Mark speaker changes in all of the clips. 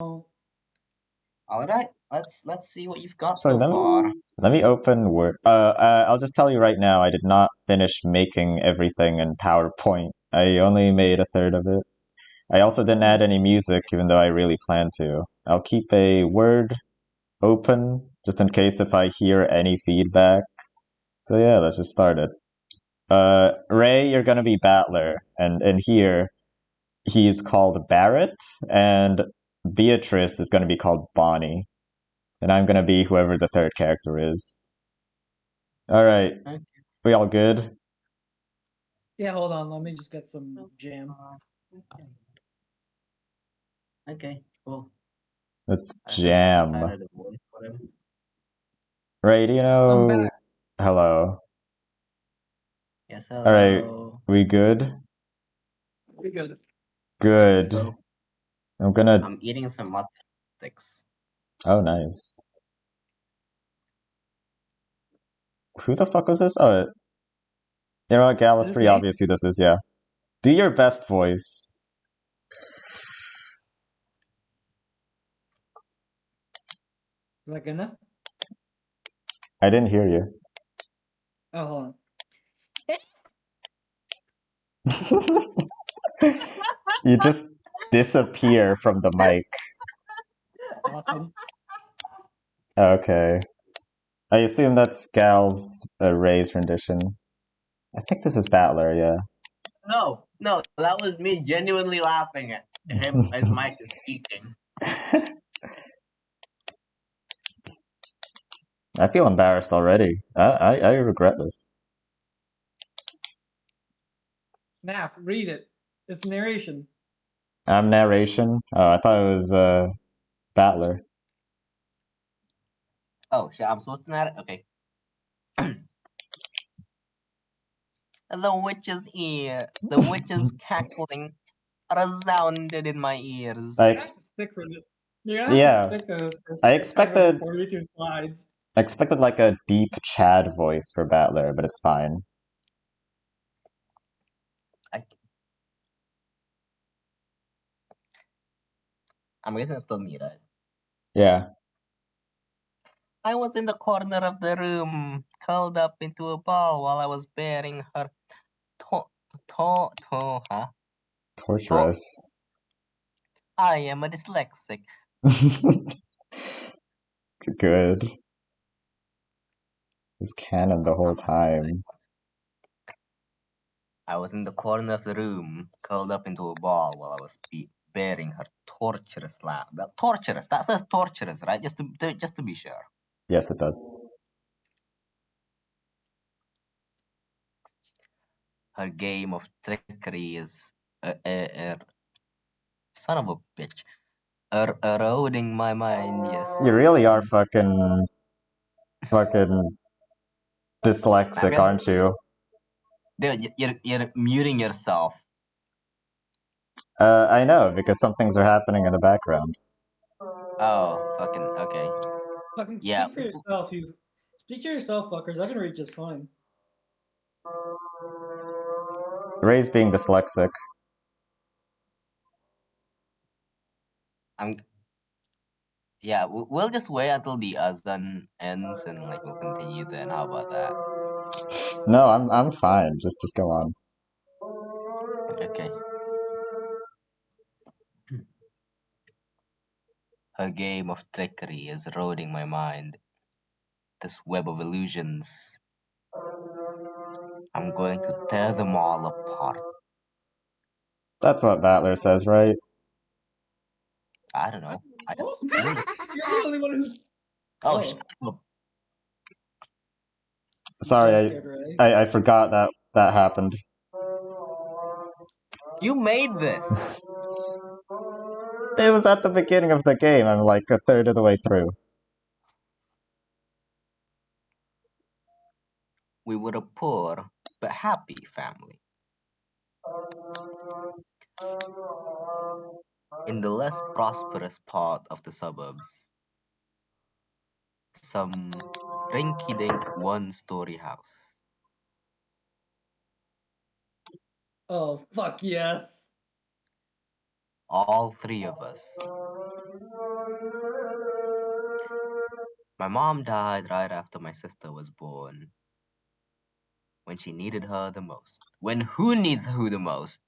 Speaker 1: All right, let's see what you've got
Speaker 2: So
Speaker 1: so far.
Speaker 2: let me open Word. I'll just tell you right now, I did not finish making everything in PowerPoint. I only made a third of it. I also didn't add any music, even though I really planned to. I'll keep a Word open, just in case if I hear any feedback. So yeah, let's just start it. Ray, you're gonna be Battler, and in here, he's called Barrett, and Beatrice is gonna be called Bonnie. And I'm gonna be whoever the third character is. Alright,
Speaker 1: Okay.
Speaker 2: we all good?
Speaker 3: Yeah, hold on. Let me just get some jam.
Speaker 1: Okay, cool.
Speaker 2: Let's
Speaker 1: I heard the
Speaker 2: jam.
Speaker 1: inside of the voice, whatever.
Speaker 2: Right, you
Speaker 3: I'm
Speaker 2: know...
Speaker 3: back.
Speaker 2: Hello.
Speaker 1: Yes,
Speaker 2: Alright,
Speaker 1: hello.
Speaker 2: we good?
Speaker 3: We good.
Speaker 1: I think
Speaker 2: Good.
Speaker 1: so.
Speaker 2: I'm gonna...
Speaker 1: I'm eating some mutton sticks.
Speaker 2: Oh, nice. Who the fuck was this? Oh, you know what, Gal, it's
Speaker 3: Is this
Speaker 2: pretty
Speaker 3: me?
Speaker 2: obvious who this is, yeah. Do your best voice.
Speaker 3: Is that good enough?
Speaker 2: I didn't hear you.
Speaker 3: Oh, hold on.
Speaker 2: You just disappear from the mic.
Speaker 3: Awesome.
Speaker 2: Okay. I assume that's Gal's Ray's rendition. I think this is Battler, yeah.
Speaker 1: No, that was me genuinely laughing at him as Mike is speaking.
Speaker 2: I feel embarrassed already. I regret this.
Speaker 3: Naf, read it. It's narration.
Speaker 2: I'm narration. Oh, I thought it was Battler.
Speaker 1: Oh shit, I'm supposed to narrate? Okay. The witch's ear, the witch's cackling resounded in my ears.
Speaker 3: You have to stick with it. You have
Speaker 2: Yeah.
Speaker 3: to stick to this for
Speaker 2: I
Speaker 3: like
Speaker 2: expected
Speaker 3: 542 slides.
Speaker 2: I expected like a deep Chad voice for Battler, but it's fine.
Speaker 1: I'm guessing it's still me, right?
Speaker 2: Yeah.
Speaker 1: I was in the corner of the room, curled up into a ball while I was bearing her
Speaker 2: Torturous.
Speaker 1: I am a dyslexic.
Speaker 2: Good. It's canon the whole time.
Speaker 1: I was in the corner of the room, curled up into a ball while I was bearing her torturous laugh. That says torturous, right? Just to be sure.
Speaker 2: Yes, it does.
Speaker 1: Her game of trickery is son of a bitch. Eroding my mind, yes.
Speaker 2: You really are fucking dyslexic, aren't you?
Speaker 1: Dude, you're muting yourself.
Speaker 2: I know, because some things are happening in the background.
Speaker 1: Oh, fucking, okay.
Speaker 3: Fucking
Speaker 1: Yeah.
Speaker 3: speak for yourself, you. Speak for yourself, fuckers. I can read just fine.
Speaker 2: Ray's being dyslexic.
Speaker 1: Yeah, we'll just wait until the Azan ends and like we'll continue then. How about that?
Speaker 2: No, I'm fine. Just go on.
Speaker 1: Okay. Her game of trickery is eroding my mind. This web of illusions. I'm going to tear them all apart.
Speaker 2: That's what Battler says, right?
Speaker 1: I don't know. I just
Speaker 3: You're the only one who's.
Speaker 1: Oh, shut up.
Speaker 2: Sorry, I forgot that happened.
Speaker 1: You made this.
Speaker 2: It was at the beginning of the game. I'm like a third of the way through.
Speaker 1: We were a poor but happy family. In the less prosperous part of the suburbs, some rinky-dink one-story house.
Speaker 3: Oh, fuck yes.
Speaker 1: All three of us. My mom died right after my sister was born, when she needed her the most. When who needs who the most?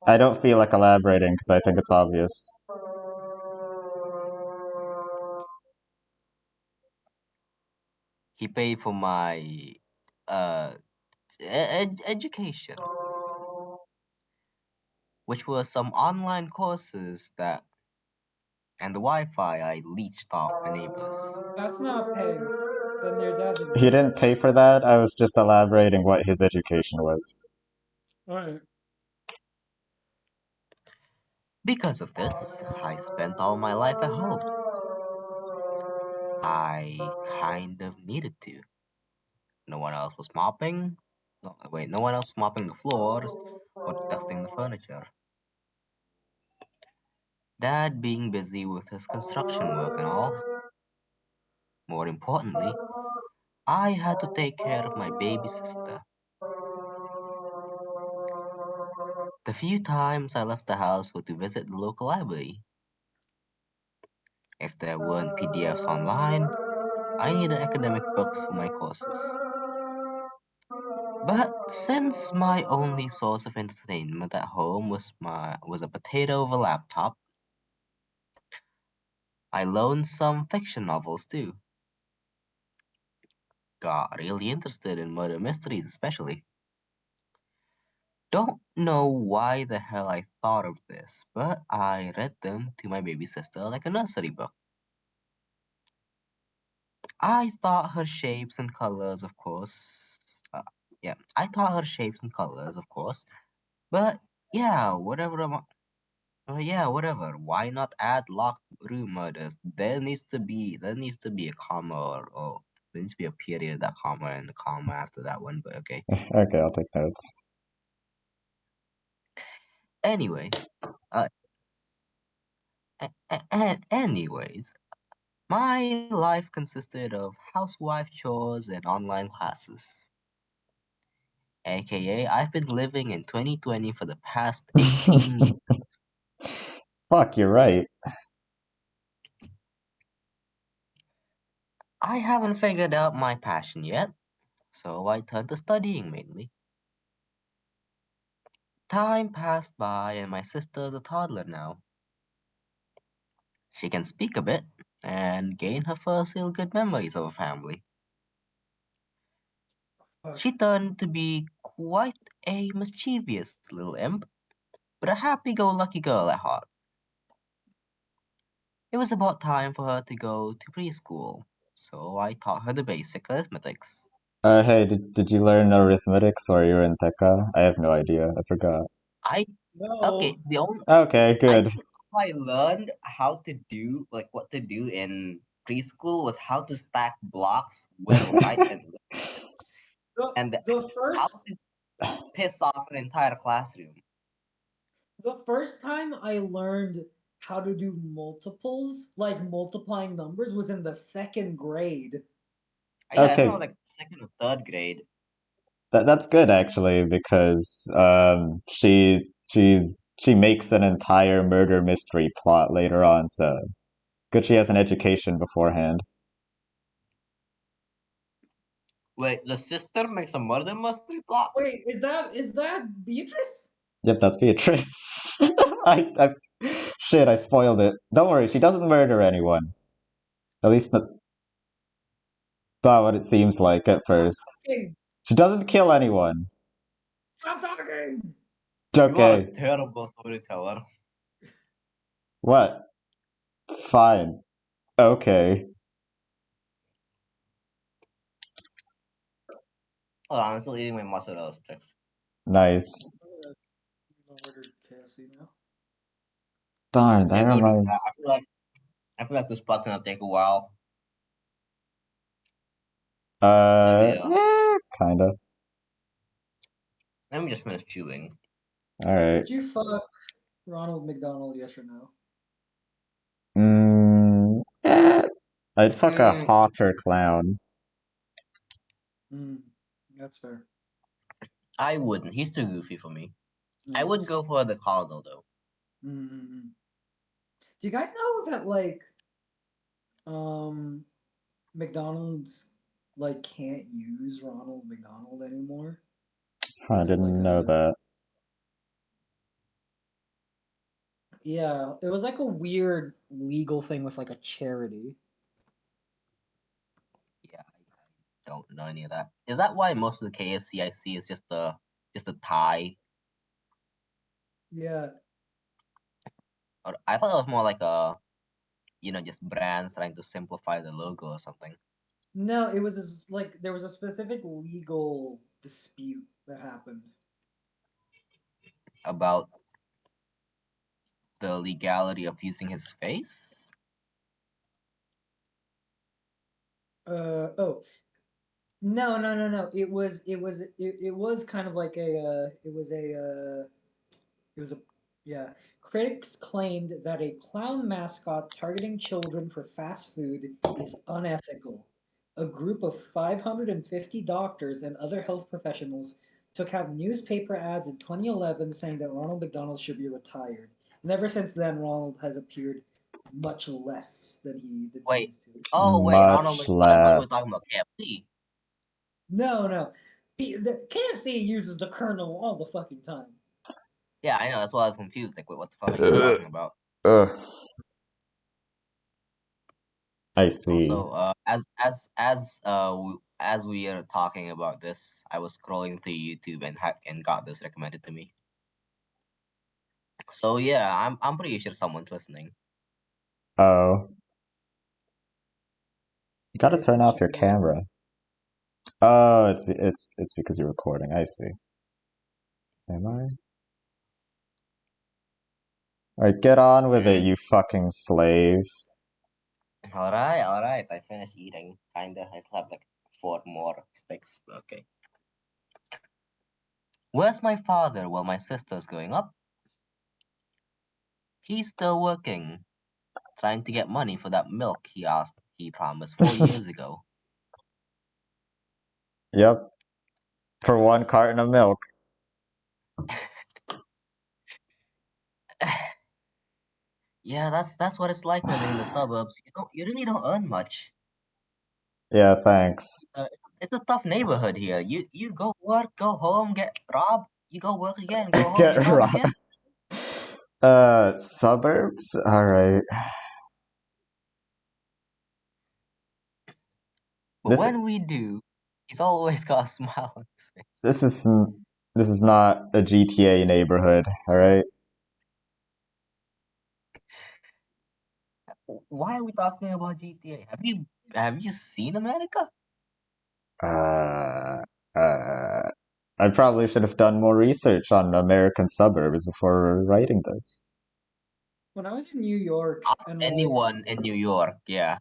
Speaker 2: I don't feel like elaborating because I think it's obvious.
Speaker 1: He paid for my education, which were some online courses that and the Wi-Fi I leached off the neighbors.
Speaker 3: That's not pay. Then your dad didn't.
Speaker 2: He didn't pay for that. I was just elaborating what his education was.
Speaker 3: Alright.
Speaker 1: Because of this, I spent all my life at home. I kind of needed to. No one else was mopping. No, wait, no one else was mopping the floors or dusting the furniture. Dad being busy with his construction work and all. More importantly, I had to take care of my baby sister. The few times I left the house were to visit the local library. If there weren't PDFs online, I needed academic books for my courses. But since my only source of entertainment at home was a potato of a laptop, I loaned some fiction novels too. Got really interested in murder mysteries especially. Don't know why the hell I thought of this, but I read them to my baby sister like a nursery book. I thought her shapes and colors, of course. Uh, I taught her shapes and colors, of course. But yeah, whatever. Why not add locked room murders? There needs to be a comma or there needs to be a period, that comma, and a comma after that one. But okay.
Speaker 2: Okay, I'll take notes.
Speaker 1: Anyway, anyways, my life consisted of housewife chores and online classes. AKA, I've been living in 2020 for the past 18 years.
Speaker 2: Fuck, you're right.
Speaker 1: I haven't figured out my passion yet, so I turned to studying mainly. Time passed by and my sister's a toddler now. She can speak a bit and gain her first real good memories of a family. She turned to be quite a mischievous little imp, but a happy-go-lucky girl at heart. It was about time for her to go to preschool, so I taught her the basic arithmetics.
Speaker 2: Hey, did you learn arithmetics or you're in Tekka? I have no idea. I forgot.
Speaker 1: Okay,
Speaker 3: No.
Speaker 2: Okay,
Speaker 1: I
Speaker 2: good.
Speaker 1: think all I learned how to do, like what to do in preschool, was how to stack blocks with right and left, and
Speaker 3: The
Speaker 1: how
Speaker 3: first
Speaker 1: to piss off an entire classroom.
Speaker 3: the first time I learned how to do multiples, like multiplying numbers, was in the second grade.
Speaker 1: Yeah, I remember I
Speaker 2: Okay,
Speaker 1: was like second or third grade.
Speaker 2: that's good actually because she makes an entire murder mystery plot later on, so good she has an education beforehand.
Speaker 1: Wait, the sister makes a murder mystery plot?
Speaker 3: Wait, is that Beatrice?
Speaker 2: Yep, that's Beatrice. I shit, I spoiled it. Don't worry, she doesn't murder anyone. At least not what it seems like at first.
Speaker 3: Hey,
Speaker 2: She doesn't kill anyone.
Speaker 3: stop talking!
Speaker 1: You are a
Speaker 2: Okay,
Speaker 1: terrible storyteller.
Speaker 2: what? Fine. Okay,
Speaker 1: Hold on, I'm still eating my mozzarella sticks.
Speaker 2: nice.
Speaker 3: I'm gonna order KFC now.
Speaker 2: Darn, that
Speaker 1: Yeah, go do
Speaker 2: reminds.
Speaker 1: that. I feel like this spot's gonna take a while. Yeah.
Speaker 2: Kinda.
Speaker 1: Let me just finish chewing.
Speaker 2: Alright.
Speaker 3: Would you fuck Ronald McDonald, yes or no?
Speaker 2: I'd fuck a
Speaker 1: Mm,
Speaker 2: hotter clown.
Speaker 3: Mm, that's fair.
Speaker 1: I wouldn't. He's too goofy for me. I
Speaker 3: Yeah.
Speaker 1: would go for the Cardinal though.
Speaker 3: Mm. Do you guys know that like McDonald's like can't use Ronald McDonald anymore.
Speaker 2: I
Speaker 3: There's like
Speaker 2: didn't know
Speaker 3: a
Speaker 2: that.
Speaker 3: yeah, it was like a weird legal thing with like a charity.
Speaker 1: Yeah, I don't know any of that. Is that why most of the KFC I see is just a tie?
Speaker 3: Yeah.
Speaker 1: Or I thought it was more like a just brands trying to simplify the logo or something.
Speaker 3: No, it was like there was a specific legal dispute that happened.
Speaker 1: About the legality of using his face?
Speaker 3: Oh, no. It was kind of like it was a yeah. Critics claimed that a clown mascot targeting children for fast food is unethical. A group of 550 doctors and other health professionals took out newspaper ads in 2011 saying that Ronald McDonald should be retired. And ever since then, Ronald has appeared much less than he
Speaker 1: Wait.
Speaker 3: used to.
Speaker 1: Oh wait, Ronald
Speaker 2: Much
Speaker 1: McDonald. I thought we were talking about
Speaker 2: less.
Speaker 1: KFC.
Speaker 3: No. The KFC uses the Colonel all the fucking time.
Speaker 1: Yeah, I know. That's why I was confused. Like, wait, what the fuck are you talking about?
Speaker 2: Ugh. I see.
Speaker 1: Also, as we are talking about this, I was scrolling through YouTube and got this recommended to me. So yeah, I'm pretty sure someone's listening.
Speaker 2: Oh. You gotta
Speaker 3: Pay
Speaker 2: turn off
Speaker 3: attention
Speaker 2: your
Speaker 3: to your
Speaker 2: camera. Oh, it's because you're recording. I see. Am I? Alright, get on with it, you fucking slave.
Speaker 1: All right. I finished eating. Kinda. I still have like 4 more sticks. Okay. Where's my father while my sister's going up? He's still working, trying to get money for that milk he promised 4 years ago.
Speaker 2: Yep. For 1 carton of milk.
Speaker 1: Yeah, that's what it's like living in the suburbs. You really don't earn much.
Speaker 2: Yeah, thanks.
Speaker 1: It's a tough neighborhood here. You go work, go home, get robbed. You go work again, go home, get
Speaker 2: Get
Speaker 1: robbed
Speaker 2: robbed.
Speaker 1: again.
Speaker 2: Suburbs? Alright.
Speaker 1: But
Speaker 2: This
Speaker 1: when we do, he's always got a smile on his face.
Speaker 2: this is not a GTA neighborhood, alright?
Speaker 1: Why are we talking about GTA? Have you seen America?
Speaker 2: Uh, uh, I probably should have done more research on American suburbs before writing this.
Speaker 3: when I was in New York
Speaker 1: Ask
Speaker 3: and
Speaker 1: anyone in New York. Yeah.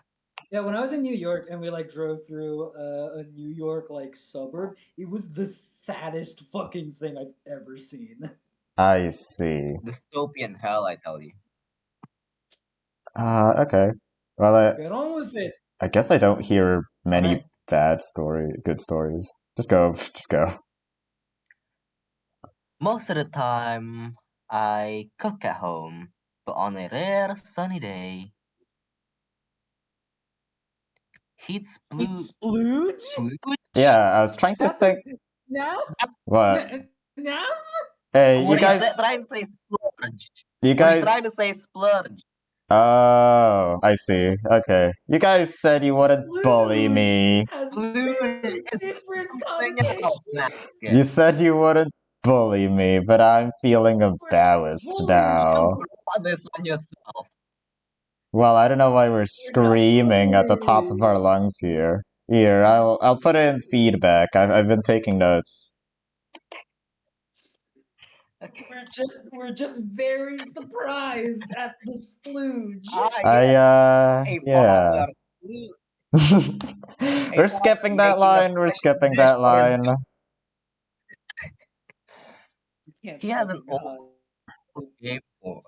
Speaker 3: when I was in New York and we like drove through a New York like suburb, it was the saddest fucking thing I've ever seen.
Speaker 2: I see.
Speaker 1: Dystopian hell, I tell you.
Speaker 2: Okay. Well,
Speaker 3: Get on with it.
Speaker 2: I guess I don't hear many
Speaker 1: Alright.
Speaker 2: good stories. Just go, just go.
Speaker 1: Most of the time, I cook at home, but on a rare sunny day, he'd
Speaker 3: Splooge?
Speaker 1: splooge.
Speaker 2: Yeah, I was trying to
Speaker 3: That's a
Speaker 2: think.
Speaker 3: now
Speaker 2: What?
Speaker 3: now.
Speaker 2: Hey, you
Speaker 1: What he
Speaker 2: guys,
Speaker 1: said, trying to say splurge.
Speaker 2: you
Speaker 1: What he
Speaker 2: guys.
Speaker 1: trying to say splurge.
Speaker 2: Oh, I see. Okay. You guys said you wouldn't bully
Speaker 3: Splooge
Speaker 2: me.
Speaker 3: has
Speaker 1: Splooge
Speaker 3: very
Speaker 1: is
Speaker 3: different
Speaker 1: something else,
Speaker 3: connotations.
Speaker 2: You
Speaker 1: napkin.
Speaker 2: said you wouldn't bully me, but I'm feeling
Speaker 3: We're
Speaker 2: embarrassed
Speaker 3: bullies.
Speaker 1: You
Speaker 2: now.
Speaker 1: brought this on yourself.
Speaker 2: Well, I don't know why we're
Speaker 3: We're not
Speaker 2: screaming at the top of
Speaker 3: bullies.
Speaker 2: our lungs here. Here, I'll put in feedback. I've been taking notes.
Speaker 1: Okay.
Speaker 3: We're just very surprised at the splooge.
Speaker 1: A
Speaker 2: Yeah.
Speaker 1: father splooge. A
Speaker 2: We're
Speaker 1: father
Speaker 2: skipping that
Speaker 1: making a
Speaker 2: line. We're
Speaker 1: special
Speaker 2: skipping
Speaker 1: dish
Speaker 2: that
Speaker 1: for his.
Speaker 2: line.
Speaker 3: You can't
Speaker 1: He
Speaker 3: tell
Speaker 1: has
Speaker 3: the
Speaker 1: an old
Speaker 3: god.
Speaker 1: Game Boy,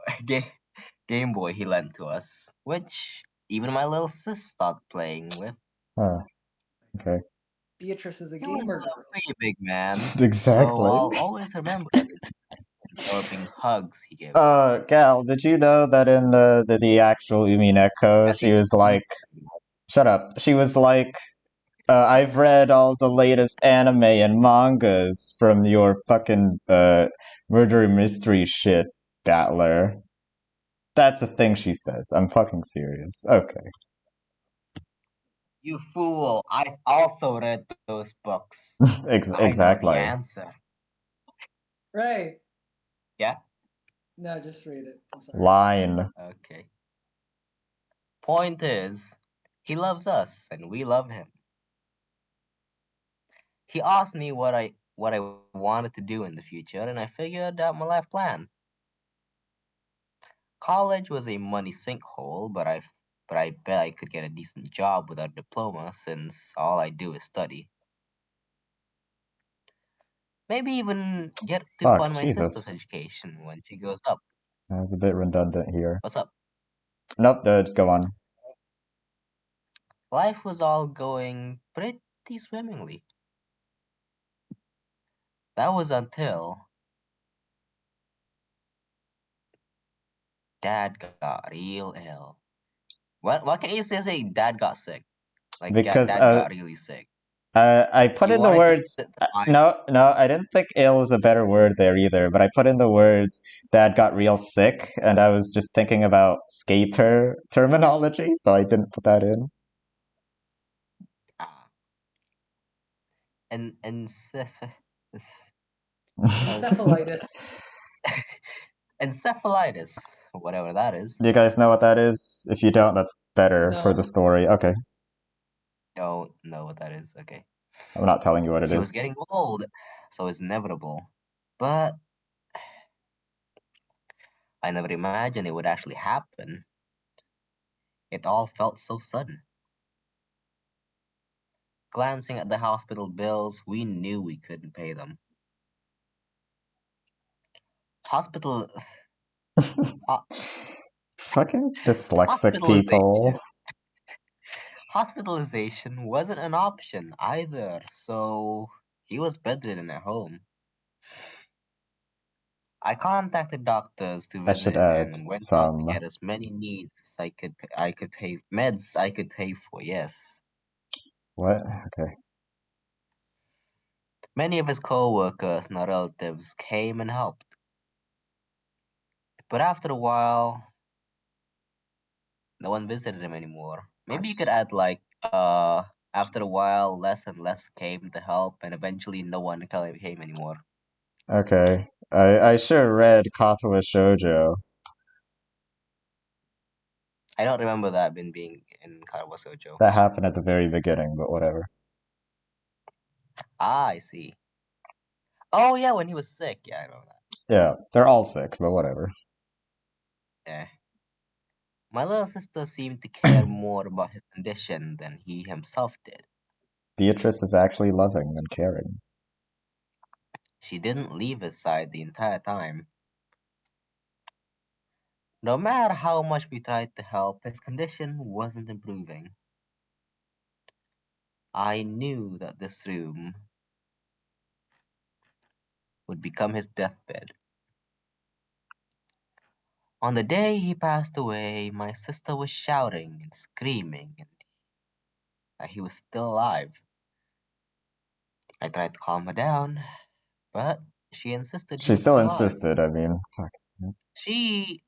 Speaker 1: Game Boy he lent to us, which even my little sis started playing with.
Speaker 2: Huh, okay.
Speaker 3: Beatrice is a
Speaker 1: He was
Speaker 3: gamer
Speaker 1: a
Speaker 3: girl.
Speaker 1: pretty big man, so
Speaker 2: Exactly.
Speaker 1: I'll always remember the enveloping hugs he gives.
Speaker 2: Gal, did you know that in the actual Umineko,
Speaker 1: As
Speaker 2: she
Speaker 1: he's
Speaker 2: was like Shut up. She was like, I've read all the latest anime and mangas from your fucking murder mystery shit, Battler. That's the thing she says. I'm fucking serious. Okay.
Speaker 1: You fool! I've also read those books. I know the
Speaker 2: Exactly.
Speaker 1: answer.
Speaker 3: Right.
Speaker 1: Yeah?
Speaker 3: No, just read it. I'm sorry.
Speaker 2: Line.
Speaker 1: Okay. Point is, he loves us and we love him. He asked me what I wanted to do in the future, and I figured out my life plan. College was a money sinkhole, but I bet I could get a decent job without a diploma since all I do is study. Maybe even get to
Speaker 2: Fuck,
Speaker 1: fund my sister's
Speaker 2: Jesus.
Speaker 1: education when she grows up.
Speaker 2: That was a bit redundant here.
Speaker 1: What's up?
Speaker 2: Nope, just go on.
Speaker 1: Life was all going pretty swimmingly. That was until Dad got real ill. Why can't you say Dad got sick? Like, yeah,
Speaker 2: Because
Speaker 1: Dad got really sick.
Speaker 2: I put
Speaker 1: You
Speaker 2: in the
Speaker 1: wanted
Speaker 2: words.
Speaker 1: to define.
Speaker 2: No, I didn't think ill was a better word there either, but I put in the words Dad got real sick, and I was just thinking about skater terminology, so I didn't put that in.
Speaker 1: Ah, and
Speaker 3: Encephalitis.
Speaker 1: encephalitis, whatever that is.
Speaker 2: Do you guys know what that is? If you don't, that's better for the
Speaker 3: No.
Speaker 2: story. Okay,
Speaker 1: Don't know what that is. Okay.
Speaker 2: I'm not telling you what it
Speaker 1: He was
Speaker 2: is.
Speaker 1: getting old, so it's inevitable. But I never imagined it would actually happen. It all felt so sudden. Glancing at the hospital bills, we knew we couldn't pay them. Hospital ho-
Speaker 2: Fucking dyslexic people.
Speaker 1: hospitalization hospitalization wasn't an option either, so he was bedridden at home. I contacted doctors to
Speaker 2: I should
Speaker 1: visit
Speaker 2: add
Speaker 1: and went out to
Speaker 2: some.
Speaker 1: get as many needs as I could pay meds I could pay for, yes.
Speaker 2: What? Okay.
Speaker 1: Many of his co-workers and relatives came and helped. But after a while, no one visited him anymore. Maybe you could add like after a while less and less came to help and eventually no one came anymore.
Speaker 2: Okay. I sure read Katsuo Shoujo.
Speaker 1: I don't remember that being in Karawasojo.
Speaker 2: That happened at the very beginning, but whatever.
Speaker 1: Ah, I see. Oh yeah, when he was sick. Yeah, I remember that.
Speaker 2: Yeah, they're all sick, but whatever.
Speaker 1: Yeah. My little sister seemed to care more about his condition than he himself did.
Speaker 2: Beatrice is actually loving and caring.
Speaker 1: She didn't leave his side the entire time. No matter how much we tried to help, his condition wasn't improving. I knew that this room would become his deathbed. On the day he passed away, my sister was shouting and screaming that he was still alive. I tried to calm her down, but she insisted he
Speaker 2: She
Speaker 1: was
Speaker 2: still
Speaker 1: still alive.
Speaker 2: insisted, I mean, fuck.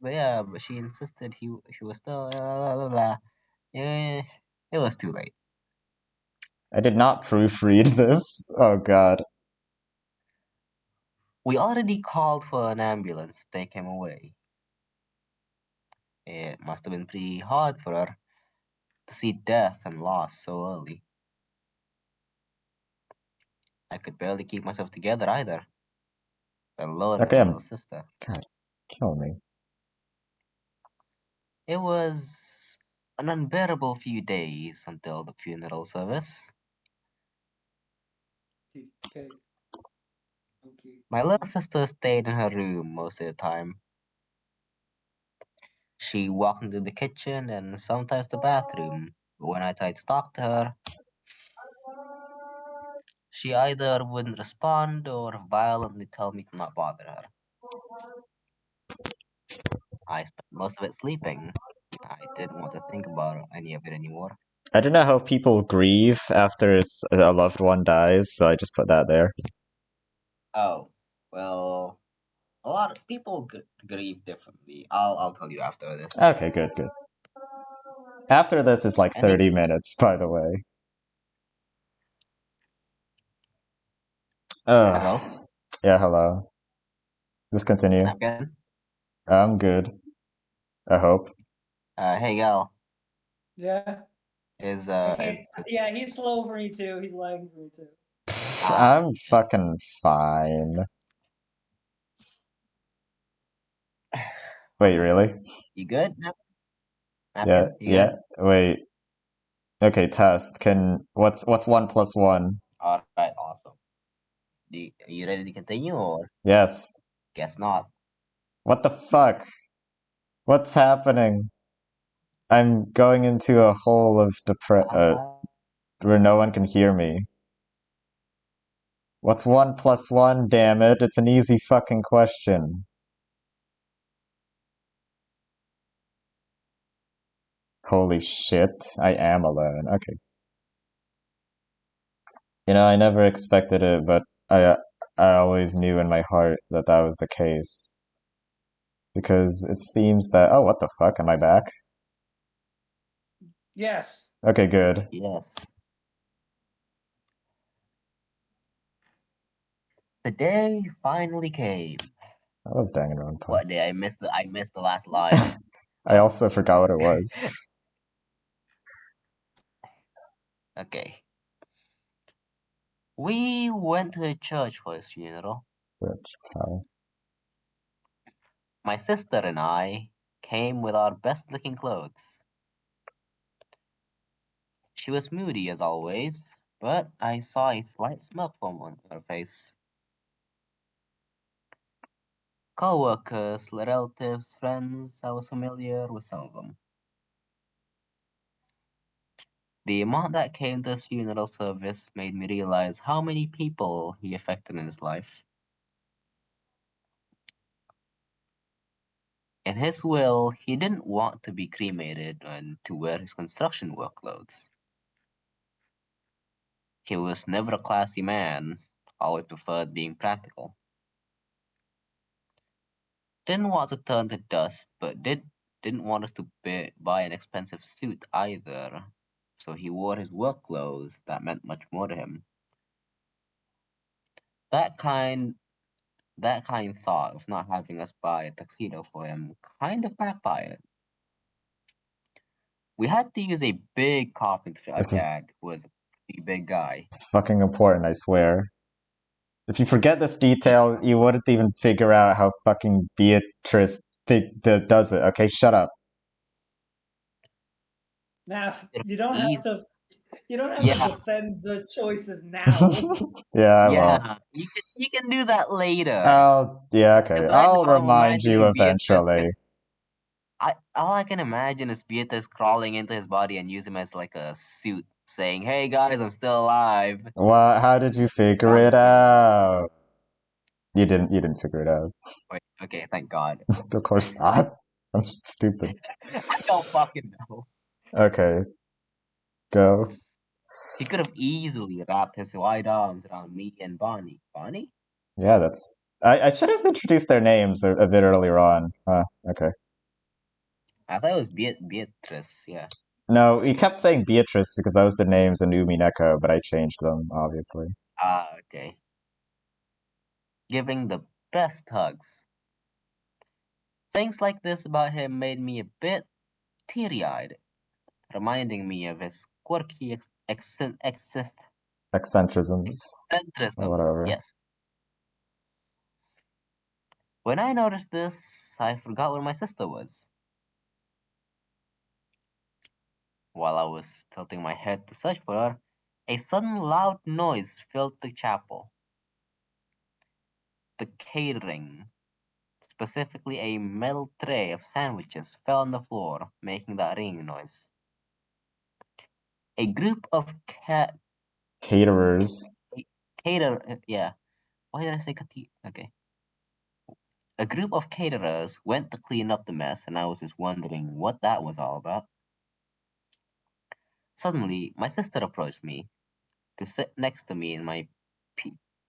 Speaker 1: But she insisted she was still blah, blah, blah. Eh, it was too late.
Speaker 2: I did not proofread this. Oh god.
Speaker 1: We already called for an ambulance to take him away. It must have been pretty hard for her to see death and loss so early. I could barely keep myself together either, let alone my
Speaker 2: Okay,
Speaker 1: little sister.
Speaker 2: God, kill me.
Speaker 1: It was an unbearable few days until the funeral service.
Speaker 3: Okay. Okay.
Speaker 1: My little sister stayed in her room most of the time. She walked into the kitchen and sometimes the bathroom, but when I tried to talk to her, she either wouldn't respond or violently tell me to not bother her. I spent most of it sleeping. I didn't want to think about any of it anymore.
Speaker 2: I don't know how people grieve after a loved one dies, so I just put that there.
Speaker 1: Oh, well, a lot of people grieve differently. I'll tell you after this.
Speaker 2: Okay, good, good. After this is like
Speaker 1: Any
Speaker 2: 30 minutes, by the way.
Speaker 1: hello,
Speaker 2: Yeah, hello. Just continue.
Speaker 1: napkin.
Speaker 2: I'm good. I hope.
Speaker 1: Hey, gal.
Speaker 3: Yeah.
Speaker 1: Is
Speaker 3: Okay.
Speaker 1: is
Speaker 3: Yeah, he's slow for me too. He's lagging for me too.
Speaker 2: I'm
Speaker 1: okay.
Speaker 2: fucking fine. Wait, really?
Speaker 1: You good,
Speaker 2: Yeah,
Speaker 1: napkin? You
Speaker 2: yeah.
Speaker 1: good?
Speaker 2: Wait. Okay, test. What's 1 plus 1?
Speaker 1: All right, awesome. Are you ready to continue or
Speaker 2: Yes.
Speaker 1: guess not?
Speaker 2: What the fuck? What's happening? I'm going into a hole of
Speaker 1: Uh,
Speaker 2: where no one can hear me. What's 1 plus 1? Damn it! It's an easy fucking question. Holy shit! I am alone. Okay. I never expected it, but I always knew in my heart that that was the case. Because it seems that. Oh, what the fuck? Am I back?
Speaker 3: Yes.
Speaker 2: Okay, good.
Speaker 1: yes. The day finally came.
Speaker 2: I love Danganronpa.
Speaker 1: What day? I missed the last line.
Speaker 2: I also forgot what it was.
Speaker 1: Okay. We went to a church for his funeral.
Speaker 2: Which, how?
Speaker 1: My sister and I came with our best looking clothes. She was moody as always, but I saw a slight smirk form on her face. Co-workers, relatives, friends, I was familiar with some of them. The amount that came to his funeral service made me realize how many people he affected in his life. In his will, he didn't want to be cremated and to wear his construction work clothes. He was never a classy man, always preferred being practical. Didn't want to turn to dust, but didn't want us to buy an expensive suit either. So he wore his work clothes that meant much more to him. That kind that kind thought of not having us buy a tuxedo for him kind of backfired. We had to use a big coffin for our
Speaker 2: This is
Speaker 1: dad, who was a pretty big guy.
Speaker 2: it's fucking important, I swear. If you forget this
Speaker 1: Yeah,
Speaker 2: detail, you wouldn't even figure out how fucking Beatrice does it. Okay, shut up.
Speaker 3: Now
Speaker 1: it
Speaker 3: you don't have
Speaker 1: easy.
Speaker 3: to. You don't have to
Speaker 1: Yeah,
Speaker 3: defend the choices now.
Speaker 2: Yeah, I won't.
Speaker 1: yeah. You can do that later.
Speaker 2: Yeah, okay.
Speaker 1: Because right
Speaker 2: I'll
Speaker 1: now I'm
Speaker 2: remind you
Speaker 1: imagining Beatrice.
Speaker 2: eventually.
Speaker 1: Because I all I can imagine is Beatrice crawling into his body and use him as like a suit, saying, "Hey guys, I'm still alive."
Speaker 2: What? How did you figure
Speaker 1: That
Speaker 2: it
Speaker 1: would be
Speaker 2: out? You didn't figure it out.
Speaker 1: wait. Okay, thank God.
Speaker 2: Of course not. I'm stupid.
Speaker 1: I don't fucking know.
Speaker 2: Okay, go.
Speaker 1: He could have easily wrapped his white arms around me and Bonnie. Bonnie?
Speaker 2: Yeah, that's. I should have introduced their names a bit earlier on. Okay.
Speaker 1: I thought it was Beatrice. Yeah.
Speaker 2: No, we kept saying Beatrice because that was the names in Umineko, but I changed them, obviously.
Speaker 1: Ah, okay. Giving the best hugs. Things like this about him made me a bit teary-eyed, reminding me of his quirky
Speaker 2: Eccentricisms, or
Speaker 1: eccentricism.
Speaker 2: whatever.
Speaker 1: Yes. When I noticed this, I forgot where my sister was. While I was tilting my head to search for her, a sudden loud noise filled the chapel. The catering, specifically a metal tray of sandwiches, fell on the floor, making that ringing noise. A group of
Speaker 2: Caterers.
Speaker 1: yeah. Why did I say okay. A group of caterers went to clean up the mess, and I was just wondering what that was all about. Suddenly, my sister approached me to sit next to me in my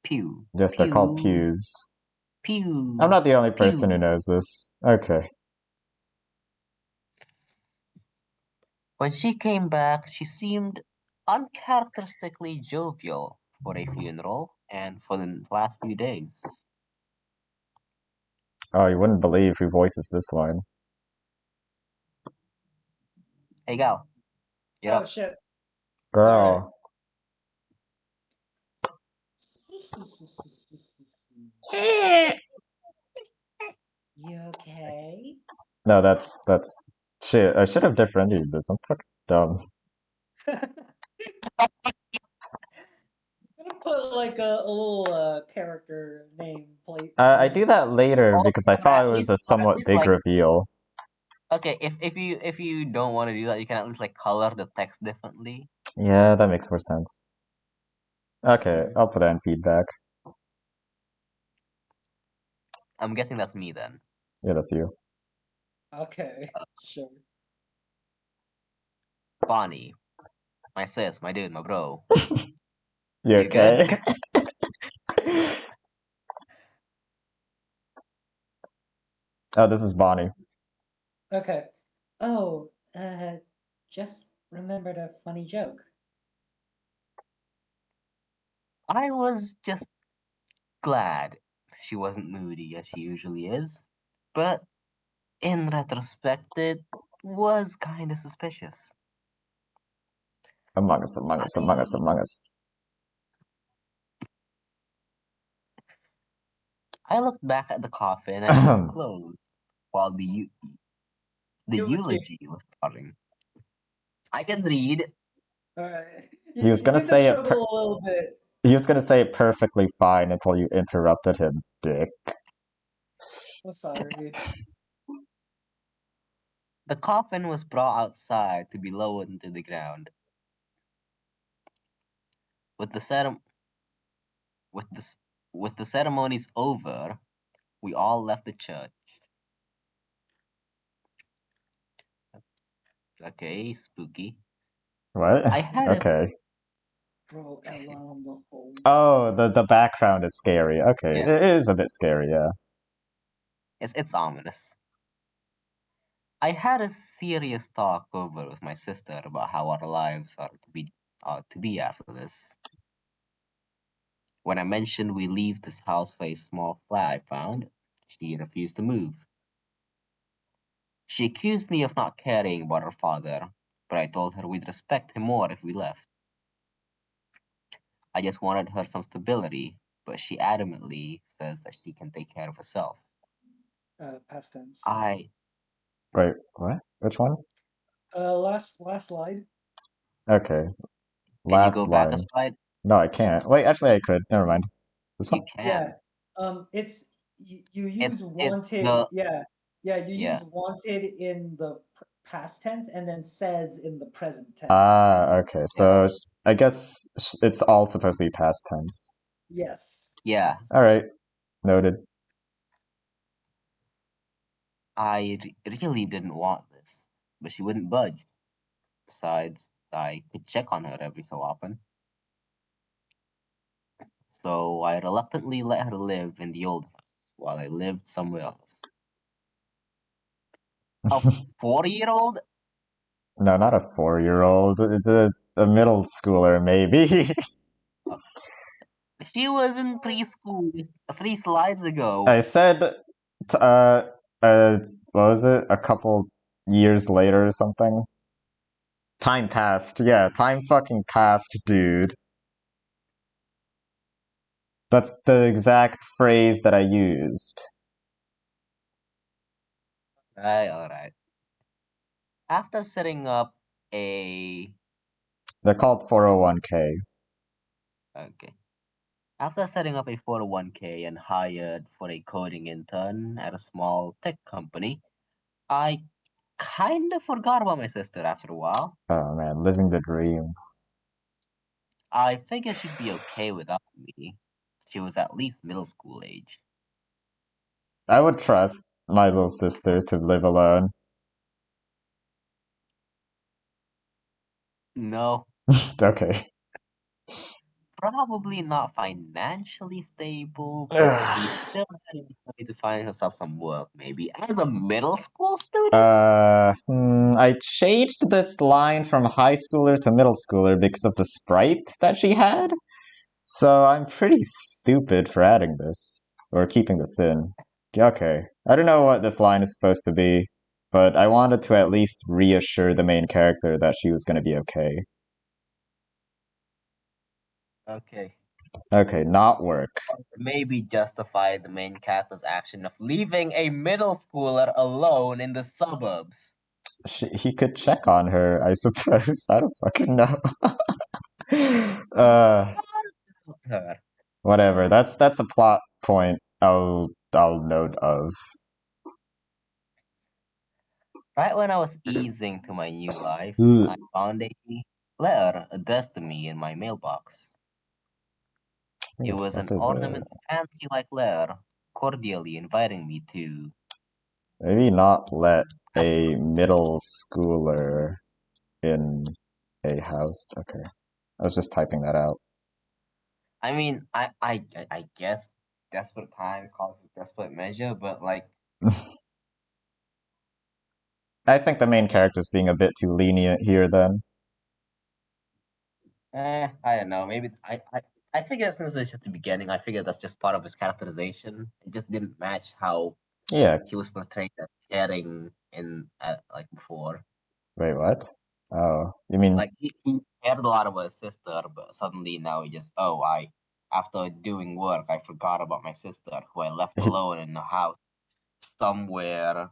Speaker 1: pew.
Speaker 2: Yes, they're called
Speaker 1: Pew.
Speaker 2: pews. I'm
Speaker 1: Pew.
Speaker 2: not the only person who
Speaker 1: Pew.
Speaker 2: knows this. Okay.
Speaker 1: When she came back, she seemed uncharacteristically jovial for a funeral and for the last few days.
Speaker 2: Oh, you wouldn't believe who voices this line.
Speaker 1: Hey, gal, you're
Speaker 3: Oh
Speaker 1: up.
Speaker 3: shit. Sorry.
Speaker 2: Girl.
Speaker 3: You okay?
Speaker 2: No, that's shit. I should have differentiated this. I'm fucking dumb.
Speaker 3: I'm gonna put like a little character name plate
Speaker 2: I
Speaker 3: thing.
Speaker 2: do that later
Speaker 1: Or,
Speaker 2: because I
Speaker 1: or
Speaker 2: thought
Speaker 1: at
Speaker 2: it was
Speaker 1: least,
Speaker 2: a
Speaker 1: or at
Speaker 2: somewhat
Speaker 1: least
Speaker 2: big
Speaker 1: like,
Speaker 2: reveal.
Speaker 1: okay, if you don't want to do that, you can at least like color the text differently.
Speaker 2: Yeah, that makes more sense. Okay,
Speaker 3: Hmm.
Speaker 2: I'll put that in feedback.
Speaker 1: I'm guessing that's me then.
Speaker 2: Yeah, that's you.
Speaker 3: Okay, sure.
Speaker 1: Bonnie, my sis, my dude, my bro.
Speaker 2: You
Speaker 1: You good?
Speaker 2: okay? Oh, this is Bonnie.
Speaker 3: Okay. Oh, just remembered a funny joke.
Speaker 1: I was just glad she wasn't moody as she usually is, but in retrospect, it was kind of suspicious.
Speaker 2: Among Us, Among Us, Among Us,
Speaker 1: I
Speaker 2: Among Us.
Speaker 1: I looked back at the coffin and it was closed while the
Speaker 3: Eulogy.
Speaker 1: eulogy was starting. I can read.
Speaker 3: Alright.
Speaker 2: he was
Speaker 3: You
Speaker 2: gonna
Speaker 3: seem to
Speaker 2: say it.
Speaker 3: struggle a little bit.
Speaker 2: He was gonna say it perfectly fine until you interrupted him, dick.
Speaker 3: I'm sorry.
Speaker 1: The coffin was brought outside to be lowered into the ground. With the cerem- with the s- with the ceremonies over, we all left the church. Okay, spooky.
Speaker 2: What?
Speaker 1: I had a
Speaker 2: Okay.
Speaker 3: Bro, Ella on the whole.
Speaker 2: Oh, the background is scary. Okay,
Speaker 1: yeah,
Speaker 2: it is a bit scary, yeah.
Speaker 1: it's ominous. I had a serious talk over with my sister about how our lives are to be after this. When I mentioned we leave this house for a small flat I found, she refused to move. She accused me of not caring about her father, but I told her we'd respect him more if we left. I just wanted her some stability, but she adamantly says that she can take care of herself.
Speaker 3: Past tense.
Speaker 1: I
Speaker 2: Wait, what? Which one?
Speaker 3: Last slide.
Speaker 2: Okay,
Speaker 1: can you
Speaker 2: last
Speaker 1: go back a
Speaker 2: line.
Speaker 1: slide?
Speaker 2: No, I can't. Wait, actually, I could. Never mind. This one?
Speaker 1: You
Speaker 3: Yeah.
Speaker 1: can.
Speaker 3: It's you use
Speaker 1: It's
Speaker 3: wanted.
Speaker 1: the
Speaker 3: Yeah. Yeah. You
Speaker 1: yeah
Speaker 3: use wanted in the past tense and then says in the present tense.
Speaker 2: Ah, okay.
Speaker 1: yeah
Speaker 2: So I guess it's all supposed to be past tense.
Speaker 3: Yes.
Speaker 1: yeah.
Speaker 3: Yes.
Speaker 2: All right, noted.
Speaker 1: I really didn't want this, but she wouldn't budge. Besides, I could check on her every so often. So I reluctantly let her live in the old house while I lived somewhere else. A 4-year-old?
Speaker 2: No, not a 4-year-old. A middle schooler, maybe.
Speaker 1: Uh, She was in preschool 3 slides ago.
Speaker 2: I said, uh, uh, what was it? A couple years later or something? Time passed. Yeah, time fucking passed, dude. That's the exact phrase that I used.
Speaker 1: Alright. After setting up a
Speaker 2: They're called 401k.
Speaker 1: okay. After setting up a 401k and hired for a coding intern at a small tech company, I kind of forgot about my sister after a while.
Speaker 2: Oh man, living the dream.
Speaker 1: I figured she'd be okay without me. She was at least middle school age.
Speaker 2: I would trust my little sister to live alone.
Speaker 1: No,
Speaker 2: Okay.
Speaker 1: probably not financially stable, but she still had enough money to find herself some work, maybe as a middle school student.
Speaker 2: I changed this line from high schooler to middle schooler because of the sprite that she had. So I'm pretty stupid for adding this or keeping this in. Okay. I don't know what this line is supposed to be, but I wanted to at least reassure the main character that she was going to be okay.
Speaker 1: Okay.
Speaker 2: Okay, not work.
Speaker 1: Maybe justify the main character's action of leaving a middle schooler alone in the suburbs.
Speaker 2: He could check on her, I suppose. I don't fucking know.
Speaker 1: He
Speaker 2: uh,
Speaker 1: helped her.
Speaker 2: Whatever. That's a plot point I'll note of.
Speaker 1: Right when I was easing to my new life, I
Speaker 2: Ugh,
Speaker 1: found a letter addressed to me in my mailbox.
Speaker 2: who
Speaker 1: It
Speaker 2: the
Speaker 1: was
Speaker 2: fuck
Speaker 1: an
Speaker 2: is it?
Speaker 1: ornament fancy like letter, cordially inviting me to
Speaker 2: Maybe not let
Speaker 1: as
Speaker 2: a middle schooler in a house. Okay. I was just typing that out.
Speaker 1: I mean, I guess desperate time calls for desperate measure, but like,
Speaker 2: I think the main character's being a bit too lenient here then.
Speaker 1: I don't know. Maybe I figured since it's just the beginning, I figured that's just part of his characterization. It just didn't match how
Speaker 2: Yeah,
Speaker 1: he was portrayed as caring in like before.
Speaker 2: wait, what? Oh, you mean
Speaker 1: Like he cared a lot about his sister, but suddenly now he just after doing work I forgot about my sister who I left
Speaker 2: he,
Speaker 1: alone in a house somewhere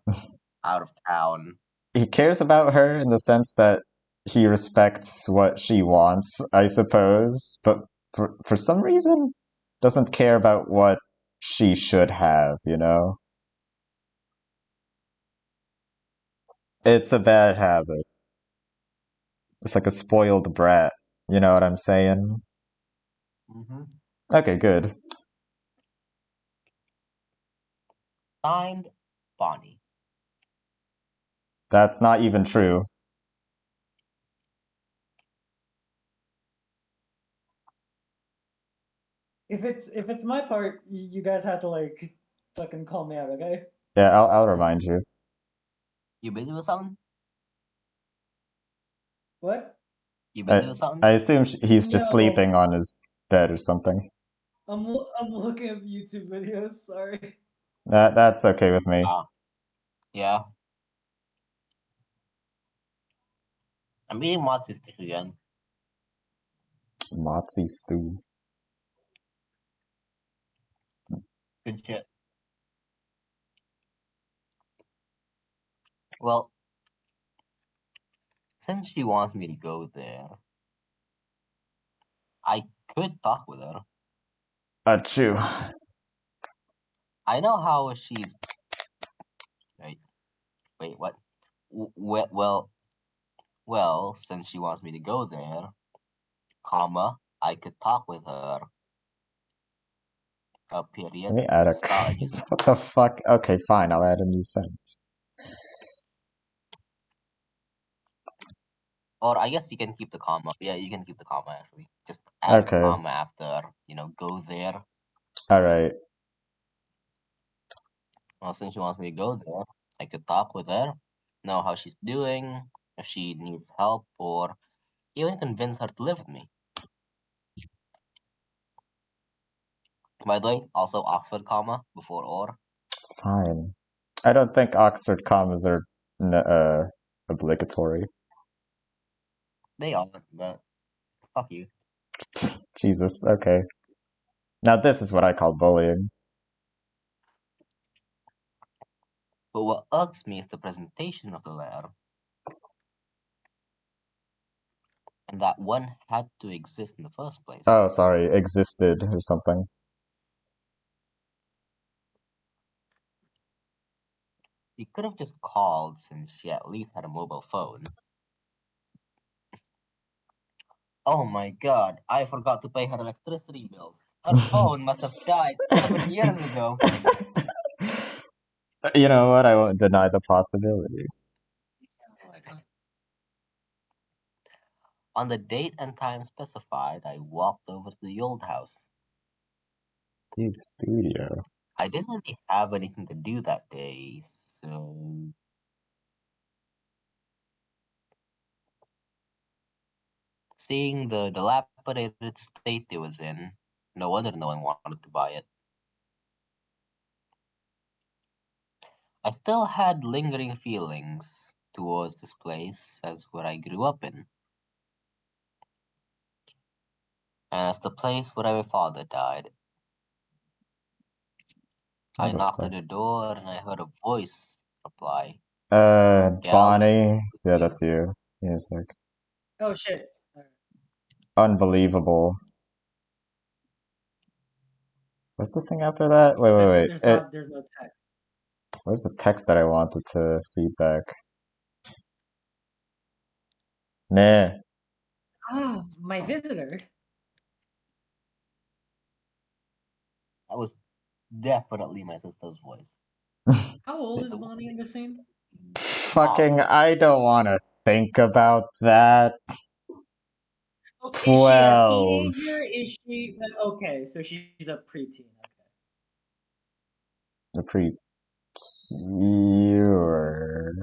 Speaker 1: out of town.
Speaker 2: he cares about her in the sense that he respects what she wants, I suppose, but for some reason doesn't care about what she should have, you know? It's a bad habit. It's like a spoiled brat. You know what I'm saying?
Speaker 1: Hmm.
Speaker 2: Okay, good.
Speaker 1: Signed, Bonnie.
Speaker 2: That's not even true.
Speaker 3: If it's my part, you guys have to like fucking call me out, okay?
Speaker 2: Yeah, I'll remind you.
Speaker 1: You busy with something?
Speaker 3: What?
Speaker 1: You busy
Speaker 2: I
Speaker 1: with something?
Speaker 2: I assume he's just
Speaker 3: No,
Speaker 2: sleeping on his bed or something.
Speaker 3: I'm looking at YouTube videos. Sorry.
Speaker 2: That's okay with me.
Speaker 1: Ah, yeah. I'm eating matzo stick again.
Speaker 2: Mozzie stew.
Speaker 1: Good shit. Well, since she wants me to go there, I could talk with her.
Speaker 2: Achoo.
Speaker 1: I know how she's. Wait, wait, what? Well, since she wants me to go there, comma, I could talk with her. A
Speaker 2: Let
Speaker 1: period.
Speaker 2: me add a.
Speaker 1: Start a new
Speaker 2: What the fuck? Okay, fine. I'll add a new sentence.
Speaker 1: Or I guess you can keep the comma. Yeah, you can keep the comma actually. Just add a
Speaker 2: Okay.
Speaker 1: comma after, go there.
Speaker 2: All right.
Speaker 1: Well, since she wants me to go there, I could talk with her, know how she's doing, if she needs help, or even convince her to live with me. By the way, also Oxford comma before or.
Speaker 2: Fine. I don't think Oxford commas are obligatory.
Speaker 1: They are, but fuck you.
Speaker 2: Jesus. Okay. Now this is what I call bullying.
Speaker 1: But what irks me is the presentation of the letter, and that one had to exist in the first
Speaker 2: Oh,
Speaker 1: place.
Speaker 2: sorry. Existed or something.
Speaker 1: She could have just called since she at least had a mobile phone. Oh my god, I forgot to pay her electricity bills. Her phone must have died 7 years ago.
Speaker 2: You know what? I won't deny the possibility.
Speaker 1: Oh my god. On the date and time specified, I walked over to the old house.
Speaker 2: The studio.
Speaker 1: I didn't really have anything to do that day, so seeing the dilapidated state it was in, no wonder no one wanted to buy it. I still had lingering feelings towards this place as where I grew up in, and as the place where my father died.
Speaker 2: What
Speaker 1: I
Speaker 2: the
Speaker 1: knocked
Speaker 2: fuck?
Speaker 1: at the door and I heard a voice reply, Gals,
Speaker 2: Bonnie.
Speaker 1: with
Speaker 2: Yeah,
Speaker 1: you.
Speaker 2: that's you. He's like
Speaker 3: Oh shit. Alright.
Speaker 2: unbelievable. What's the thing after that? Wait, wait, wait.
Speaker 3: There's no text.
Speaker 2: Where's the text that I wanted to feedback? Nah.
Speaker 3: Ah, my visitor.
Speaker 1: That was definitely my sister's voice.
Speaker 3: How old is
Speaker 1: The
Speaker 3: Bonnie in the scene?
Speaker 1: off.
Speaker 2: Fucking, I don't want to think about that.
Speaker 3: Oh, is she a
Speaker 2: 12.
Speaker 3: teenager? Is she okay? So she's a preteen. Okay.
Speaker 2: A precure.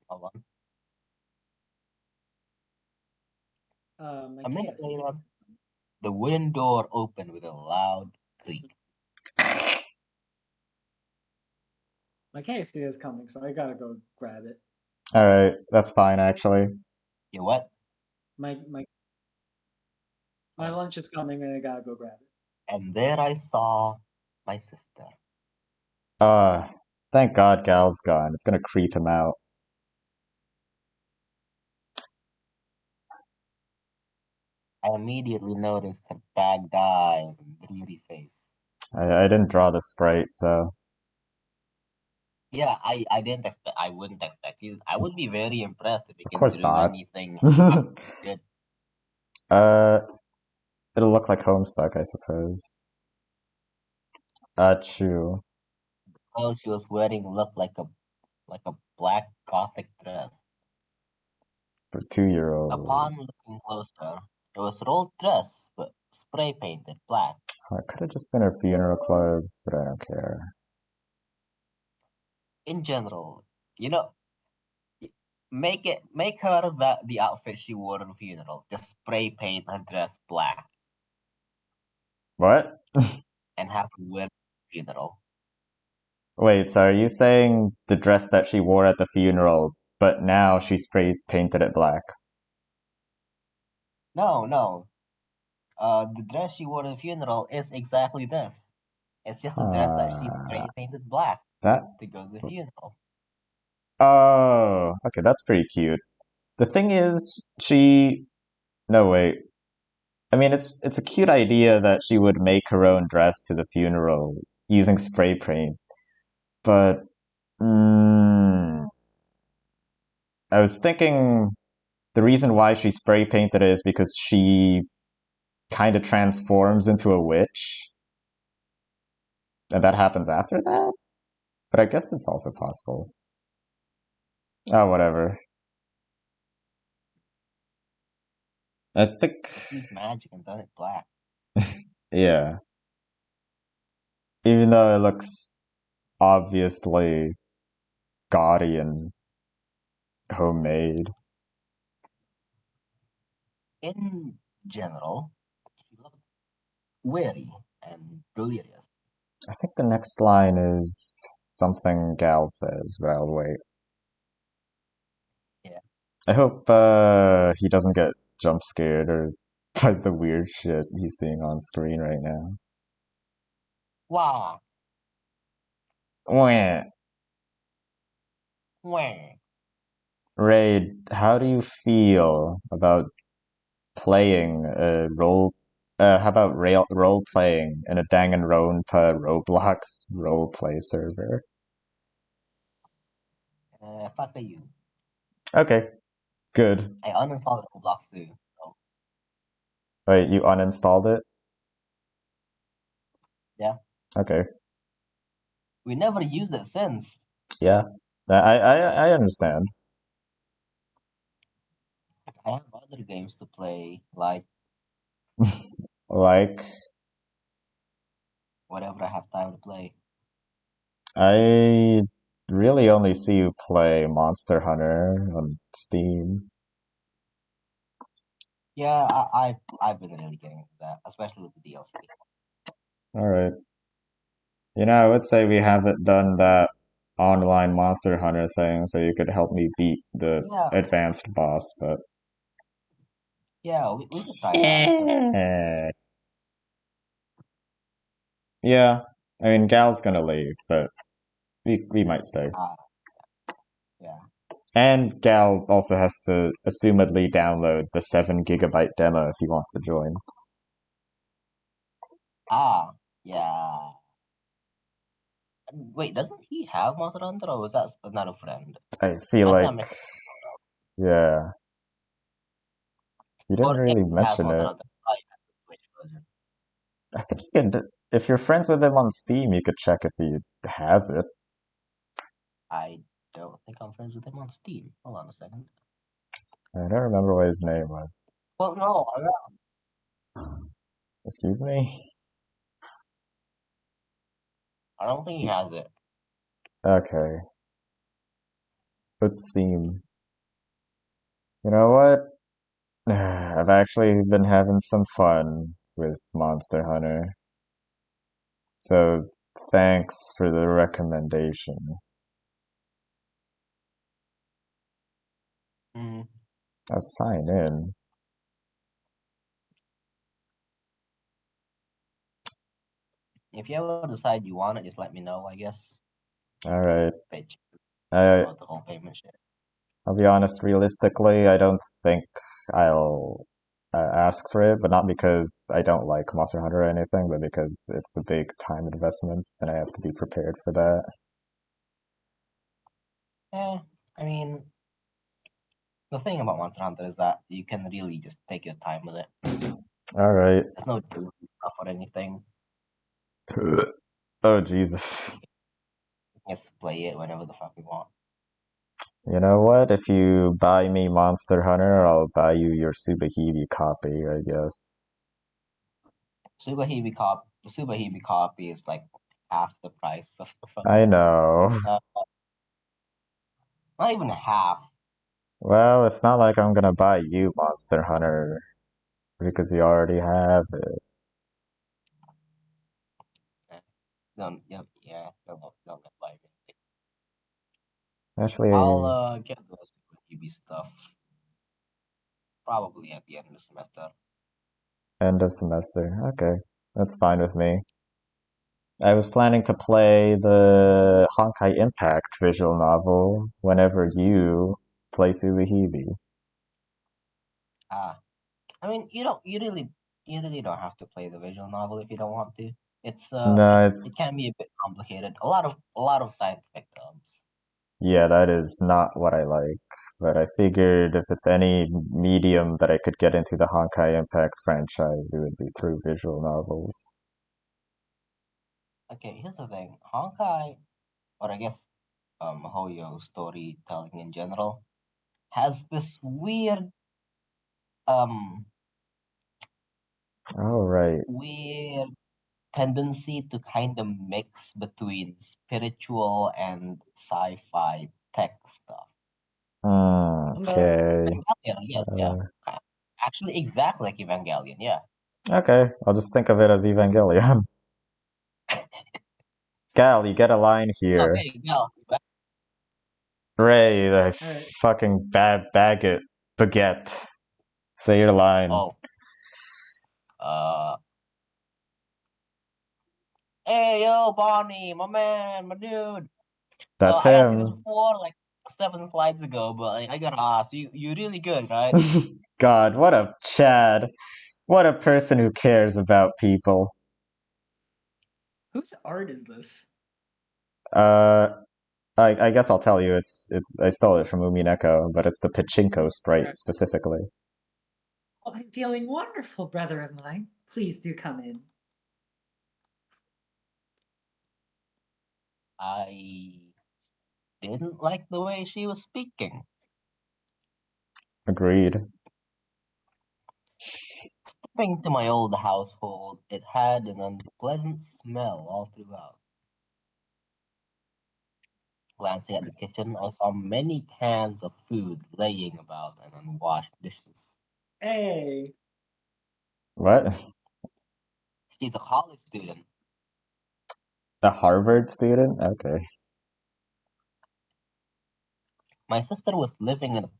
Speaker 1: Hold on.
Speaker 3: My
Speaker 1: A minute
Speaker 3: KFC.
Speaker 1: later, the wooden door opened with a loud creak.
Speaker 3: My KFC is coming, so I gotta go grab it.
Speaker 2: Alright, that's fine actually.
Speaker 1: You what?
Speaker 3: My lunch is coming, and I gotta go grab it.
Speaker 1: And there I saw my sister.
Speaker 2: Uh, thank God Gal's gone. It's gonna creep him out.
Speaker 1: I immediately noticed her bagged eyes and dreary face.
Speaker 2: I didn't draw the sprite, so
Speaker 1: Yeah, I didn't expect. I wouldn't expect you. I would be very impressed if you
Speaker 2: of
Speaker 1: can
Speaker 2: course
Speaker 1: draw
Speaker 2: not.
Speaker 1: anything good.
Speaker 2: uh, it'll look like Homestuck, I suppose. Achoo.
Speaker 1: Clothes she was wearing looked like a black gothic dress.
Speaker 2: For 2-year-old.
Speaker 1: Upon looking closer, it was an old dress, but spray painted black.
Speaker 2: Oh, it could have just been her funeral clothes, but I don't care.
Speaker 1: In general, you know, make her the outfit she wore at the funeral. Just spray paint her dress black
Speaker 2: What?
Speaker 1: and have her wear the funeral.
Speaker 2: Wait, so are you saying the dress that she wore at the funeral, but now she spray painted it black?
Speaker 1: No, no. The dress she wore at the funeral is exactly this. It's just a dress that she
Speaker 2: Uh,
Speaker 1: spray painted black
Speaker 2: that.
Speaker 1: to go to the funeral.
Speaker 2: Oh, okay, that's pretty cute. The thing is, she. No, wait. I mean, it's a cute idea that she would make her own dress to the funeral using spray paint, but I was thinking the reason why she spray painted it is because she kind of transforms into a witch, and that happens after that. But I guess it's also possible. Oh, whatever. I think,
Speaker 1: Just use magic and done it black.
Speaker 2: yeah. Even though it looks obviously gaudy and homemade.
Speaker 1: In general, she looked weary and delirious.
Speaker 2: I think the next line is something Gal says, but I'll wait.
Speaker 1: Yeah.
Speaker 2: I hope he doesn't get jump scared or by the weird shit he's seeing on screen right now.
Speaker 1: Wah,
Speaker 2: Wah.
Speaker 1: wah.
Speaker 2: Raid, how do you feel about playing a role? How about role playing in a Danganronpa Roblox role play server?
Speaker 1: Fuck you.
Speaker 2: Okay, good.
Speaker 1: I uninstalled Roblox too. So
Speaker 2: Wait, you uninstalled it?
Speaker 1: Yeah.
Speaker 2: Okay.
Speaker 1: We never used it since.
Speaker 2: Yeah. I understand.
Speaker 1: I have other games to play, like
Speaker 2: Like,
Speaker 1: whatever I have time to play.
Speaker 2: I really only see you play Monster Hunter on Steam.
Speaker 1: Yeah, I've been really getting into that, especially with the DLC.
Speaker 2: Alright. I would say we haven't done that online Monster Hunter thing, so you could help me beat the
Speaker 1: Yeah,
Speaker 2: advanced boss, but
Speaker 1: yeah, we could try that.
Speaker 2: eh. Yeah, I mean Gal's gonna leave, but we might stay.
Speaker 1: Ah, yeah.
Speaker 2: And Gal also has to assumedly download the 7 GB demo if he wants to join.
Speaker 1: Ah, yeah. Wait, doesn't he have Monster Hunter, or was that another friend?
Speaker 2: I feel
Speaker 1: I think
Speaker 2: like,
Speaker 1: I'm mixing with someone else.
Speaker 2: yeah, you didn't
Speaker 1: Or if
Speaker 2: really
Speaker 1: he has
Speaker 2: mention
Speaker 1: Monster
Speaker 2: it.
Speaker 1: Hunter, I have the Switch version.
Speaker 2: I think you can, if you're friends with him on Steam, you could check if he has it.
Speaker 1: I don't think I'm friends with him on Steam. Hold on a second.
Speaker 2: I don't remember what his name was.
Speaker 1: Well, no,
Speaker 2: Excuse me?
Speaker 1: I don't think he has it.
Speaker 2: Okay. Let's see. You know what? I've actually been having some fun with Monster Hunter. So thanks for the recommendation.
Speaker 1: Mm.
Speaker 2: I'll sign in.
Speaker 1: If you ever decide you want it, just let me know, I guess.
Speaker 2: Alright.
Speaker 1: Bitch
Speaker 2: I
Speaker 1: about the whole payment shit.
Speaker 2: I'll be honest, realistically, I don't think I'll ask for it, but not because I don't like Monster Hunter or anything, but because it's a big time investment and I have to be prepared for that.
Speaker 1: Eh, I mean, the thing about Monster Hunter is that you can really just take your time with it.
Speaker 2: Alright.
Speaker 1: There's no DLC stuff or anything.
Speaker 2: Oh, Jesus.
Speaker 1: You can just play it whenever the fuck you want.
Speaker 2: You know what? If you buy me Monster Hunter, I'll buy you your Subahidi copy, I guess.
Speaker 1: The Super Heavy copy is like half the price of the
Speaker 2: I
Speaker 1: fucking.
Speaker 2: know.
Speaker 1: Not even half.
Speaker 2: Well, it's not like I'm gonna buy you Monster Hunter because you already have it.
Speaker 1: Don't get buy me. I'll
Speaker 2: Actually,
Speaker 1: get the Super Heavy stuff probably at the end of the semester.
Speaker 2: end of semester. Okay, that's fine with me. I was planning to play the Honkai Impact visual novel whenever you play Subihibi.
Speaker 1: Ah, I mean, you really don't have to play the visual novel if you don't want to.
Speaker 2: No,
Speaker 1: It
Speaker 2: it's
Speaker 1: can be a bit complicated. A lot of scientific terms.
Speaker 2: yeah, that is not what I like. But I figured if it's any medium that I could get into the Honkai Impact franchise, it would be through visual novels.
Speaker 1: Okay, here's the thing. Honkai, or I guess Hoyo storytelling in general, has this um
Speaker 2: All right.
Speaker 1: weird tendency to kind of mix between spiritual and sci-fi tech stuff. Remember
Speaker 2: Okay.
Speaker 1: Evangelion? Yes, yeah.
Speaker 2: Uh,
Speaker 1: Actually, exactly like Evangelion, yeah.
Speaker 2: okay. I'll just think of it as Evangelion. Gal, you get a line
Speaker 1: Oh,
Speaker 2: here.
Speaker 1: hey, Gal.
Speaker 2: Ray, the
Speaker 3: All right.
Speaker 2: fucking bad baguette baguette. Say your line.
Speaker 1: Oh, uh, hey, yo, Bonnie, my man, my dude.
Speaker 2: That's
Speaker 1: I asked you this
Speaker 2: him.
Speaker 1: before, like 7 slides ago, but like, I gotta ask you really good, right?
Speaker 2: God, what a Chad. What a person who cares about people.
Speaker 3: Whose art is this?
Speaker 2: Uh, I guess I'll tell you. I stole it from Umineko, but it's the pachinko
Speaker 3: All
Speaker 2: sprite
Speaker 3: right.
Speaker 2: specifically.
Speaker 3: Oh, I'm feeling wonderful, brother of mine. Please do come in.
Speaker 1: I didn't like the way she was speaking.
Speaker 2: Agreed.
Speaker 1: Stepping into my old household, it had an unpleasant smell all throughout. Glancing at the kitchen, I saw many cans of food laying about and unwashed dishes.
Speaker 3: Hey,
Speaker 2: What?
Speaker 1: She's a college student.
Speaker 2: A Harvard student? Okay.
Speaker 1: My sister was living in a.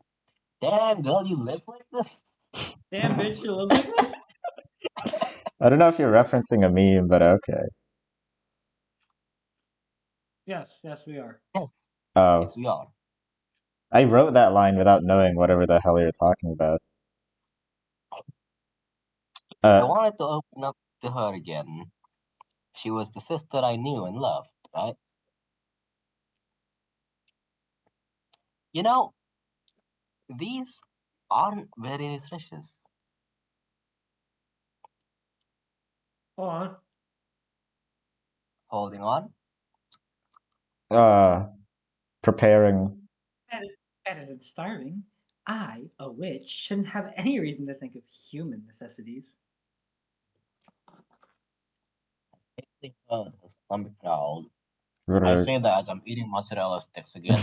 Speaker 1: Damn, girl, you live like this?
Speaker 3: damn bitch, you live like this?
Speaker 2: I don't know if you're referencing a meme, but okay.
Speaker 3: Yes, we are.
Speaker 1: Yes,
Speaker 2: Oh,
Speaker 1: yes, we are.
Speaker 2: I wrote that line without knowing whatever the hell you're talking about.
Speaker 1: I
Speaker 2: Uh,
Speaker 1: wanted to open up to her again. She was the sister I knew and loved, right? You know, these aren't very nutritious.
Speaker 3: Go on.
Speaker 1: Holding on.
Speaker 2: uh, preparing.
Speaker 3: Better than starving. I, a witch, shouldn't have any reason to think of human necessities.
Speaker 1: Basically, her stomach growled. I say that as I'm eating mozzarella sticks again.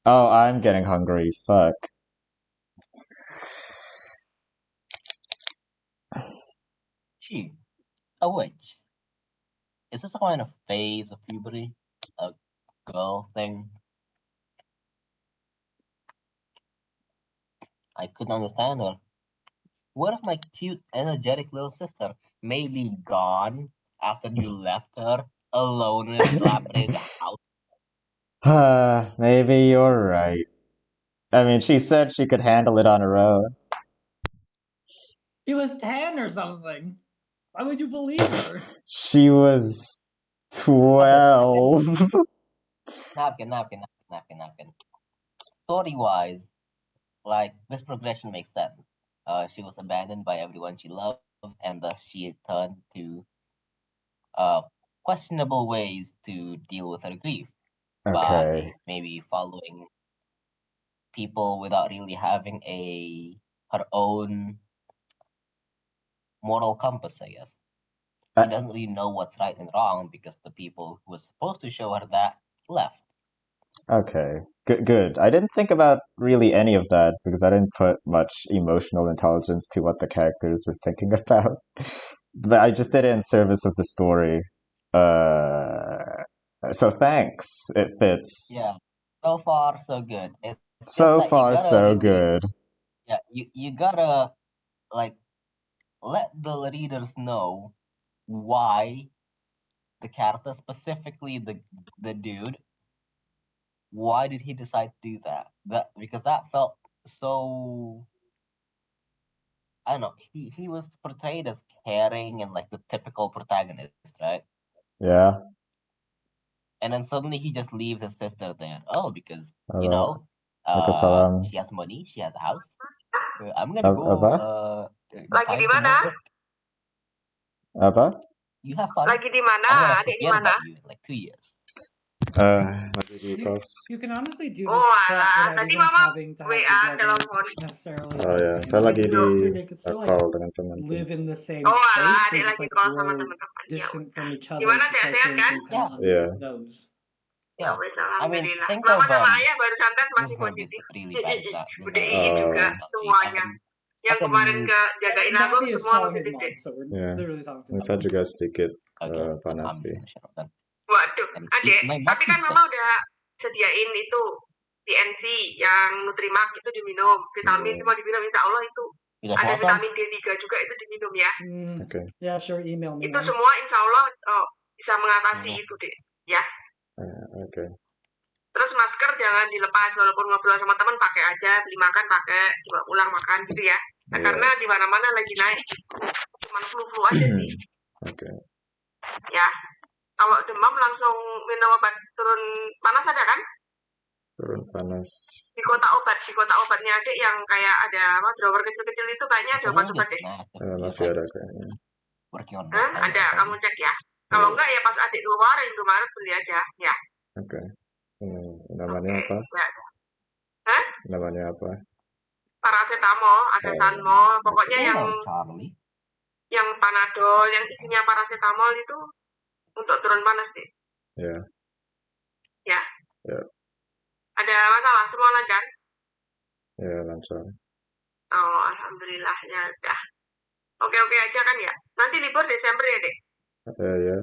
Speaker 2: Oh, I'm getting hungry. Fuck.
Speaker 1: She, a witch. Is this a kind of phase of puberty? A girl thing? I couldn't understand her. What if my cute, energetic little sister may be gone after you left her alone in a dilapidated house?
Speaker 2: Maybe you're right. I mean, she said she could handle it on her own.
Speaker 3: She was 10 or something. Why would you believe her?
Speaker 2: She was
Speaker 1: Okay,
Speaker 2: 12.
Speaker 1: napkin. Story wise, like this progression makes sense. She was abandoned by everyone she loves, and thus she turned to uh, questionable ways to deal with her grief
Speaker 2: Okay.
Speaker 1: by maybe following people without really having her own moral compass, I guess. She
Speaker 2: Uh,
Speaker 1: doesn't really know what's right and wrong because the people who were supposed to show her that left.
Speaker 2: okay. Good. I didn't think about really any of that because I didn't put much emotional intelligence to what the characters were thinking about. But I just did it in service of the story. So thanks. It fits.
Speaker 1: Yeah, so far so good. It's just
Speaker 2: So
Speaker 1: that you
Speaker 2: far,
Speaker 1: gotta
Speaker 2: so
Speaker 1: really,
Speaker 2: good.
Speaker 1: yeah, you gotta like let the readers know why the character, specifically the dude, why did he decide to do that? That because that felt so. I don't know. He was portrayed as caring and like the typical protagonist, right?
Speaker 2: Yeah.
Speaker 1: And then suddenly he just leaves his sister there. Oh, because
Speaker 2: Halo. Waalaikumsalam.
Speaker 1: she has money, she has a house. I'm gonna go
Speaker 2: Apa?
Speaker 4: Lagi di
Speaker 1: find some
Speaker 4: mana?
Speaker 1: more work.
Speaker 2: Apa?
Speaker 1: You have fun.
Speaker 4: Lagi di
Speaker 1: I'm gonna
Speaker 4: mana? Adik di
Speaker 1: forget
Speaker 4: mana?
Speaker 1: about you in like 2 years.
Speaker 2: Lagi di
Speaker 3: You,
Speaker 2: kos.
Speaker 3: you can honestly do
Speaker 4: Oh
Speaker 3: this plot
Speaker 4: alah,
Speaker 3: without
Speaker 4: tadi
Speaker 3: even
Speaker 4: mama
Speaker 3: having to have
Speaker 4: WA
Speaker 3: together
Speaker 4: telepon.
Speaker 3: necessarily.
Speaker 2: Oh ya,
Speaker 3: You
Speaker 2: saya
Speaker 3: and
Speaker 2: lagi
Speaker 3: your
Speaker 2: di
Speaker 3: sister, they could still like
Speaker 2: call dengan teman.
Speaker 3: live in the same
Speaker 4: Oh
Speaker 3: space.
Speaker 4: alah,
Speaker 3: They
Speaker 4: adik
Speaker 3: just
Speaker 4: lagi
Speaker 3: like
Speaker 4: call sama
Speaker 3: grow
Speaker 4: teman-teman. Ya
Speaker 3: distant from each other,
Speaker 4: Gimana
Speaker 3: just like
Speaker 4: sehat-sehat
Speaker 3: going
Speaker 4: kan?
Speaker 3: from
Speaker 1: Yeah,
Speaker 3: town
Speaker 2: Yeah.
Speaker 3: nodes.
Speaker 4: Ya
Speaker 1: yeah.
Speaker 4: wes,
Speaker 1: I mean,
Speaker 4: alhamdulillah.
Speaker 1: think
Speaker 4: Mama
Speaker 1: of
Speaker 4: sama ayah barusan tes
Speaker 1: this is
Speaker 4: masih
Speaker 1: gonna be
Speaker 4: positif.
Speaker 1: really bad at that. This is
Speaker 4: Udah
Speaker 1: gonna
Speaker 4: Ii
Speaker 1: be
Speaker 4: juga
Speaker 2: Oh.
Speaker 4: semuanya. Yang kemarin
Speaker 1: fucking
Speaker 4: ke jagain abang
Speaker 3: Nappy is
Speaker 4: semua
Speaker 3: calling his
Speaker 4: positif
Speaker 3: mom,
Speaker 4: deh.
Speaker 3: so we're
Speaker 2: Yeah.
Speaker 3: literally talking to
Speaker 2: Ini saya
Speaker 3: them.
Speaker 2: juga sedikit
Speaker 1: okay.
Speaker 2: panas
Speaker 1: I'm just
Speaker 2: sih.
Speaker 1: gonna shut up then.
Speaker 4: Waduh,
Speaker 1: And
Speaker 4: adek.
Speaker 1: eat my
Speaker 4: Tapi kan
Speaker 1: boxes
Speaker 4: mama udah sediain itu TNC yang Nutrimax itu diminum, vitamin
Speaker 2: Yeah.
Speaker 4: semua diminum, insya Allah itu
Speaker 1: You guys
Speaker 4: ada
Speaker 1: want some?
Speaker 4: vitamin D3 juga itu diminum ya.
Speaker 2: Okay.
Speaker 3: Yeah, sure. Email me.
Speaker 4: Itu semua insya Allah bisa mengatasi itu deh, ya.
Speaker 2: Okay.
Speaker 4: Terus masker jangan dilepas walaupun ngobrol sama teman pakai aja, beli makan pakai, dibawa pulang makan gitu ya. Nah,
Speaker 2: Iya.
Speaker 4: karena di mana-mana lagi naik, cuman flu-flu aja sih.
Speaker 2: Okay.
Speaker 4: Ya, kalau demam langsung minum obat turun panas ada kan?
Speaker 2: Turun panas.
Speaker 4: Di kota obatnya adik yang kayak ada drawer kecil-kecil itu kayaknya ada obat-obat deh.
Speaker 2: Masih ada kayaknya.
Speaker 1: Working on
Speaker 4: Hah?
Speaker 1: this.
Speaker 4: Ada, kamu cek ya. Kalau enggak ya pas adik keluar Indomaret beli aja, ya.
Speaker 2: Oke. Namanya apa?
Speaker 4: Hah?
Speaker 2: Namanya apa?
Speaker 4: Paracetamol, ada Sanmol, pokoknya yang
Speaker 1: Hello, Charlie.
Speaker 4: panadol, yang isinya paracetamol itu untuk turun panas deh.
Speaker 2: Ya.
Speaker 4: Ya.
Speaker 2: Ya.
Speaker 4: Ada masalah semua lancar?
Speaker 2: Ya, lancar.
Speaker 4: Oh, alhamdulillah ya udah. Oke aja kan ya. Nanti libur Desember ya, Dek?
Speaker 2: Ya.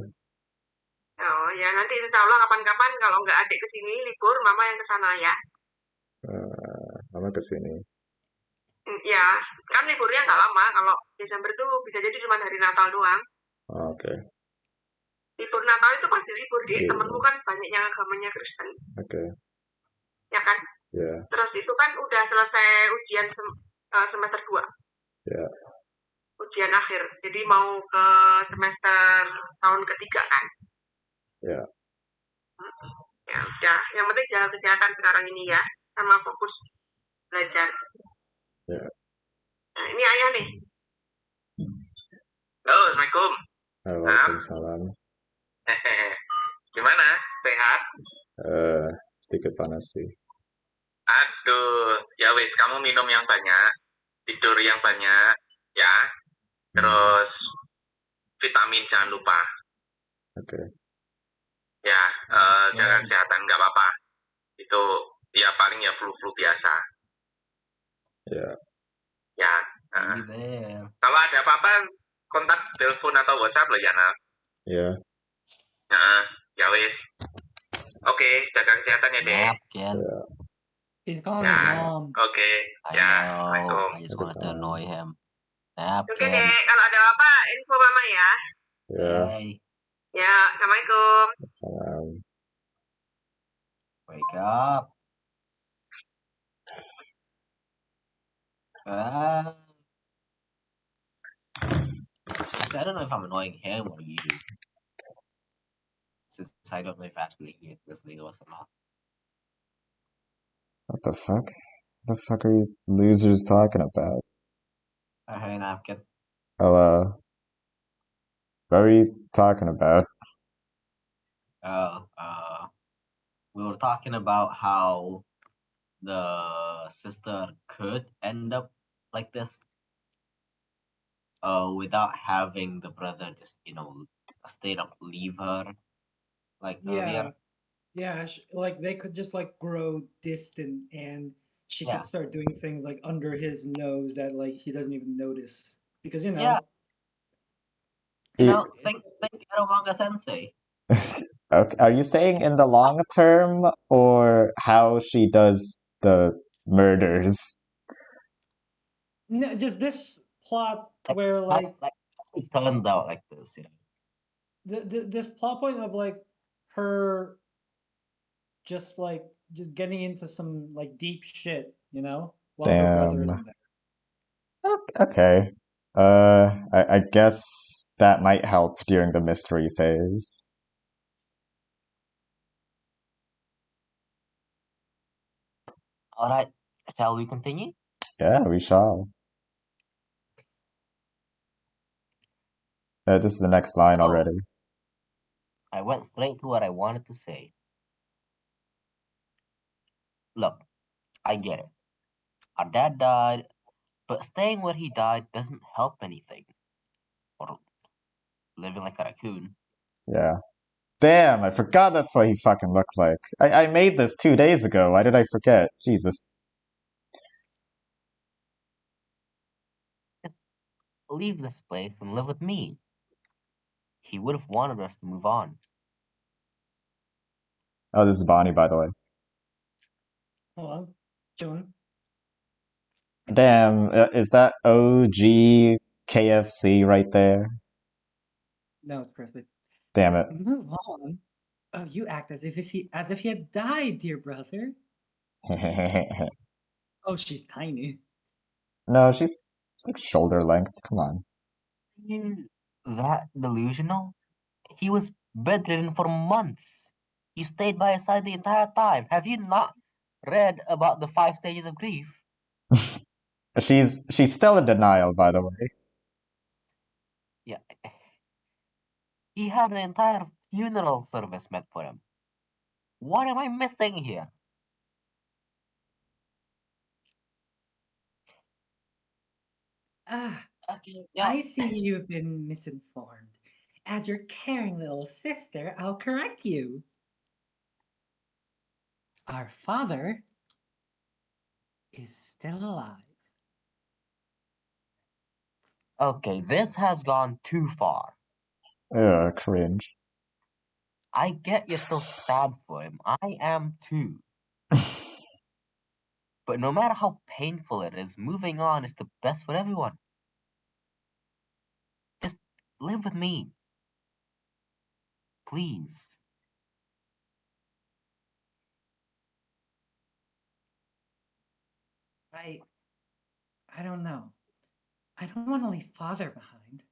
Speaker 4: Oh ya, nanti insya Allah kapan-kapan kalau nggak adik kesini libur, mama yang kesana ya.
Speaker 2: Mama kesini.
Speaker 4: Ya, kan liburnya nggak lama. Kalau Desember tuh bisa jadi cuma hari Natal doang.
Speaker 2: Oke.
Speaker 4: Libur Natal itu pasti libur, Dek.
Speaker 2: Iya.
Speaker 4: Temenmu kan banyak yang agamanya Kristen.
Speaker 2: Oke.
Speaker 4: Ya kan?
Speaker 2: Ya.
Speaker 4: Terus itu kan udah selesai ujian semester 2.
Speaker 2: Ya.
Speaker 4: Ujian akhir. Jadi mau ke semester tahun ketiga kan.
Speaker 2: Ya.
Speaker 4: Ya udah. Yang penting jaga kesehatan sekarang ini ya. Sama fokus belajar.
Speaker 2: Ya.
Speaker 4: Nah, ini ayah nih. Halo, Assalamualaikum.
Speaker 2: Waalaikumsalam.
Speaker 4: Gimana? Sehat?
Speaker 2: Sedikit panas sih.
Speaker 4: Aduh, ya wis, kamu minum yang banyak, tidur yang banyak, ya. Terus vitamin jangan lupa.
Speaker 2: Oke.
Speaker 4: Ya, jaga kesehatan nggak apa-apa. Itu ya paling ya flu-flu biasa.
Speaker 2: Ya.
Speaker 4: Ya. Kalau ada apa-apa, kontak telepon atau WhatsApp loh ya, Nak.
Speaker 2: Ya.
Speaker 4: Ya wis. Oke, jaga kesehatan ya, Dek.
Speaker 1: Ken.
Speaker 2: Ya.
Speaker 3: He's calling
Speaker 4: Ya,
Speaker 3: his mom.
Speaker 4: oke. Ya, Assalamualaikum.
Speaker 1: I just wanted to
Speaker 2: Waalaikumsalam.
Speaker 1: annoy him.
Speaker 4: Oke, Dek. Kalau ada apa, info Mama ya.
Speaker 2: Ya.
Speaker 1: Hey,
Speaker 4: Ya, Assalamualaikum.
Speaker 2: Salam.
Speaker 1: wake up. Actually, I don't know if I'm annoying him or you. Since I don't know if actually he listening to us or not.
Speaker 2: What the fuck? What the fuck are you losers talking about?
Speaker 1: Hey, napkin.
Speaker 2: Hello. What are you talking about?
Speaker 1: We were talking about how the sister could end up like this, without having the brother just, straight up leave her, like earlier.
Speaker 3: Yeah, like they could just like grow distant and she
Speaker 1: Yeah.
Speaker 3: could start doing things like under his nose that like he doesn't even notice because
Speaker 1: Yeah. Think Eromanga Sensei.
Speaker 2: Okay. Are you saying in the long term or how she does the murders?
Speaker 3: No, just this plot where like
Speaker 1: it turned out like this,
Speaker 3: this plot point of like her just getting into some like deep shit, while her brother
Speaker 2: Damn.
Speaker 3: isn't there.
Speaker 2: Okay. I guess that might help during the mystery phase.
Speaker 1: Alright, shall we continue?
Speaker 2: Yeah, we shall. This is the next line already.
Speaker 1: I went straight to what I wanted to say. Look, I get it. Our dad died, but staying where he died doesn't help anything. Or living like a raccoon.
Speaker 2: Yeah. Damn, I forgot that's what he fucking looked like. I made this 2 days ago. Why did I forget? Jesus.
Speaker 1: Just leave this place and live with me. He would have wanted us to move on.
Speaker 2: Oh, this is Bonnie, by the way.
Speaker 3: Hello, June.
Speaker 2: Damn, is that OG KFC right there?
Speaker 3: No, it's Presley.
Speaker 2: Damn it.
Speaker 3: Move on. Oh, you act as if he had died, dear brother. Oh, she's tiny.
Speaker 2: No, she's like shoulder length. Come on.
Speaker 1: Are you that delusional? He was bedridden for months. You stayed by his side the entire time. Have you not read about the 5 stages of grief?
Speaker 2: She's still in denial, by the way.
Speaker 1: Yeah. He had an entire funeral service meant for him. What am I missing here?
Speaker 3: Ah,
Speaker 1: Okay, yeah.
Speaker 3: I see you've been misinformed. As your caring little sister, I'll correct you. Our father is still alive.
Speaker 1: Okay, this has gone too far.
Speaker 2: Ugh, cringe.
Speaker 1: I get you're still sad for him. I am too. But no matter how painful it is, moving on is the best for everyone. Just live with me. Please.
Speaker 3: I I don't know. I don't want to leave father behind.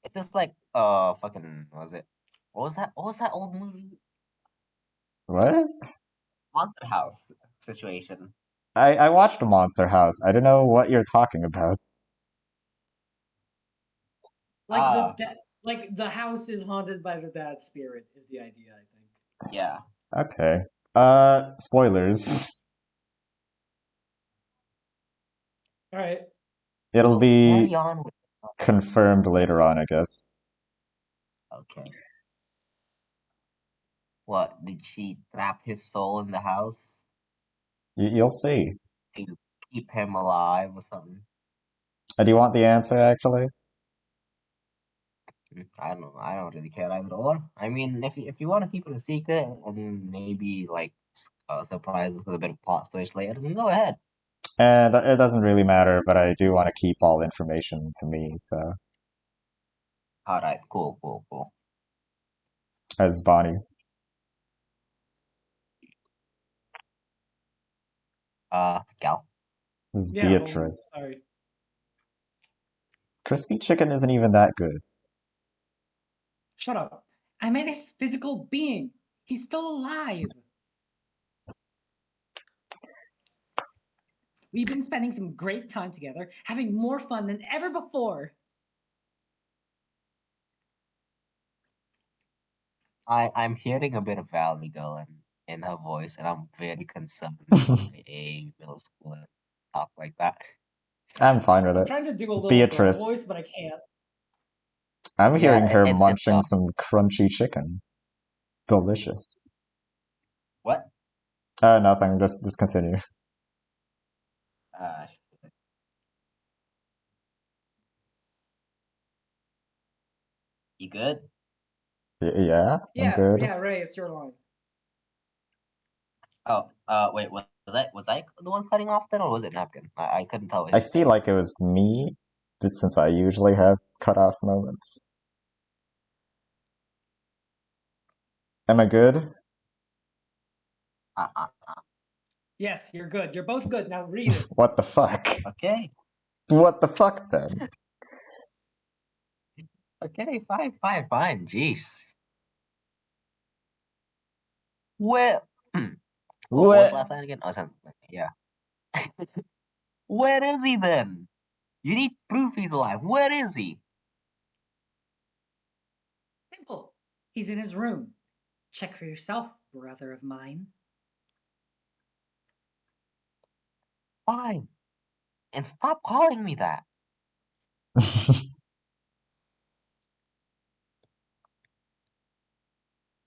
Speaker 1: It's just like fucking what was it? What was that old movie?
Speaker 2: What?
Speaker 1: Monster House situation.
Speaker 2: I watched Monster House. I don't know what you're talking about.
Speaker 3: Like
Speaker 1: Ah,
Speaker 3: like the house is haunted by the dad's spirit is the idea, I think.
Speaker 1: yeah.
Speaker 2: Okay. Spoilers.
Speaker 3: All right.
Speaker 2: It'll
Speaker 1: We'll carry
Speaker 2: be
Speaker 1: on with
Speaker 2: confirmed later on, I guess.
Speaker 1: okay. What, did she trap his soul in the house
Speaker 2: You'll see.
Speaker 1: to keep him alive or something?
Speaker 2: Do you want the answer, actually?
Speaker 1: I don't know. I don't really care either or. I mean, if you want to keep it a secret and maybe like surprise us with a bit of plot twist later, then go ahead.
Speaker 2: It doesn't really matter, but I do want to keep all information to me, so.
Speaker 1: All right, cool, cool, cool.
Speaker 2: As Bonnie.
Speaker 1: Gal.
Speaker 2: As
Speaker 3: Yeah,
Speaker 2: Beatrice.
Speaker 3: sorry.
Speaker 2: Crispy chicken isn't even that good.
Speaker 3: Shut up. I meant his physical being. He's still alive. We've been spending some great time together, having more fun than ever before.
Speaker 1: I'm hearing a bit of Valley Girl in her voice, and I'm very concerned by a middle schooler talk like that.
Speaker 2: I'm fine with
Speaker 3: I'm
Speaker 2: it.
Speaker 3: trying to do a little girl
Speaker 2: Beatrice.
Speaker 3: voice, but I can't.
Speaker 2: I'm hearing
Speaker 1: Yeah,
Speaker 2: her
Speaker 1: it's
Speaker 2: munching some crunchy chicken. Delicious.
Speaker 1: what?
Speaker 2: Nothing. Just continue.
Speaker 1: Uh, you good?
Speaker 2: Yeah, I'm
Speaker 3: Yeah,
Speaker 2: good.
Speaker 3: yeah, Ray, it's your line.
Speaker 1: Oh, wait, was I the one cutting off then, or was it Napkin? I couldn't tell what he
Speaker 2: I
Speaker 1: was
Speaker 2: feel
Speaker 1: saying.
Speaker 2: like it was me, just since I usually have cut off moments. Am I good?
Speaker 1: Uh.
Speaker 3: Yes, you're good. You're both good. Now read it.
Speaker 2: What the fuck?
Speaker 1: Okay,
Speaker 2: What the fuck then?
Speaker 1: okay, fine. Jeez. Where? What was the
Speaker 2: What?
Speaker 1: last line again? Oh, something. Yeah. Where is he then? You need proof he's alive. Where is he?
Speaker 3: Simple. He's in his room. Check for yourself, brother of mine.
Speaker 1: Fine. And stop calling me that.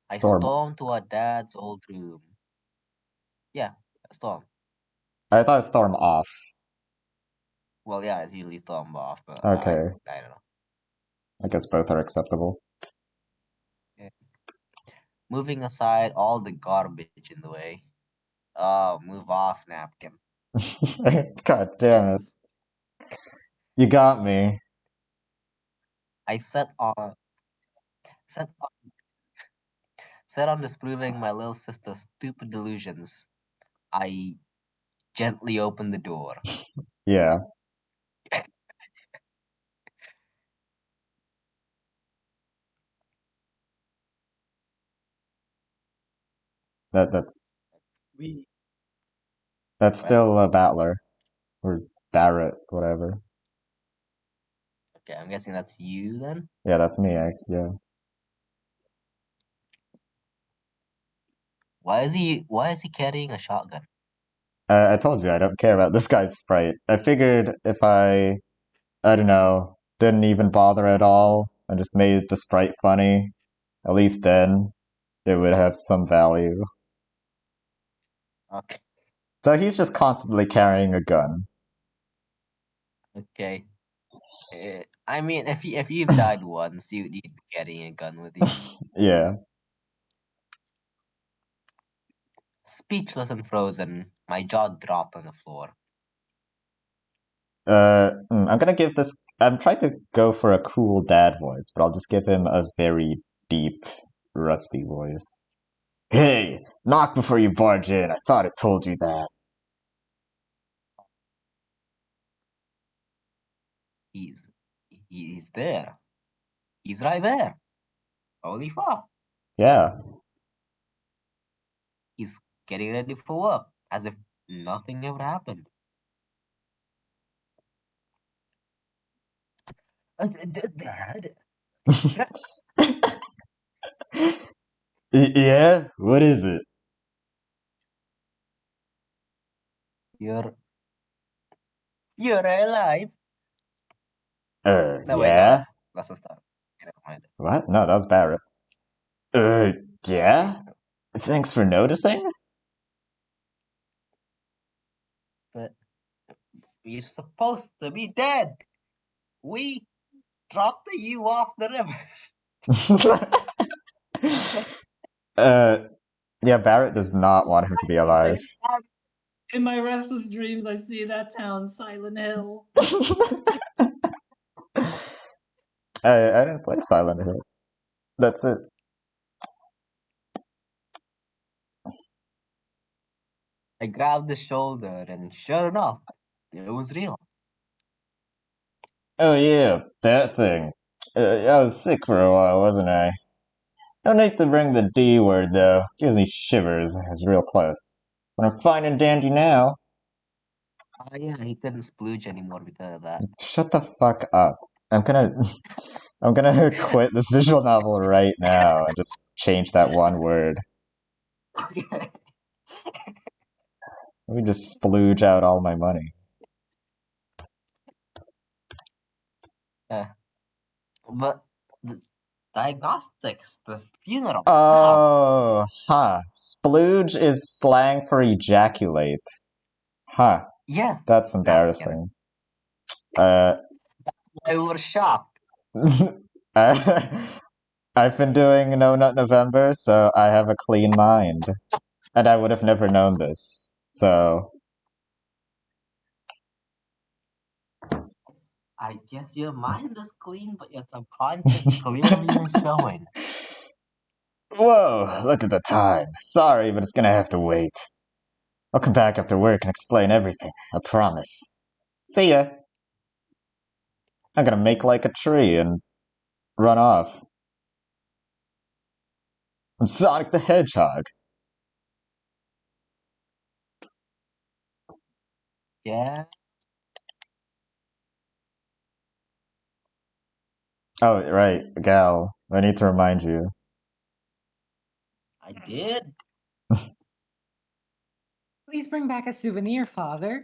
Speaker 1: I
Speaker 2: Storm.
Speaker 1: stormed to our dad's old room. Yeah, storm.
Speaker 2: I thought storm off.
Speaker 1: Well, yeah, it's usually storm off, but
Speaker 2: Okay,
Speaker 1: I don't know.
Speaker 2: I guess both are acceptable.
Speaker 1: Yeah. Moving aside all the garbage in the way. Oh, move off, napkin.
Speaker 2: God damn it. You got me.
Speaker 1: I set on set on disproving my little sister's stupid delusions. I gently opened the door.
Speaker 2: Yeah, that's
Speaker 3: We.
Speaker 2: that's
Speaker 1: What?
Speaker 2: still a battler. Or Barrett, whatever.
Speaker 1: Okay, I'm guessing that's you then.
Speaker 2: Yeah, that's me, yeah.
Speaker 1: Why is he carrying a shotgun?
Speaker 2: I told you I don't care about this guy's sprite. I figured if I don't know, didn't even bother at all and just made the sprite funny, at least then it would have some value.
Speaker 1: Okay.
Speaker 2: So he's just constantly carrying a gun.
Speaker 1: Okay. I mean, if you've died once, you'd be carrying a gun with you.
Speaker 2: Yeah.
Speaker 1: Speechless and frozen, my jaw dropped on the floor.
Speaker 2: I'm gonna give this. I'm trying to go for a cool dad voice, but I'll just give him a very deep, rusty voice. Hey, knock before you barge in. I thought I told you that.
Speaker 1: He's there. He's right there. Holy fuck.
Speaker 2: Yeah.
Speaker 1: He's getting ready for work, as if nothing ever happened. Dad?
Speaker 2: Yeah? What is it?
Speaker 1: You're alive. No, wait, no,
Speaker 2: Yeah?
Speaker 1: that's a start. Never mind.
Speaker 2: What? No, that was Barrett. Yeah? Thanks for noticing?
Speaker 1: But you're supposed to be dead. We dropped you off the river.
Speaker 2: Yeah, Barrett does not want him to be alive.
Speaker 3: In my restless dreams, I see that town, Silent Hill.
Speaker 2: I didn't play Silent Hill. That's it.
Speaker 1: I grabbed his shoulder, and sure enough, it was real.
Speaker 2: Oh yeah, that thing. I was sick for a while, wasn't I? No need to bring the D word though. Gives me shivers. It's real close. But I'm fine and dandy now.
Speaker 1: Yeah, he couldn't splooge anymore because of that.
Speaker 2: Shut the fuck up. I'm gonna quit this visual novel right now and just change that one word.
Speaker 1: Okay.
Speaker 2: Let me just splooge out all my money.
Speaker 1: But the diagnostics, the funeral.
Speaker 2: Oh, huh. Splooge is slang for ejaculate. Huh.
Speaker 1: Yeah,
Speaker 2: That's
Speaker 1: now I get it.
Speaker 2: embarrassing. Uh,
Speaker 1: I was shocked.
Speaker 2: I've been doing No Nut November, so I have a clean mind. And I would have never known this. So,
Speaker 1: I guess your mind is clean, but your subconscious clearly is showing.
Speaker 2: whoa, look at the time. Sorry, but it's gonna have to wait. I'll come back after work and explain everything. I promise. See ya. I'm gonna make like a tree and run off. I'm Sonic the Hedgehog.
Speaker 1: Yeah,
Speaker 2: Oh, right, Gal. I need to remind you.
Speaker 1: I did.
Speaker 3: Please bring back a souvenir, Father.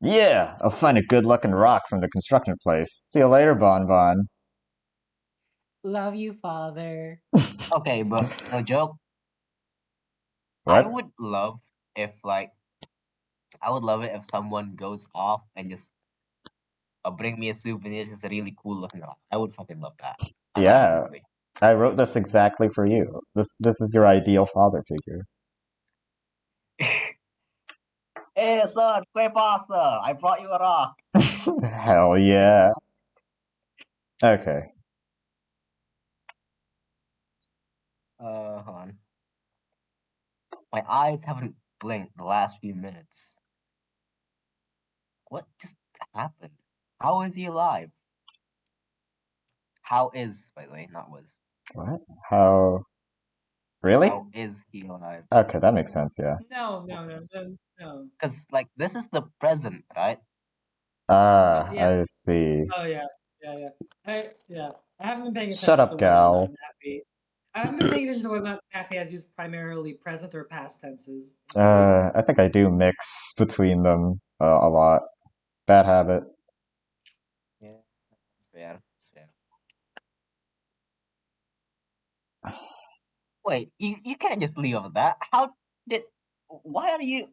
Speaker 2: Yeah, I'll find a good-looking rock from the construction place. See you later, Bon Bon.
Speaker 3: Love you, Father.
Speaker 1: Okay, but no joke. I
Speaker 2: What?
Speaker 1: would love if I would love it if someone goes off and just bring me a souvenir. It's a really cool looking rock. I would fucking love that.
Speaker 2: Yeah,
Speaker 1: Honestly.
Speaker 2: I wrote this exactly for you. This is your ideal father figure.
Speaker 1: Hey son, play pasta. I brought you a rock.
Speaker 2: Hell yeah. Okay.
Speaker 1: Hold on. My eyes haven't blinked the last few minutes. What just happened? How is he alive? How is, by the way, not was.
Speaker 2: What? How? Really?
Speaker 1: How is he alive?
Speaker 2: Okay, that makes sense, yeah.
Speaker 3: No.
Speaker 1: Because, this is the present, right?
Speaker 2: Ah,
Speaker 3: Yeah.
Speaker 2: I see.
Speaker 3: Oh yeah. I haven't been paying
Speaker 2: Shut
Speaker 3: attention
Speaker 2: up,
Speaker 3: to when
Speaker 2: Gal.
Speaker 3: I'm happy. I've been paying attention to whether or not Taffy has used primarily present or past tenses in words.
Speaker 2: I think I do mix between them a lot. Bad habit.
Speaker 1: Yeah, that's fair. That's fair. Wait, you can't just leave off that. How did? Why are you?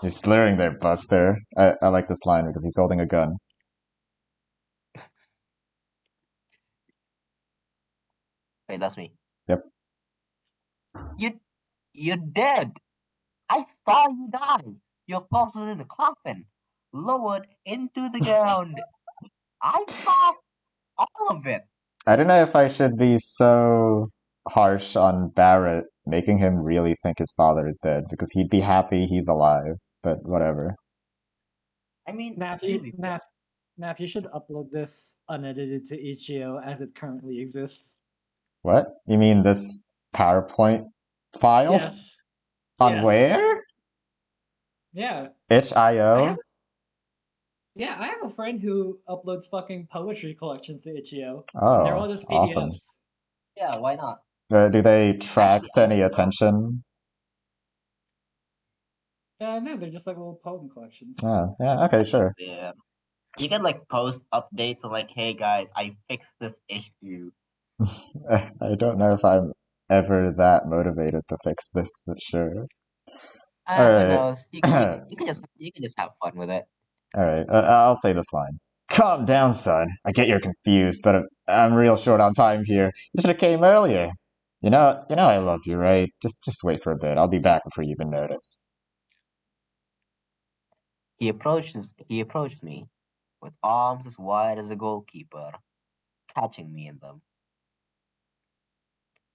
Speaker 2: You're slurring there, Buster. I like this line because he's holding a gun.
Speaker 1: Wait, that's me.
Speaker 2: Yep.
Speaker 1: You, you're dead. I saw you die. Your corpse was in the coffin, lowered into the ground. I saw all of it.
Speaker 2: I don't know if I should be so harsh on Barrett, making him really think his father is dead, because he'd be happy he's alive, but whatever.
Speaker 1: I mean,
Speaker 3: Nap,
Speaker 1: to be fair,
Speaker 3: Nap, you should upload this unedited to itch.io as it currently exists.
Speaker 2: What? You mean this PowerPoint file?
Speaker 3: Yes.
Speaker 2: On
Speaker 3: Yes.
Speaker 2: where?
Speaker 3: Yeah.
Speaker 2: itch.io?
Speaker 3: I have a friend who uploads fucking poetry collections to itch.io. And they're all
Speaker 2: Oh,
Speaker 3: just
Speaker 2: awesome.
Speaker 3: PDFs.
Speaker 1: yeah, why not?
Speaker 2: Do they attract
Speaker 1: Actually, I
Speaker 2: any
Speaker 1: didn't know.
Speaker 2: attention?
Speaker 3: No, they're just like little poem collections.
Speaker 2: Oh, yeah,
Speaker 1: It's
Speaker 2: okay,
Speaker 1: like
Speaker 2: sure.
Speaker 1: yeah. You can like post updates on like, hey guys, I fixed this issue.
Speaker 2: I don't know if I'm ever that motivated to fix this, but sure.
Speaker 1: Who
Speaker 2: Alright.
Speaker 1: knows? You can just have fun with it.
Speaker 2: Alright, I'll say this line. Calm down, son. I get you're confused, but I'm real short on time here. You should have came earlier. You know I love you, right? Just wait for a bit. I'll be back before you even notice.
Speaker 1: He approached me with arms as wide as a goalkeeper, catching me in them.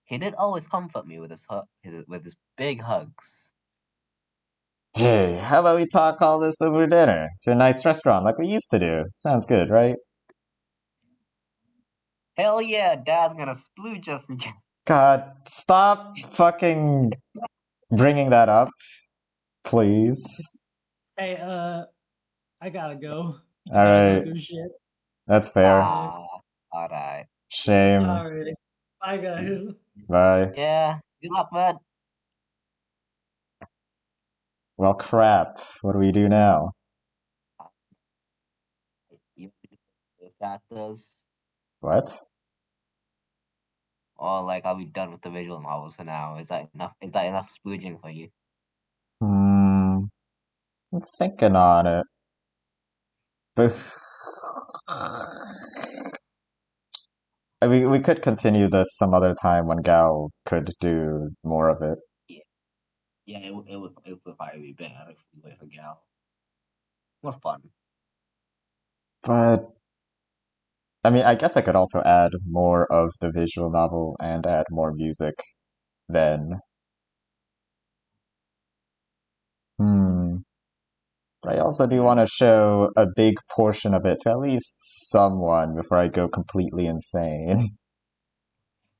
Speaker 1: He did always comfort me with his big hugs.
Speaker 2: Hey, how about we talk all this over dinner? To a nice restaurant like we used to do. Sounds good, right?
Speaker 1: Hell yeah, Dad's gonna splooge us again.
Speaker 2: God, stop fucking bringing that up, please.
Speaker 3: Hey, I gotta go. I gotta go
Speaker 2: Alright,
Speaker 3: do shit.
Speaker 2: that's fair.
Speaker 1: Alright.
Speaker 2: Shame.
Speaker 3: Sorry. Bye, guys.
Speaker 2: Bye.
Speaker 1: Yeah, good luck, bud.
Speaker 2: Well, crap. What do we do now?
Speaker 1: You the factors,
Speaker 2: What?
Speaker 1: or like, are we done with the visual novels for now? Is that enough? Is that enough splooging for you?
Speaker 2: Hmm. I'm thinking on it. But I mean, we could continue this some other time when Gal could do more of it.
Speaker 1: Yeah, yeah. It would probably be better if we wait for Gal. More fun.
Speaker 2: But I mean, I guess I could also add more of the visual novel and add more music then. Hmm. But I also do want to show a big portion of it to at least someone before I go completely insane.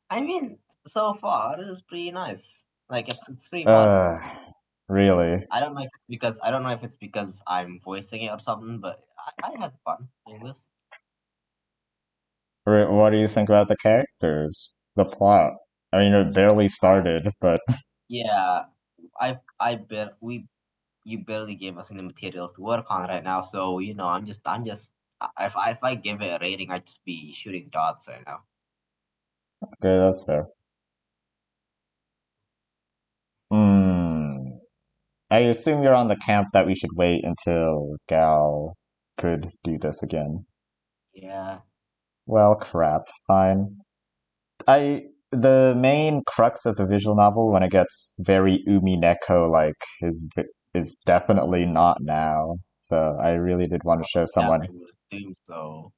Speaker 1: I mean, so far this is pretty nice. Like it's pretty fun.
Speaker 2: Uh, really?
Speaker 1: I don't know if it's because I'm voicing it or something, but I had fun doing this.
Speaker 2: What do you think about the characters? The plot? I mean, it barely started, but
Speaker 1: Yeah, I bet you barely gave us any materials to work on right now, so I'm just if I give it a rating, I'd just be shooting dots right now.
Speaker 2: okay, that's fair. Hmm. I assume you're on the camp that we should wait until Gal could do this again.
Speaker 1: Yeah,
Speaker 2: Well, crap. Fine. The main crux of the visual novel, when it gets very Umineko like, is definitely not now. So I really did want to show
Speaker 1: yeah,
Speaker 2: someone.
Speaker 1: I would assume so.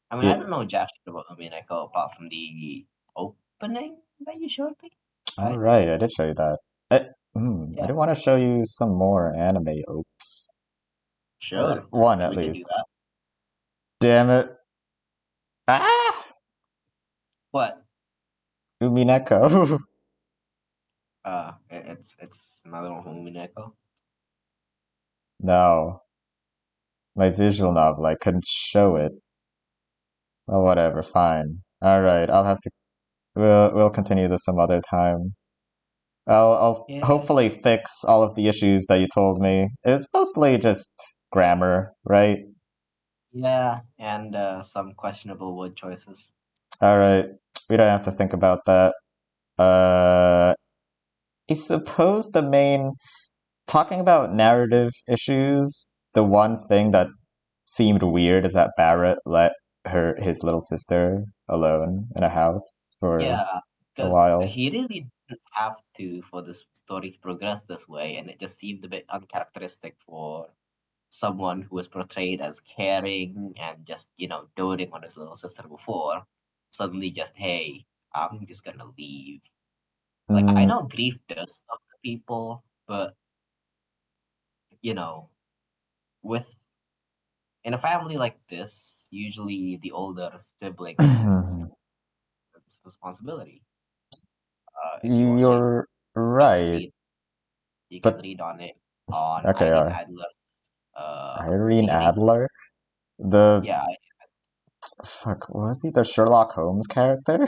Speaker 1: I mean, I
Speaker 2: Yeah,
Speaker 1: don't know jack shit about Umineko apart from the opening that you showed me,
Speaker 2: all
Speaker 1: right?
Speaker 2: right, I did show you that. I
Speaker 1: Yeah,
Speaker 2: did want to show you some more anime opes.
Speaker 1: sure.
Speaker 2: One at
Speaker 1: We could do
Speaker 2: least.
Speaker 1: that.
Speaker 2: Damn it. Ah!
Speaker 1: What?
Speaker 2: Umineko.
Speaker 1: It's another one from Umineko.
Speaker 2: No. My visual novel, I couldn't show it. Well, whatever, fine. All right, I'll have to. We'll continue this some other time. I'll
Speaker 1: Yeah,
Speaker 2: hopefully fix all of the issues that you told me. It's mostly just grammar, right?
Speaker 1: yeah, and some questionable word choices.
Speaker 2: All right, we don't have to think about that. I suppose the main talking about narrative issues. The one thing that seemed weird is that Barrett let his little sister alone in a house for
Speaker 1: Yeah,
Speaker 2: a
Speaker 1: because
Speaker 2: while.
Speaker 1: he really didn't have to for this story to progress this way, and it just seemed a bit uncharacteristic for someone who was portrayed as caring and just, doting on his little sister before. Suddenly, just, hey, I'm just gonna leave. Like, I
Speaker 2: Mm,
Speaker 1: know grief does stuff to people, but, you know, with in a family like this, usually the older sibling has this responsibility. If you want to
Speaker 2: you're
Speaker 1: you can
Speaker 2: right,
Speaker 1: read you can
Speaker 2: but
Speaker 1: read on it on
Speaker 2: okay,
Speaker 1: Irene Adler's
Speaker 2: Irene
Speaker 1: theory.
Speaker 2: Adler, the
Speaker 1: Yeah,
Speaker 2: fuck, was he the Sherlock Holmes character?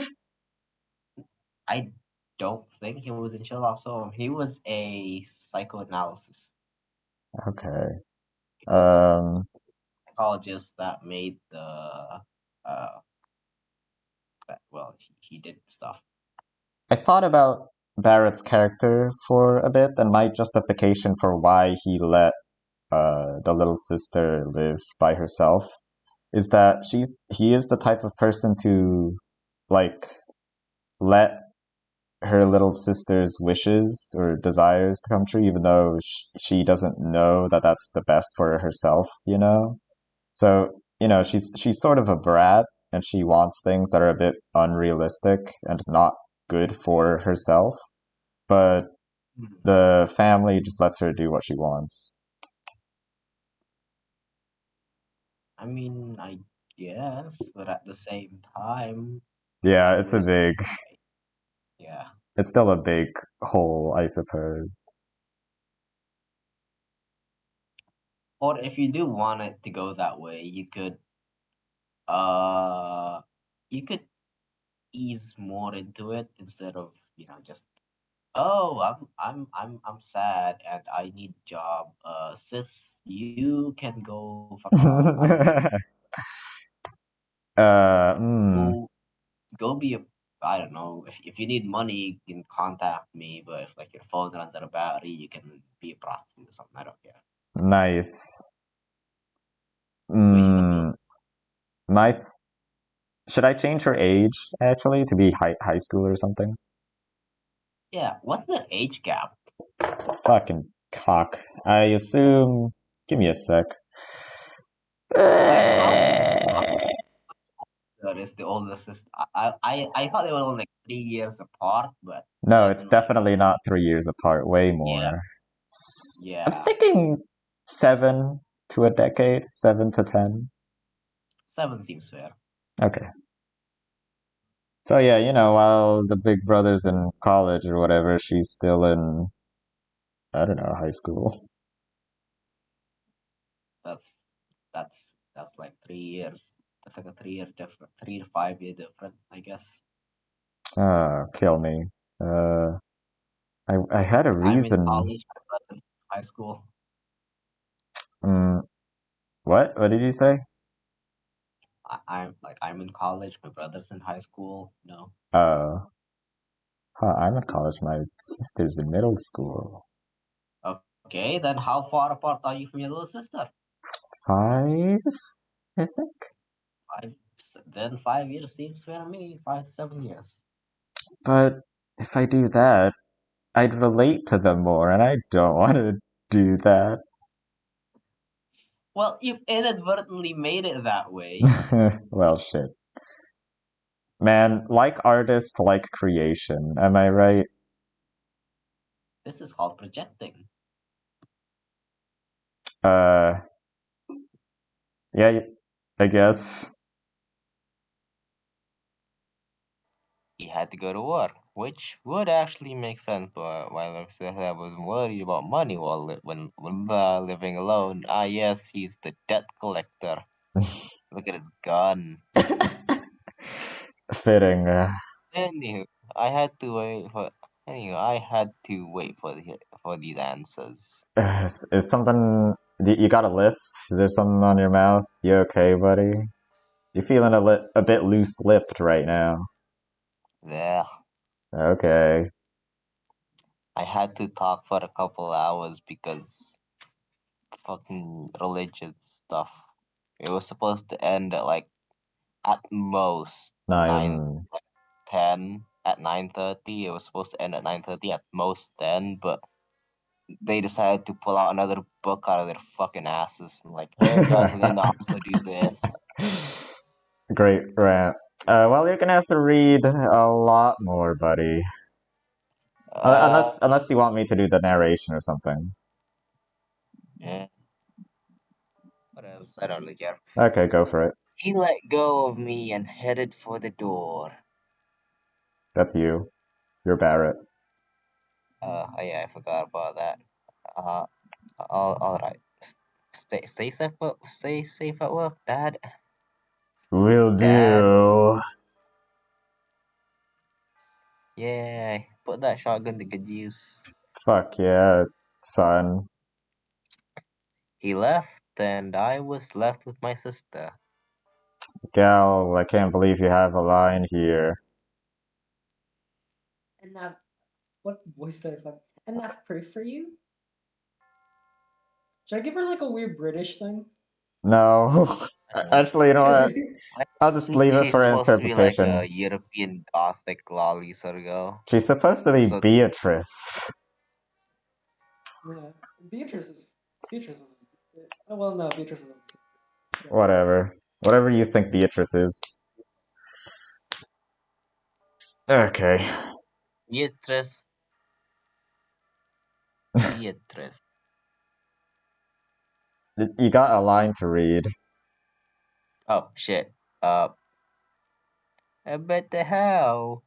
Speaker 1: I don't think he was in Sherlock Holmes. He was a psychoanalysis.
Speaker 2: Okay.
Speaker 1: He was a
Speaker 2: Um,
Speaker 1: psychologist that made uh he did stuff.
Speaker 2: I thought about Barrett's character for a bit and my justification for why he let the little sister live by herself is that he is the type of person to like let her little sister's wishes or desires to come true, even though she doesn't know that that's the best for herself, you know? So, she's sort of a brat and she wants things that are a bit unrealistic and not good for herself, but
Speaker 1: Hmm.
Speaker 2: the family just lets her do what she wants.
Speaker 1: I mean, I guess, but at the same time,
Speaker 2: Yeah,
Speaker 1: family is yeah.
Speaker 2: it's still a big hole, I suppose.
Speaker 1: Or if you do want it to go that way, uh you could ease more into it instead of, just, oh, I'm sad and I need job. Sis, you can go fuck off.
Speaker 2: Hmm,
Speaker 1: Go go be a I don't know. If you need money, you can contact me. But if like your phone runs out of battery, you can be a prostitute or something. I don't care.
Speaker 2: nice.
Speaker 1: Way simple.
Speaker 2: Hmm, my should I change her age actually to be high school or something?
Speaker 1: Yeah. What's the age gap?
Speaker 2: Fucking cock. I assume. Give me a sec.
Speaker 1: Like how old is the oldest sister? I thought they were only like 3 years apart, but
Speaker 2: No, it's
Speaker 1: then like
Speaker 2: definitely not 3 years apart. Way
Speaker 1: yeah,
Speaker 2: more. I'm
Speaker 1: yeah,
Speaker 2: thinking 7 to a decade, 7 to 10.
Speaker 1: 7 seems fair.
Speaker 2: Okay. So yeah, while the big brother's in college or whatever, she's still in, I don't know, high school.
Speaker 1: That's that's like 3 years. That's like a 3 year different, 3 to 5 year different, I guess.
Speaker 2: Kill me. Uh, I had a
Speaker 1: I'm in
Speaker 2: reason.
Speaker 1: college, my brother's in high school.
Speaker 2: Mm, what? What did you say?
Speaker 1: I'm in college, my brother's in high school. No.
Speaker 2: Oh, I'm in college. My sister's in middle school.
Speaker 1: Okay, then how far apart are you from your little sister?
Speaker 2: 5, I think.
Speaker 1: Then 5 years seems fair to me. 5 to 7 years.
Speaker 2: But if I do that, I'd relate to them more, and I don't want to do that.
Speaker 1: Well, you've inadvertently made it that way.
Speaker 2: Well, shit. Man, like artist, like creation. Am I right?
Speaker 1: This is called projecting.
Speaker 2: Uh, yeah, I guess.
Speaker 1: He had to go to work, which would actually make sense. But while I'm still I was worried about money while when living alone. Ah, yes, he's the debt collector. Look at his gun.
Speaker 2: Fitting.
Speaker 1: Anywho, I had to wait for. Anyway, I had to wait for these answers.
Speaker 2: Is something. You got a lisp? Is there something on your mouth? You okay, buddy? You feeling a bit loose-lipped right now?
Speaker 1: Yeah,
Speaker 2: Okay.
Speaker 1: I had to talk for a couple hours because fucking religious stuff. It was supposed to end at like at most nine,
Speaker 2: Nine.
Speaker 1: like 10 at 9:30. It was supposed to end at 9:30 at most 10, but they decided to pull out another book out of their fucking asses and like, hey guys, we're gonna also do this.
Speaker 2: Great rant. Well, you're gonna have to read a lot more, buddy.
Speaker 1: Uh,
Speaker 2: Unless you want me to do the narration or something.
Speaker 1: yeah, whatever. I don't really care.
Speaker 2: Okay, go for it.
Speaker 1: He let go of me and headed for the door.
Speaker 2: That's you. You're Barrett.
Speaker 1: Oh yeah, I forgot about that. Uh, all right. Stay safe at work, Dad.
Speaker 2: Will
Speaker 1: Dad.
Speaker 2: do.
Speaker 1: Yeah, put that shotgun to good use.
Speaker 2: Fuck yeah, son.
Speaker 1: He left, and I was left with my sister.
Speaker 2: Gal, I can't believe you have a line here.
Speaker 3: And that, what voice did I fuck? And that proof for you? Should I give her like a weird British thing?
Speaker 2: No.
Speaker 1: I don't know.
Speaker 2: Actually, you know what?
Speaker 1: I
Speaker 2: I'll just
Speaker 1: think
Speaker 2: leave it
Speaker 1: she's
Speaker 2: for
Speaker 1: supposed to be like a
Speaker 2: interpretation.
Speaker 1: European gothic lolly sort of girl.
Speaker 2: She's supposed to be
Speaker 1: So
Speaker 2: Beatrice.
Speaker 3: Yeah, Beatrice is. Oh well, no, Beatrice is. Yeah.
Speaker 2: Whatever. Whatever you think Beatrice is. Okay.
Speaker 1: Beatrice, Beatrice.
Speaker 2: You got a line to read.
Speaker 1: Oh shit. I bet the hell.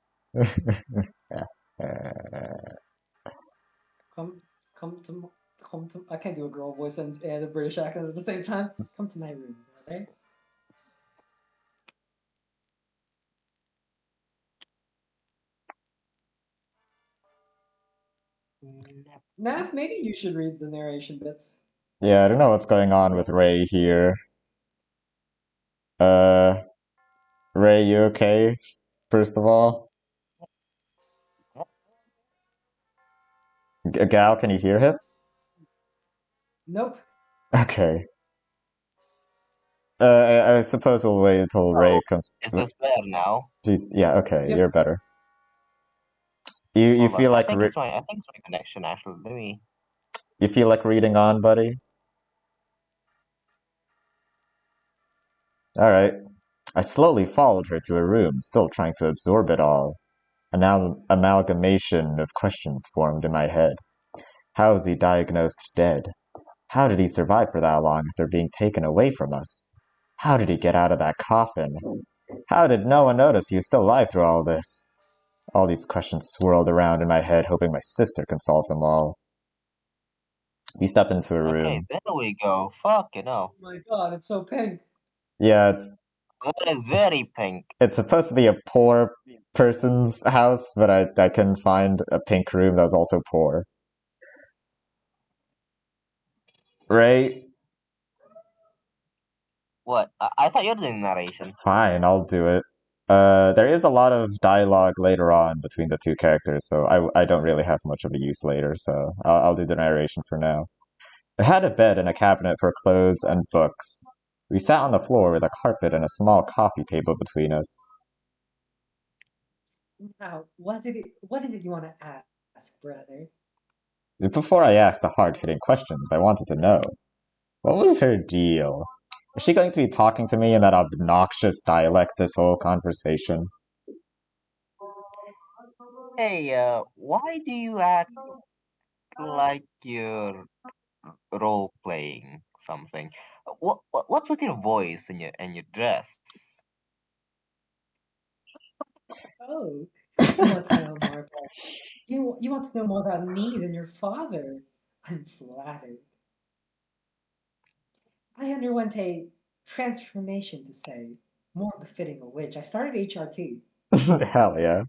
Speaker 3: Come, come to, come to. I can't do a girl voice and a British accent at the same time. Come to my room, brother. Nav, maybe you should read the narration bits.
Speaker 2: Yeah, I don't know what's going on with Ray here. Uh, Ray, you okay? First of all? Gal, can you hear him?
Speaker 3: Nope.
Speaker 2: Okay. I suppose we'll wait until Ray
Speaker 1: Oh,
Speaker 2: comes.
Speaker 1: is this better now?
Speaker 2: Jeez, yeah, okay,
Speaker 3: Yep.
Speaker 2: you're better. You
Speaker 1: Hold on.
Speaker 2: feel like
Speaker 1: I think it's my connection actually. Let me.
Speaker 2: you feel like reading on, buddy? All right. I slowly followed her to her room, still trying to absorb it all. An amalgamation of questions formed in my head. How was he diagnosed dead? How did he survive for that long after being taken away from us? How did he get out of that coffin? How did no one notice he was still alive through all this? All these questions swirled around in my head, hoping my sister can solve them all. We step into a
Speaker 1: Okay,
Speaker 2: room.
Speaker 1: there we go. Fucking hell.
Speaker 3: Oh my god, it's so pink.
Speaker 2: Yeah,
Speaker 1: That is very pink.
Speaker 2: it's supposed to be a poor person's house, but I couldn't find a pink room that was also poor. Right?
Speaker 1: What? I thought you were doing narration.
Speaker 2: Fine, I'll do it. There is a lot of dialogue later on between the two characters, so I don't really have much of a use later, so I'll do the narration for now. It had a bed and a cabinet for clothes and books. We sat on the floor with a carpet and a small coffee table between us.
Speaker 3: Now, what is it you want to ask, brother?
Speaker 2: Before I asked the hard-hitting questions, I wanted to know, what was her deal? Is she going to be talking to me in that obnoxious dialect this whole conversation?
Speaker 1: Hey, why do you act like you're role playing something? What's with your voice and your dress?
Speaker 3: Oh, you want to know more about you want to know more about me than your father. I'm flattered. I underwent a transformation to say, more befitting a witch. I started HRT.
Speaker 2: Hell yeah.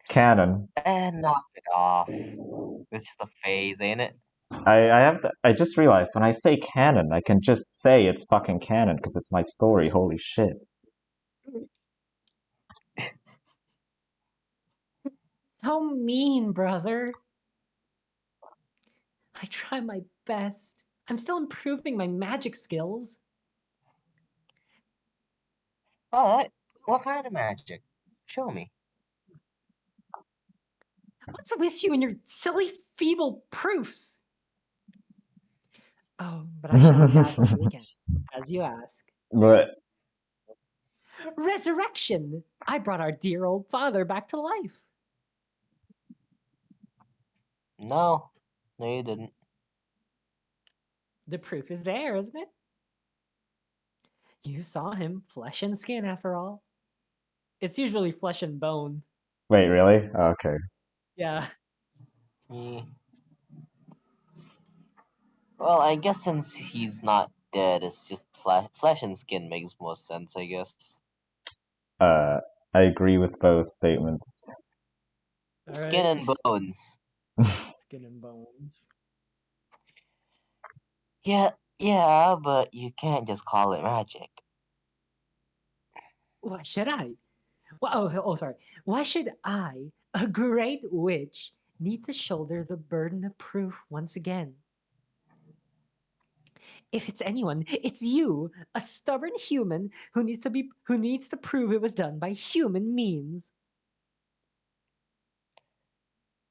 Speaker 2: Canon.
Speaker 1: And knock it off. It's just a phase, ain't it?
Speaker 2: I just realized when I say canon, I can just say it's fucking canon because it's my story. Holy shit.
Speaker 5: How mean, brother. I try my best. I'm still improving my magic skills.
Speaker 1: Alright, what kind of magic? Show me.
Speaker 5: What's with you and your silly, feeble proofs? Oh, but I shall dazzle you again, as you ask.
Speaker 2: But
Speaker 5: Resurrection! I brought our dear old father back to life.
Speaker 1: No, you didn't.
Speaker 5: The proof is there, isn't it? You saw him, flesh and skin, after all. It's usually flesh and bone.
Speaker 2: wait, really? Okay.
Speaker 5: Yeah.
Speaker 1: Eh. Well, I guess since he's not dead, it's just flesh and skin makes more sense, I guess.
Speaker 2: I agree with both statements.
Speaker 5: All
Speaker 1: Skin
Speaker 5: right.
Speaker 1: and bones.
Speaker 5: Skin and bones.
Speaker 1: Yeah, but you can't just call it magic.
Speaker 5: Why should I? Sorry. Why should I, a great witch, need to shoulder the burden of proof once again? If it's anyone, it's you, a stubborn human who needs to prove it was done by human means.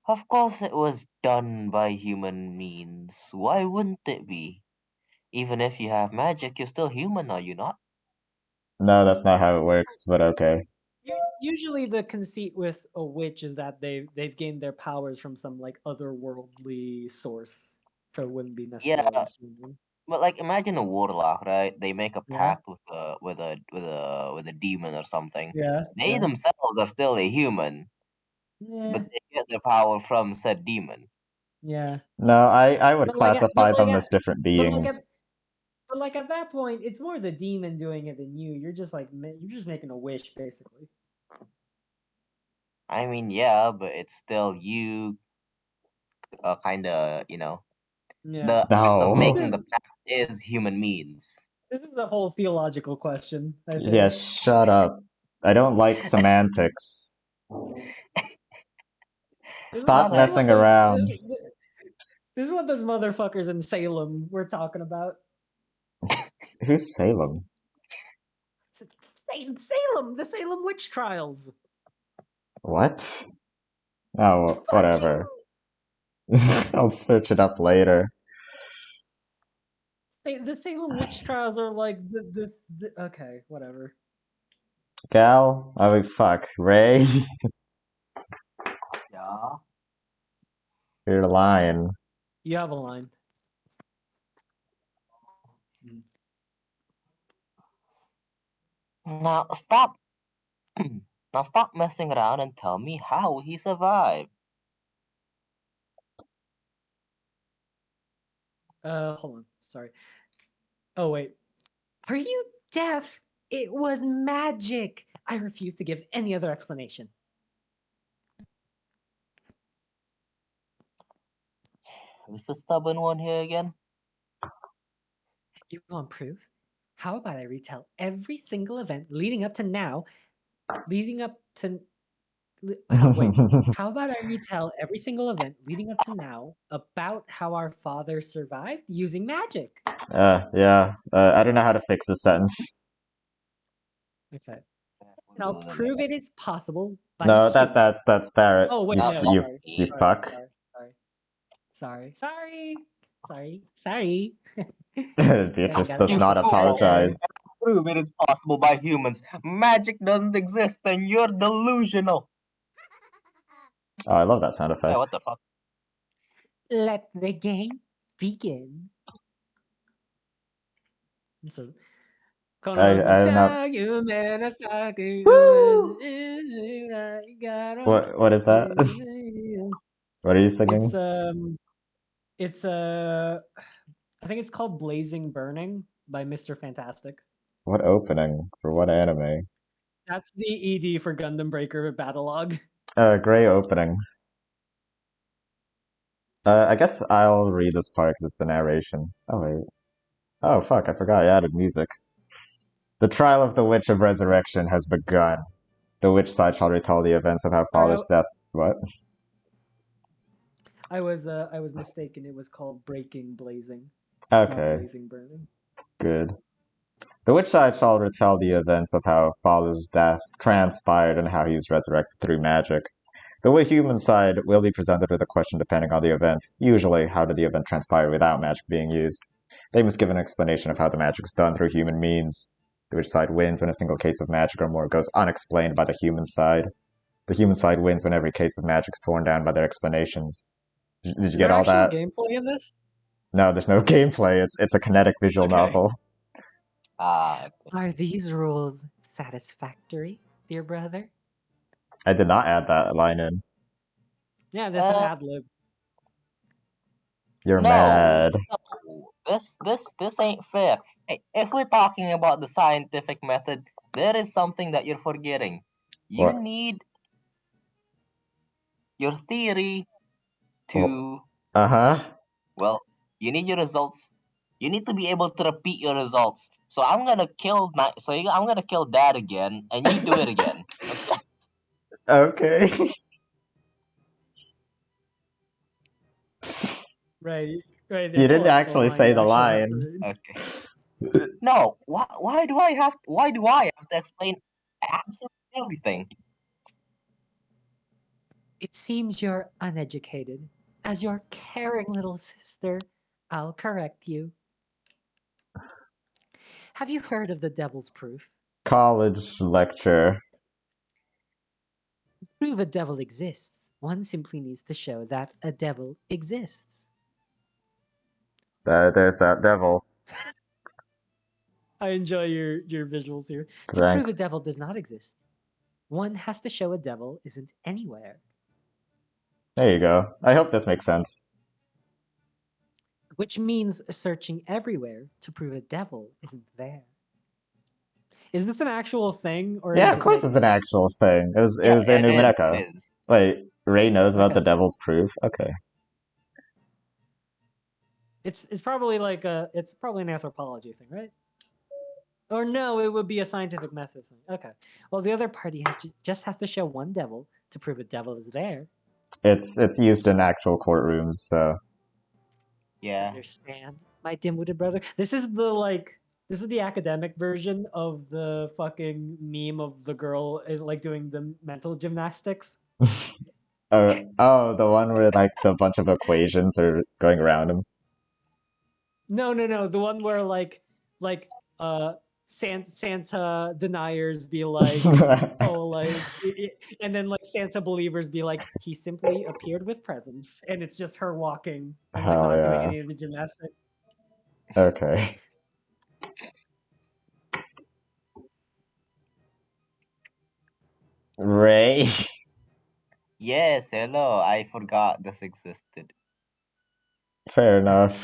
Speaker 1: Of course it was done by human means. Why wouldn't it be? Even if you have magic, you're still human, are you not?
Speaker 2: No, that's not how it works, but okay.
Speaker 5: Usually the conceit with a witch is that they've gained their powers from some like otherworldly source. So it wouldn't be
Speaker 1: Yeah,
Speaker 5: necessarily human.
Speaker 1: but like imagine a warlock, right? They make a
Speaker 5: Yeah.
Speaker 1: pact with a demon or something.
Speaker 5: Yeah.
Speaker 1: They
Speaker 5: Yeah.
Speaker 1: themselves are still a human,
Speaker 5: Yeah.
Speaker 1: but they get their power from said demon.
Speaker 5: Yeah.
Speaker 2: No, I would
Speaker 5: But like at, but
Speaker 2: classify
Speaker 5: like
Speaker 2: them
Speaker 5: at,
Speaker 2: as different
Speaker 5: but like at
Speaker 2: beings.
Speaker 5: But like at that point, it's more the demon doing it than you. You're just like you're just making a wish, basically.
Speaker 1: I mean, yeah, but it's still you, kind of,
Speaker 5: Yeah.
Speaker 1: the act of
Speaker 2: No.
Speaker 1: making the pact is human means.
Speaker 5: This is a whole theological question, I
Speaker 2: Yeah,
Speaker 5: think.
Speaker 2: shut up. I don't like semantics. Stop
Speaker 5: This is what
Speaker 2: messing
Speaker 5: those
Speaker 2: around.
Speaker 5: this is what those motherfuckers in Salem were talking about.
Speaker 2: Who's Salem?
Speaker 5: Salem, the Salem witch trials.
Speaker 2: What? Oh,
Speaker 5: Fucking
Speaker 2: whatever. I'll search it up later.
Speaker 5: the Salem witch trials are like the okay, whatever.
Speaker 2: Gal? Oh, fuck. Ray?
Speaker 1: Yeah.
Speaker 2: You're lying.
Speaker 5: You have a line.
Speaker 1: Now stop. Now stop messing around and tell me how he survived.
Speaker 5: Hold on. Sorry. Oh wait. Are you deaf? It was magic. I refuse to give any other explanation.
Speaker 1: Who's the stubborn one here again?
Speaker 5: You want proof? How about I retell every single event leading up to now, leading up to wait. How about I retell every single event leading up to now about how our father survived using magic?
Speaker 2: Yeah. I don't know how to fix this sentence.
Speaker 5: Okay. And I'll prove it is possible by
Speaker 2: No,
Speaker 5: humans.
Speaker 2: that's Barrett.
Speaker 5: Oh wait,
Speaker 2: You
Speaker 5: no,
Speaker 2: you
Speaker 5: sorry.
Speaker 2: you fuck.
Speaker 5: Sorry.
Speaker 2: Beatrice
Speaker 5: Gotta
Speaker 2: does
Speaker 5: catch
Speaker 2: not
Speaker 5: up there.
Speaker 2: apologize.
Speaker 1: Prove it is possible by humans. Magic doesn't exist and you're delusional.
Speaker 2: Oh, I love that sound
Speaker 1: Yeah,
Speaker 2: effect.
Speaker 1: what the fuck?
Speaker 5: Let the game begin. So,
Speaker 2: I don't know.
Speaker 5: Woo!
Speaker 2: What is that? What are you singing?
Speaker 5: It's I think it's called Blazing Burning by Mr. Fantastic.
Speaker 2: What opening for what anime?
Speaker 5: That's the ED for Gundam Breaker Battlelog.
Speaker 2: Gray opening. I guess I'll read this part because it's the narration. Oh wait. Oh fuck, I forgot I added music. The trial of the Witch of Resurrection has begun. The witch side shall retell the events of how father's death. What?
Speaker 5: I was mistaken. It was called Breaking Blazing.
Speaker 2: Okay.
Speaker 5: Not Blazing Burning.
Speaker 2: Good. The witch side shall retell the events of how father's death transpired and how he was resurrected through magic. The human side will be presented with a question depending on the event. Usually, how did the event transpire without magic being used? They must give an explanation of how the magic is done through human means. The witch side wins when a single case of magic or more goes unexplained by the human side. The human side wins when every case of magic is torn down by their explanations. Did you get all that?
Speaker 5: Gameplay in this?
Speaker 2: No, there's no gameplay. It's a kinetic visual novel.
Speaker 1: Okay.
Speaker 5: Are these rules satisfactory, dear brother?
Speaker 2: I did not add that line in.
Speaker 5: Yeah, there's an ad lib.
Speaker 2: You're
Speaker 1: No,
Speaker 2: mad.
Speaker 1: no, this ain't fair. Hey, if we're talking about the scientific method, there is something that you're forgetting. You
Speaker 2: What?
Speaker 1: need your theory to well, you need your results. You need to be able to repeat your results. So I'm gonna kill I'm gonna kill Dad again, and you do it again.
Speaker 2: Okay.
Speaker 5: Right. You
Speaker 2: didn't actually say the line.
Speaker 1: Okay. No, why do I have to explain absolutely everything?
Speaker 5: It seems you're uneducated. As your caring little sister, I'll correct you. Have you heard of the devil's proof?
Speaker 2: College lecture.
Speaker 5: To prove a devil exists, one simply needs to show that a devil exists.
Speaker 2: There's that devil.
Speaker 5: I enjoy your visuals here. To
Speaker 2: Thanks.
Speaker 5: prove a devil does not exist, one has to show a devil isn't anywhere.
Speaker 2: There you go. I hope this makes sense.
Speaker 5: Which means searching everywhere to prove a devil isn't there. Is this an actual thing, or
Speaker 2: Yeah, of course it's an actual thing. It was in Umineko. Wait, Ray knows about the devil's proof? Okay.
Speaker 5: It's probably like it's probably an anthropology thing, right? Or no, it would be a scientific method thing. Okay. Well, the other party just has to show one devil to prove a devil is there.
Speaker 2: It's used in actual courtrooms, so.
Speaker 1: Yeah.
Speaker 5: Understand, my dim-witted brother. This is the academic version of the fucking meme of the girl like doing the mental gymnastics.
Speaker 2: Oh, the one where like the bunch of equations are going around him.
Speaker 5: No, the one where like Santa deniers be like, oh, like, and then like Santa believers be like, he simply appeared with presents, and it's just her walking and like not doing any of the gymnastics.
Speaker 2: Okay. Ray.
Speaker 1: Yes, hello. I forgot this existed.
Speaker 2: Fair enough.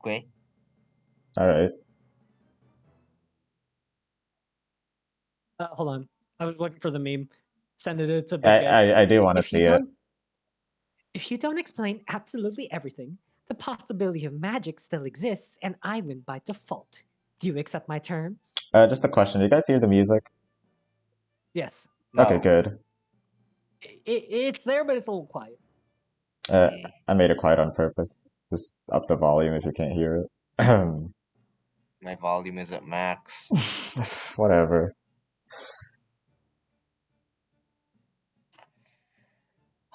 Speaker 1: Okay.
Speaker 2: All right.
Speaker 5: Hold on, I was looking for the meme. Send it to Big
Speaker 2: I do want to see it.
Speaker 5: If you don't explain absolutely everything, the possibility of magic still exists, and I win by default. Do you accept my terms?
Speaker 2: Just a question. Do you guys hear the music?
Speaker 5: Yes.
Speaker 1: No.
Speaker 2: Okay, good.
Speaker 5: It's there, but it's a little quiet.
Speaker 2: I made it quiet on purpose. Just up the volume if you can't hear it.
Speaker 1: My volume is at max.
Speaker 2: Whatever.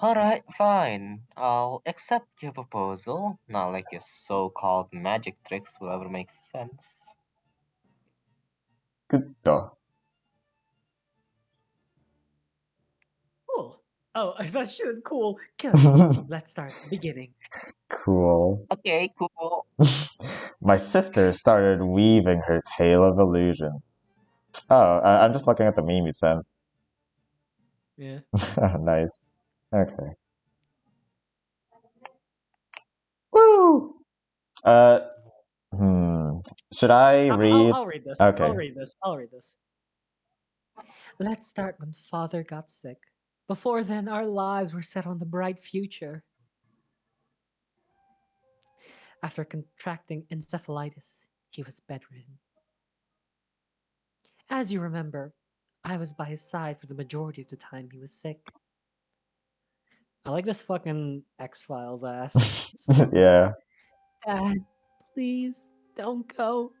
Speaker 1: Alright, fine. I'll accept your proposal. Not like your so-called magic tricks will ever make sense.
Speaker 2: Good though.
Speaker 5: Cool. Oh, I thought she said cool. Good. Let's start at the beginning.
Speaker 2: Cool.
Speaker 1: Okay, cool.
Speaker 2: My sister started weaving her tale of illusions. Oh, I'm just looking at the meme you sent.
Speaker 5: Yeah.
Speaker 2: Nice. Okay. Woo! Should I read?
Speaker 5: I'll read this.
Speaker 2: Okay.
Speaker 5: I'll read this. Let's start when father got sick. Before then, our lives were set on the bright future. After contracting encephalitis, he was bedridden. As you remember, I was by his side for the majority of the time he was sick. I like this fucking X-Files ass song.
Speaker 2: Yeah.
Speaker 5: Dad, please don't go.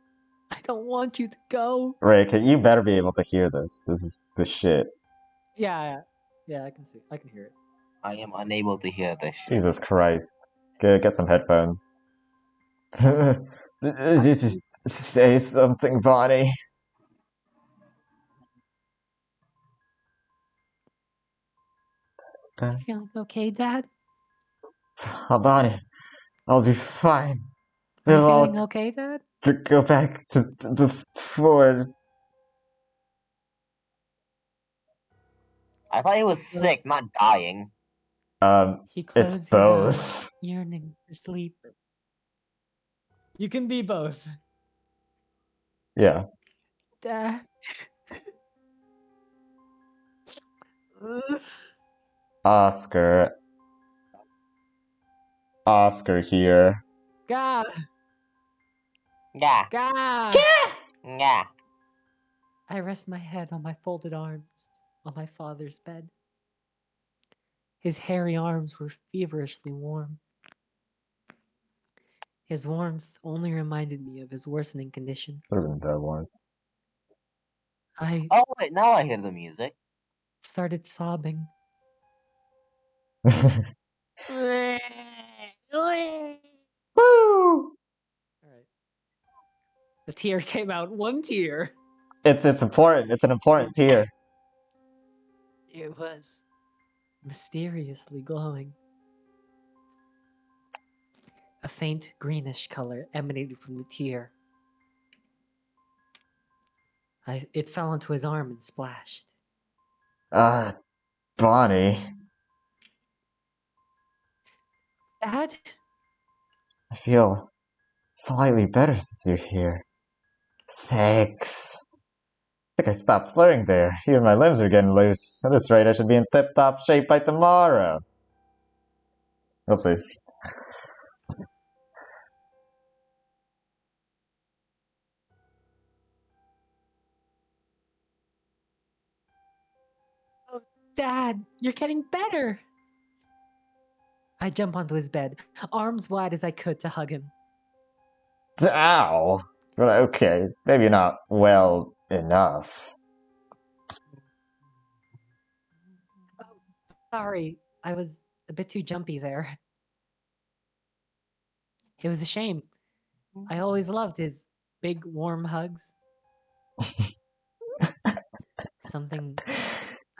Speaker 5: I don't want you to go.
Speaker 2: Ray, you better be able to hear this. This is the shit.
Speaker 5: Yeah, I can see. I can hear it.
Speaker 1: I am unable to hear this shit.
Speaker 2: Jesus Christ. Get some headphones. Did you just say something, Bonnie?
Speaker 5: Feeling okay, Dad?
Speaker 2: Oh, Bonnie, I'll be fine.
Speaker 5: Are you
Speaker 2: We'll all
Speaker 5: feeling okay, Dad?
Speaker 2: go back to before.
Speaker 1: I thought he was sick, not dying.
Speaker 5: He
Speaker 2: It's
Speaker 5: closed his
Speaker 2: both.
Speaker 5: eyes, yearning for sleep. You can be both.
Speaker 2: Yeah.
Speaker 5: Dad.
Speaker 2: Oscar here.
Speaker 5: God.
Speaker 1: Yeah,
Speaker 5: God.
Speaker 1: yeah.
Speaker 5: I rest my head on my folded arms on my father's bed. His hairy arms were feverishly warm. His warmth only reminded me of his worsening condition.
Speaker 2: Would have been that one.
Speaker 5: I
Speaker 1: Oh wait, now I hear the music.
Speaker 5: started sobbing.
Speaker 2: Woo!
Speaker 5: Alright. The tear came out. One tear.
Speaker 2: It's important. It's an important tear.
Speaker 5: It was mysteriously glowing. A faint greenish color emanated from the tear. It fell into his arm and splashed.
Speaker 2: Bonnie,
Speaker 5: Dad?
Speaker 2: I feel slightly better since you're here. Thanks. I think I stopped slurring there. Even my limbs are getting loose. At this rate, I should be in tip-top shape by tomorrow. We'll see.
Speaker 5: Oh, Dad, you're getting better. I jump onto his bed, arms wide as I could to hug him.
Speaker 2: Ow! Well, okay, maybe not well enough.
Speaker 5: Oh, sorry, I was a bit too jumpy there. It was a shame. I always loved his big, warm hugs. Something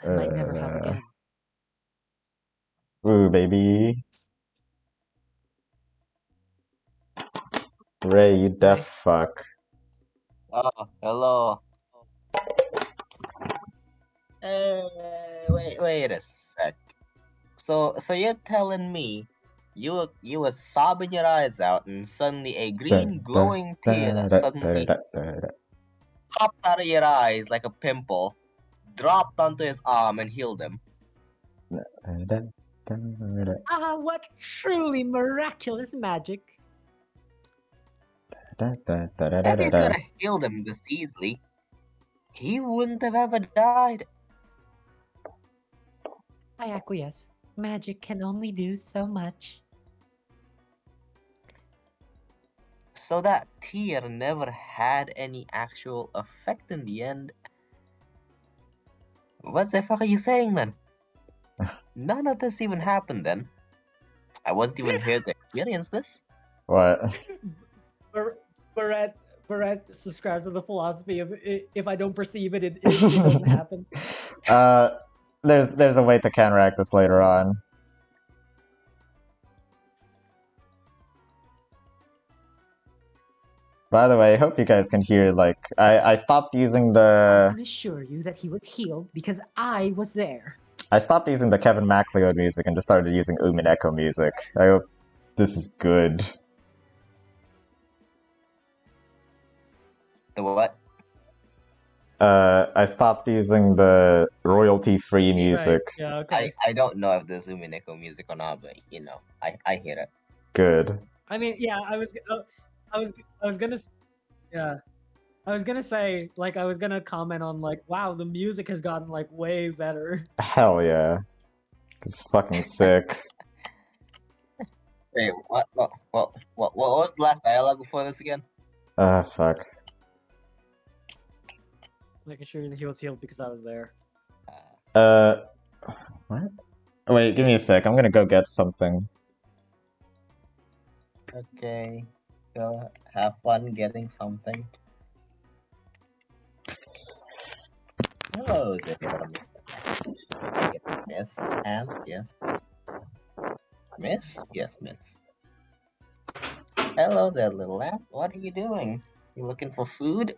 Speaker 5: I might never have again.
Speaker 2: Ooh, baby. Ray, you deaf fuck.
Speaker 1: Oh, hello. Wait a sec. So you're telling me you were sobbing your eyes out and suddenly a green glowing tear suddenly popped out of your eyes like a pimple, dropped onto his arm and healed him.
Speaker 5: Ah, what truly miraculous magic.
Speaker 1: If you could have healed him this easily, he wouldn't have ever died.
Speaker 5: I acquiesce. Magic can only do so much.
Speaker 1: So that tear never had any actual effect in the end. What the fuck are you saying then? None of this even happened then. I wasn't even here to experience this.
Speaker 2: What?
Speaker 5: Barrett subscribes to the philosophy of if I don't perceive it, it doesn't happen.
Speaker 2: There's a way to counteract this later on. By the way, I hope you guys can hear, like, I stopped using
Speaker 5: I
Speaker 2: the...
Speaker 5: can assure you that he was healed because I was there.
Speaker 2: I stopped using the Kevin MacLeod music and just started using Umineko music. I hope this is good.
Speaker 1: The what?
Speaker 2: I stopped using the royalty-free music.
Speaker 5: Right. Yeah. Okay.
Speaker 1: I don't know if there's Umineko music or not, but I hear it.
Speaker 2: Good.
Speaker 5: I mean, yeah. I was gonna. Yeah. I was gonna say, like, I was gonna comment on, like, wow, the music has gotten, like, way better.
Speaker 2: Hell yeah. It's fucking sick.
Speaker 1: Wait, what was the last dialogue before this again?
Speaker 2: Fuck.
Speaker 5: Making sure that he was healed because I was there.
Speaker 2: What? Wait, give me a sec. I'm gonna go get something.
Speaker 1: Okay, go have fun getting something. Hello there, Miss. And yes. Miss? Yes, miss. Hello there, little lad. What are you doing? You looking for food?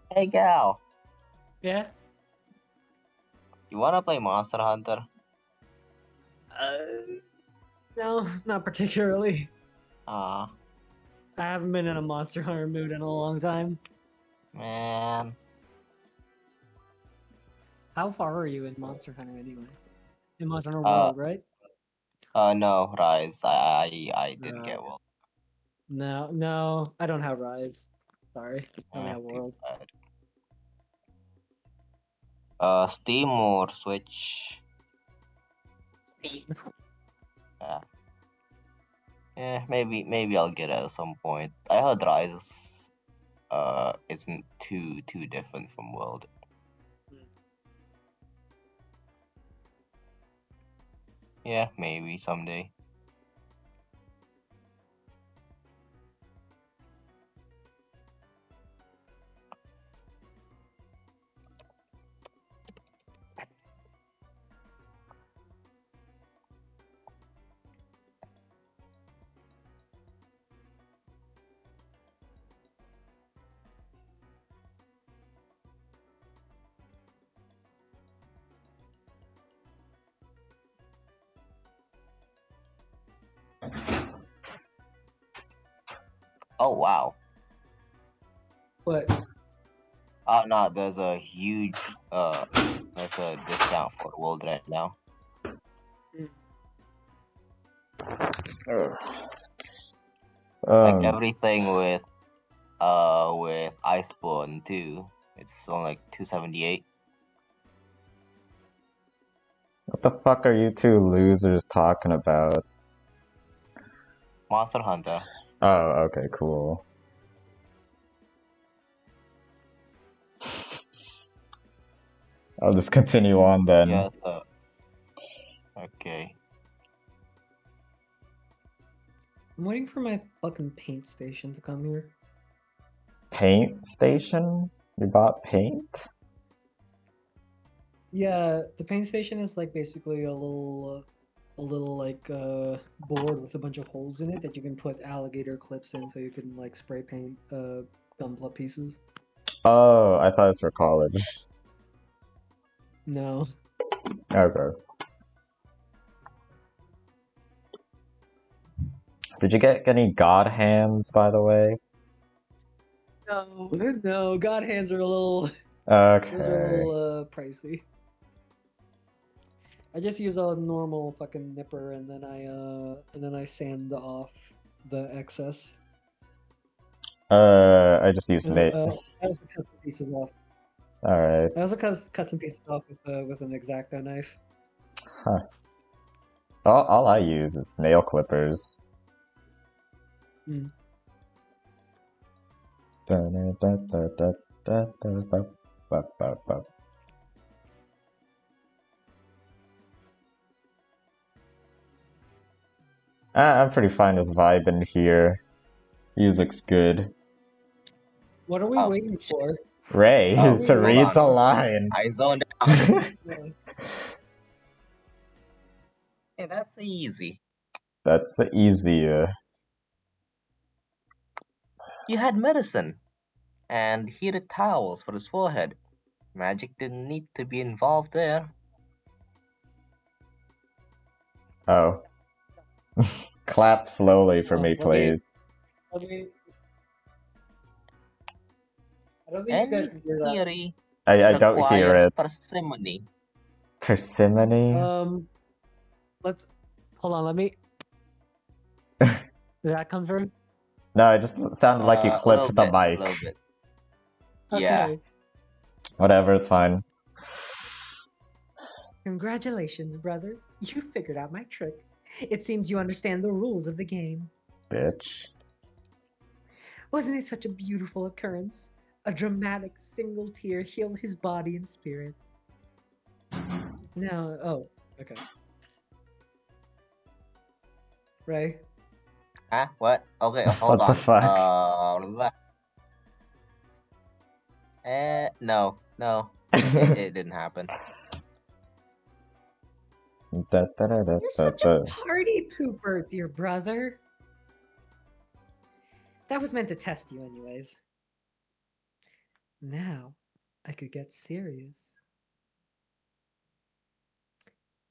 Speaker 1: Hey, gal.
Speaker 5: Yeah.
Speaker 1: You wanna play Monster Hunter?
Speaker 5: No, not particularly.
Speaker 1: Aw,
Speaker 5: I haven't been in a Monster Hunter mood in a long time.
Speaker 1: man.
Speaker 5: How far are you in Monster Hunter anyway? In Monster Hunter World, right?
Speaker 1: No, Rise. I didn't get well.
Speaker 5: No, I don't have Rise. Sorry, I only have
Speaker 1: Too
Speaker 5: World.
Speaker 1: bad. Steam or Switch?
Speaker 5: Steam.
Speaker 1: Yeah. Maybe I'll get it at some point. I heard Rise isn't too different from World. Yeah, maybe someday. Oh wow.
Speaker 5: What?
Speaker 1: Oh no, there's a huge there's a discount for World right now. Like everything with Iceborne too. It's only like $278.
Speaker 2: What the fuck are you two losers talking about?
Speaker 1: Monster Hunter.
Speaker 2: Oh, okay, cool. I'll just continue on then.
Speaker 1: Yes. Okay.
Speaker 5: I'm waiting for my fucking paint station to come here.
Speaker 2: Paint station? You bought paint?
Speaker 5: Yeah, the paint station is like basically a little like board with a bunch of holes in it that you can put alligator clips in, so you can like spray paint gunpla pieces.
Speaker 2: Oh, I thought it was for college.
Speaker 5: No.
Speaker 2: Okay. Did you get any god hands, by the way?
Speaker 5: No, god hands are a little
Speaker 2: Okay.
Speaker 5: those are a little pricey. I just use a normal fucking nipper and then I sand off the excess.
Speaker 2: I just used
Speaker 5: I
Speaker 2: nail.
Speaker 5: also cut some pieces off.
Speaker 2: Alright.
Speaker 5: I also cut some pieces off with an X-Acto knife.
Speaker 2: Huh. All I use is nail clippers.
Speaker 5: Mm.
Speaker 2: I'm pretty fine with vibing here. Music's good.
Speaker 5: What are we waiting for?
Speaker 2: Ray,
Speaker 1: Oh,
Speaker 2: to
Speaker 1: hold
Speaker 2: read
Speaker 1: on.
Speaker 2: the line.
Speaker 1: I zoned out. Hey, that's easy.
Speaker 2: That's easy.
Speaker 1: You had medicine. and heated towels for his forehead. Magic didn't need to be involved there.
Speaker 2: Oh. Clap slowly for me,
Speaker 3: Let me.
Speaker 2: please.
Speaker 3: Let me. I don't think you
Speaker 1: Any
Speaker 3: guys can hear that.
Speaker 1: theory
Speaker 2: I don't hear
Speaker 1: requires
Speaker 2: it.
Speaker 1: parsimony.
Speaker 2: Persimmon?
Speaker 5: Let's hold on. Let me. Did that come through?
Speaker 2: No, it just sounded like you
Speaker 1: A
Speaker 2: clipped
Speaker 1: little
Speaker 2: the
Speaker 1: bit,
Speaker 2: mic.
Speaker 1: a little bit.
Speaker 5: Okay.
Speaker 1: Yeah.
Speaker 2: Whatever, it's fine.
Speaker 5: Congratulations, brother. You figured out my trick. It seems you understand the rules of the game.
Speaker 2: Bitch.
Speaker 5: Wasn't it such a beautiful occurrence? A dramatic single tear healed his body and spirit. Now, oh, okay. Ray?
Speaker 1: Huh? What? Okay, hold
Speaker 2: What the
Speaker 1: on.
Speaker 2: fuck?
Speaker 1: No, it didn't happen.
Speaker 5: You're such a party pooper, dear brother. That was meant to test you, anyways. Now, I could get serious.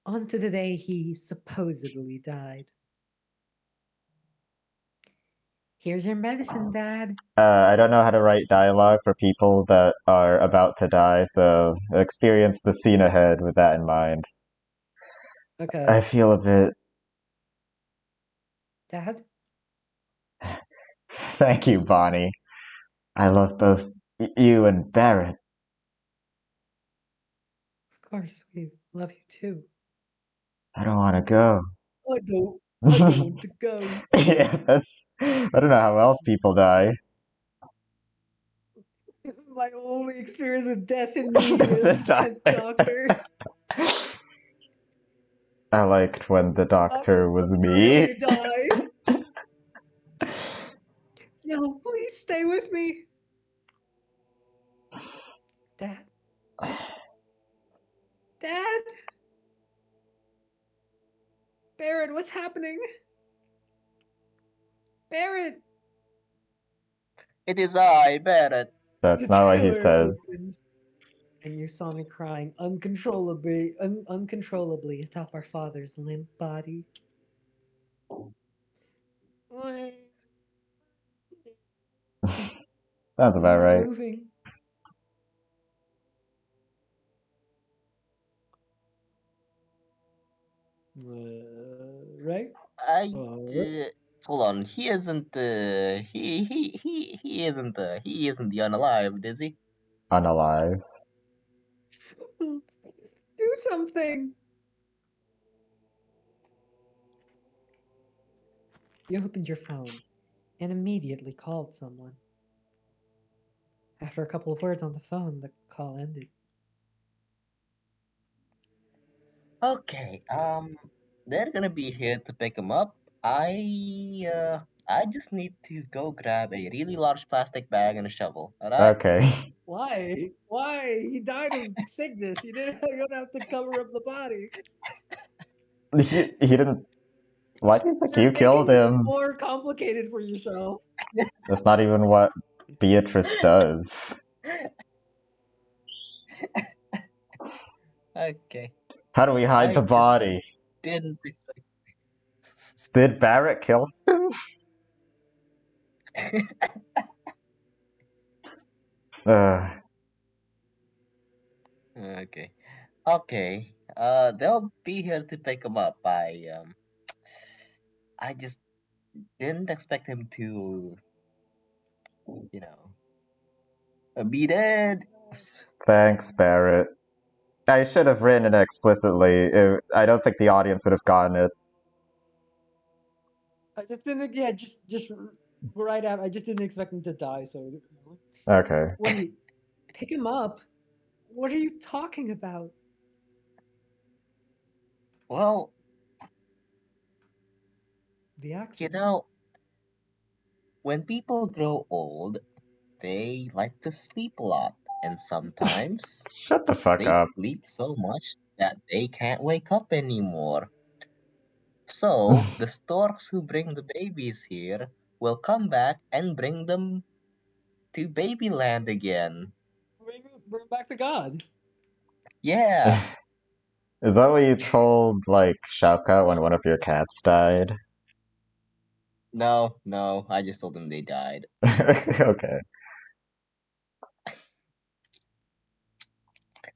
Speaker 5: On to the day he supposedly died. Here's your medicine, Dad.
Speaker 2: I don't know how to write dialogue for people that are about to die, so experience the scene ahead with that in mind.
Speaker 5: Okay.
Speaker 2: I feel a bit...
Speaker 5: Dad?
Speaker 2: Thank you, Bonnie. I love both you and Barrett.
Speaker 5: Of course, we love you too.
Speaker 2: I don't want to go.
Speaker 5: I don't want to go.
Speaker 2: Yeah, that's... I don't know how else people die.
Speaker 5: My only experience with death in media is the 10th Doctor.
Speaker 2: I liked when the Doctor was me.
Speaker 5: Really die. No, please stay with me. Dad? Dad? Barrett, what's happening? Barrett!
Speaker 1: It is I, Barrett.
Speaker 2: That's
Speaker 5: The
Speaker 2: not what he
Speaker 5: door
Speaker 2: says.
Speaker 5: opens, and you saw me crying uncontrollably atop our father's limp body.
Speaker 2: Sounds
Speaker 5: He's
Speaker 2: about
Speaker 5: not
Speaker 2: right.
Speaker 5: moving. Right?
Speaker 1: Hold on. He isn't. He isn't. He isn't the unalive, is he?
Speaker 2: Unalive.
Speaker 5: Do something. You opened your phone and immediately called someone. After a couple of words on the phone, the call ended.
Speaker 1: Okay. They're gonna be here to pick him up. I just need to go grab a really large plastic bag and a shovel. All right.
Speaker 2: Okay.
Speaker 5: Why? Why? He died of sickness. You don't have to cover up the body.
Speaker 2: He didn't... Why do you think you
Speaker 5: You're
Speaker 2: killed
Speaker 5: making this
Speaker 2: him?
Speaker 5: more complicated for yourself.
Speaker 2: That's not even what Beatrice does.
Speaker 1: Okay.
Speaker 2: How do we hide
Speaker 1: I
Speaker 2: the
Speaker 1: just
Speaker 2: body?
Speaker 1: didn't expect.
Speaker 2: Did Barrett kill him?
Speaker 1: Okay. Okay. They'll be here to pick him up. I just didn't expect him to, be dead.
Speaker 2: Thanks, Barrett. I should have written it explicitly. I don't think the audience would have gotten it.
Speaker 5: I just didn't. Yeah, just right out. I just didn't expect him to die. So.
Speaker 2: Okay.
Speaker 5: Wait, pick him up. What are you talking about?
Speaker 1: Well,
Speaker 5: The accident.
Speaker 1: when people grow old, they like to sleep a lot, and sometimes
Speaker 2: Shut the fuck
Speaker 1: they
Speaker 2: up.
Speaker 1: sleep so much that they can't wake up anymore. So the storks who bring the babies here will come back and bring them to Babyland again.
Speaker 5: Bring back the god.
Speaker 1: Yeah.
Speaker 2: Is that what you told, like, Shauka when one of your cats died?
Speaker 1: No, I just told them they died.
Speaker 2: Okay.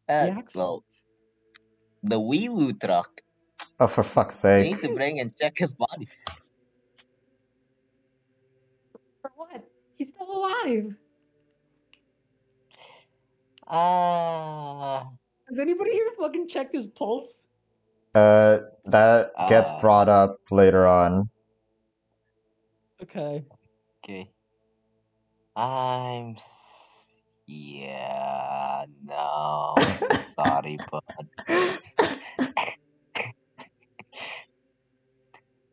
Speaker 5: The accident.
Speaker 1: Well, the wee woo truck.
Speaker 2: Oh, for fuck's
Speaker 1: They
Speaker 2: sake.
Speaker 1: need to bring and check his body.
Speaker 5: For what? He's still alive. Has anybody here fucking checked his pulse?
Speaker 2: That gets brought up later on.
Speaker 5: Okay.
Speaker 1: Okay. Yeah, no. Sorry, bud.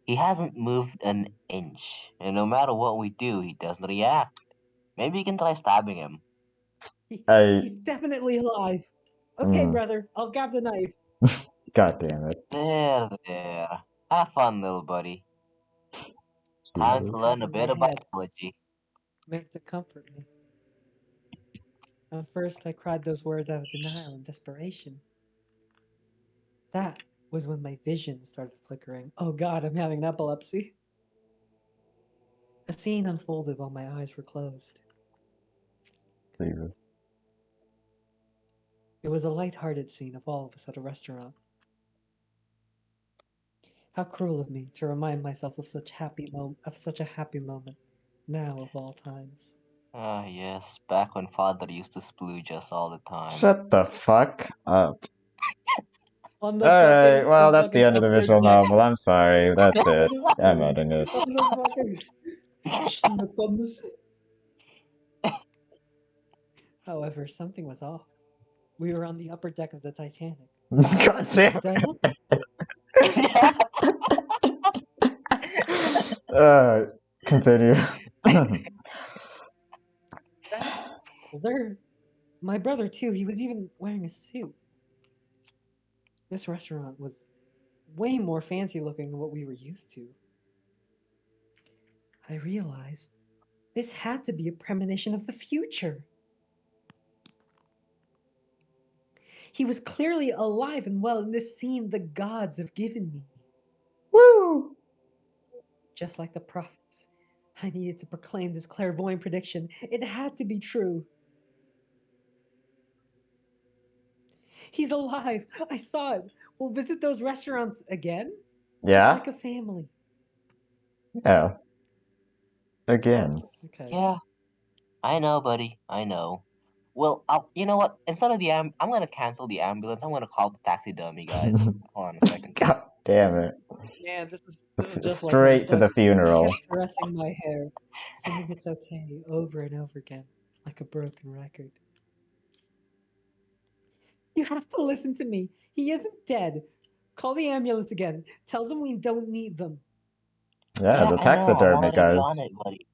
Speaker 1: He hasn't moved an inch, and no matter what we do, he doesn't react. Maybe you can try stabbing him.
Speaker 5: He's definitely alive. Okay,
Speaker 2: Mm.
Speaker 5: brother, I'll grab the knife.
Speaker 2: God damn it.
Speaker 1: There. Have fun, little buddy. Time to learn a bit of biology.
Speaker 5: Meant to comfort me. At first, I cried those words out of denial and desperation. That was when my vision started flickering. Oh god, I'm having epilepsy. A scene unfolded while my eyes were closed.
Speaker 2: Jesus.
Speaker 5: It was a light-hearted scene of all of us at a restaurant. How cruel of me to remind myself of such a happy moment, now of all times.
Speaker 1: Ah, yes, back when father used to splooge us all the time.
Speaker 2: Shut the fuck up.
Speaker 5: Alright,
Speaker 2: well, that's the end of the visual novel. I'm sorry. That's it. I'm ending it.
Speaker 5: On the fucking schnookums. However, something was off. We were on the upper deck of the Titanic.
Speaker 2: God damn it. Continue.
Speaker 5: My brother too, he was even wearing a suit. This restaurant was way more fancy looking than what we were used to. I realized this had to be a premonition of the future. He was clearly alive and well in this scene the gods have given me.
Speaker 2: Woo!
Speaker 5: Just like the prophets, I needed to proclaim this clairvoyant prediction. It had to be true. He's alive. I saw it. We'll visit those restaurants again.
Speaker 2: Yeah?
Speaker 5: Just like a family.
Speaker 2: Yeah. Again.
Speaker 5: Okay.
Speaker 1: Yeah. I know, buddy. I know. Well, you know what? Instead of I'm gonna cancel the ambulance. I'm gonna call the taxidermy guys. Hold on a second.
Speaker 2: God damn it.
Speaker 5: Yeah, this is just
Speaker 2: Straight
Speaker 5: like
Speaker 2: to the funeral.
Speaker 5: He kept caressing my hair, singing "It's Okay" over and over again, like a broken record. You have to listen to me. He isn't dead. Call the ambulance again. Tell them we don't need them.
Speaker 2: Yeah, the
Speaker 1: I know. I'm
Speaker 2: taxidermy
Speaker 1: already
Speaker 2: guys.
Speaker 1: on it, buddy.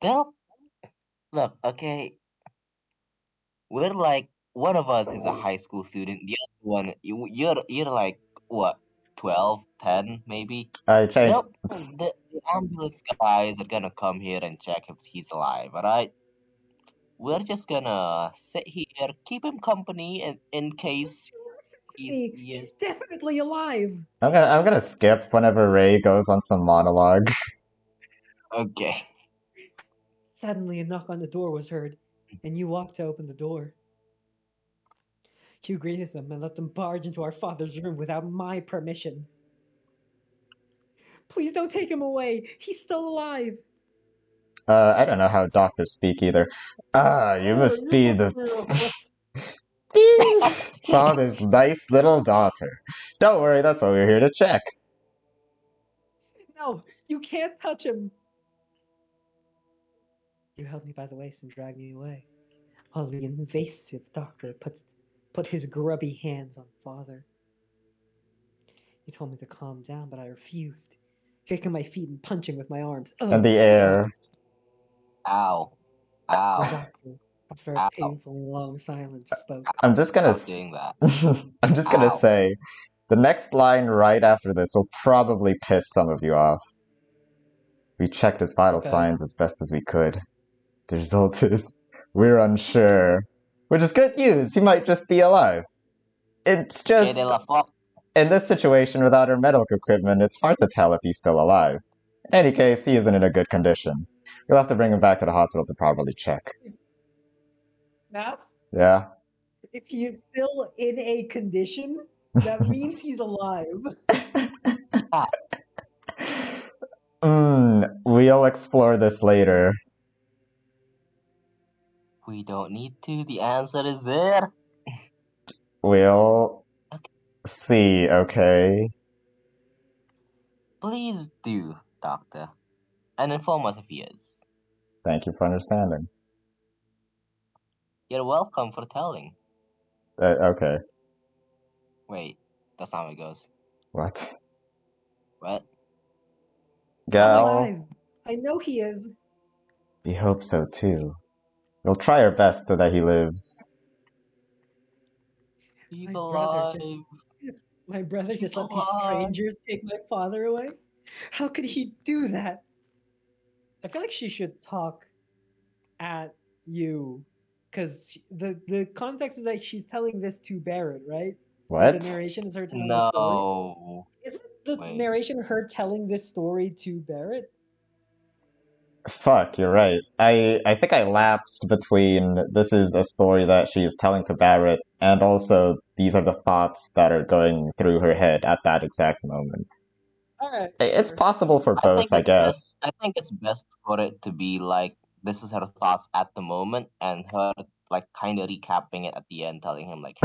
Speaker 1: They'll look. Okay, we're like one of us is a high school student. The other one, you're like what, 12, 10 maybe.
Speaker 2: I changed.
Speaker 1: The ambulance guys are gonna come here and check if he's alive. All right. We're just gonna sit here, keep him company, and in case
Speaker 5: He's definitely alive.
Speaker 2: I'm gonna skip whenever Ray goes on some monologue.
Speaker 1: Okay.
Speaker 5: Suddenly, a knock on the door was heard, and you walked to open the door. You greeted them and let them barge into our father's room without my permission. Please don't take him away. He's still alive.
Speaker 2: I don't know how doctors speak either. You must be the father's nice little daughter. Don't worry, that's why we're here to check.
Speaker 5: No, you can't touch him. You held me by the waist and dragged me away, while the invasive doctor put his grubby hands on father. He told me to calm down, but I refused, kicking my feet and punching with my arms.
Speaker 2: And the air.
Speaker 1: Ow.
Speaker 5: The
Speaker 1: Ow.
Speaker 5: doctor, after a painfully long silence, spoke.
Speaker 2: I'm just gonna
Speaker 1: doing that.
Speaker 2: I'm just gonna say, the next line right after this will probably piss some of you off. We checked his vital
Speaker 3: Okay.
Speaker 2: signs as best as we could. The result is we're unsure. Which is good news. He might just be alive. It's
Speaker 1: Okay,
Speaker 2: just
Speaker 1: then la fuck.
Speaker 2: in this situation without our medical equipment, it's hard to tell if he's still alive. In any case, he isn't in a good condition. We'll have to bring him back to the hospital to properly check.
Speaker 3: Now,
Speaker 2: Yeah?
Speaker 3: if he is still in a condition, that means he's alive.
Speaker 2: We'll explore this later.
Speaker 1: We don't need to. The answer is there.
Speaker 2: We'll see, okay?
Speaker 1: Please do, Doctor. And inform us if he is.
Speaker 2: Thank you for understanding.
Speaker 1: You're welcome for telling.
Speaker 2: Okay.
Speaker 1: Wait, that's not how it goes.
Speaker 2: What?
Speaker 1: What?
Speaker 2: Gal?
Speaker 3: Alive. I know he is.
Speaker 2: We hope so too. We'll try our best so that he lives.
Speaker 1: He's
Speaker 3: My
Speaker 1: alive.
Speaker 3: brother just let these
Speaker 1: alive.
Speaker 3: strangers take my father away? How could he do that? I feel like she should talk at you. Because the context is that she's telling this to Barrett, right? Like
Speaker 2: What?
Speaker 3: the narration is her telling the story.
Speaker 1: No.
Speaker 3: Isn't the
Speaker 1: Wait.
Speaker 3: narration her telling this story to Barrett?
Speaker 2: Fuck, you're right. I think I lapsed between this is a story that she is telling to Barrett, and also these are the thoughts that are going through her head at that exact moment.
Speaker 3: Alright.
Speaker 2: It's
Speaker 3: Sure.
Speaker 2: possible for
Speaker 1: I
Speaker 2: both,
Speaker 1: think
Speaker 2: I
Speaker 1: it's
Speaker 2: guess.
Speaker 1: best. I think it's best for it to be like this is her thoughts at the moment, and her like kind of recapping it at the end, telling him like,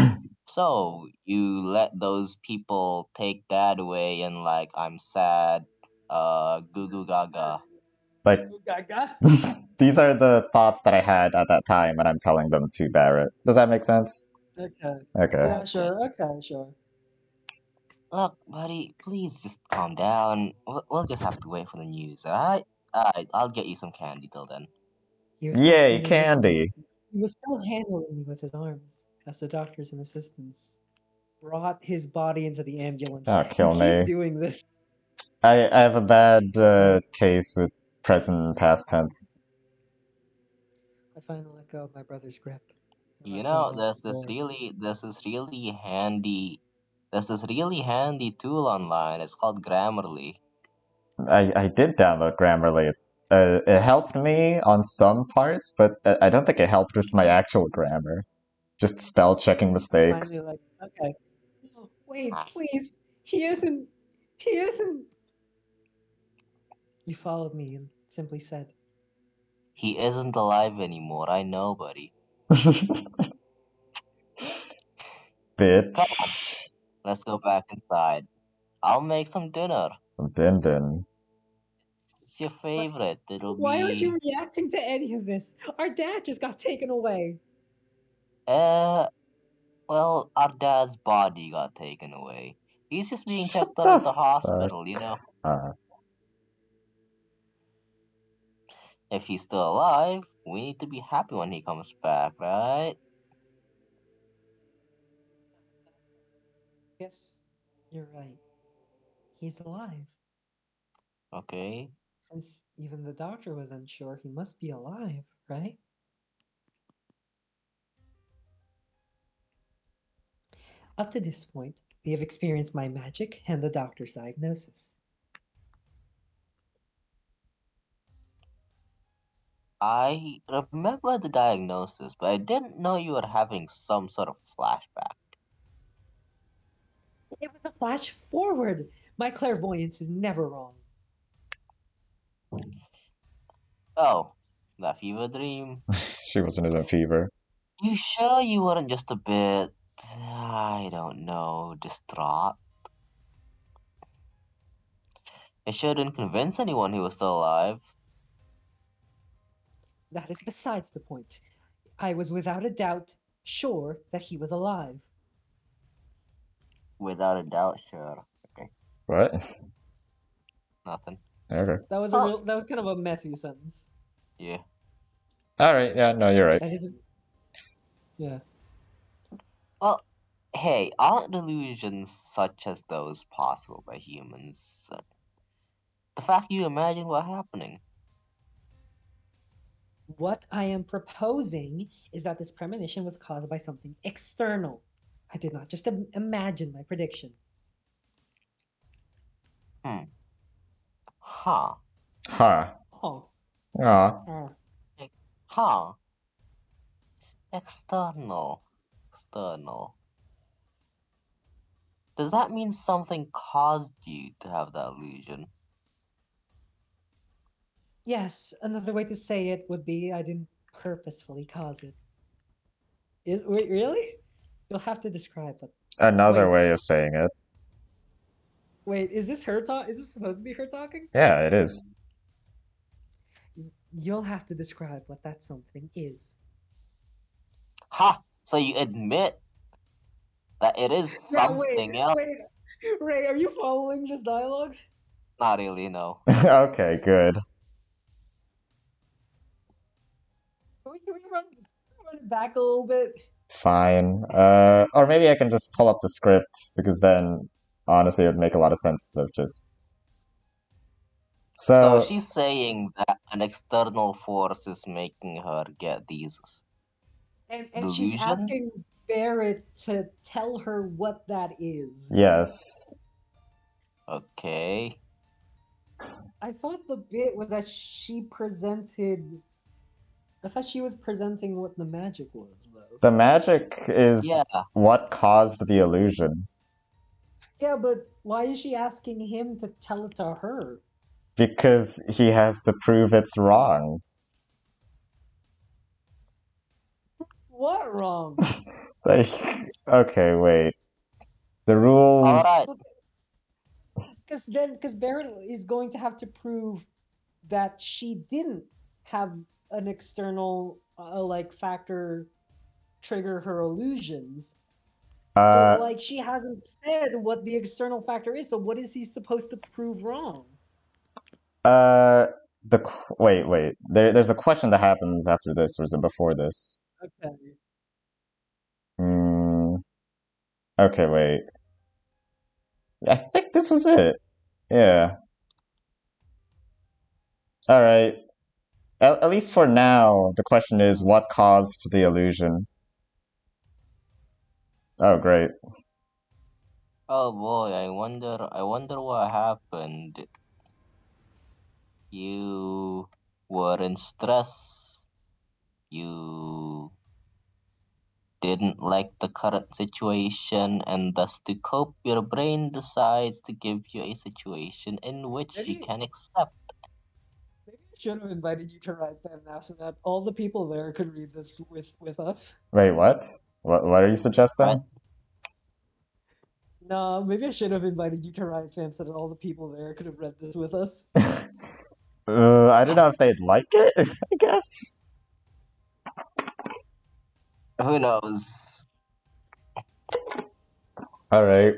Speaker 1: "So you let those people take Dad away, and like I'm sad, goo goo gaga."
Speaker 2: Like,
Speaker 3: Gaga.
Speaker 2: these are the thoughts that I had at that time, and I'm telling them to Barrett. Does that make sense?
Speaker 3: Okay.
Speaker 2: Okay.
Speaker 3: Yeah, sure. Okay, sure.
Speaker 1: Look, buddy, please just calm down. We'll just have to wait for the news, alright? Alright, I'll get you some candy till then.
Speaker 3: He was still
Speaker 2: Yay,
Speaker 3: handling me
Speaker 2: candy!
Speaker 3: He was still handling me with his arms as the doctors and assistants brought his body into the ambulance.
Speaker 2: Oh, kill
Speaker 3: You
Speaker 2: me.
Speaker 3: keep doing this.
Speaker 2: I have a bad case with present and past tense.
Speaker 3: I finally let go of my brother's grip.
Speaker 1: You know, there's this really handy tool online. It's called Grammarly.
Speaker 2: I did download Grammarly. It helped me on some parts, but I don't think it helped with my actual grammar. Just spell checking mistakes.
Speaker 3: Finally, like, okay. No, wait,
Speaker 1: Ah.
Speaker 3: please. He isn't. He isn't. You followed me and simply said,
Speaker 1: He isn't alive anymore, I know, buddy.
Speaker 2: Bitch.
Speaker 1: Come on, let's go back inside. I'll make some dinner.
Speaker 2: Din.
Speaker 1: It's your favorite. It'll
Speaker 3: why aren't
Speaker 1: be...
Speaker 3: you reacting to any of this? Our dad just got taken away.
Speaker 1: well, our dad's body got taken away. He's just being checked out
Speaker 2: the
Speaker 1: at the hospital, you know. If he's still alive, we need to be happy when he comes back, right?
Speaker 3: Yes, you're right. He's alive.
Speaker 1: Okay.
Speaker 3: Since even the doctor was unsure, he must be alive, right? Up to this point, we have experienced my magic and the doctor's diagnosis.
Speaker 1: I remember the diagnosis, but I didn't know you were having some sort of flashback.
Speaker 3: It was a flash forward. My clairvoyance is never wrong.
Speaker 1: Oh, that fever dream.
Speaker 2: She wasn't in a fever.
Speaker 1: You sure you weren't just a bit, I don't know, distraught? It sure didn't convince anyone he was still alive.
Speaker 3: That is besides the point. I was without a doubt sure that he was alive.
Speaker 1: Without a doubt, sure. Okay,
Speaker 2: What?
Speaker 1: nothing.
Speaker 2: Okay.
Speaker 3: That was kind of a messy sentence.
Speaker 1: Yeah.
Speaker 2: Alright, yeah, no, you're right.
Speaker 3: That is yeah.
Speaker 1: Well, hey, aren't delusions such as those possible by humans? The fact you imagine what happening.
Speaker 5: What I am proposing is that this premonition was caused by something external. I did not just imagine my prediction.
Speaker 1: Huh.
Speaker 2: Huh.
Speaker 5: Oh.
Speaker 2: Aw.
Speaker 1: Huh. External. Does that mean something caused you to have that illusion?
Speaker 5: Yes, another way to say it would be I didn't purposefully cause it. Wait, really? You'll have to describe it.
Speaker 2: Another
Speaker 5: Wait.
Speaker 2: way of saying it.
Speaker 5: Wait, is this her talk? Is this supposed to be her talking?
Speaker 2: Yeah, it is.
Speaker 5: You'll have to describe what that something is.
Speaker 1: Ha! So you admit that it is something else?
Speaker 5: Wait, Ray, are you following this dialogue?
Speaker 1: Not really, no.
Speaker 2: Okay, good.
Speaker 5: Can we run it back a little bit?
Speaker 2: Fine. Or maybe I can just pull up the script, because then, honestly, it would make a lot of sense to just...
Speaker 1: So
Speaker 2: So,
Speaker 1: she's saying that an external force is making her get these
Speaker 5: And she's
Speaker 1: delusions?
Speaker 5: asking Barrett to tell her what that is.
Speaker 2: yes.
Speaker 1: Okay.
Speaker 5: I thought the bit was that she presented. I thought she was presenting what the magic was, though.
Speaker 2: The magic is
Speaker 1: Yeah.
Speaker 2: what caused the illusion.
Speaker 5: Yeah, but why is she asking him to tell it to her?
Speaker 2: Because he has to prove it's wrong.
Speaker 5: What wrong?
Speaker 2: Like, okay, wait. The rules...
Speaker 1: Alright.
Speaker 5: Because Barrett is going to have to prove that she didn't have an external factor trigger her illusions. But like she hasn't said what the external factor is, so what is he supposed to prove wrong?
Speaker 2: Wait. There's a question that happens after this, or is it before this?
Speaker 5: Okay.
Speaker 2: Okay, wait. I think this was it. Yeah. Alright. At least for now, the question is, what caused the illusion? Oh, great.
Speaker 1: Oh boy, I wonder what happened. You were in stress. You didn't like the current situation, and thus to cope, your brain decides to give you a situation in which you can accept.
Speaker 5: Maybe I should have invited you to write them now so that all the people there could read this with us.
Speaker 2: Wait, what? What are you suggesting?
Speaker 5: No, maybe I should have invited you to write fam so that all the people there could have read this with us.
Speaker 2: I don't know if they'd like it, I guess.
Speaker 1: Who knows?
Speaker 2: Alright.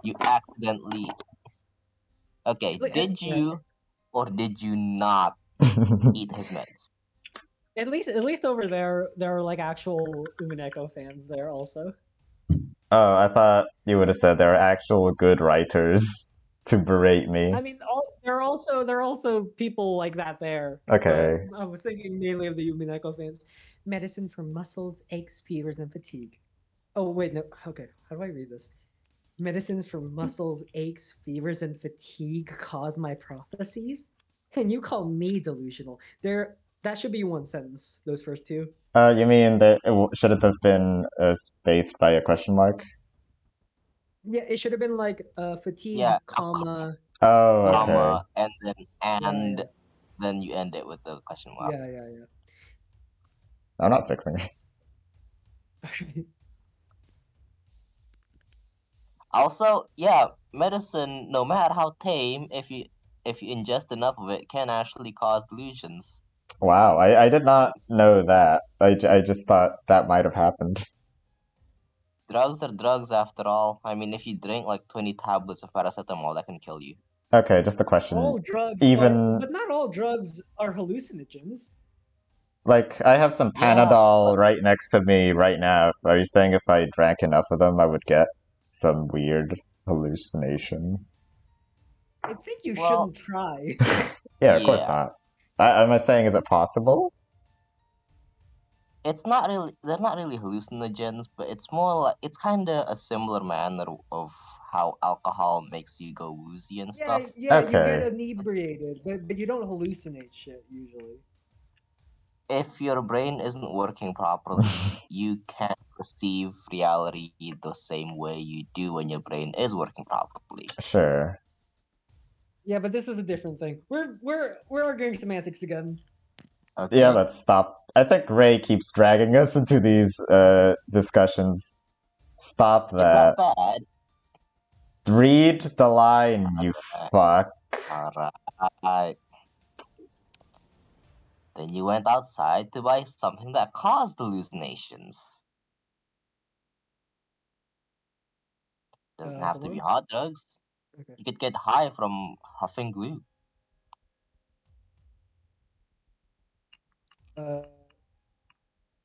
Speaker 1: You accidentally... Okay, did you or did you not eat his meds?
Speaker 5: At least over there are like actual Umineko fans there also.
Speaker 2: Oh, I thought you would have said there are actual good writers to berate me.
Speaker 5: I mean, there are also people like that there.
Speaker 2: Okay.
Speaker 5: I was thinking mainly of the Umineko fans. Medicine for muscles, aches, fevers, and fatigue. Oh wait, no. Okay, how do I read this? Medicines for muscles, aches, fevers, and fatigue cause my prophecies. And you call me delusional? That should be one sentence. Those first two.
Speaker 2: You mean that should it have been spaced by a question mark?
Speaker 5: Yeah, it should have been like fatigue,
Speaker 1: Yeah,
Speaker 5: comma.
Speaker 2: Oh, okay.
Speaker 1: Comma, and then you end it with the question mark.
Speaker 5: Yeah.
Speaker 2: I'm not fixing it.
Speaker 1: Also, yeah, medicine, no matter how tame, if you ingest enough of it, can actually cause delusions.
Speaker 2: Wow, I did not know that. I just thought that might have happened.
Speaker 1: Drugs are drugs after all. I mean, if you drink like 20 tablets of paracetamol, that can kill you.
Speaker 2: Okay, just a question.
Speaker 5: All drugs but not all drugs are hallucinogens.
Speaker 2: Like, I have some Panadol right next to me right now. Are you saying if I drank enough of them, I would get some weird hallucination?
Speaker 5: I think you
Speaker 1: Well-
Speaker 5: shouldn't try.
Speaker 2: Yeah, of course
Speaker 1: Yeah.
Speaker 2: not. Am I saying, is it possible?
Speaker 1: It's not really, they're not really hallucinogens, but it's more like, it's kind of a similar manner of how alcohol makes you go woozy and
Speaker 5: Yeah,
Speaker 1: stuff.
Speaker 5: yeah, you get
Speaker 2: Okay.
Speaker 5: inebriated, but you don't hallucinate shit usually.
Speaker 1: If your brain isn't working properly, you can't perceive reality the same way you do when your brain is working properly.
Speaker 2: Sure.
Speaker 5: Yeah, but this is a different thing. We're arguing semantics again.
Speaker 1: Okay.
Speaker 2: Yeah, let's stop. I think Ray keeps dragging us into these discussions. Stop
Speaker 1: It's
Speaker 2: that.
Speaker 1: not bad.
Speaker 2: Read the line, you fuck.
Speaker 1: Alright. Then you went outside to buy something that caused hallucinations. Doesn't have to be hard drugs.
Speaker 5: Okay.
Speaker 1: You could get high from huffing glue.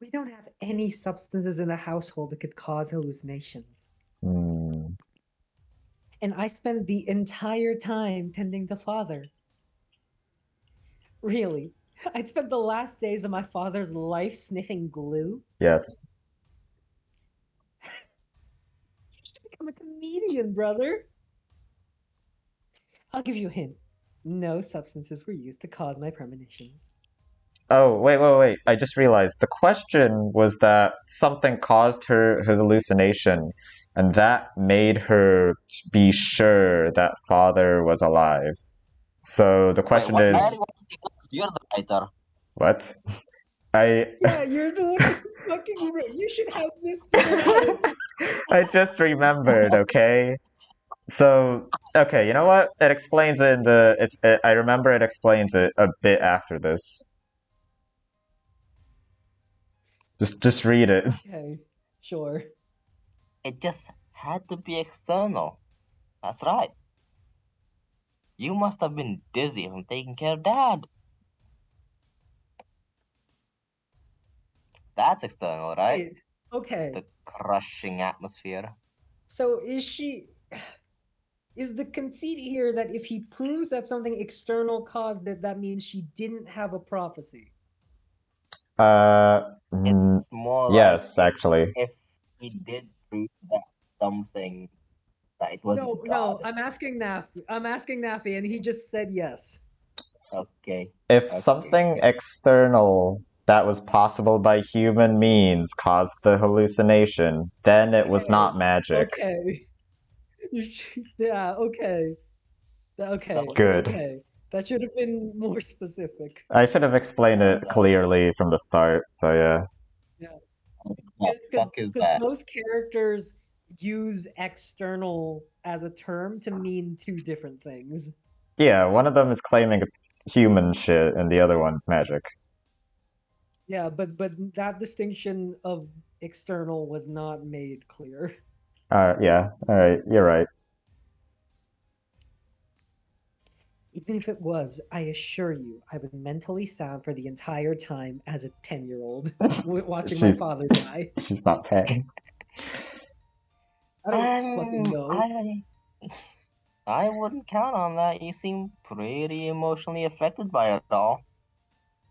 Speaker 5: We don't have any substances in the household that could cause hallucinations.
Speaker 2: Hmm.
Speaker 5: And I spent the entire time tending to father. Really? I'd spent the last days of my father's life sniffing glue?
Speaker 2: Yes.
Speaker 5: You should become a comedian, brother. I'll give you a hint. No substances were used to cause my premonitions.
Speaker 2: Oh, wait. I just realized the question was that something caused her hallucination, and that made her be sure that father was alive. So the question
Speaker 1: Wait,
Speaker 2: is,
Speaker 1: I already watched the notes. You're the writer.
Speaker 2: what?
Speaker 5: Yeah, you're the one who fucking wrote. You should have this figured out.
Speaker 2: I just remembered, okay? So, okay, you know what? It explains it in I remember it explains it a bit after this. Just read it.
Speaker 5: Okay, sure.
Speaker 1: It just had to be external. That's right. You must have been dizzy from taking care of Dad. That's external, right?
Speaker 5: Wait, okay.
Speaker 1: The crushing atmosphere.
Speaker 5: So is the conceit here that if he proves that something external caused it, that means she didn't have a prophecy?
Speaker 1: It's more
Speaker 2: yes,
Speaker 1: like
Speaker 2: actually.
Speaker 1: if he did prove that something that it wasn't
Speaker 5: No,
Speaker 1: God.
Speaker 5: I'm asking Nafi, and he just said yes.
Speaker 1: Okay.
Speaker 2: If
Speaker 1: Okay.
Speaker 2: something external that was possible by human means caused the hallucination, then it was
Speaker 5: Okay,
Speaker 2: not magic.
Speaker 5: Okay. Yeah, okay. Okay,
Speaker 2: Good.
Speaker 5: okay. That should have been more specific.
Speaker 2: I should have explained it clearly from the start, so yeah.
Speaker 1: What the fuck is
Speaker 5: Because
Speaker 1: that?
Speaker 5: most characters use external as a term to mean two different things.
Speaker 2: Yeah, one of them is claiming it's human shit, and the other one's magic.
Speaker 5: Yeah, but that distinction of external was not made clear.
Speaker 2: Yeah, alright, you're right.
Speaker 5: Even if it was, I assure you, I was mentally sound for the entire time as a 10-year-old watching my father die.
Speaker 2: She's not paying.
Speaker 5: I don't fucking know.
Speaker 1: I wouldn't count on that. You seem pretty emotionally affected by it all.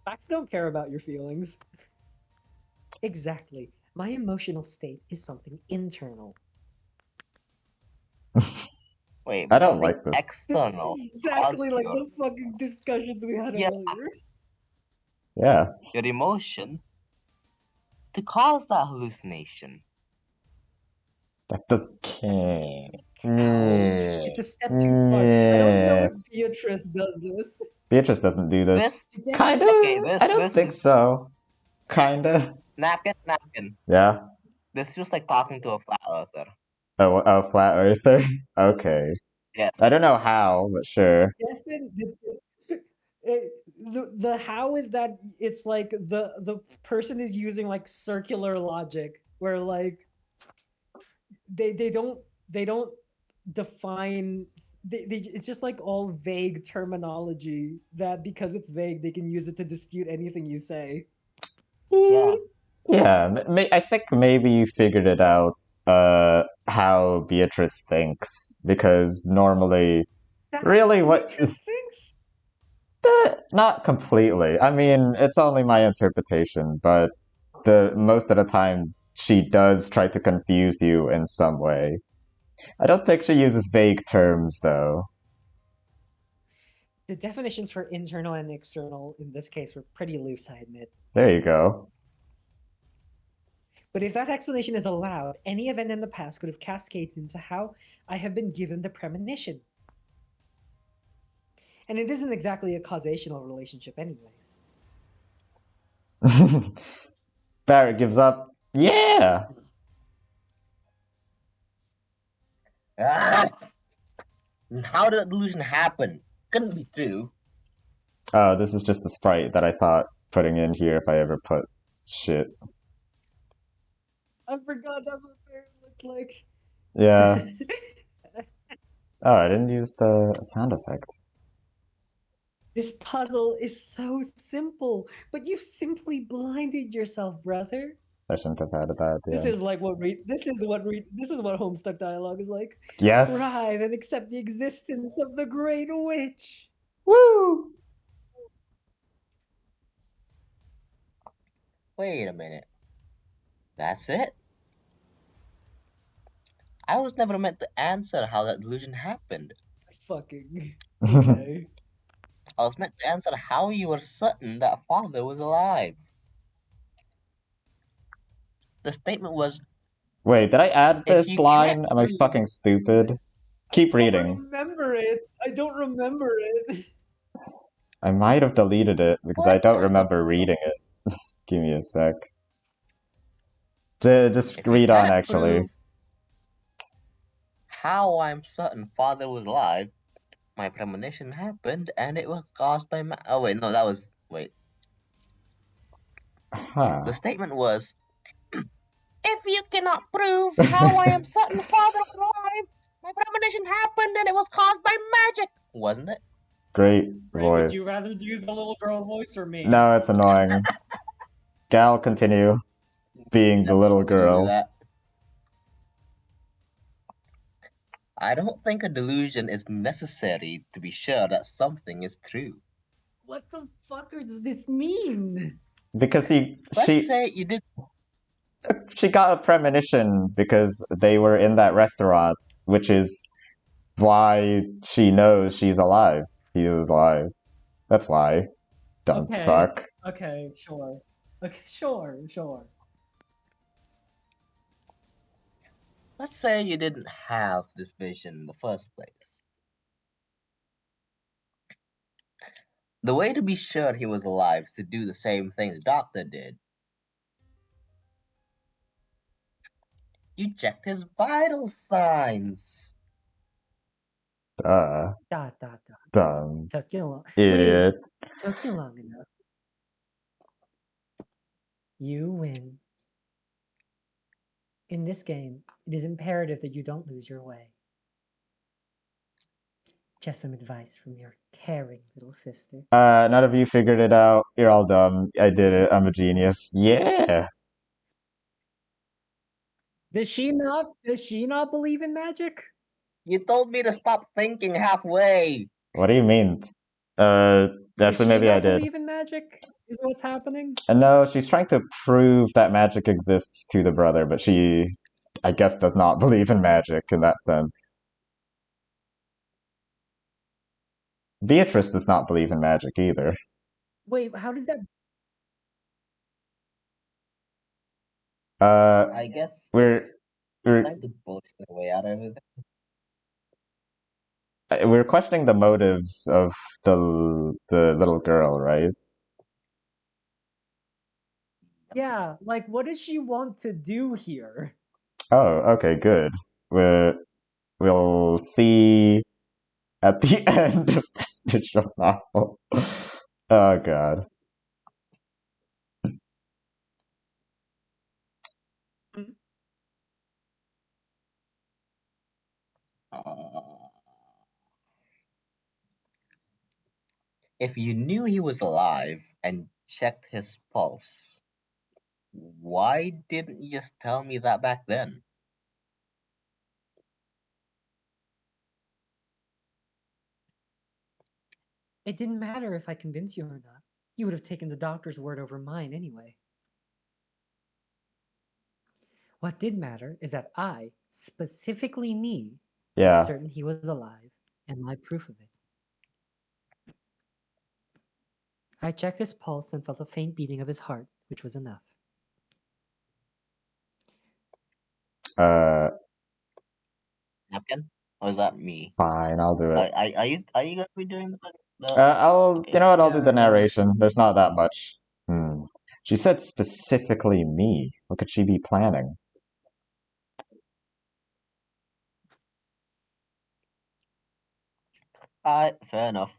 Speaker 5: Facts don't care about your feelings. Exactly. My emotional state is something internal.
Speaker 1: Wait,
Speaker 2: I
Speaker 1: but
Speaker 2: don't
Speaker 1: something
Speaker 2: like this.
Speaker 1: external.
Speaker 5: This is exactly like
Speaker 1: your,
Speaker 5: the fucking discussions we had
Speaker 1: Yeah.
Speaker 5: earlier.
Speaker 2: Yeah.
Speaker 1: your emotions to cause that hallucination.
Speaker 2: That can't.
Speaker 5: It's a step too far. I don't know if Beatrice does this.
Speaker 2: Beatrice doesn't do this.
Speaker 5: Yeah.
Speaker 2: Kinda?
Speaker 1: Okay,
Speaker 2: I don't think so. Kinda.
Speaker 1: Napkin.
Speaker 2: Yeah.
Speaker 1: This feels like talking to a flat earther.
Speaker 2: Oh, flat earther? Okay.
Speaker 1: Yes.
Speaker 2: I don't know how, but sure.
Speaker 5: The how is that it's like the person is using like circular logic where like they don't define it's just like all vague terminology that because it's vague they can use it to dispute anything you say.
Speaker 1: Yeah.
Speaker 2: Yeah, I think maybe you figured it out, how Beatrice thinks, because normally Really,
Speaker 5: He
Speaker 2: what?
Speaker 5: just thinks.
Speaker 2: Not completely. I mean, it's only my interpretation, but most of the time she does try to confuse you in some way. I don't think she uses vague terms though.
Speaker 5: The definitions for internal and external in this case were pretty loose, I admit.
Speaker 2: There you go.
Speaker 5: But if that explanation is allowed, any event in the past could have cascaded into how I have been given the premonition. And it isn't exactly a causational relationship, anyways.
Speaker 2: Barrett gives up. Yeah!
Speaker 1: Ah! How did that delusion happen? Couldn't be true.
Speaker 2: Oh, this is just the sprite that I thought putting in here if I ever put shit.
Speaker 5: I forgot that's what Barrett looked like.
Speaker 2: Yeah. Oh, I didn't use the sound effect.
Speaker 5: This puzzle is so simple, but you simply blinded yourself, brother.
Speaker 2: I shouldn't have had that. Yeah.
Speaker 5: This is what Homestuck dialogue is like.
Speaker 2: Yes.
Speaker 5: Writhe and accept the existence of the Great Witch.
Speaker 2: Woo!
Speaker 1: Wait a minute. That's it? I was never meant to answer how that delusion happened.
Speaker 5: Fucking okay.
Speaker 1: I was meant to answer how you were certain that father was alive. The statement was,
Speaker 2: Wait, did I add
Speaker 1: if
Speaker 2: this
Speaker 1: you
Speaker 2: line?
Speaker 1: can't
Speaker 2: Am I
Speaker 1: prove
Speaker 2: fucking stupid? Keep
Speaker 5: I
Speaker 2: reading.
Speaker 5: don't remember it. I don't remember it.
Speaker 2: I might have deleted it because I don't remember reading it. Give me a sec. Just
Speaker 1: if you
Speaker 2: read on,
Speaker 1: can't
Speaker 2: actually.
Speaker 1: prove how I'm certain father was alive, my premonition happened and it was caused by oh wait, no, that was wait.
Speaker 2: Huh.
Speaker 1: The statement was, if you cannot prove how I am certain father was alive, my premonition happened and it was caused by magic, wasn't it?
Speaker 2: Great
Speaker 5: Right,
Speaker 2: voice.
Speaker 5: would you rather do the little girl voice or me?
Speaker 2: No, it's annoying. Gal, continue being the little girl.
Speaker 1: That. I don't think a delusion is necessary to be sure that something is true.
Speaker 5: What the fuck does this mean?
Speaker 2: Because
Speaker 1: Let's say you did.
Speaker 2: she got a premonition because they were in that restaurant, which is why she knows she's alive. He was alive. That's why. Dumb fuck.
Speaker 5: Okay, sure. Okay, sure.
Speaker 1: Let's say you didn't have this vision in the first place. The way to be sure he was alive is to do the same thing the doctor did. You checked his vital signs.
Speaker 5: Dot.
Speaker 2: Dumb.
Speaker 5: Took you long.
Speaker 2: Idiot.
Speaker 5: Wait, took you long enough. You win. In this game, it is imperative that you don't lose your way. Just some advice from your caring little sister.
Speaker 2: None of you figured it out. You're all dumb. I did it. I'm a genius. Yeah.
Speaker 5: Does she not believe in magic?
Speaker 1: You told me to stop thinking halfway.
Speaker 2: What do you mean? Actually, maybe I did.
Speaker 5: Believe in magic is what's happening.
Speaker 2: No, she's trying to prove that magic exists to the brother, but she, I guess, does not believe in magic in that sense. Beatrice does not believe in magic either.
Speaker 5: Wait, how does that?
Speaker 1: I guess
Speaker 2: we're
Speaker 1: trying to bullshit their way out of it.
Speaker 2: We're questioning the motives of the little girl, right?
Speaker 5: Yeah, like what does she want to do here?
Speaker 2: Oh, okay, good. We'll see at the end of this visual novel. Oh god.
Speaker 1: If you knew he was alive and checked his pulse, why didn't you just tell me that back then?
Speaker 5: It didn't matter if I convinced you or not. You would have taken the doctor's word over mine anyway. What did matter is that I, specifically me, was
Speaker 2: Yeah.
Speaker 5: certain he was alive, and my proof of it. I checked his pulse and felt a faint beating of his heart, which was enough.
Speaker 1: Napkin? Or is that me?
Speaker 2: Fine, I'll do it.
Speaker 1: Are you gonna be doing the
Speaker 2: You know what? I'll do the
Speaker 3: Yeah,
Speaker 2: narration. There's not that much. She said specifically me. What could she be planning?
Speaker 1: fair enough.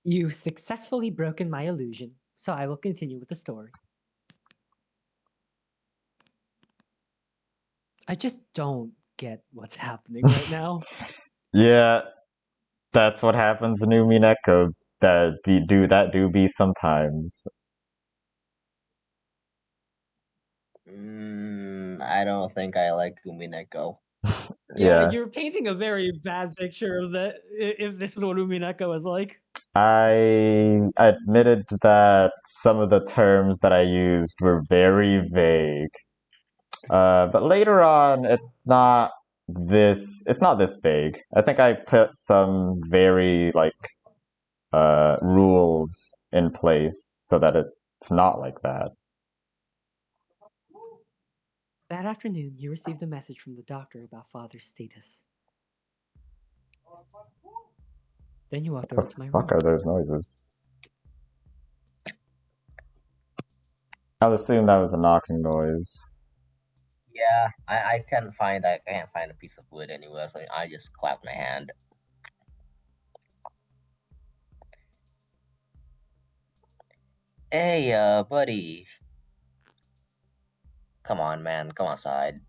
Speaker 5: You've successfully broken my illusion, so I will continue with the story. I just don't get what's happening right now.
Speaker 2: Yeah, that's what happens in Umineko. That do be sometimes.
Speaker 1: I don't think I like Umineko.
Speaker 5: Yeah,
Speaker 2: Yeah.
Speaker 5: you're painting a very bad picture of that, if this is what Umineko is like.
Speaker 2: I admitted that some of the terms that I used were very vague. But later on, it's not this vague. I think I put some very rules in place so that it's not like that.
Speaker 5: That afternoon, you received a message from the doctor about father's status. Then you walked over
Speaker 2: What
Speaker 5: to my
Speaker 2: the
Speaker 5: room.
Speaker 2: fuck are those noises? I'll assume that was a knocking noise.
Speaker 1: Yeah, I can't find a piece of wood anywhere, so I just clapped my hand. Hey, buddy. Come on, man. Come outside.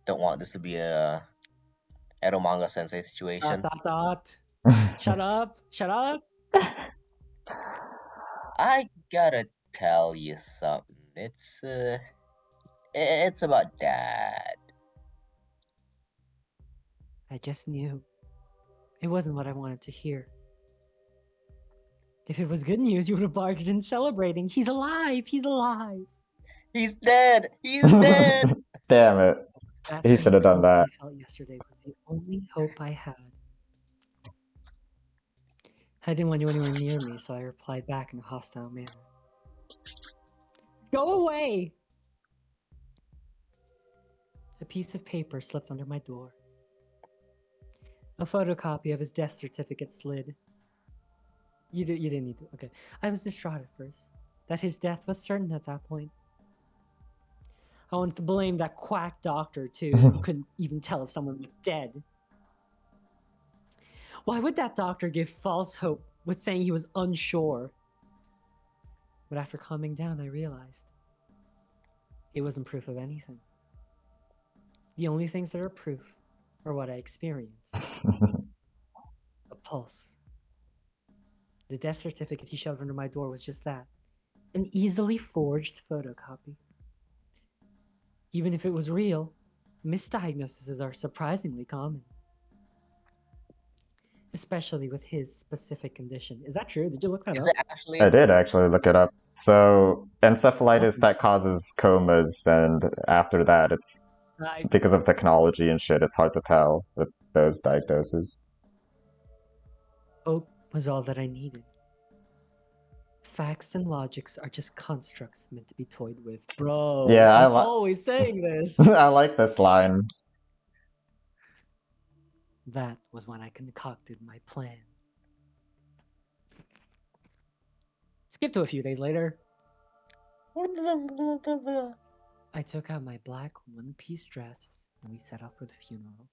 Speaker 1: Don't want this to be a Eromanga Sensei situation.
Speaker 5: Shut up! Shut up!
Speaker 1: I gotta tell you something. It's about Dad.
Speaker 5: I just knew. It wasn't what I wanted to hear. If it was good news, you would have barked in celebrating. He's alive! He's alive!
Speaker 1: He's dead! He's dead!
Speaker 2: Damn it.
Speaker 5: That
Speaker 2: He should have done
Speaker 5: pulse
Speaker 2: that.
Speaker 5: I felt yesterday was the only hope I had. I didn't want you anywhere near me, so I replied back in a hostile manner. Go away! A piece of paper slipped under my door. A photocopy of his death certificate slid. You didn't need to. Okay. I was distraught at first. That his death was certain at that point. I wanted to blame that quack doctor, too, who couldn't even tell if someone was dead. Why would that doctor give false hope with saying he was unsure? But after calming down, I realized it wasn't proof of anything. The only things that are proof are what I experienced. A pulse. The death certificate he shoved under my door was just that. An easily forged photocopy. Even if it was real, misdiagnoses are surprisingly common. Especially with his specific condition. Is that true? Did you look that
Speaker 1: Is
Speaker 5: up?
Speaker 1: it actually?
Speaker 2: I did actually look it up. So, encephalitis
Speaker 5: Awesome.
Speaker 2: that causes comas, and after that, it's
Speaker 5: Nice.
Speaker 2: because of technology and shit, it's hard to tell with those diagnoses.
Speaker 5: Hope was all that I needed. Facts and logics are just constructs meant to be toyed with. Bro,
Speaker 2: Yeah,
Speaker 5: I'm always saying this.
Speaker 2: I like this line.
Speaker 5: That was when I concocted my plan. Skip to a few days later. I took out my black one-piece dress and we set off for the funeral.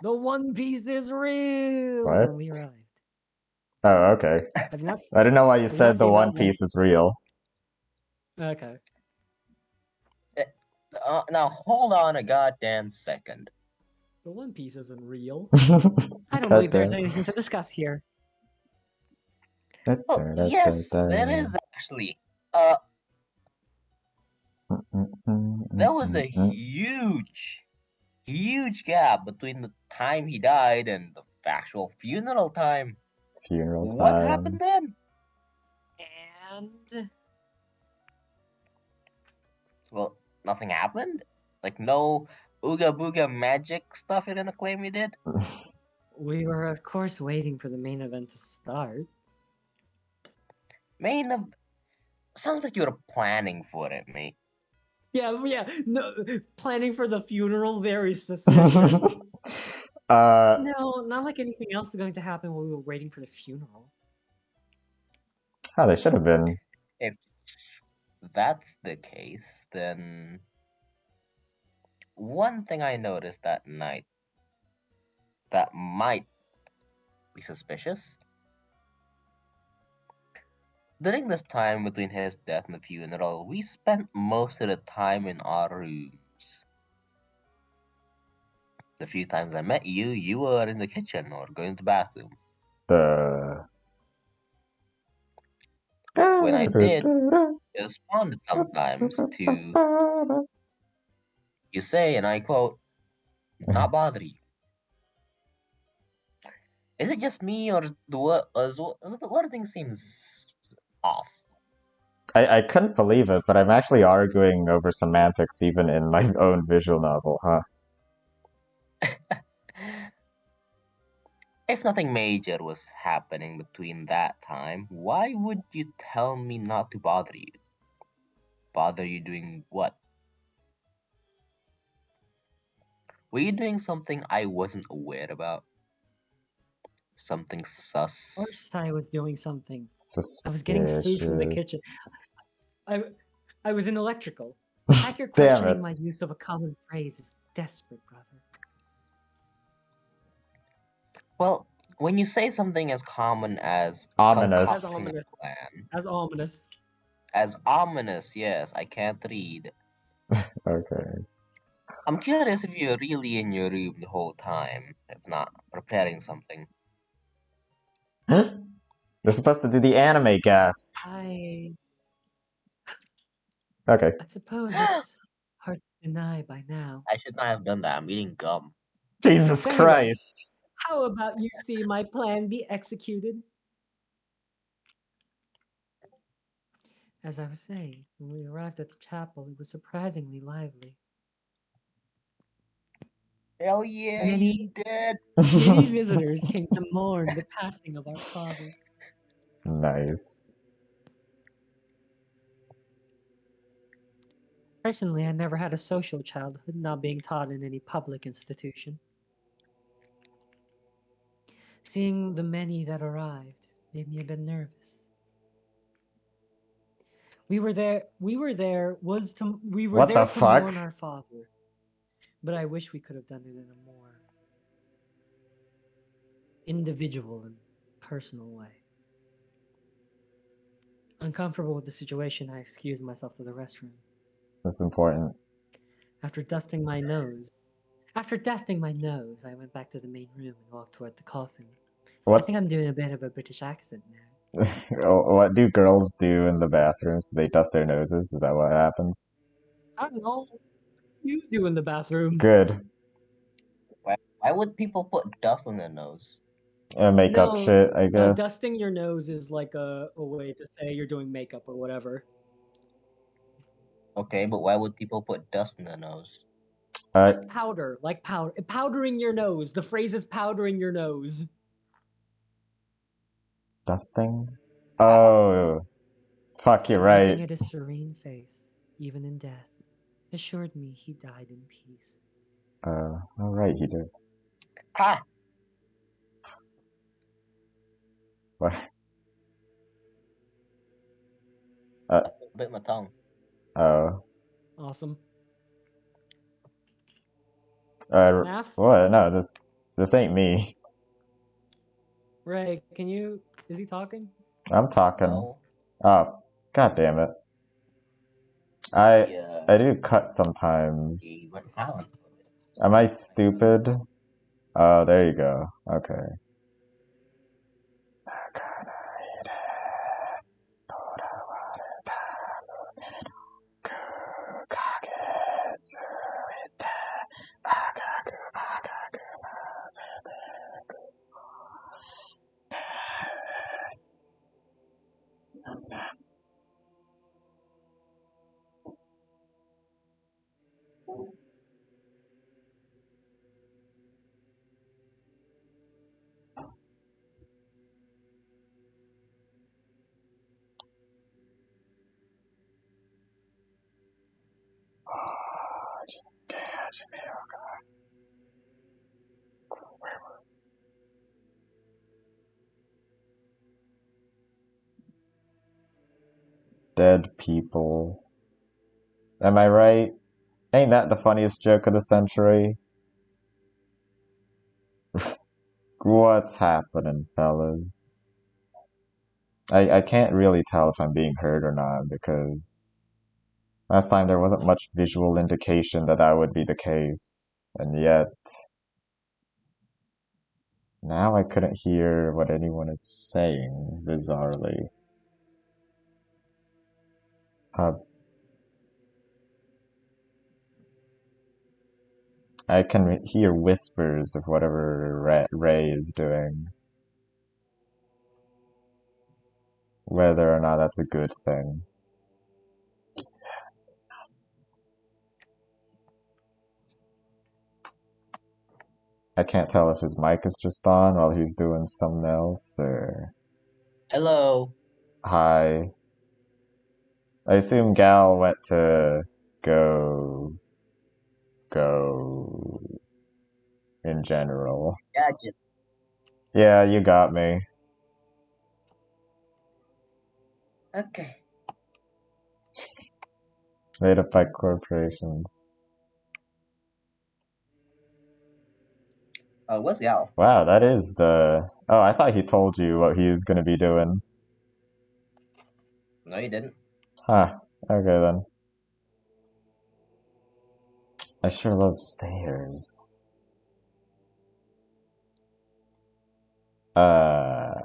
Speaker 5: The One Piece is real
Speaker 2: What?
Speaker 5: when we arrived.
Speaker 2: Oh, okay.
Speaker 5: Have you not?
Speaker 2: I didn't know why you
Speaker 5: Have you not
Speaker 2: said the
Speaker 5: seen
Speaker 2: One
Speaker 5: that?
Speaker 2: Piece is real.
Speaker 5: Okay.
Speaker 1: Now hold on a goddamn second.
Speaker 5: The One Piece isn't real. I don't believe there's anything to discuss here.
Speaker 1: Well, yes, there is actually. There was a huge huge gap between the time he died and the actual funeral time.
Speaker 2: Funeral
Speaker 1: What
Speaker 2: time.
Speaker 1: happened then?
Speaker 5: And
Speaker 1: Well, nothing happened? Like no ooga booga magic stuff you're gonna claim you did?
Speaker 5: we were, of course, waiting for the main event to start.
Speaker 1: Sounds like you were planning for it, mate.
Speaker 5: Yeah, no, planning for the funeral, very suspicious. No, not like anything else is going to happen while we were waiting for the funeral.
Speaker 2: Oh, they should have been.
Speaker 1: If that's the case, then one thing I noticed that night that might be suspicious. During this time between his death and the funeral, we spent most of the time in our rooms. The few times I met you, you were in the kitchen or going to the bathroom. When I did, you responded sometimes to, you say, and I quote, not bother you. Is it just me or the wording seems off?
Speaker 2: I couldn't believe it, but I'm actually arguing over semantics even in my own visual novel, huh?
Speaker 1: If nothing major was happening between that time, why would you tell me not to bother you? Bother you doing what? Were you doing something I wasn't aware about? Something sus?
Speaker 5: Of course I was doing something.
Speaker 2: Suspicious.
Speaker 5: I was getting food from the kitchen. I was in electrical. Hacker questioning my use of a common phrase is desperate, brother.
Speaker 1: Well, when you say something as common as
Speaker 2: Ominous.
Speaker 5: As ominous. As ominous.
Speaker 1: As ominous, yes, I can't read.
Speaker 2: Okay.
Speaker 1: I'm curious if you're really in your room the whole time, if not preparing something.
Speaker 2: You're supposed to do the anime gasp.
Speaker 5: Okay.
Speaker 2: I
Speaker 5: suppose it's hard to deny by now.
Speaker 1: I should not have done that. I'm eating gum.
Speaker 2: Jesus
Speaker 5: Anyway,
Speaker 2: Christ.
Speaker 5: How about you see my plan be executed? As I was saying, when we arrived at the chapel, it was surprisingly lively.
Speaker 1: Hell yeah, you did.
Speaker 5: Many visitors came to mourn the passing of our father.
Speaker 2: Nice.
Speaker 5: Personally, I never had a social childhood, not being taught in any public institution. Seeing the many that arrived made me a bit nervous. We were there to mourn our father. But I wish we could have done it in a more individual and personal way. Uncomfortable with the situation, I excused myself to the restroom.
Speaker 2: That's important.
Speaker 5: After dusting my nose, I went back to the main room and walked toward the coffin.
Speaker 2: What?
Speaker 5: I think I'm doing a bit of a British accent now.
Speaker 2: What do girls do in the bathrooms? They dust their noses? Is that what happens?
Speaker 5: I don't know. What you do in the bathroom?
Speaker 2: Good.
Speaker 1: Why would people put dust on their nose?
Speaker 2: Makeup shit, I guess.
Speaker 5: Dusting your nose is like a way to say you're doing makeup or whatever.
Speaker 1: Okay, but why would people put dust in their nose?
Speaker 5: Like powder. Powdering your nose. The phrase is powdering your nose.
Speaker 2: Dusting? Oh. Fuck, you're right.
Speaker 5: Looking at his serene face, even in death, assured me he died in peace.
Speaker 2: Alright, he did.
Speaker 1: Ha!
Speaker 2: What?
Speaker 1: Bit my tongue.
Speaker 2: Oh.
Speaker 5: Awesome.
Speaker 2: What? No, this ain't me.
Speaker 5: Ray, is he talking?
Speaker 2: I'm talking.
Speaker 1: No.
Speaker 2: Oh, god damn it. I do cut sometimes.
Speaker 1: He went silent.
Speaker 2: Am I stupid? Oh, there you go. Okay. Dead people. Am I right? Ain't that the funniest joke of the century? What's happening, fellas? I can't really tell if I'm being heard or not, because last time there wasn't much visual indication that that would be the case. And yet, now I couldn't hear what anyone is saying, bizarrely. I can hear whispers of whatever Ray is doing. Whether or not that's a good thing. I can't tell if his mic is just on while he's doing something else, or...
Speaker 1: Hello.
Speaker 2: Hi. I assume Gal went to go in general.
Speaker 1: Gadget.
Speaker 2: Yeah, you got me.
Speaker 1: Okay.
Speaker 2: Made up by corporations.
Speaker 1: What's Gal?
Speaker 2: Wow, that is the... Oh, I thought he told you what he was gonna be doing.
Speaker 1: No, you didn't.
Speaker 2: Huh. Okay, then. I sure love stairs. I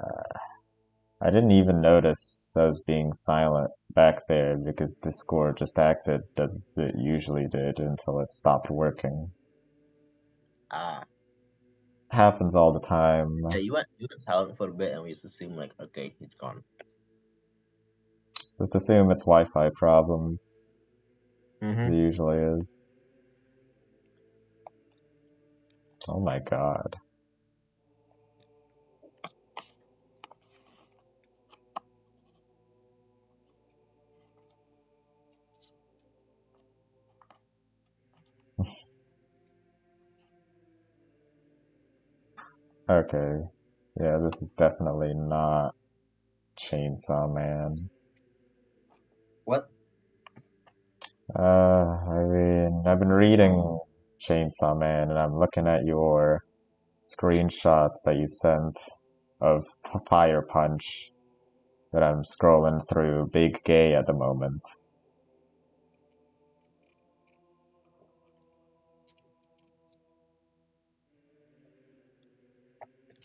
Speaker 2: didn't even notice I was being silent back there because Discord just acted as it usually did until it stopped working. Happens all the time.
Speaker 1: Yeah, you went silent for a bit and we just assumed like, okay, it's gone.
Speaker 2: Just assume it's Wi-Fi problems.
Speaker 1: Mm-hmm.
Speaker 2: It usually is. Oh my god. Okay. Yeah, this is definitely not Chainsaw Man.
Speaker 1: What?
Speaker 2: I mean, I've been reading Chainsaw Man and I'm looking at your screenshots that you sent of Fire Punch that I'm scrolling through. Big gay at the moment.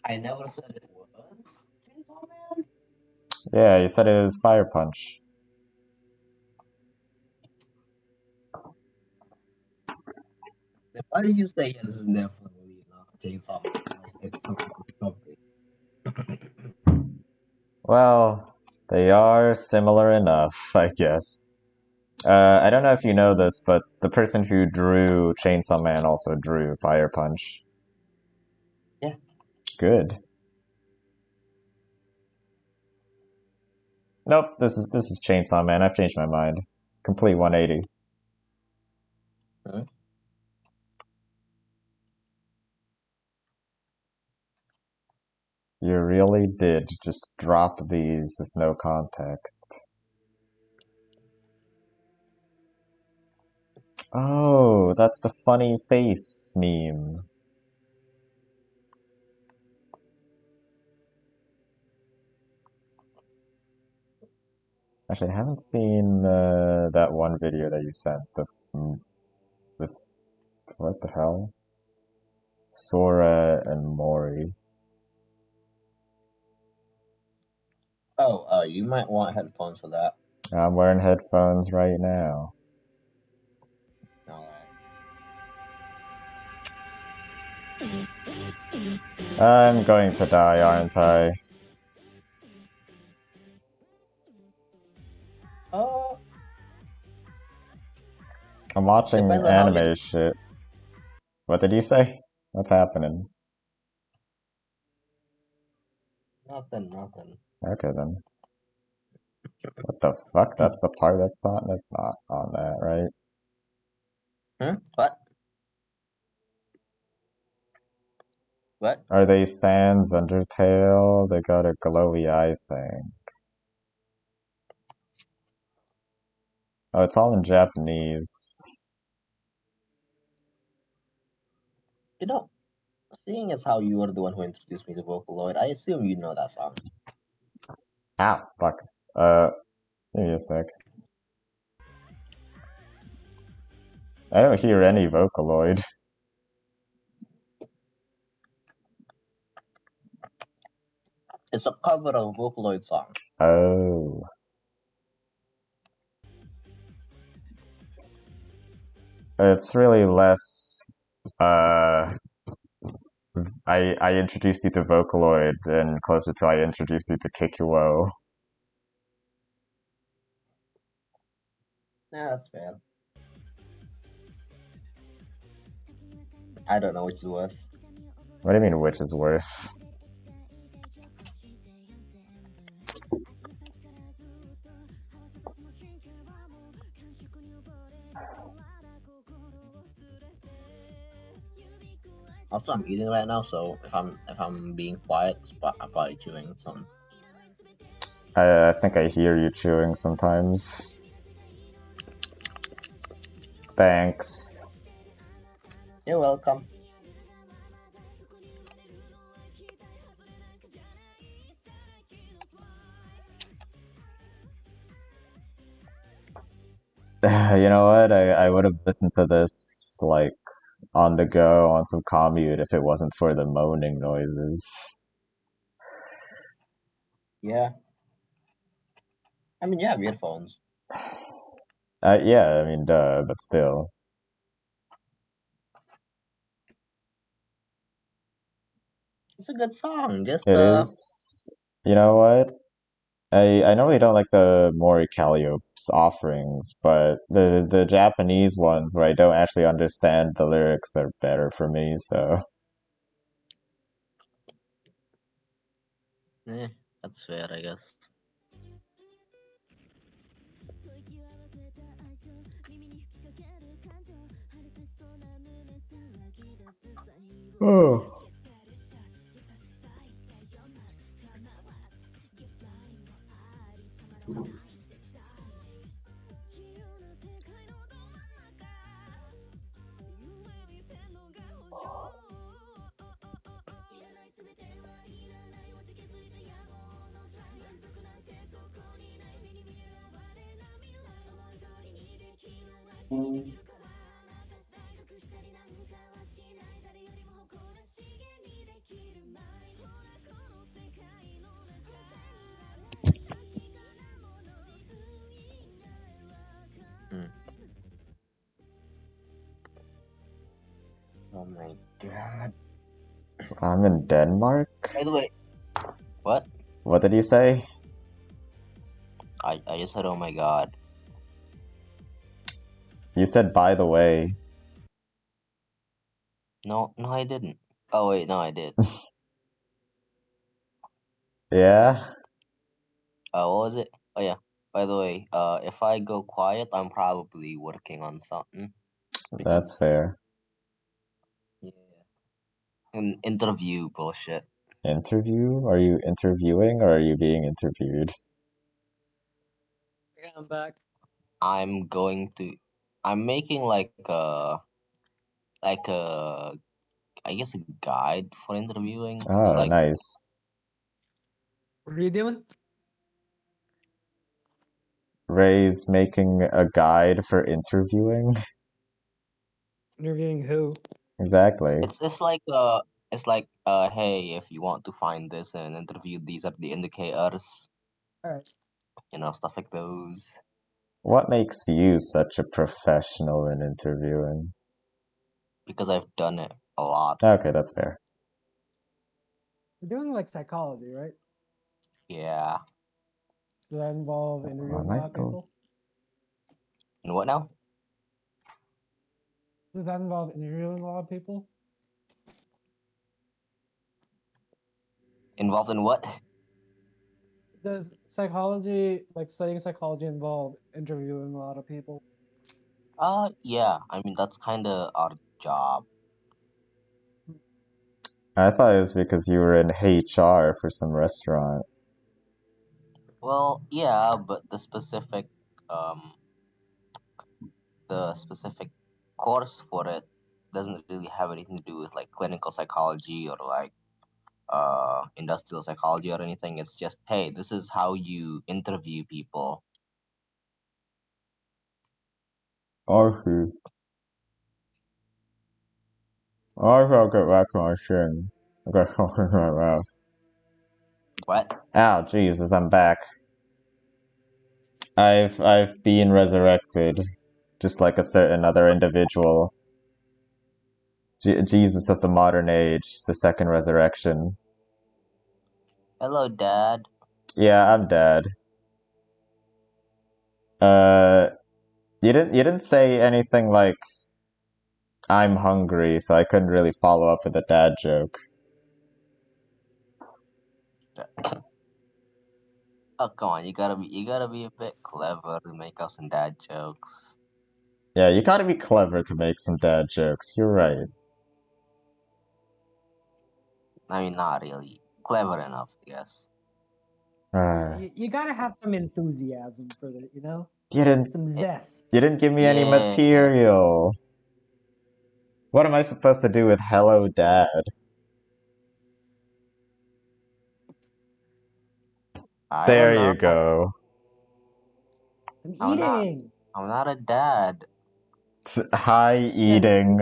Speaker 1: I never said it was Chainsaw Man.
Speaker 2: Yeah, you said it was Fire Punch.
Speaker 1: Then why do you say this is definitely not Chainsaw Man? Like it's something.
Speaker 2: Well, they are similar enough, I guess. I don't know if you know this, but the person who drew Chainsaw Man also drew Fire Punch.
Speaker 1: Yeah.
Speaker 2: Good. Nope, this is Chainsaw Man. I've changed my mind. Complete 180.
Speaker 1: Huh?
Speaker 2: You really did just drop these with no context. Oh, that's the funny face meme. Actually, I haven't seen that one video that you sent. The what the hell? Sora and Mori.
Speaker 1: Oh, you might want headphones for that.
Speaker 2: I'm wearing headphones right now.
Speaker 1: Alright.
Speaker 2: I'm going to die, aren't I? I'm watching
Speaker 1: Depends on how you-
Speaker 2: anime shit. What did you say? What's happening?
Speaker 1: Nothing.
Speaker 2: Okay then. What the fuck? That's the part that's not on that, right?
Speaker 1: What? What?
Speaker 2: Are they Sans Undertale? They got a glowy eye thing. Oh, it's all in Japanese.
Speaker 1: You know, seeing as how you were the one who introduced me to Vocaloid, I assume you know that song.
Speaker 2: Ah, fuck. Give me a sec. I don't hear any Vocaloid.
Speaker 1: It's a cover of a Vocaloid song.
Speaker 2: Oh. It's really less, I introduced you to Vocaloid and closer to I introduced you to Kikuo.
Speaker 1: Yeah, that's fair. I don't know which is worse.
Speaker 2: What do you mean, which is worse?
Speaker 1: Also, I'm eating right now, so if I'm being quiet, I'm probably chewing something.
Speaker 2: I think I hear you chewing sometimes. Thanks.
Speaker 1: You're welcome.
Speaker 2: You know what? I would have listened to this, like, on the go on some commute if it wasn't for the moaning noises.
Speaker 1: Yeah. I mean, you have earphones.
Speaker 2: Yeah, I mean, duh, but still.
Speaker 1: It's a good song. Just
Speaker 2: It is. You know what? I normally don't like the more Calliope's offerings, but the Japanese ones where I don't actually understand the lyrics are better for me, so.
Speaker 1: that's fair, I guess.
Speaker 2: Oh.
Speaker 1: Oh my god.
Speaker 2: I'm in Denmark?
Speaker 1: By the way, what?
Speaker 2: What did you say?
Speaker 1: I just said, oh my god.
Speaker 2: You said, by the way.
Speaker 1: No, I didn't. Oh wait, no, I did.
Speaker 2: Yeah?
Speaker 1: What was it? Oh yeah. By the way, if I go quiet, I'm probably working on something.
Speaker 2: That's fair.
Speaker 1: Yeah. An interview bullshit.
Speaker 2: Interview? Are you interviewing or are you being interviewed?
Speaker 5: Okay, I'm back.
Speaker 1: I'm making like a, I guess a guide for interviewing. It's
Speaker 2: Oh,
Speaker 1: like,
Speaker 2: nice.
Speaker 5: What are you doing?
Speaker 2: Ray's making a guide for interviewing?
Speaker 5: Interviewing who?
Speaker 2: Exactly.
Speaker 1: it's like hey, if you want to find this in an interview, these are the indicators.
Speaker 5: Alright.
Speaker 1: Stuff like those.
Speaker 2: What makes you such a professional in interviewing?
Speaker 1: Because I've done it a lot.
Speaker 2: Okay, that's fair.
Speaker 5: You're doing like psychology, right?
Speaker 1: Yeah.
Speaker 5: Does that involve interviewing a lot of people?
Speaker 1: And what now?
Speaker 5: Does that involve interviewing a lot of people?
Speaker 1: Involved in what?
Speaker 5: Does psychology, like studying psychology, involve interviewing a lot of people?
Speaker 1: Yeah. I mean, that's kind of our job.
Speaker 2: I thought it was because you were in HR for some restaurant.
Speaker 1: Well, yeah, but the specific course for it doesn't really have anything to do with like clinical psychology or like industrial psychology or anything. It's just, hey, this is how you interview people.
Speaker 2: Okay. I'll get back to my shin. I got something in my mouth.
Speaker 1: What?
Speaker 2: Ow, Jesus, I'm back. I've been resurrected, just like a certain other individual. Jesus of the modern age, the second resurrection.
Speaker 1: Hello, Dad.
Speaker 2: Yeah, I'm dead. You didn't say anything like I'm hungry, so I couldn't really follow up with a dad joke.
Speaker 1: Oh, come on, you gotta be a bit clever to make up some dad jokes.
Speaker 2: Yeah, you gotta be clever to make some dad jokes. You're right.
Speaker 1: I mean, not really clever enough, I guess.
Speaker 5: You gotta have some enthusiasm for the, you know,
Speaker 2: You didn't
Speaker 5: some zest.
Speaker 2: you didn't give me any
Speaker 1: Yeah.
Speaker 2: material. What am I supposed to do with hello dad?
Speaker 1: I
Speaker 2: There
Speaker 1: don't know.
Speaker 2: you go.
Speaker 5: I'm
Speaker 1: I'm
Speaker 5: eating.
Speaker 1: I'm not a dad.
Speaker 2: Hi eating.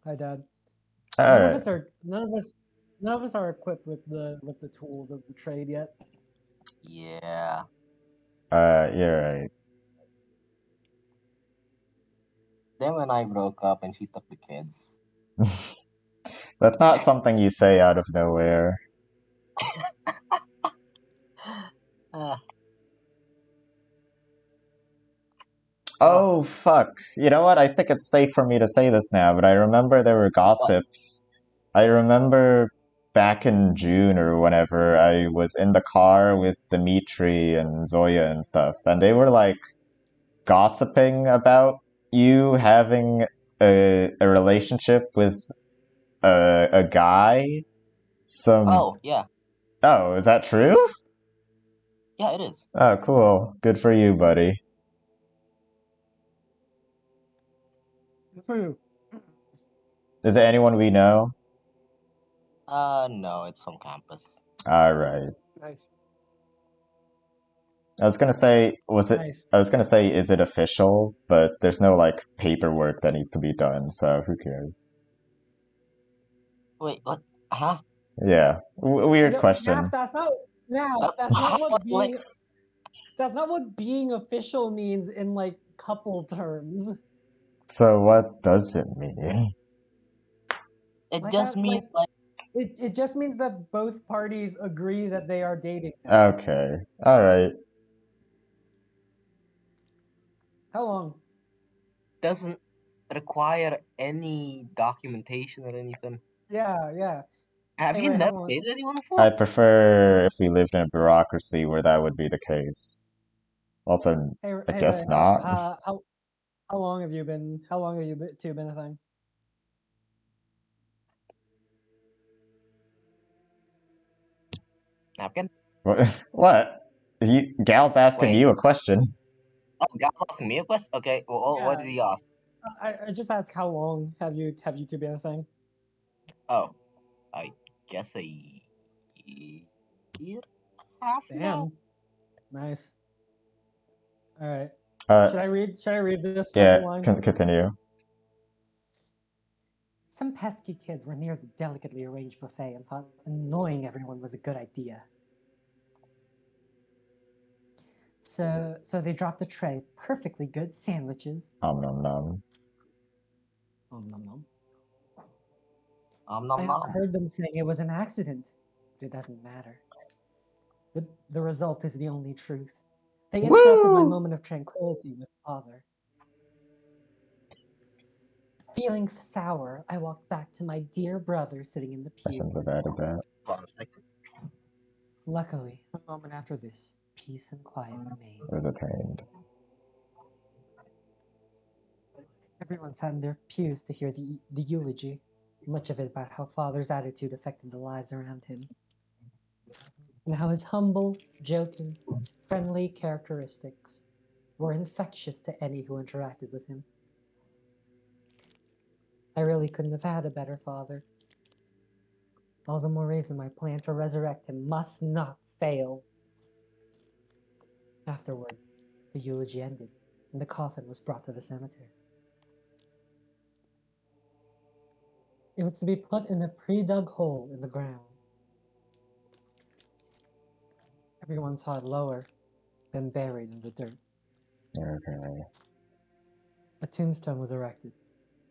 Speaker 5: Hi, Dad.
Speaker 2: Alright.
Speaker 5: None of us are equipped with the tools of the trade yet.
Speaker 1: Yeah.
Speaker 2: You're right.
Speaker 1: Then when I broke up and she took the kids.
Speaker 2: That's not something you say out of nowhere.
Speaker 1: Ah,
Speaker 2: Oh, fuck. You know what? I think it's safe for me to say this now, but I remember there were gossips. I remember back in June or whenever I was in the car with Dimitri and Zoya and stuff, and they were like gossiping about you having a relationship with a guy.
Speaker 1: oh, yeah.
Speaker 2: Oh, is that true?
Speaker 1: Yeah, it is.
Speaker 2: Oh, cool. Good for you, buddy.
Speaker 5: True.
Speaker 2: Is it anyone we know?
Speaker 1: No, it's from campus.
Speaker 2: Alright.
Speaker 5: Nice.
Speaker 2: I was gonna say,
Speaker 5: Nice.
Speaker 2: I was gonna say, is it official? But there's no, like, paperwork that needs to be done, so who cares?
Speaker 1: Wait, what? Huh?
Speaker 2: Yeah. Weird question.
Speaker 5: That's not that's not what being official means in like couple terms.
Speaker 2: So what does it mean?
Speaker 1: It
Speaker 5: Like
Speaker 1: just means like
Speaker 5: it just means that both parties agree that they are dating now.
Speaker 2: Okay. Alright.
Speaker 5: How long?
Speaker 1: doesn't require any documentation or anything.
Speaker 5: Yeah.
Speaker 1: Have you
Speaker 5: Anyway, how
Speaker 1: never
Speaker 5: long?
Speaker 1: dated anyone before?
Speaker 2: I prefer if we lived in a bureaucracy where that would be the case. Also, I
Speaker 5: Hey
Speaker 2: guess
Speaker 5: Ray,
Speaker 2: not.
Speaker 5: how long have you been? How long have you two been a thing?
Speaker 1: Napkin?
Speaker 2: What? Gal's asking
Speaker 1: Wait.
Speaker 2: you a question.
Speaker 1: Oh, God's asking me a question? Okay, well, what did he ask?
Speaker 5: I just asked how long have you two been a thing?
Speaker 1: Oh, I guess a year, half now.
Speaker 5: Damn. Nice. All right. Should I read this
Speaker 2: Yeah,
Speaker 5: fucking line?
Speaker 2: continue.
Speaker 5: Some pesky kids were near the delicately arranged buffet and thought annoying everyone was a good idea. So they dropped the tray of perfectly good sandwiches.
Speaker 2: Nom nom nom.
Speaker 5: Nom nom.
Speaker 1: Nom
Speaker 5: I
Speaker 1: nom.
Speaker 5: heard them saying it was an accident, but it doesn't matter. The result is the only truth. They interrupted my moment of tranquility with father. Feeling sour, I walked back to my dear brother sitting in the pew.
Speaker 1: Hold on a second.
Speaker 5: Luckily, a moment after this, peace and quiet remained.
Speaker 2: Was attained.
Speaker 5: Everyone sat in their pews to hear the eulogy, much of it about how Father's attitude affected the lives around him, and how his humble, joking, friendly characteristics were infectious to any who interacted with him. I really couldn't have had a better father. All the more reason my plan to resurrect him must not fail. Afterward, the eulogy ended, and the coffin was brought to the cemetery. It was to be put in a pre-dug hole in the ground. Everyone saw it lower, then buried in the dirt.
Speaker 2: Okay.
Speaker 5: A tombstone was erected,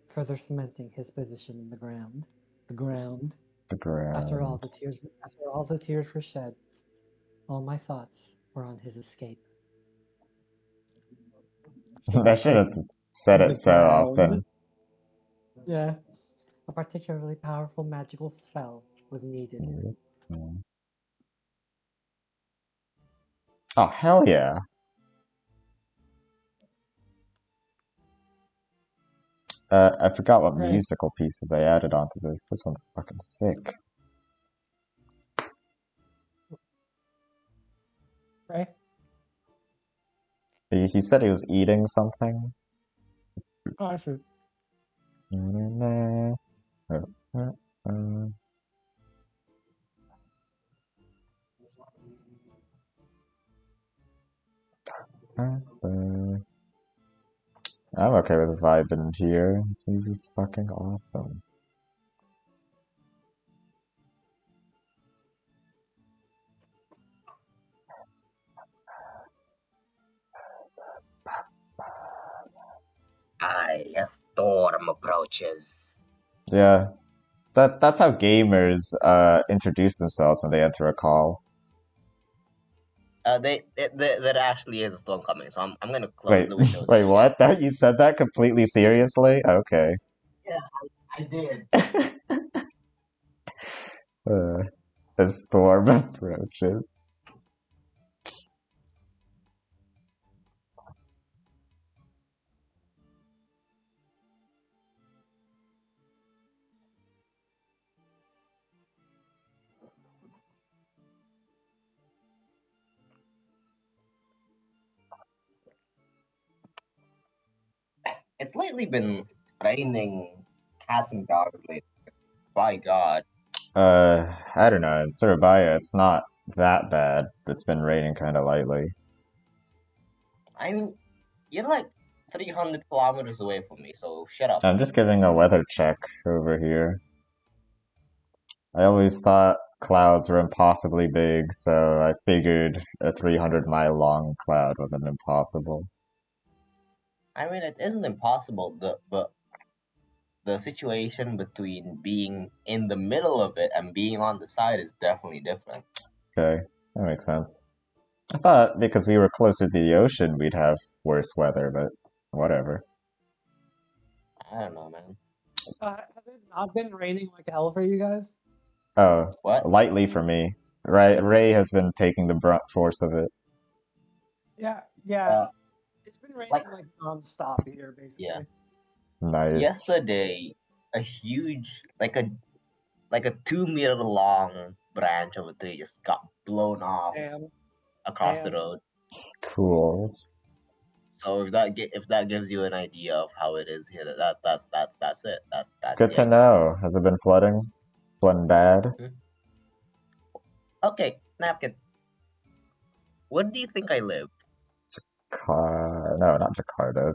Speaker 5: further cementing his position in the ground. The ground.
Speaker 2: The ground.
Speaker 5: After all the tears were shed, all my thoughts were on his escape.
Speaker 2: I should have said it so often.
Speaker 5: Yeah. A particularly powerful magical spell was needed.
Speaker 2: Oh, hell yeah. I forgot what
Speaker 5: Right.
Speaker 2: musical pieces I added onto this. This one's fucking sick.
Speaker 5: Right?
Speaker 2: He said he was eating something.
Speaker 5: Oh, I see.
Speaker 2: I'm okay with vibing here. This music's fucking awesome.
Speaker 1: Aye, a storm approaches.
Speaker 2: Yeah, that's how gamers introduce themselves when they enter a call.
Speaker 1: There actually is a storm coming, so I'm gonna close the windows.
Speaker 2: Wait, what? That you said that completely seriously? Okay.
Speaker 1: Yeah, I did.
Speaker 2: A storm approaches.
Speaker 1: It's lately been raining cats and dogs lately. By God.
Speaker 2: I don't know. In Surabaya, it's not that bad. It's been raining kind of lightly.
Speaker 1: I mean, you're like 300 kilometers away from me, so shut up.
Speaker 2: I'm just giving a weather check over here. I always thought clouds were impossibly big, so I figured a 300-mile long cloud wasn't impossible.
Speaker 1: I mean, it isn't impossible, but the situation between being in the middle of it and being on the side is definitely different.
Speaker 2: Okay, that makes sense. I thought because we were closer to the ocean, we'd have worse weather, but whatever.
Speaker 1: I don't know, man.
Speaker 5: Has it not been raining like hell for you guys?
Speaker 2: Oh,
Speaker 1: What?
Speaker 2: lightly for me. Ray has been taking the brunt force of it.
Speaker 5: Yeah. It's been raining like non-stop here, basically.
Speaker 1: Yeah.
Speaker 2: Nice.
Speaker 1: Yesterday, a huge, like a 2-meter long branch of a tree just got blown off across the road.
Speaker 2: Cool.
Speaker 1: So if that gives you an idea of how it is here, that's it. That's
Speaker 2: Good to know. Has it been flooding? Flooding bad?
Speaker 1: Okay, Napkin. Where do you think I live?
Speaker 2: No, not Jakarta.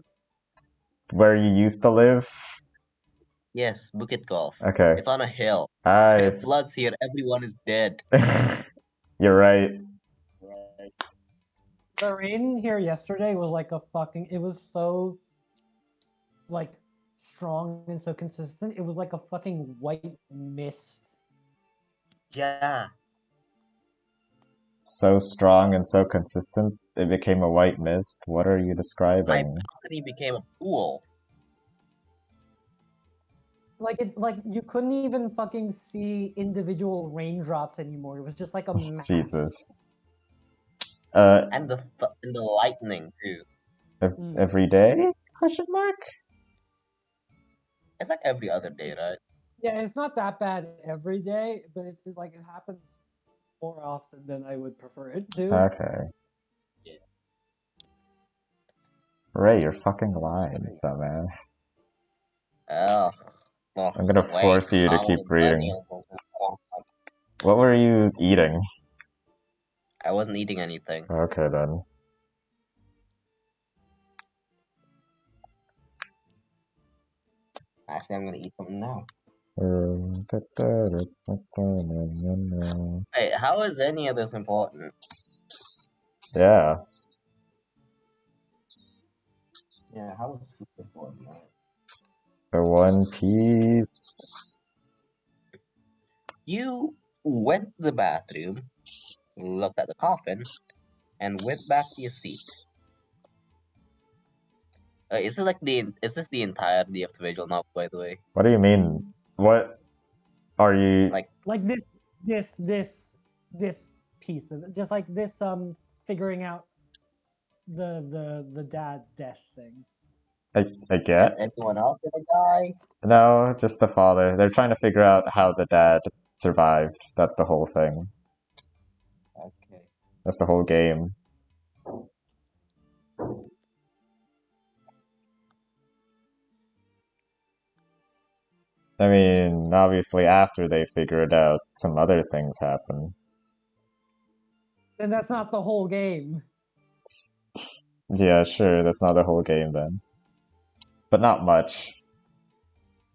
Speaker 2: Where you used to live?
Speaker 1: Yes, Bukit Golf.
Speaker 2: Okay.
Speaker 1: It's on a hill.
Speaker 2: If
Speaker 1: it floods here, everyone is dead.
Speaker 2: You're right.
Speaker 5: The rain here yesterday was like it was so like strong and so consistent. It was like a fucking white mist.
Speaker 1: Yeah.
Speaker 2: So strong and so consistent, it became a white mist. What are you describing?
Speaker 1: My balcony became a pool.
Speaker 5: Like you couldn't even fucking see individual raindrops anymore. It was just like a mass.
Speaker 2: Jesus.
Speaker 1: And the lightning too.
Speaker 2: Every day? Question mark?
Speaker 1: It's like every other day, right?
Speaker 5: Yeah, it's not that bad every day, but it's like it happens more often than I would prefer it to.
Speaker 2: Okay.
Speaker 1: Yeah.
Speaker 2: Ray, you're fucking lying, dumbass.
Speaker 1: Oh,
Speaker 2: I'm gonna
Speaker 1: wait,
Speaker 2: force you to
Speaker 1: how
Speaker 2: keep
Speaker 1: is
Speaker 2: reading.
Speaker 1: any of this important?
Speaker 2: What were you eating?
Speaker 1: I wasn't eating anything.
Speaker 2: Okay then.
Speaker 1: Actually, I'm gonna eat something now.
Speaker 2: Yeah.
Speaker 1: Hey, how is any of this important? Yeah, how is food important? Right?
Speaker 2: The One Piece.
Speaker 1: You went to the bathroom, looked at the coffin, and went back to your seat. Is this the entirety of the visual novel, by the way?
Speaker 2: What do you mean? What are you?
Speaker 1: Like,
Speaker 5: This piece of it, just like this figuring out the dad's death thing.
Speaker 2: I
Speaker 1: does
Speaker 2: get.
Speaker 1: anyone else gonna die?
Speaker 2: No, just the father. They're trying to figure out how the dad survived. That's the whole thing.
Speaker 1: Okay.
Speaker 2: That's the whole game. I mean, obviously after they figure it out, some other things happen.
Speaker 5: And that's not the whole game.
Speaker 2: Yeah, sure, that's not the whole game then. But not much.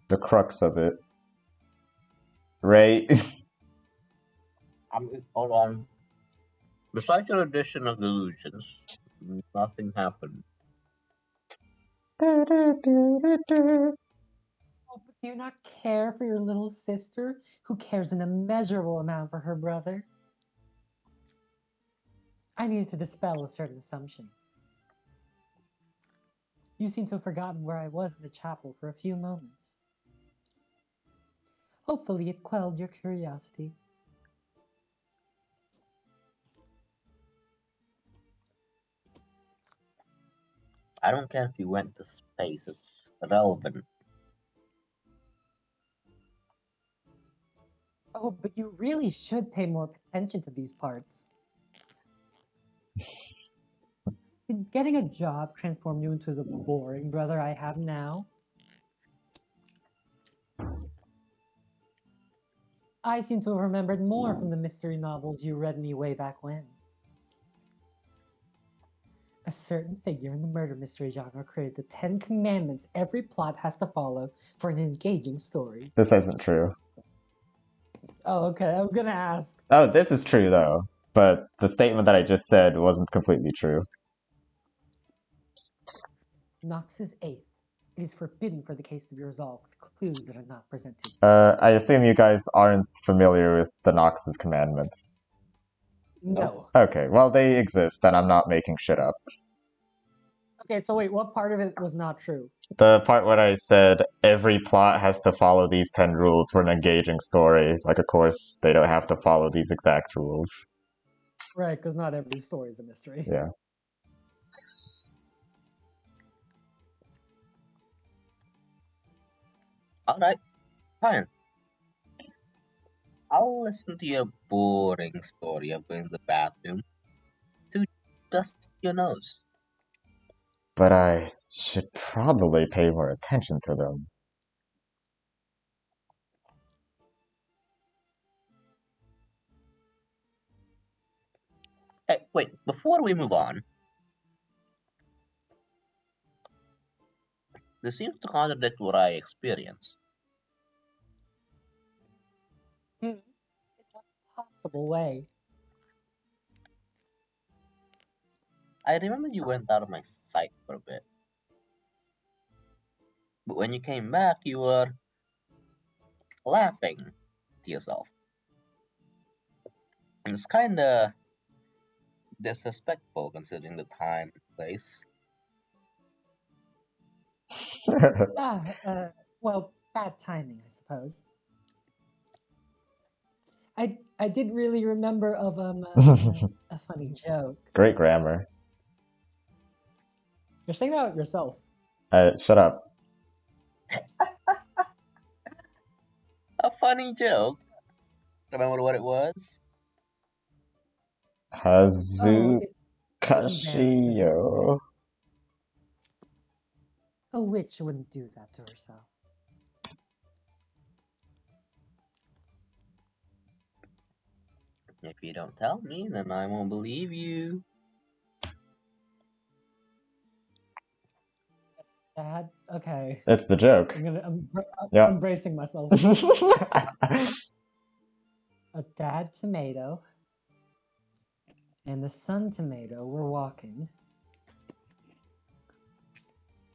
Speaker 2: The crux of it. Ray.
Speaker 1: Hold on. Besides your addition of illusions, nothing happened.
Speaker 5: Oh, but do you not care for your little sister, who cares an immeasurable amount for her brother? I needed to dispel a certain assumption. You seem to have forgotten where I was in the chapel for a few moments. Hopefully it quelled your curiosity.
Speaker 1: I don't care if you went to space, it's irrelevant.
Speaker 5: Oh, but you really should pay more attention to these parts. Did getting a job transform you into the boring brother I have now? I seem to have remembered more from the mystery novels you read me way back when. A certain figure in the murder mystery genre created the 10 commandments every plot has to follow for an engaging story.
Speaker 2: This isn't true.
Speaker 5: Oh, okay, I was gonna ask.
Speaker 2: Oh, this is true though. But the statement that I just said wasn't completely true.
Speaker 5: Knox's eighth. It is forbidden for the case to be resolved with clues that are not presented.
Speaker 2: I assume you guys aren't familiar with the Nox's commandments.
Speaker 5: No.
Speaker 2: Okay, well they exist, and I'm not making shit up.
Speaker 5: Okay, so wait, what part of it was not true?
Speaker 2: The part where I said every plot has to follow these 10 rules for an engaging story. Like, of course, they don't have to follow these exact rules.
Speaker 5: Right, because not every story is a mystery.
Speaker 2: Yeah.
Speaker 1: Alright, fine. I'll listen to your boring story of going to the bathroom to dust your nose.
Speaker 2: But I should probably pay more attention to them.
Speaker 1: Hey, wait, before we move on, this seems to contradict what I experienced.
Speaker 5: In what possible way?
Speaker 1: I remember you went out of my sight for a bit. But when you came back, you were laughing to yourself. And it's kinda disrespectful considering the time and place.
Speaker 5: Well, bad timing, I suppose. I did really remember of a funny joke.
Speaker 2: Great grammar.
Speaker 5: You're saying that yourself.
Speaker 2: Shut up.
Speaker 1: funny joke. Remember what it was?
Speaker 5: Oh, it's embarrassing.
Speaker 2: Hazukashiyo.
Speaker 5: A witch wouldn't do that to herself.
Speaker 1: If you don't tell me, then I won't believe you.
Speaker 5: Dad, okay.
Speaker 2: It's the joke.
Speaker 5: I'm
Speaker 2: Yeah.
Speaker 5: bracing myself. A dad tomato and the son tomato were walking.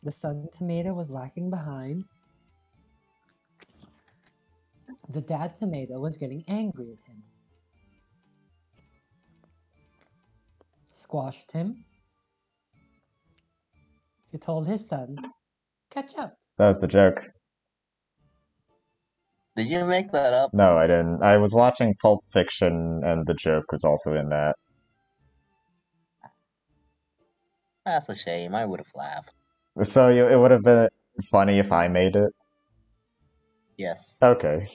Speaker 5: The son tomato was lagging behind. The dad tomato was getting angry at him. Squashed him. He told his son, catch up.
Speaker 2: That was the joke.
Speaker 1: Did you make that up?
Speaker 2: No, I didn't. I was watching Pulp Fiction, and the joke was also in that.
Speaker 1: That's a shame. I would have laughed.
Speaker 2: So it would have been funny if I made it?
Speaker 1: Yes.
Speaker 2: Okay.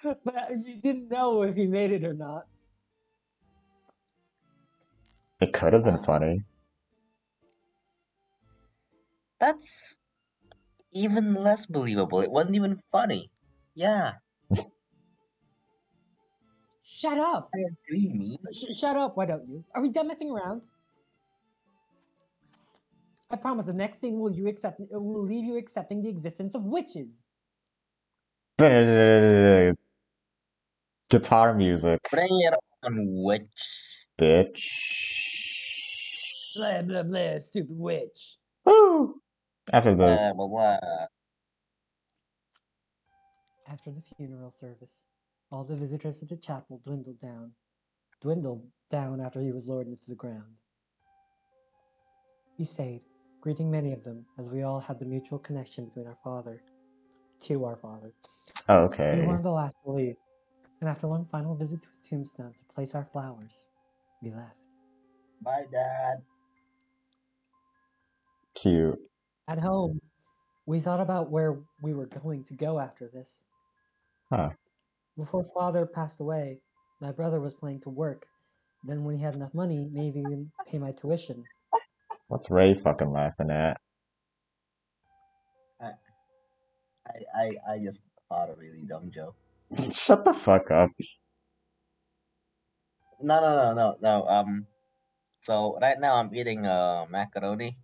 Speaker 5: But you didn't know if he made it or not.
Speaker 2: It could have been funny.
Speaker 1: That's even less believable. It wasn't even funny. Yeah.
Speaker 5: Shut up!
Speaker 1: I agree, me.
Speaker 5: Shut up, why don't you? Are we done messing around? I promise the next scene will leave you accepting the existence of witches.
Speaker 2: Guitar music.
Speaker 1: Bring it on, witch.
Speaker 2: Bitch.
Speaker 5: Blah, blah, blah, stupid witch.
Speaker 2: Woo! After
Speaker 1: Blah,
Speaker 2: this.
Speaker 1: blah, blah.
Speaker 5: After the funeral service, all the visitors to the chapel dwindled down after he was lowered into the ground. We stayed, greeting many of them, as we all had the mutual connection between our father. We
Speaker 2: Okay.
Speaker 5: weren't the last to leave, and after one final visit to his tombstone to place our flowers, we left.
Speaker 1: Bye, Dad.
Speaker 2: Cute.
Speaker 5: At home, we thought about where we were going to go after this.
Speaker 2: Huh.
Speaker 5: Before father passed away, my brother was planning to work. Then when he had enough money, maybe even pay my tuition.
Speaker 2: What's Ray fucking laughing at?
Speaker 1: I just thought a really dumb joke.
Speaker 2: Shut the fuck up.
Speaker 1: No. So right now I'm eating macaroni,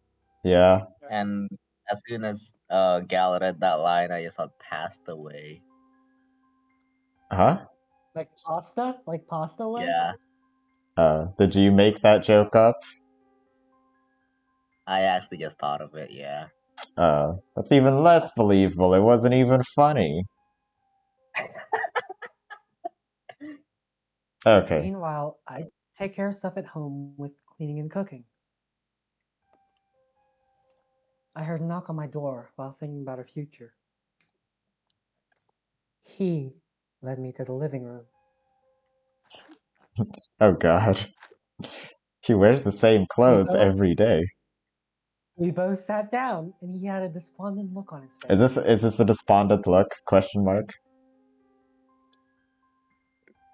Speaker 2: Yeah.
Speaker 1: and as soon as Gal read that line, I just thought passed away.
Speaker 2: Huh?
Speaker 5: Like pasta? Like pasta way?
Speaker 1: Yeah,
Speaker 2: Did you make that joke up?
Speaker 1: I actually just thought of it. Yeah.
Speaker 2: That's even less believable. It wasn't even funny. Okay.
Speaker 5: Meanwhile, I take care of stuff at home with cleaning and cooking. I heard a knock on my door while thinking about our future. He led me to the living room.
Speaker 2: Oh god. He wears the same clothes every day.
Speaker 5: We both sat down, and he had a despondent look on his face.
Speaker 2: Is this the despondent look? Question mark.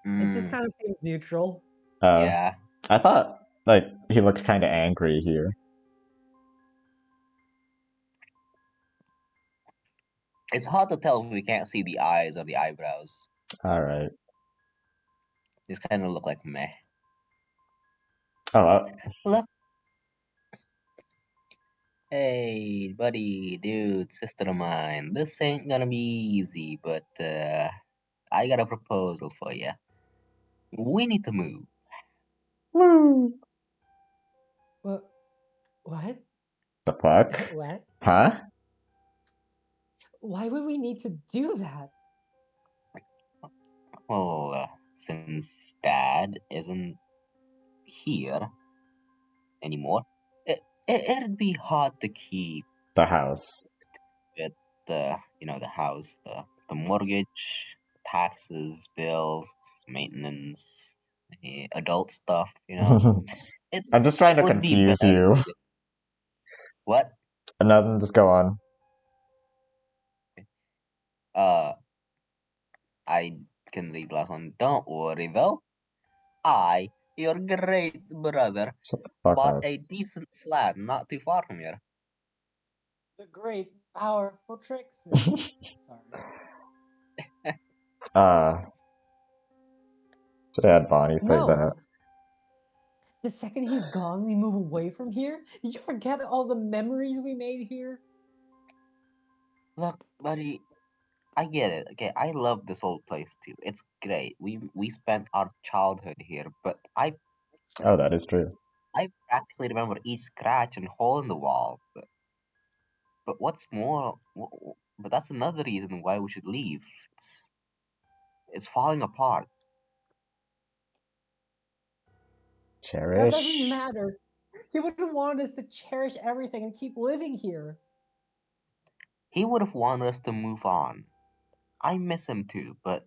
Speaker 5: It just kind of seems neutral.
Speaker 1: Yeah.
Speaker 2: I thought like he looked kind of angry here.
Speaker 1: It's hard to tell if we can't see the eyes or the eyebrows.
Speaker 2: All right.
Speaker 1: These kind of look like meh.
Speaker 2: Oh.
Speaker 1: Look. Hey, buddy, dude, sister of mine. This ain't gonna be easy, but I got a proposal for you. We need to move.
Speaker 2: Woo.
Speaker 5: What?
Speaker 2: The fuck?
Speaker 5: What?
Speaker 2: Huh?
Speaker 5: Why would we need to do that?
Speaker 1: Well, since Dad isn't here anymore, it'd be hard to keep
Speaker 2: The house.
Speaker 1: the house, the mortgage, taxes, bills, maintenance, adult stuff.
Speaker 2: I'm just trying
Speaker 1: It
Speaker 2: to
Speaker 1: would be
Speaker 2: confuse
Speaker 1: better.
Speaker 2: you.
Speaker 1: What?
Speaker 2: Nothing, just go on.
Speaker 1: I can read the last one. Don't worry though. I, your great brother,
Speaker 2: Fuck
Speaker 1: bought
Speaker 2: up.
Speaker 1: a decent flat not too far from here.
Speaker 5: The great, powerful trickster. Sorry.
Speaker 2: Should have had Bonnie say that.
Speaker 5: No. The second he's gone, we move away from here? Did you forget all the memories we made here?
Speaker 1: Look, buddy, I get it. Okay, I love this whole place too. It's great. We spent our childhood here, but
Speaker 2: Oh, that is true.
Speaker 1: I practically remember each scratch and hole in the wall. But what's more, but that's another reason why we should leave. It's falling apart.
Speaker 5: That doesn't
Speaker 2: Cherish.
Speaker 5: matter. He would have wanted us to cherish everything and keep living here.
Speaker 1: He would have wanted us to move on. I miss him too, but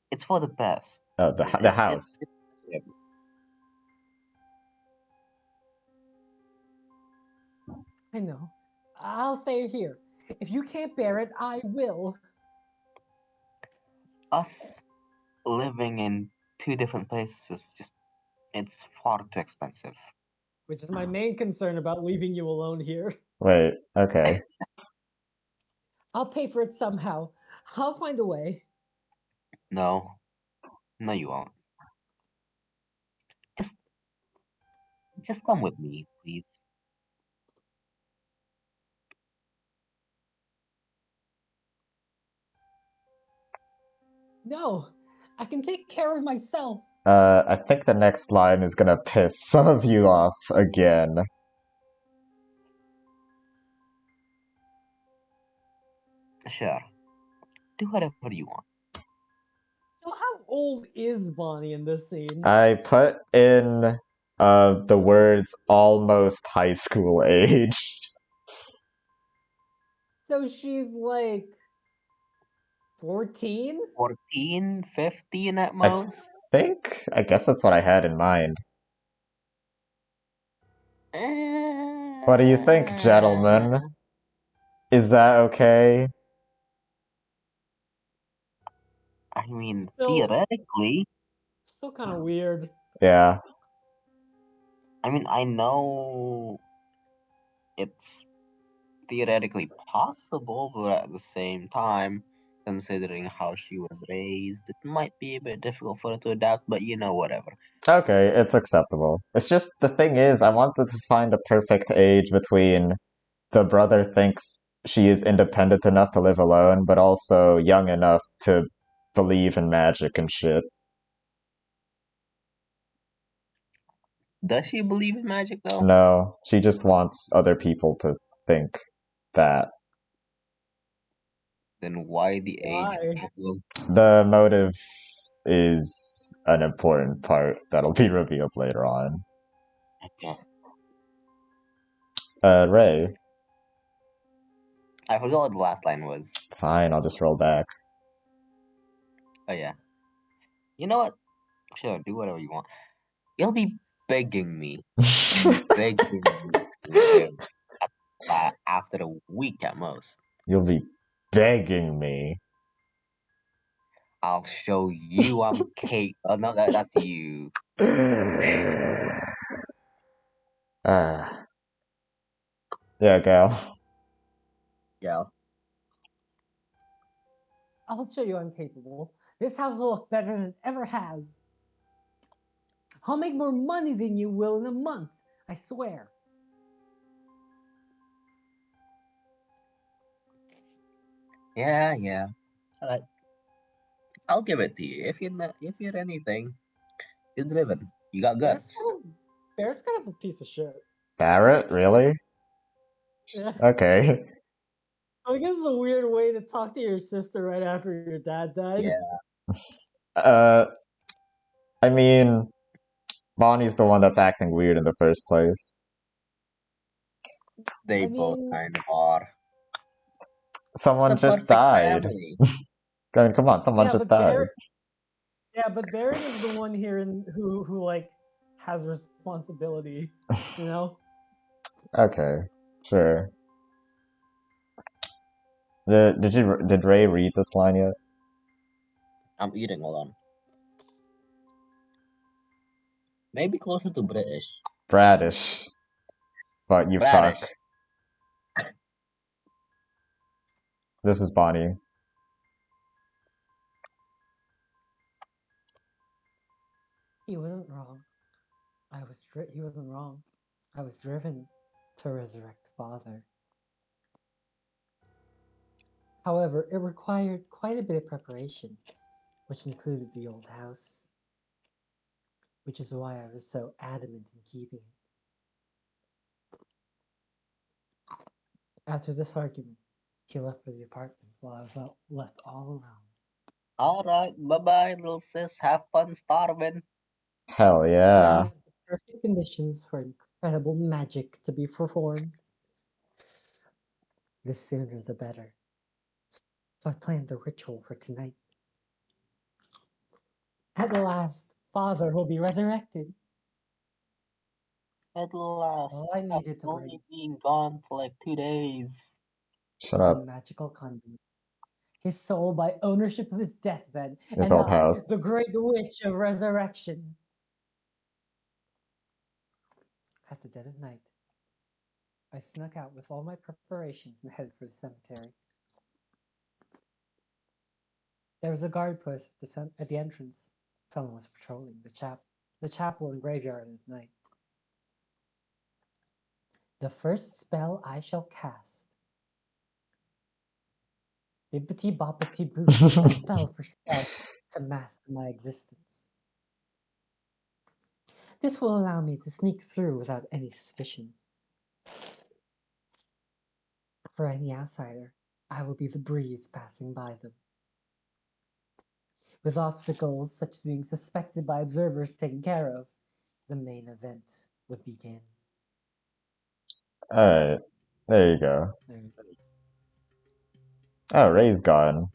Speaker 1: it's for the best.
Speaker 2: Oh, the house.
Speaker 5: I know. I'll stay here. If you can't bear it, I will.
Speaker 1: Us living in two different places is it's far too expensive.
Speaker 5: Which is my main concern about leaving you alone here.
Speaker 2: Wait, okay.
Speaker 5: I'll pay for it somehow. I'll find a way.
Speaker 1: No, you won't. Just come with me, please.
Speaker 5: No, I can take care of myself.
Speaker 2: I think the next line is gonna piss some of you off again.
Speaker 1: Sure. Do whatever you want.
Speaker 5: So how old is Bonnie in this scene?
Speaker 2: I put in the words almost high school age.
Speaker 5: So she's like 14?
Speaker 1: 14, 15 at most?
Speaker 2: I guess that's what I had in mind. What do you think, gentlemen? Is that okay?
Speaker 1: I mean,
Speaker 5: Still-
Speaker 1: theoretically.
Speaker 5: Still kind of weird.
Speaker 2: Yeah.
Speaker 1: I mean, I know it's theoretically possible, but at the same time, considering how she was raised, it might be a bit difficult for her to adapt, but whatever.
Speaker 2: Okay, it's acceptable. It's just the thing is, I wanted to find a perfect age between the brother thinks she is independent enough to live alone, but also young enough to believe in magic and shit.
Speaker 1: Does she believe in magic, though?
Speaker 2: No, she just wants other people to think that.
Speaker 1: Then why the
Speaker 5: Why?
Speaker 1: age problem?
Speaker 2: The motive is an important part that'll be revealed later on.
Speaker 1: Okay.
Speaker 2: Ray.
Speaker 1: I forgot what the last line was.
Speaker 2: Fine, I'll just roll back.
Speaker 1: Oh, yeah. You know what? Sure, do whatever you want. You'll be begging me. Begging me to live after a week at most.
Speaker 2: You'll be begging me.
Speaker 1: I'll show you I'm Kate. Oh, no, that's you.
Speaker 2: Yeah, Gal.
Speaker 1: Yeah.
Speaker 5: I'll show you I'm capable. This house will look better than it ever has. I'll make more money than you will in a month. I swear.
Speaker 1: Yeah. Alright. I'll give it to you. If you're anything, you're driven. You got guts.
Speaker 5: Bear's kind of a piece of shit.
Speaker 2: Barrett? Really?
Speaker 5: Yeah.
Speaker 2: Okay.
Speaker 5: I guess it's a weird way to talk to your sister right after your dad died.
Speaker 1: Yeah.
Speaker 2: I mean, Bonnie's the one that's acting weird in the first place.
Speaker 1: They both kind of are.
Speaker 2: Someone
Speaker 1: It's a
Speaker 2: just
Speaker 1: perfect
Speaker 2: died.
Speaker 1: family.
Speaker 2: I mean, come on, someone just died.
Speaker 5: But Barrett is the one here who like has responsibility, you know?
Speaker 2: Okay, sure. Did Ray read this line yet?
Speaker 1: I'm eating, hold on. Maybe closer to British.
Speaker 2: Bradish. But you
Speaker 1: British.
Speaker 2: fuck. This is Bonnie.
Speaker 5: He wasn't wrong. He wasn't wrong. I was driven to resurrect Father. However, it required quite a bit of preparation, which included the old house, which is why I was so adamant in keeping it. After this argument, he left for the apartment while I was left all alone.
Speaker 1: Alright, bye-bye, little sis. Have fun starving.
Speaker 2: Hell
Speaker 5: Now I
Speaker 2: yeah.
Speaker 5: have the perfect conditions for incredible magic to be performed. The sooner the better. So I planned the ritual for tonight. At last, Father will be resurrected.
Speaker 1: At last,
Speaker 5: All I needed to
Speaker 1: only
Speaker 5: bring
Speaker 1: being gone for like 2 days.
Speaker 2: Shut
Speaker 5: the
Speaker 2: up.
Speaker 5: magical conduit, his soul by ownership of his deathbed,
Speaker 2: This
Speaker 5: and
Speaker 2: old
Speaker 5: I,
Speaker 2: house.
Speaker 5: the great witch of resurrection. At the dead of night, I snuck out with all my preparations and headed for the cemetery. There was a guard post at the entrance. Someone was patrolling the chapel and graveyard at night. The first spell I shall cast. Bibbity boppity boo, a spell for stealth to mask my existence. This will allow me to sneak through without any suspicion. For any outsider, I will be the breeze passing by them. With obstacles such as being suspected by observers taken care of, the main event would begin.
Speaker 2: Alright. There you go. Oh, Ray's gone.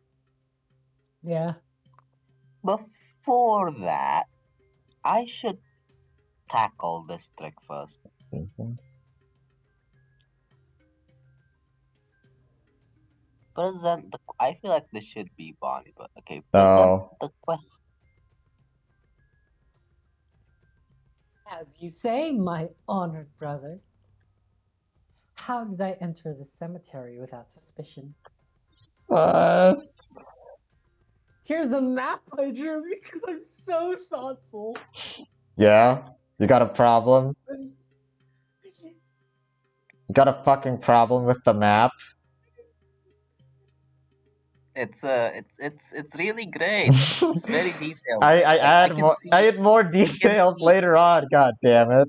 Speaker 5: Yeah.
Speaker 1: Before that, I should tackle this trick first. Present the. I feel like this should be Bonnie, but okay. Present
Speaker 2: No.
Speaker 1: the quest.
Speaker 5: As you say, my honored brother. How did I enter the cemetery without suspicion?
Speaker 2: Sus.
Speaker 5: Here's the map I drew because I'm so thoughtful.
Speaker 2: Yeah? You got a problem? You got a fucking problem with the map?
Speaker 1: It's really great. It's very detailed.
Speaker 2: I
Speaker 1: I
Speaker 2: add
Speaker 1: can
Speaker 2: more
Speaker 1: see.
Speaker 2: I add more details later on, god damn it.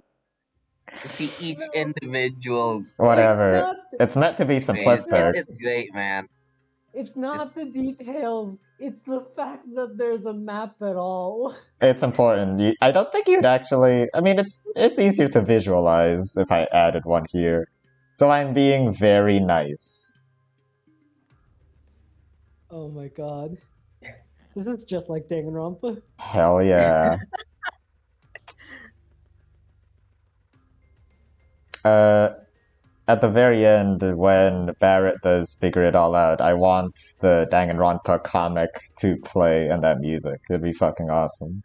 Speaker 1: See each
Speaker 5: No.
Speaker 1: individual.
Speaker 2: Whatever.
Speaker 5: It's
Speaker 2: It's meant to be simplistic.
Speaker 1: It's great, man.
Speaker 5: It's not the details. It's the fact that there's a map at all.
Speaker 2: It's important. I don't think you'd actually. I mean, it's easier to visualize if I added one here. So I'm being very nice.
Speaker 5: Oh my god. This is just like Danganronpa.
Speaker 2: Hell yeah. At the very end, when Barrett does figure it all out, I want the Danganronpa comic to play and that music. It'd be fucking awesome.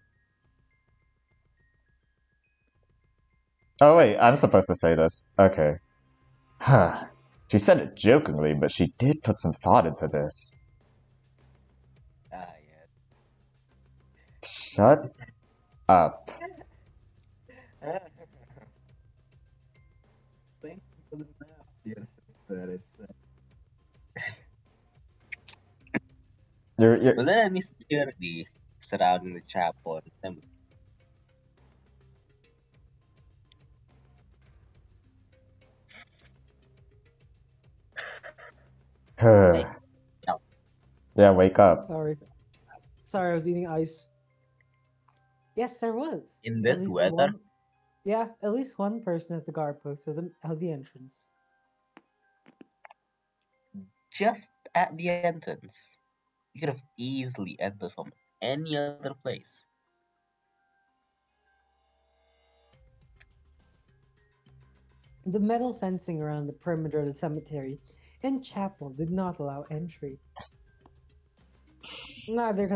Speaker 2: Oh wait, I'm supposed to say this. Okay. Huh. She said it jokingly, but she did put some thought into this.
Speaker 1: Yeah.
Speaker 2: Shut up.
Speaker 1: Thank you for the map, dear sister.
Speaker 2: You're
Speaker 1: Was there any security surrounding the chapel or the cemetery?
Speaker 2: Yeah, wake up.
Speaker 5: Sorry, I was eating ice. Yes, there was.
Speaker 1: In this weather?
Speaker 5: At least one person at the guard post of the entrance.
Speaker 1: Just at the entrance. You could have easily entered from any other place.
Speaker 5: The metal fencing around the perimeter of the cemetery and chapel did not allow entry. Neither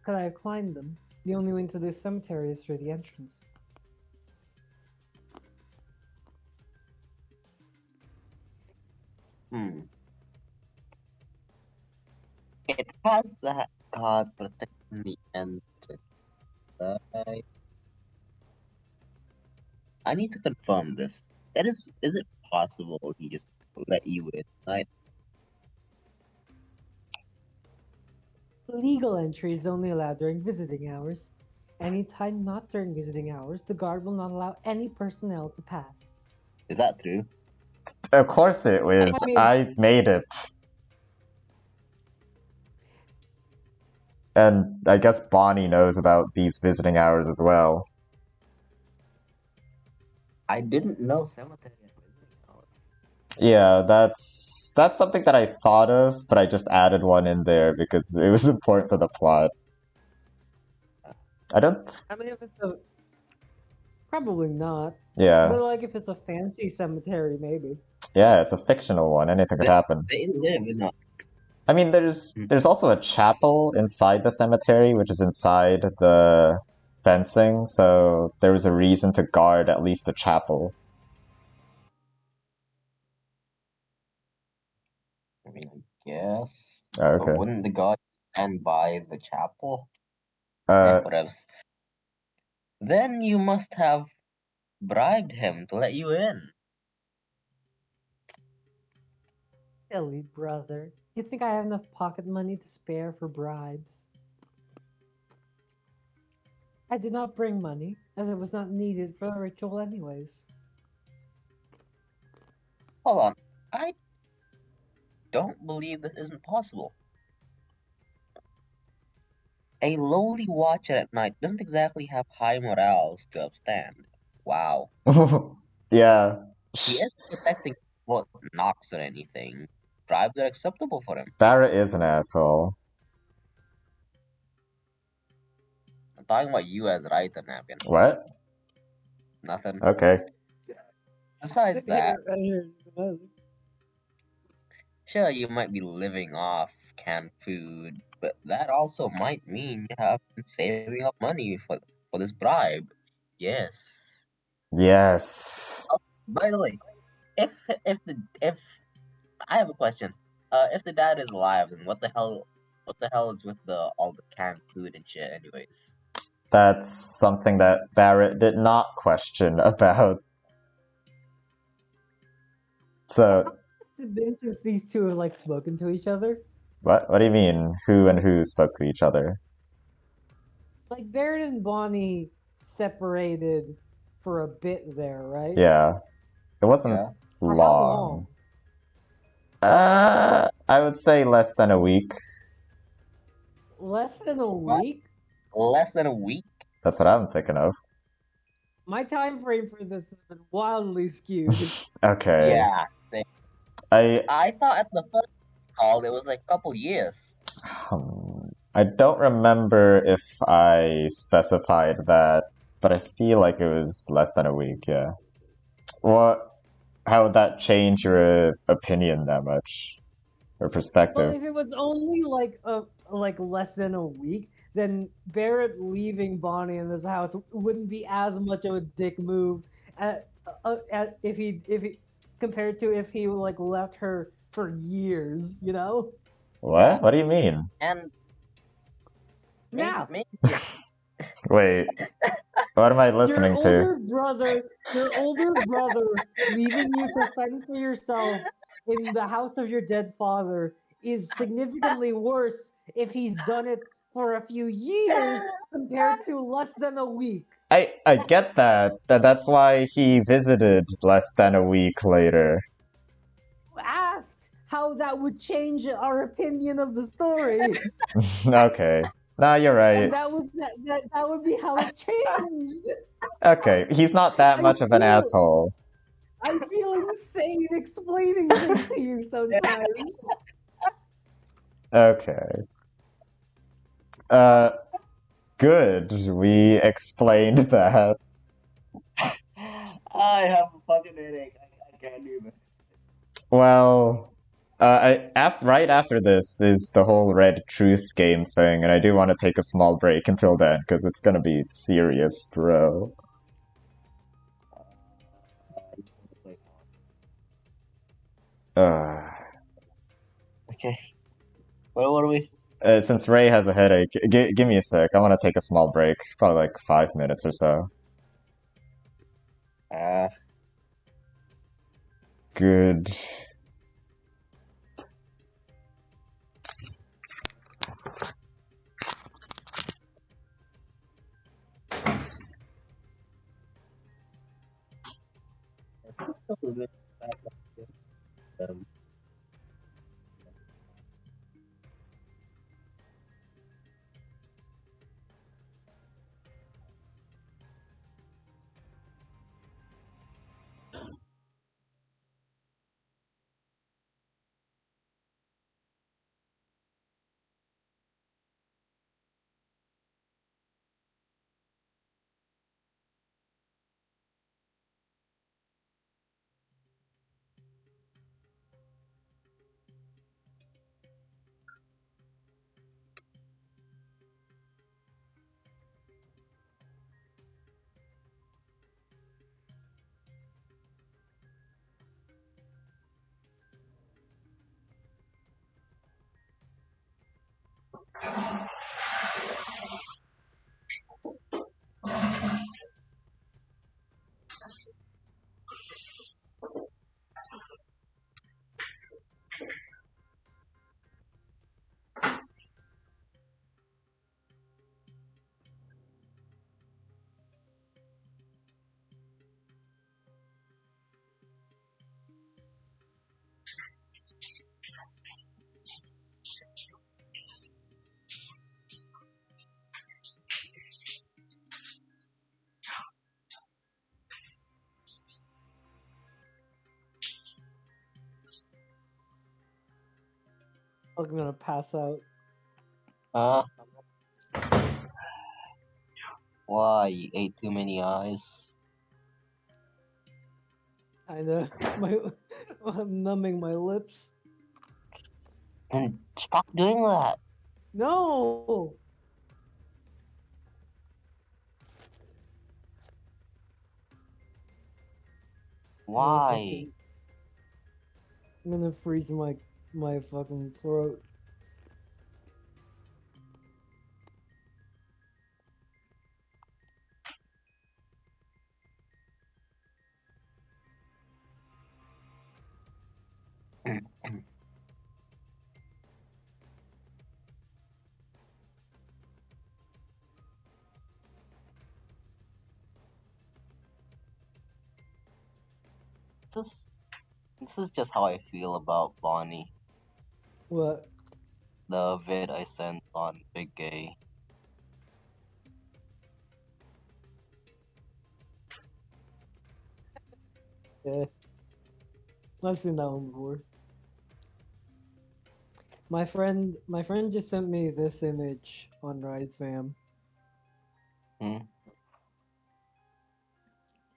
Speaker 5: could I have climbed them? The only way into this cemetery is through the entrance.
Speaker 1: It has that god protecting the entrance. I need to confirm this. Is it possible he just let you in?
Speaker 5: Legal entry is only allowed during visiting hours. Anytime not during visiting hours, the guard will not allow any personnel to pass.
Speaker 1: Is that true?
Speaker 2: Of course it was.
Speaker 5: I mean-
Speaker 2: I made it. And I guess Bonnie knows about these visiting hours as well.
Speaker 1: I didn't know cemetery had visiting hours.
Speaker 2: Yeah, that's something that I thought of, but I just added one in there because it was important for the plot. I mean,
Speaker 5: if it's a... Probably not.
Speaker 2: Yeah.
Speaker 5: But like if it's a fancy cemetery, maybe.
Speaker 2: Yeah, it's a fictional one. Anything could happen.
Speaker 1: They live in a...
Speaker 2: I mean, there's also a chapel inside the cemetery, which is inside the fencing, so there was a reason to guard at least the chapel.
Speaker 1: I mean, I guess.
Speaker 2: Okay.
Speaker 1: But wouldn't the god stand by the chapel? Whatever. Then you must have bribed him to let you in.
Speaker 5: Silly brother. You think I have enough pocket money to spare for bribes? I did not bring money, as it was not needed for the ritual anyways.
Speaker 1: Hold on. I don't believe this isn't possible. A lowly watcher at night doesn't exactly have high morals to upstand. Wow.
Speaker 2: Yeah.
Speaker 1: He isn't protecting what knocks or anything. Bribes are acceptable for him.
Speaker 2: Barrett is an asshole.
Speaker 1: I'm talking about you as writer, Napkin.
Speaker 2: What?
Speaker 1: Nothing.
Speaker 2: Okay.
Speaker 1: Besides that, sure, you might be living off canned food, but that also might mean you have been saving up money for this bribe. Yes.
Speaker 2: Yes.
Speaker 1: Oh, by the way, if I have a question. If the dad is alive, then what the hell is with all the canned food and shit anyways?
Speaker 2: That's something that Barrett did not question about. So,
Speaker 5: It's been since these two have like spoken to each other.
Speaker 2: what do you mean? Who and who spoke to each other?
Speaker 5: Like Barrett and Bonnie separated for a bit there, right?
Speaker 2: Yeah. It wasn't
Speaker 1: Yeah.
Speaker 5: For
Speaker 2: long.
Speaker 5: how long?
Speaker 2: I would say less than a week.
Speaker 5: Less than a
Speaker 1: What?
Speaker 5: week?
Speaker 1: Less than a week?
Speaker 2: That's what I'm thinking of.
Speaker 5: My time frame for this has been wildly skewed.
Speaker 2: Okay.
Speaker 1: Yeah. Same.
Speaker 2: I
Speaker 1: I thought at the first call it was like a couple years.
Speaker 2: I don't remember if I specified that, but I feel like it was less than a week, yeah. How would that change your opinion that much? Or
Speaker 5: Well,
Speaker 2: perspective?
Speaker 5: if it was only like less than a week, then Barrett leaving Bonnie in this house wouldn't be as much of a dick move if he compared to if he like left her for years, you know?
Speaker 2: What? What do you mean?
Speaker 1: And
Speaker 5: Now,
Speaker 1: maybe
Speaker 2: Wait. What am I listening
Speaker 5: your
Speaker 2: to?
Speaker 5: older brother leaving you to fend for yourself in the house of your dead father is significantly worse if he's done it for a few years compared to less than a week.
Speaker 2: I get that. That's why he visited less than a week later.
Speaker 5: You asked how that would change our opinion of the story,
Speaker 2: Okay. Nah, you're right.
Speaker 5: and that would be how it changed.
Speaker 2: Okay, he's not that much of an asshole.
Speaker 5: I feel insane explaining things to you sometimes.
Speaker 2: Okay. Good. We explained that.
Speaker 1: I have a fucking headache. I can't do this.
Speaker 2: Well, Right after this is the whole Red Truth game thing, and I do want to take a small break until then, because it's gonna be serious, bro.
Speaker 1: Okay. Where were we?
Speaker 2: Since Ray has a headache, give me a sec. I want to take a small break, probably like 5 minutes or so. Good.
Speaker 5: I'm gonna pass out.
Speaker 1: Why? You ate too many eyes?
Speaker 5: I know. I'm numbing my lips.
Speaker 1: And stop doing that.
Speaker 5: No!
Speaker 1: Why?
Speaker 5: I'm gonna freeze my fucking throat.
Speaker 1: This is just how I feel about Bonnie.
Speaker 5: What?
Speaker 1: The vid I sent on Big Gay.
Speaker 5: Yeah. I've seen that one before. My friend just sent me this image on RideFam.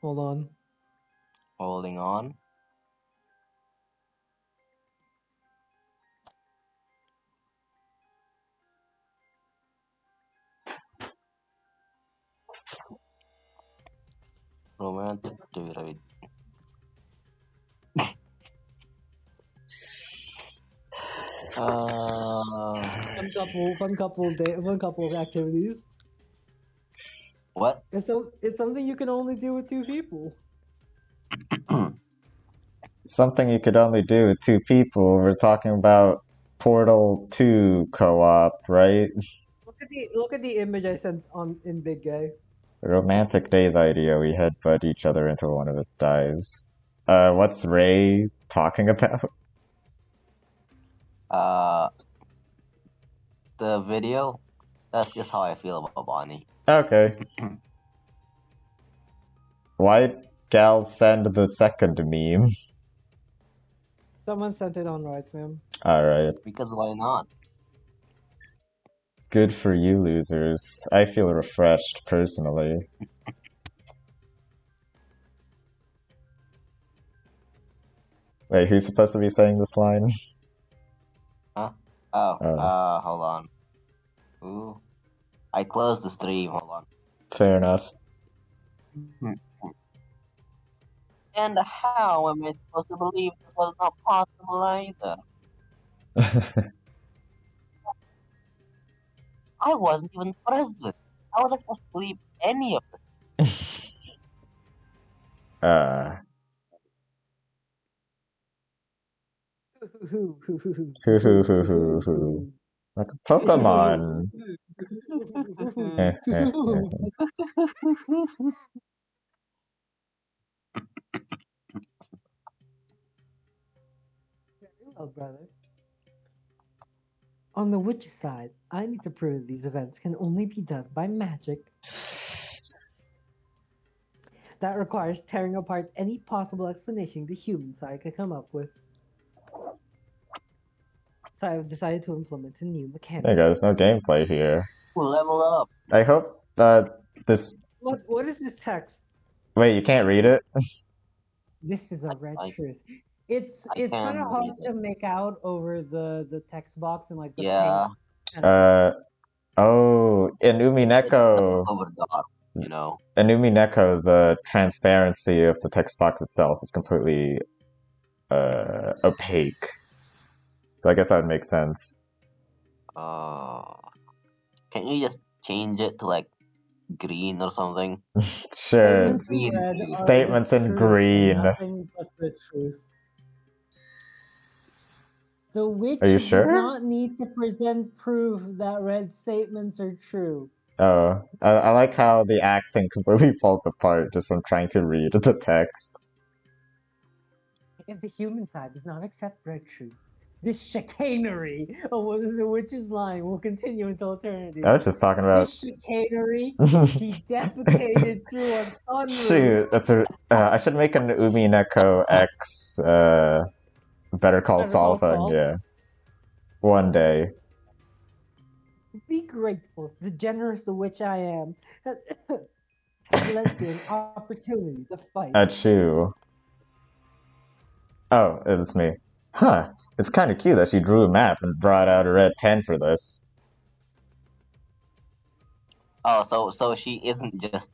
Speaker 5: Hold on.
Speaker 1: Holding on. Romantic dude.
Speaker 5: Fun couple of activities.
Speaker 1: What?
Speaker 5: It's something you can only do with two people.
Speaker 2: Something you could only do with two people. We're talking about Portal 2 co-op, right?
Speaker 5: Look at the image I sent in Big Guy.
Speaker 2: Romantic day idea. We headbutt each other until one of us dies. What's Ray talking about?
Speaker 1: The video. That's just how I feel about Bonnie.
Speaker 2: Okay. Why'd Gal send the second meme?
Speaker 5: Someone sent it on RideFam.
Speaker 2: Alright.
Speaker 1: Because why not?
Speaker 2: Good for you losers. I feel refreshed, personally. Wait, who's supposed to be saying this line?
Speaker 1: Oh,
Speaker 2: Oh.
Speaker 1: hold on. Ooh. I closed the stream, hold on.
Speaker 2: Fair enough.
Speaker 1: And how am I supposed to believe this was not possible either? I wasn't even present. How was I supposed to believe any of this?
Speaker 2: Hoo hoo hoo hoo hoo. Like a Pokemon.
Speaker 5: Very well, brother. On the witch's side, I need to prove that these events can only be done by magic. That requires tearing apart any possible explanation the human side could come up with. So I've decided to implement a new mechanic.
Speaker 2: There you go, there's no gameplay here.
Speaker 1: We'll level up.
Speaker 2: I hope this...
Speaker 5: What is this text?
Speaker 2: Wait, you can't read it?
Speaker 5: This is a red
Speaker 1: I-
Speaker 5: truth. It's
Speaker 1: I
Speaker 5: kind of
Speaker 1: can
Speaker 5: hard
Speaker 1: read
Speaker 5: to make out over the text box and like the
Speaker 1: Yeah.
Speaker 5: pink.
Speaker 2: Oh, in Umineko,
Speaker 1: Over dark, you know.
Speaker 2: in Umineko, the transparency of the text box itself is completely opaque. So I guess that would make sense.
Speaker 1: Can you just change it to like green or something?
Speaker 2: Sure.
Speaker 5: Statements in red are
Speaker 2: Statements
Speaker 5: the
Speaker 2: in
Speaker 5: truth
Speaker 2: green.
Speaker 5: and nothing but the truth. The witch
Speaker 2: Are you
Speaker 5: does
Speaker 2: sure?
Speaker 5: not need to present proof that red statements are true.
Speaker 2: Oh, I like how the acting completely falls apart just from trying to read the text.
Speaker 5: If the human side does not accept red truths, this chicanery of whether the witch's line will continue until eternity.
Speaker 2: I was just talking about...
Speaker 5: This chicanery, he defecated through a sunroof.
Speaker 2: Shoot, that's a... I should make an Umineko X Better Call Saul thing, yeah. One day.
Speaker 5: Be grateful for the generous the witch I am has led me an opportunity to fight.
Speaker 2: Achoo. Oh, it's me. Huh. It's kind of cute that she drew a map and brought out a red pen for this.
Speaker 1: Oh, so she isn't just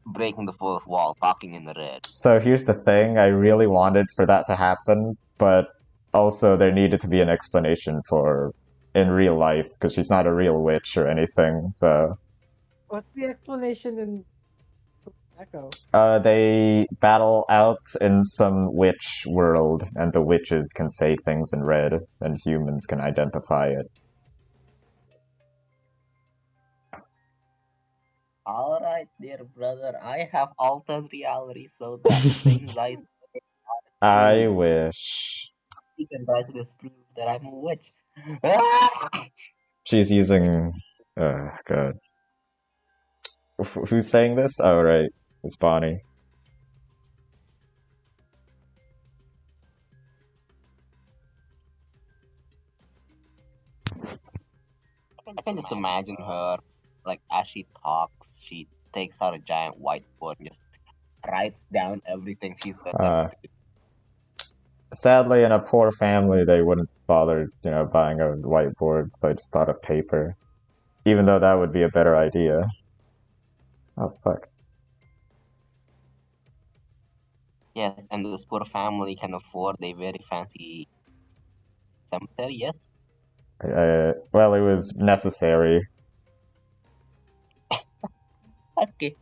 Speaker 1: breaking the fourth wall, talking in the red.
Speaker 2: So here's the thing, I really wanted for that to happen, but also there needed to be an explanation for in real life, because she's not a real witch or anything, so...
Speaker 5: What's the explanation in Echo?
Speaker 2: They battle out in some witch world, and the witches can say things in red, and humans can identify it.
Speaker 1: Alright, dear brother, I have altered reality so that things I say
Speaker 2: I wish.
Speaker 1: you can try to disprove that I'm a witch.
Speaker 2: She's using... God. Who's saying this? Oh, right. It's Bonnie.
Speaker 1: I can just imagine her, like, as she talks, she takes out a giant whiteboard and just writes down everything she said.
Speaker 2: Sadly, in a poor family, they wouldn't bother, buying a whiteboard, so I just thought of paper. Even though that would be a better idea. Oh, fuck.
Speaker 1: Yes, and this poor family can afford a very fancy cemetery, yes?
Speaker 2: Well, it was necessary.
Speaker 1: Okay.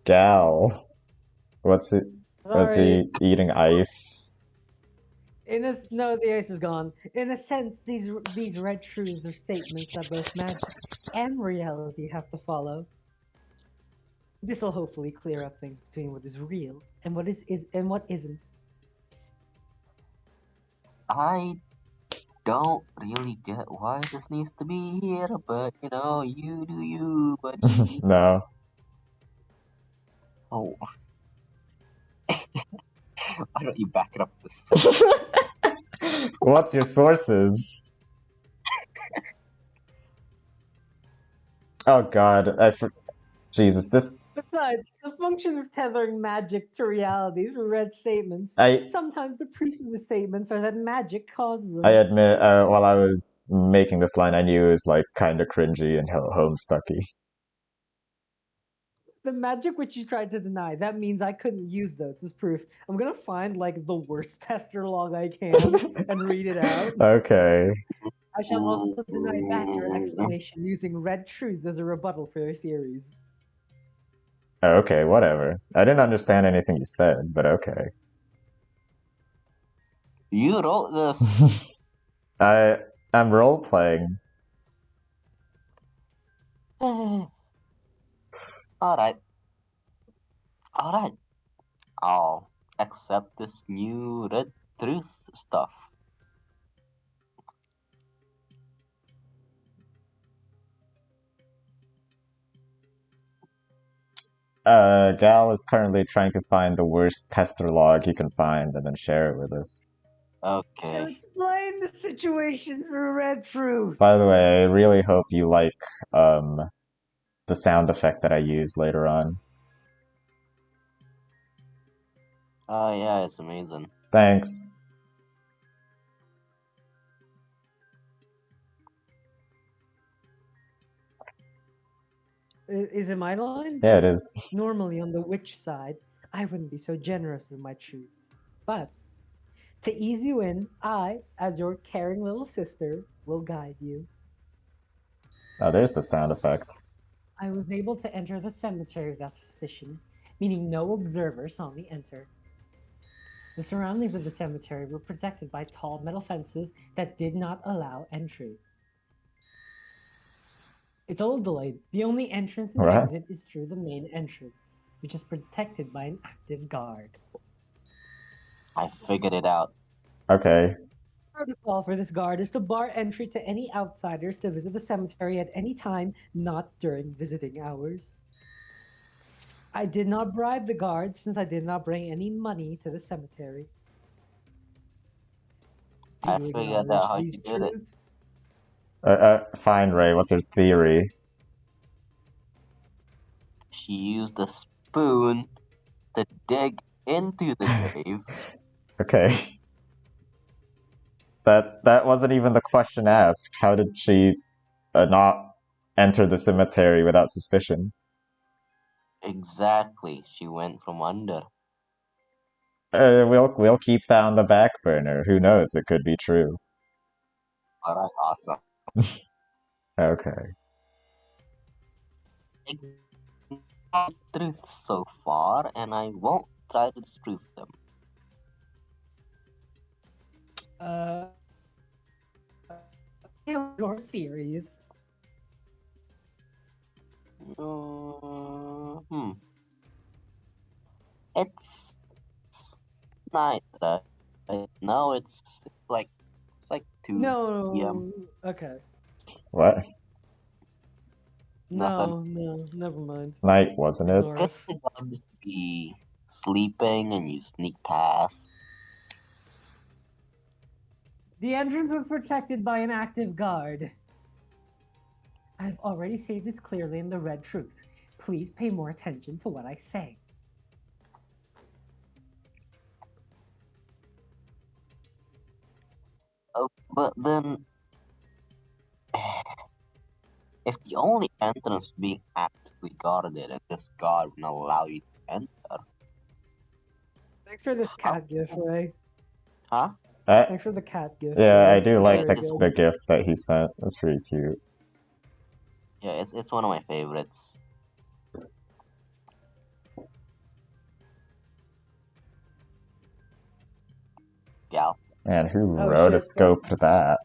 Speaker 2: Gal. What's it? Was he eating ice?
Speaker 5: No, the ice is gone. In a sense, these red truths are statements that both magic and reality have to follow. This will hopefully clear up things between what is real and what is and what isn't.
Speaker 1: I don't really get why this needs to be here, but you do you, buddy.
Speaker 2: No.
Speaker 1: Oh. Why don't you back it up with the source?
Speaker 2: What's your sources? Oh god, Jesus, this...
Speaker 5: Besides, the function of tethering magic to reality through read statements, sometimes the proof of the statements are that magic causes them.
Speaker 2: I admit, while I was making this line, I knew it was like kind of cringy and homestucky.
Speaker 5: The magic which you tried to deny, that means I couldn't use those as proof. I'm gonna find like the worst pester log I can and read it out.
Speaker 2: Okay.
Speaker 5: I shall also deny back your explanation using red truths as a rebuttal for your theories.
Speaker 2: Okay, whatever. I didn't understand anything you said, but okay.
Speaker 1: You wrote this.
Speaker 2: I'm role playing.
Speaker 1: Alright. Alright. I'll accept this new red truth stuff.
Speaker 2: Gal is currently trying to find the worst pester log he can find and then share it with us.
Speaker 1: Okay.
Speaker 5: Shall explain the situation through red truth.
Speaker 2: By the way, I really hope you like the sound effect that I use later on.
Speaker 1: Oh yeah, it's amazing.
Speaker 2: Thanks.
Speaker 5: Is it my line?
Speaker 2: Yeah, it is.
Speaker 5: Normally on the witch side, I wouldn't be so generous in my truths. But to ease you in, I, as your caring little sister, will guide you.
Speaker 2: Oh, there's the sound effect.
Speaker 5: I was able to enter the cemetery without suspicion, meaning no observer saw me enter. The surroundings of the cemetery were protected by tall metal fences that did not allow entry. It's a little delayed. The only entrance and
Speaker 2: What?
Speaker 5: exit is through the main entrance, which is protected by an active guard.
Speaker 1: I figured it out.
Speaker 2: Okay.
Speaker 5: Protocol for this guard is to bar entry to any outsiders to visit the cemetery at any time, not during visiting hours. I did not bribe the guard since I did not bring any money to the cemetery. Do
Speaker 1: I
Speaker 5: you
Speaker 1: figured out how
Speaker 5: acknowledge
Speaker 1: you
Speaker 5: these
Speaker 1: did it.
Speaker 5: truths?
Speaker 2: Fine, Ray. What's your theory?
Speaker 1: She used a spoon to dig into the grave.
Speaker 2: Okay. That wasn't even the question asked. How did she not enter the cemetery without suspicion?
Speaker 1: Exactly. She went from under.
Speaker 2: We'll keep that on the back burner. Who knows? It could be true.
Speaker 1: Alright, awesome.
Speaker 2: Okay.
Speaker 1: Truth so far, and I won't try to disprove them.
Speaker 5: Your theories.
Speaker 1: It's night, right? No, it's like 2
Speaker 5: No.
Speaker 1: p.m.
Speaker 5: Okay.
Speaker 2: What?
Speaker 5: No, never mind.
Speaker 2: Night, wasn't it?
Speaker 5: Ignore
Speaker 1: Could
Speaker 5: us.
Speaker 1: the guy just be sleeping and you sneak past?
Speaker 5: The entrance was protected by an active guard. I've already stated this clearly in the red truth. Please pay more attention to what I say.
Speaker 1: Oh, but then, if the only entrance being actively guarded and this guard will not allow you to enter,
Speaker 5: Thanks for this cat gift, Ray.
Speaker 1: huh?
Speaker 5: Thanks for the cat gift.
Speaker 2: Yeah,
Speaker 5: Ray.
Speaker 2: I do
Speaker 5: It's
Speaker 2: like
Speaker 5: very
Speaker 2: the
Speaker 5: good.
Speaker 2: gift that he sent. That's pretty cute.
Speaker 1: Yeah, it's one of my favorites. Gal.
Speaker 2: Man, who
Speaker 5: Oh,
Speaker 2: rotoscoped that?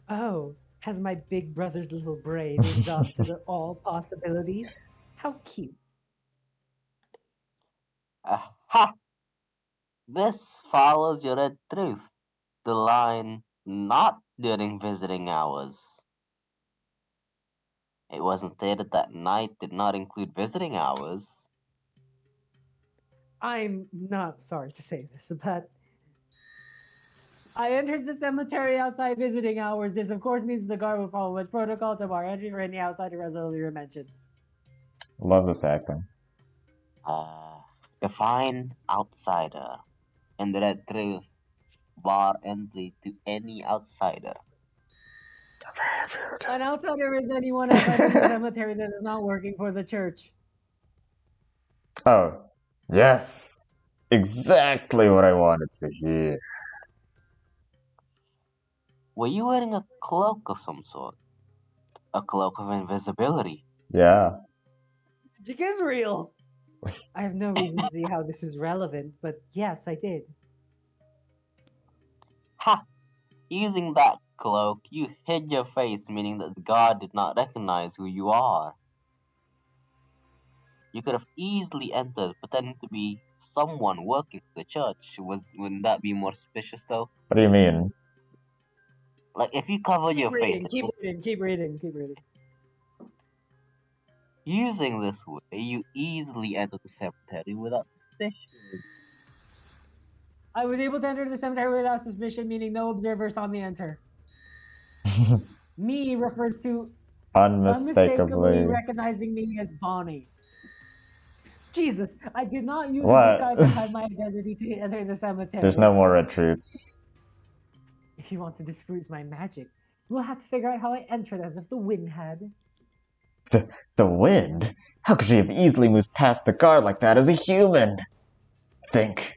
Speaker 5: Oh, has my big brother's little brain exhausted all possibilities? How cute.
Speaker 1: Aha! This follows your red truth. The line, not during visiting hours. It wasn't stated that night did not include visiting hours.
Speaker 5: I'm not sorry to say this, but I entered the cemetery outside visiting hours. This, of course, means the guard will follow its protocol to bar entry for any outsider as earlier mentioned.
Speaker 2: Love this acting.
Speaker 1: Define outsider, and that truth bar entry to any outsider.
Speaker 5: An outsider is anyone outside of the cemetery that is not working for the church.
Speaker 2: Oh, yes. Exactly what I wanted to hear.
Speaker 1: Were you wearing a cloak of some sort? A cloak of invisibility?
Speaker 2: Yeah.
Speaker 5: Magic is real. I have no reason to see how this is relevant, but yes, I did.
Speaker 1: Ha! Using that cloak, you hid your face, meaning that God did not recognize who you are. You could have easily entered pretending to be someone working for the church. Wouldn't that be more suspicious though?
Speaker 2: What do you mean?
Speaker 1: Like if you cover your
Speaker 5: Keep
Speaker 1: face,
Speaker 5: reading, keep reading, keep reading, keep reading.
Speaker 1: using this way, you easily enter the cemetery without suspicion.
Speaker 5: I was able to enter the cemetery without suspicion, meaning no observer saw me enter. Me refers to unmistakably
Speaker 2: Unmistakably.
Speaker 5: recognizing me as Bonnie. Jesus, I did not use a
Speaker 2: What?
Speaker 5: disguise to hide my identity to enter the cemetery.
Speaker 2: There's no more red truths.
Speaker 5: If you want to disprove my magic, we'll have to figure out how I entered as if the wind had.
Speaker 2: The wind? How could she have easily moved past the guard like that as a human? Think.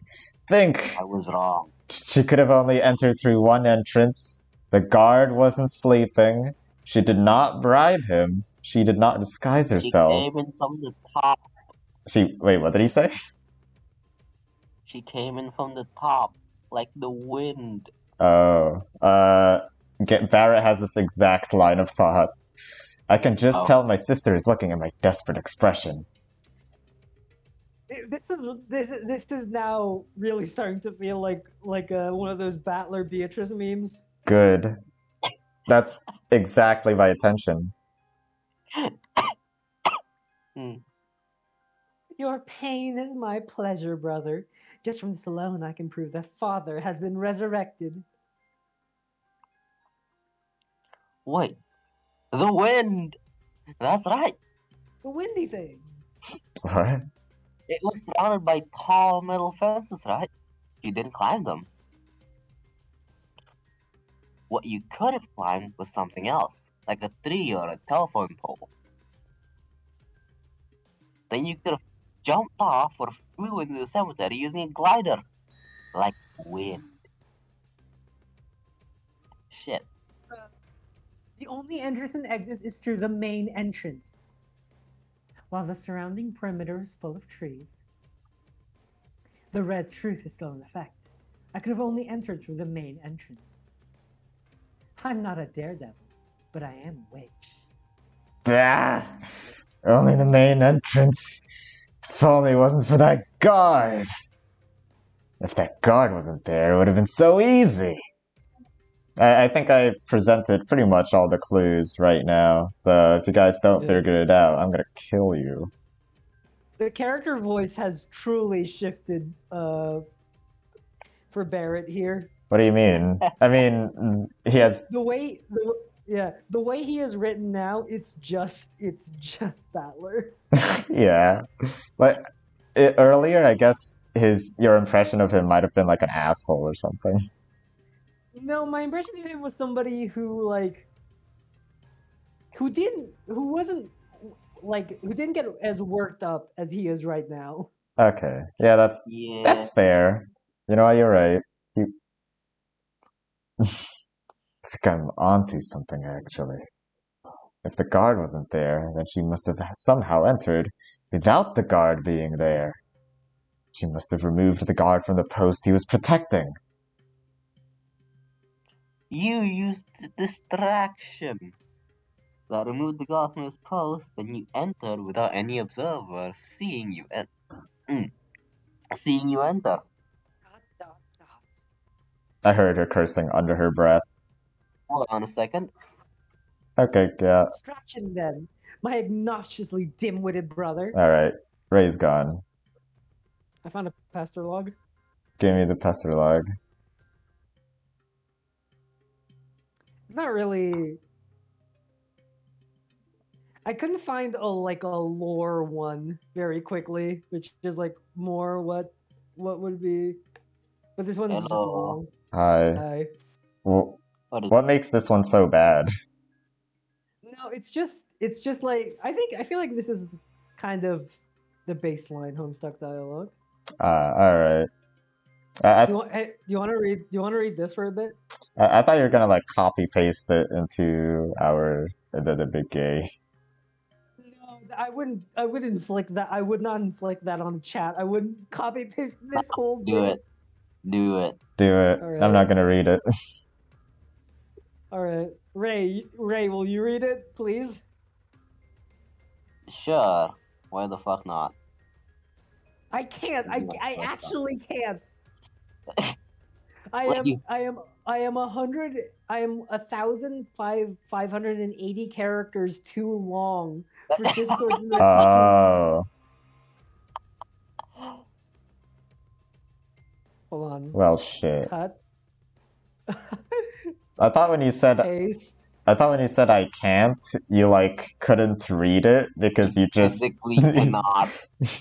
Speaker 1: I was wrong.
Speaker 2: She could have only entered through one entrance. The guard wasn't sleeping. She did not bribe him. She did not disguise
Speaker 1: She
Speaker 2: herself.
Speaker 1: came in from the top.
Speaker 2: Wait, what did he say?
Speaker 1: She came in from the top, like the wind.
Speaker 2: Oh, Barrett has this exact line of thought. I can just tell my sister is looking at my desperate expression.
Speaker 5: This is now really starting to feel like one of those Battler Beatrice memes.
Speaker 2: Good. That's exactly my attention.
Speaker 5: Your pain is my pleasure, brother. Just from this alone, I can prove that Father has been resurrected.
Speaker 1: Wait, the wind! That's right.
Speaker 5: The windy thing.
Speaker 2: What?
Speaker 1: It was surrounded by tall metal fences, right? You didn't climb them. What you could have climbed was something else, like a tree or a telephone pole. Then you could have jumped off or flew into the cemetery using a glider, like wind. Shit.
Speaker 5: The only entrance and exit is through the main entrance. While the surrounding perimeter is full of trees, the red truth is still in effect. I could have only entered through the main entrance. I'm not a daredevil, but I am a witch.
Speaker 2: Ah, only the main entrance. If only it wasn't for that guard. If that guard wasn't there, it would have been so easy. I think I presented pretty much all the clues right now, so if you guys don't figure it out, I'm gonna kill you.
Speaker 5: The character voice has truly shifted for Barrett here.
Speaker 2: What do you mean? I mean, he has
Speaker 5: the way he is written now. It's just Battler.
Speaker 2: yeah, but earlier, I guess your impression of him might have been like an asshole or something.
Speaker 5: No, my impression of him was somebody who didn't get as worked up as he is right now.
Speaker 2: Okay, yeah, that's fair. You know what? You're right. I think I'm onto something actually. If the guard wasn't there, then she must have somehow entered without the guard being there. She must have removed the guard from the post he was protecting.
Speaker 1: You used the distraction that removed the guard from his post, then you entered without any observer seeing you enter.
Speaker 2: I heard her cursing under her breath.
Speaker 1: Hold on a second.
Speaker 2: Okay, yeah.
Speaker 5: Distraction then, my obnoxiously dim-witted brother.
Speaker 2: Alright, Ray's gone.
Speaker 5: I found a pastor log.
Speaker 2: Give me the pastor log.
Speaker 5: It's not really... I couldn't find a lore one very quickly, which is like more what would be. But this one's just
Speaker 1: Hello.
Speaker 5: long.
Speaker 2: Hi.
Speaker 5: Hi.
Speaker 2: Well,
Speaker 1: What is
Speaker 2: what makes this one so bad?
Speaker 5: No, it's just like I feel like this is kind of the baseline Homestuck dialogue.
Speaker 2: Alright.
Speaker 5: Do you want to read this for a bit?
Speaker 2: I thought you were gonna like copy paste it into the big gay.
Speaker 5: No, I wouldn't inflict that. I would not inflict that on the chat. I wouldn't copy paste this whole
Speaker 1: do
Speaker 5: bit.
Speaker 1: it. Do it.
Speaker 2: Do it.
Speaker 5: All right.
Speaker 2: I'm not gonna read it.
Speaker 5: All right, Ray, will you read it, please?
Speaker 1: Sure. Why the fuck not?
Speaker 5: I can't. I
Speaker 1: First
Speaker 5: actually can't. I
Speaker 1: Like
Speaker 5: am
Speaker 1: you-
Speaker 5: I am I am 1,580 characters too long for Discord's messaging.
Speaker 2: Oh.
Speaker 5: Hold on.
Speaker 2: Well, shit.
Speaker 5: Cut.
Speaker 2: I thought when you said
Speaker 5: Paste.
Speaker 2: I can't, you like couldn't read it because you just
Speaker 1: physically cannot.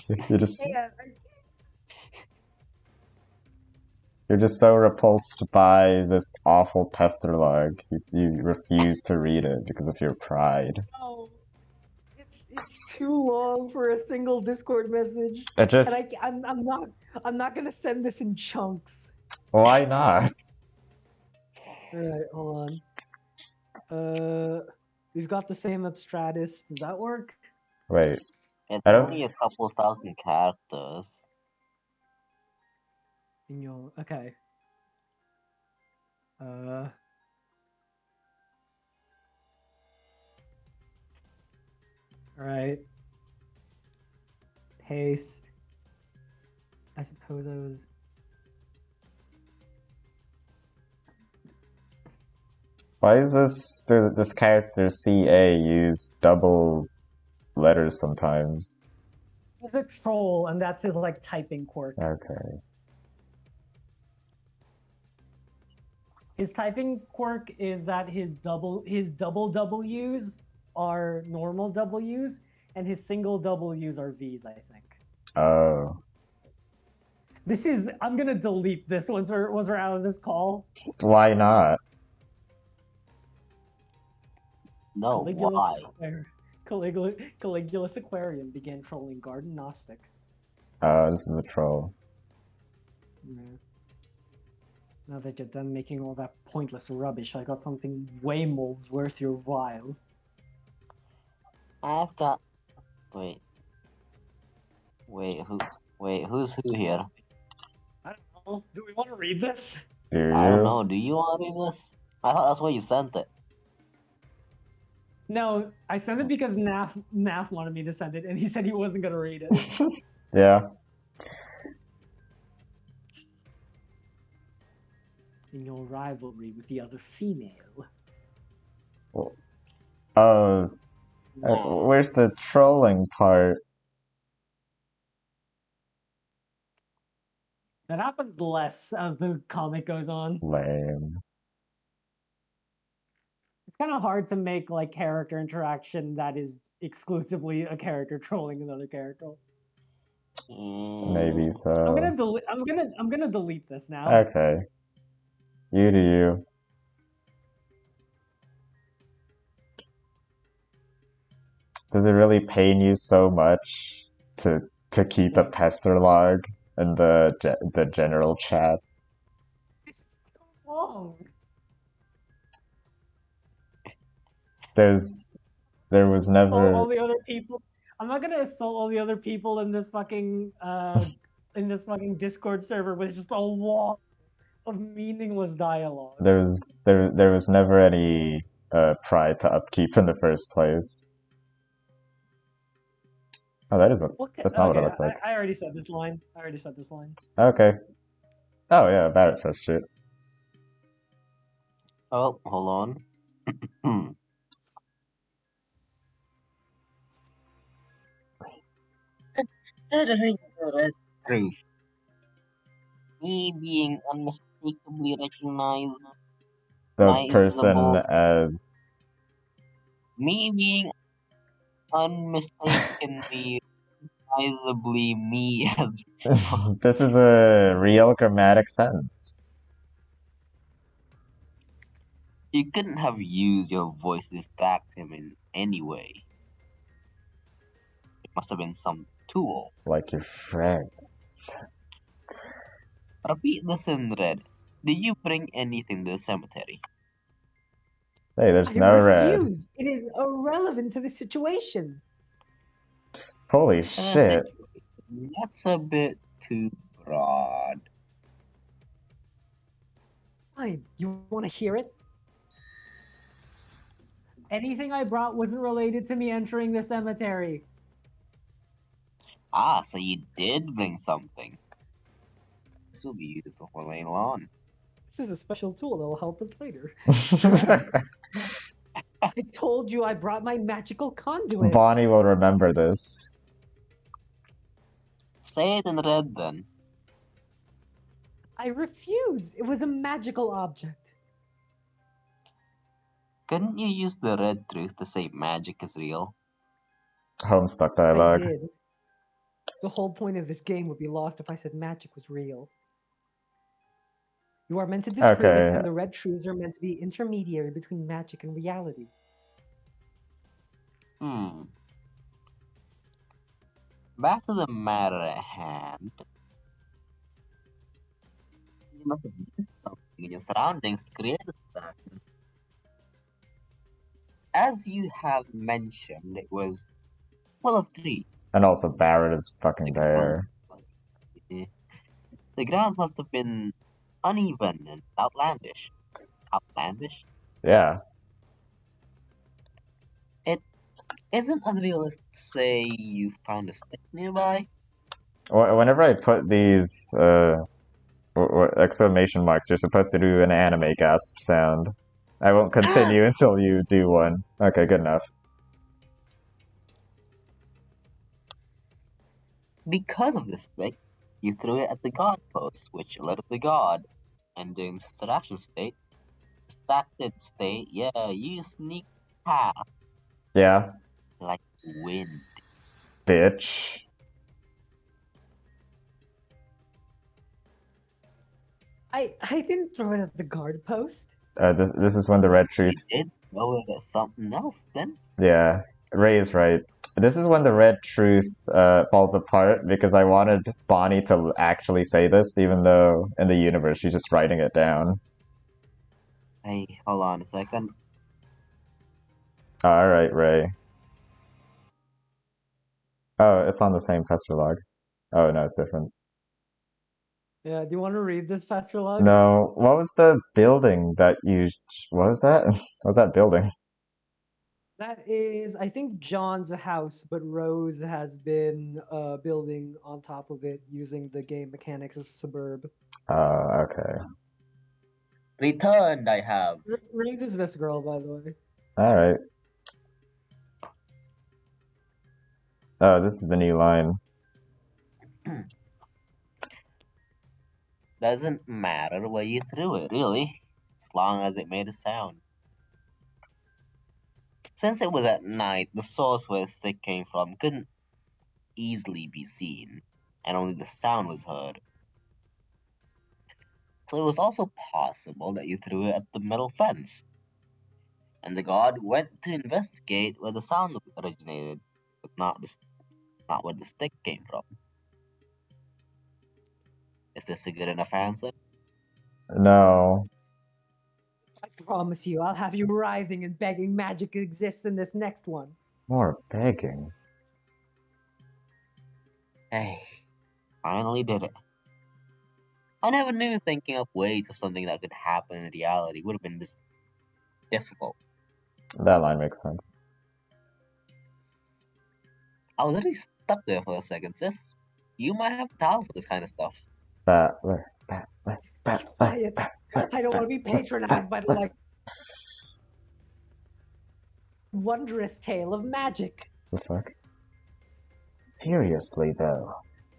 Speaker 2: you just
Speaker 5: Yeah,
Speaker 2: you're just so repulsed by this awful pesterlog. You refuse to read it because of your pride.
Speaker 5: no. It's too long for a single Discord message.
Speaker 2: It just
Speaker 5: And I'm not gonna send this in chunks.
Speaker 2: why not?
Speaker 5: Alright, hold on. We've got the same abstratus. Does that work?
Speaker 2: Wait.
Speaker 1: It's
Speaker 2: I don't
Speaker 1: only a couple thousand characters.
Speaker 5: Okay. Alright. Paste. I suppose I was.
Speaker 2: Why is this character CA use double letters sometimes?
Speaker 5: He's a troll, and that's his like typing quirk.
Speaker 2: Okay.
Speaker 5: His typing quirk is that his double W's are normal W's, and his single W's are V's, I think.
Speaker 2: Oh.
Speaker 5: I'm gonna delete this once we're out of this call.
Speaker 2: Why not?
Speaker 1: No, why?
Speaker 5: Caligulus Aquarium began trolling Garden Gnostic.
Speaker 2: This is a troll.
Speaker 5: Yeah. Now that you're done making all that pointless rubbish, I got something way more worth your while.
Speaker 1: I've got. Wait, who's who here?
Speaker 5: I don't know. Do we want to read this?
Speaker 2: Do you?
Speaker 1: I don't know. Do you want to read this? I thought that's why you sent it.
Speaker 5: No, I sent it because Naf wanted me to send it, and he said he wasn't gonna read it.
Speaker 2: Yeah.
Speaker 5: In your rivalry with the other female.
Speaker 2: Where's the trolling part?
Speaker 5: That happens less as the comic goes on.
Speaker 2: Lame.
Speaker 5: It's kind of hard to make like character interaction that is exclusively a character trolling another character.
Speaker 2: Maybe so.
Speaker 5: I'm gonna delete this now.
Speaker 2: Okay. You do you. Does it really pain you so much to keep a pester log in the general chat?
Speaker 5: This is too long.
Speaker 2: There was never
Speaker 5: All the other people. I'm not gonna assault all the other people in this fucking Discord server with just a wall of meaningless dialogue.
Speaker 2: there was never any pride to upkeep in the first place. Oh, that's not what it looks like.
Speaker 5: I already said this line.
Speaker 2: Okay. Oh yeah, Barrett says shit.
Speaker 1: Oh, hold on. Considering the red truth, me being unmistakably recognized,
Speaker 2: The person as
Speaker 1: me being unmistakably, recognizably me as
Speaker 2: This is a real grammatic sentence.
Speaker 1: you couldn't have used your voice to distract him in any way. It must have been some tool.
Speaker 2: Like your friends.
Speaker 1: Repeat this in red. Did you bring anything to the cemetery?
Speaker 2: Hey, there's
Speaker 5: I
Speaker 2: no red.
Speaker 5: refuse. It is irrelevant to the situation.
Speaker 2: Holy
Speaker 1: And
Speaker 2: shit.
Speaker 1: that's a bit too broad.
Speaker 5: Fine. You want to hear it? Anything I brought wasn't related to me entering the cemetery.
Speaker 1: Ah, so you did bring something. This will be useful for later on.
Speaker 5: This is a special tool that will help us later. I told you I brought my magical conduit.
Speaker 2: Bonnie will remember this.
Speaker 1: Say it in red then.
Speaker 5: I refuse. It was a magical object.
Speaker 1: Couldn't you use the red truth to say magic is real?
Speaker 2: Homestuck
Speaker 5: I
Speaker 2: dialogue.
Speaker 5: did. The whole point of this game would be lost if I said magic was real. You are meant to disprove it,
Speaker 2: Okay.
Speaker 5: and the red truths are meant to be intermediary between magic and reality.
Speaker 1: Back to the matter at hand. You must have missed something in your surroundings to create this distraction. As you have mentioned, it was full of trees.
Speaker 2: And also Barrett is fucking there.
Speaker 1: The grounds must have been uneven and outlandish. Outlandish?
Speaker 2: Yeah.
Speaker 1: It isn't unrealistic to say you found a stick nearby.
Speaker 2: Whenever I put these exclamation marks, you're supposed to do an anime gasp sound. I won't continue until you do one. Okay, good enough.
Speaker 1: Because of this stick, you threw it at the guard post, which alerted the guard. And during distracted state, yeah, you sneaked past
Speaker 2: Yeah,
Speaker 1: like wind.
Speaker 2: bitch.
Speaker 5: I didn't throw it at the guard post.
Speaker 2: This is when the red truth.
Speaker 1: You did throw it at something else then?
Speaker 2: Yeah, Ray is right. This is when the red truth falls apart because I wanted Bonnie to actually say this, even though in the universe she's just writing it down.
Speaker 1: Hey, hold on a second.
Speaker 2: Alright, Ray. Oh, it's on the same Pastor log. Oh, no, it's different.
Speaker 5: Yeah, do you want to read this, Pastor Log?
Speaker 2: No, what was the building that you... What was that? What was that building?
Speaker 5: That is, I think, John's house, but Rose has been building on top of it using the game mechanics of Suburb.
Speaker 2: Okay.
Speaker 1: Returned, I have.
Speaker 5: Rose is this girl, by the way.
Speaker 2: Alright. Oh, this is the new line.
Speaker 1: Doesn't matter where you threw it, really, as long as it made a sound. Since it was at night, the source where the stick came from couldn't easily be seen, and only the sound was heard. So it was also possible that you threw it at the metal fence, and the guard went to investigate where the sound originated, but not where the stick came from. Is this a good enough answer?
Speaker 2: No.
Speaker 5: I promise you, I'll have you writhing and begging magic exists in this next one.
Speaker 2: More begging.
Speaker 1: Hey, finally did it. I never knew thinking up ways of something that could happen in reality would have been this difficult.
Speaker 2: That line makes sense.
Speaker 1: I was literally stuck there for a second, sis. You might have talent for this kind of stuff.
Speaker 5: Quiet. I don't want to be patronized by the like wondrous tale of magic.
Speaker 2: The fuck? Seriously, though,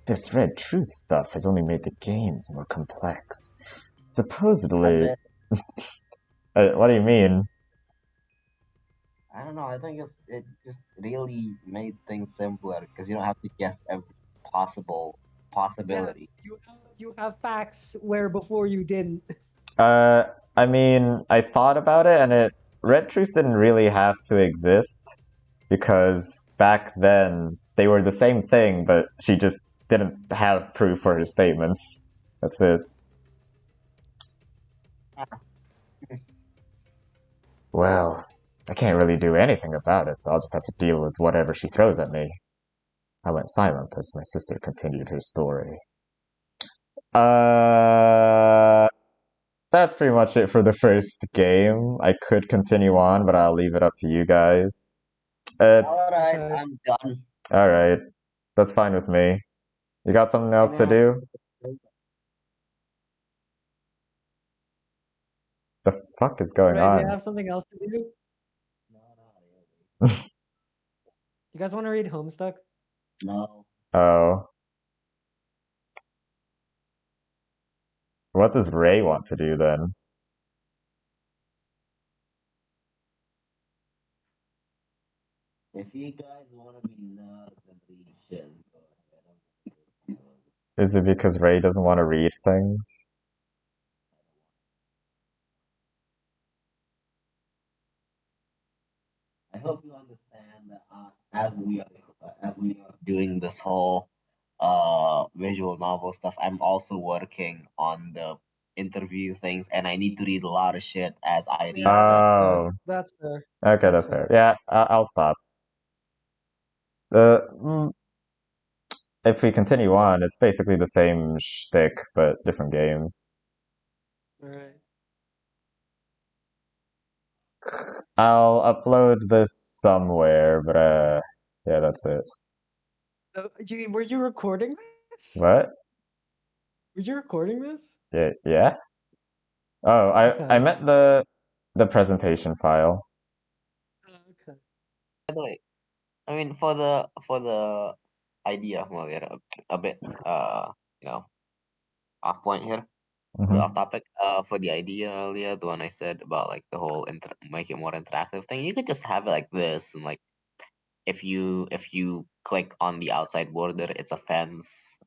Speaker 2: this red truth stuff has only made the games more complex. Supposedly...
Speaker 1: That's it.
Speaker 2: What do you mean?
Speaker 1: I don't know. I think it just really made things simpler because you don't have to guess every possible possibility.
Speaker 5: You have facts where before you didn't.
Speaker 2: I mean, I thought about it, and red truths didn't really have to exist because back then they were the same thing, but she just didn't have proof for her statements. That's it. Well, I can't really do anything about it, so I'll just have to deal with whatever she throws at me. I went silent as my sister continued her story. That's pretty much it for the first game. I could continue on, but I'll leave it up to you guys. It's
Speaker 1: All right,
Speaker 5: Okay.
Speaker 1: I'm done.
Speaker 2: alright. That's fine with me. You got something else to do? The fuck is going
Speaker 5: Right, do you
Speaker 2: on?
Speaker 5: have something else to do? You guys want to read Homestuck?
Speaker 1: No.
Speaker 2: Oh. What does Ray want to do then?
Speaker 1: If you guys want to be nuts and read shit, go ahead.
Speaker 2: Is it because Ray doesn't want to read things?
Speaker 1: I hope you understand that as we are doing this whole visual novel stuff, I'm also working on the interview things, and I need to read a lot of shit as I read this.
Speaker 2: Oh.
Speaker 5: That's fair.
Speaker 2: Okay, that's fair. Yeah, I'll stop. Mm, if we continue on, it's basically the same shtick, but different games.
Speaker 5: Alright.
Speaker 2: I'll upload this somewhere, but yeah, that's it.
Speaker 5: Were you recording this?
Speaker 2: What?
Speaker 5: Were you recording this?
Speaker 2: Yeah? Oh, I
Speaker 5: Okay.
Speaker 2: meant the presentation file.
Speaker 5: Okay.
Speaker 1: By the way, I mean for the idea, well, yeah, a bit you know off point here, a bit
Speaker 2: Mhm.
Speaker 1: off topic. For the idea earlier, the one I said about like the whole make it more interactive thing, you could just have it like this, and like if you click on the outside border, it's a fence.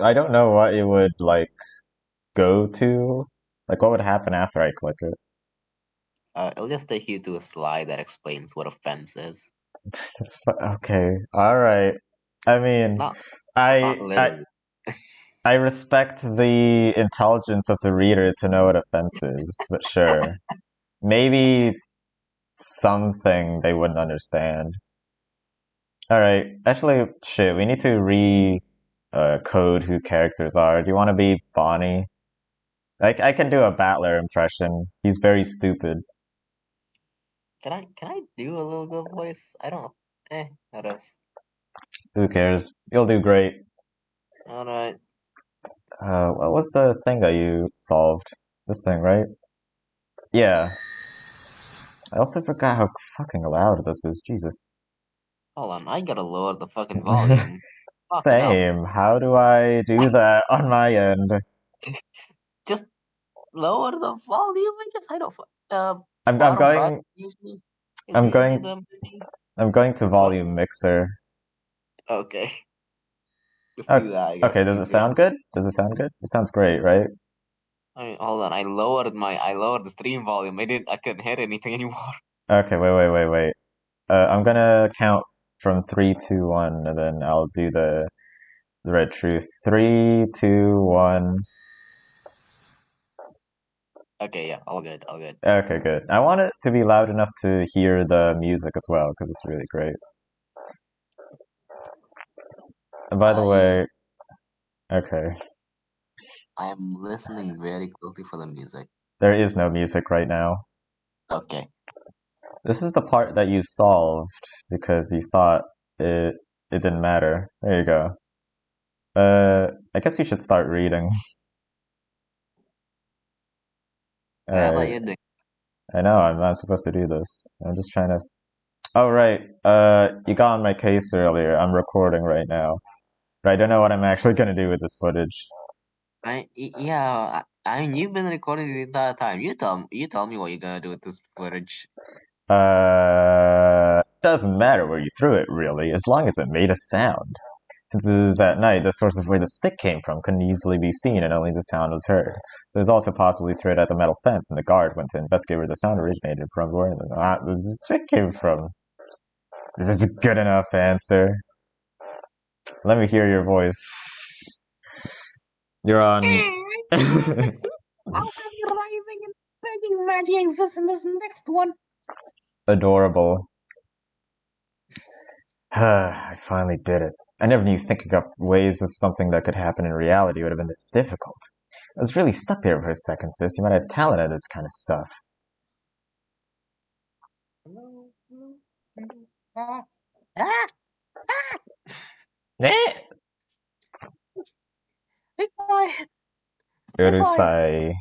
Speaker 2: I don't know what it would like go to. Like, what would happen after I click it?
Speaker 1: It'll just take you to a slide that explains what a fence is.
Speaker 2: Okay, all right. I mean,
Speaker 1: Not
Speaker 2: I I
Speaker 1: literally.
Speaker 2: I respect the intelligence of the reader to know what a fence is, but sure. Maybe something they wouldn't understand. Alright, actually, shit, we need to code who characters are. Do you want to be Bonnie? I can do a Battler impression. He's very stupid.
Speaker 1: Can I do a little bit of voice? I don't. What else?
Speaker 2: Who cares? You'll do great.
Speaker 1: All right.
Speaker 2: What was the thing that you solved? This thing, right? Yeah. I also forgot how fucking loud this is. Jesus.
Speaker 1: Hold on. I gotta lower the fucking volume. Fucking hell.
Speaker 2: Same. How do I do that on my end?
Speaker 1: Just lower the volume. I guess I don't.
Speaker 2: I'm
Speaker 1: Bottom right
Speaker 2: going.
Speaker 1: usually is
Speaker 2: I'm
Speaker 1: usually
Speaker 2: going.
Speaker 1: the.
Speaker 2: I'm going to
Speaker 1: What?
Speaker 2: volume mixer.
Speaker 1: Okay. Just
Speaker 2: Oh,
Speaker 1: do that. I guess.
Speaker 2: okay, does it sound good? Does it sound good? It sounds great, right?
Speaker 1: I mean, hold on. I lowered the stream volume. I couldn't hear anything anymore.
Speaker 2: Okay, wait. I'm gonna count from three, two, one, and then I'll do the red truth. Three, two, one.
Speaker 1: Okay. Yeah. All good. All good.
Speaker 2: Okay, good. I want it to be loud enough to hear the music as well, because it's really great. And by the way, okay,
Speaker 1: I am listening very closely for the music.
Speaker 2: there is no music right now.
Speaker 1: Okay.
Speaker 2: This is the part that you solved because you thought it didn't matter. There you go. I guess you should start reading. All
Speaker 1: Yeah, I thought
Speaker 2: right.
Speaker 1: you did.
Speaker 2: I know I'm not supposed to do this. I'm just trying to. Oh right. You got on my case earlier. I'm recording right now, but I don't know what I'm actually gonna do with this footage.
Speaker 1: Yeah. I mean, you've been recording the entire time. You tell me what you're gonna do with this footage.
Speaker 2: Doesn't matter where you threw it, really, as long as it made a sound. Since it was at night, the source of where the stick came from couldn't easily be seen and only the sound was heard. It was also possibly thrown at the metal fence, and the guard went to investigate where the sound originated from, where the stick came from. Is this a good enough answer? Let me hear your voice. You're on.
Speaker 1: I'll have you writhing and begging magic exists in this next one.
Speaker 2: Adorable. I finally did it. I never knew thinking up ways of something that could happen in reality would have been this difficult. I was really stuck there for a second, sis. You might have talent at this kind of stuff.
Speaker 1: Ah, ah,
Speaker 2: Eh?
Speaker 1: be quiet, be quiet.
Speaker 2: Urusai.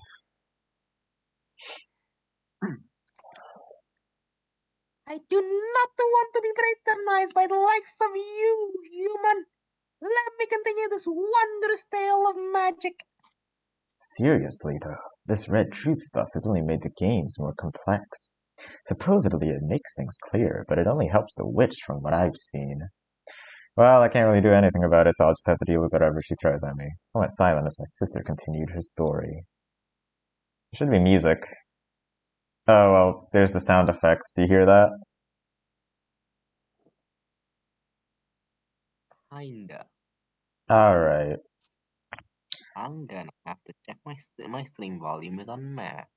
Speaker 1: I do not want to be patronized by the likes of you, human. Let me continue this wondrous tale of magic.
Speaker 2: Seriously, though, this red truth stuff has only made the games more complex. Supposedly it makes things clearer, but it only helps the witch from what I've seen. Well, I can't really do anything about it, so I'll just have to deal with whatever she throws at me. I went silent as my sister continued her story. There should be music. Oh, well, there's the sound effects. You hear that?
Speaker 1: Kinda.
Speaker 2: Alright.
Speaker 1: I'm gonna have to check my stream volume is on max.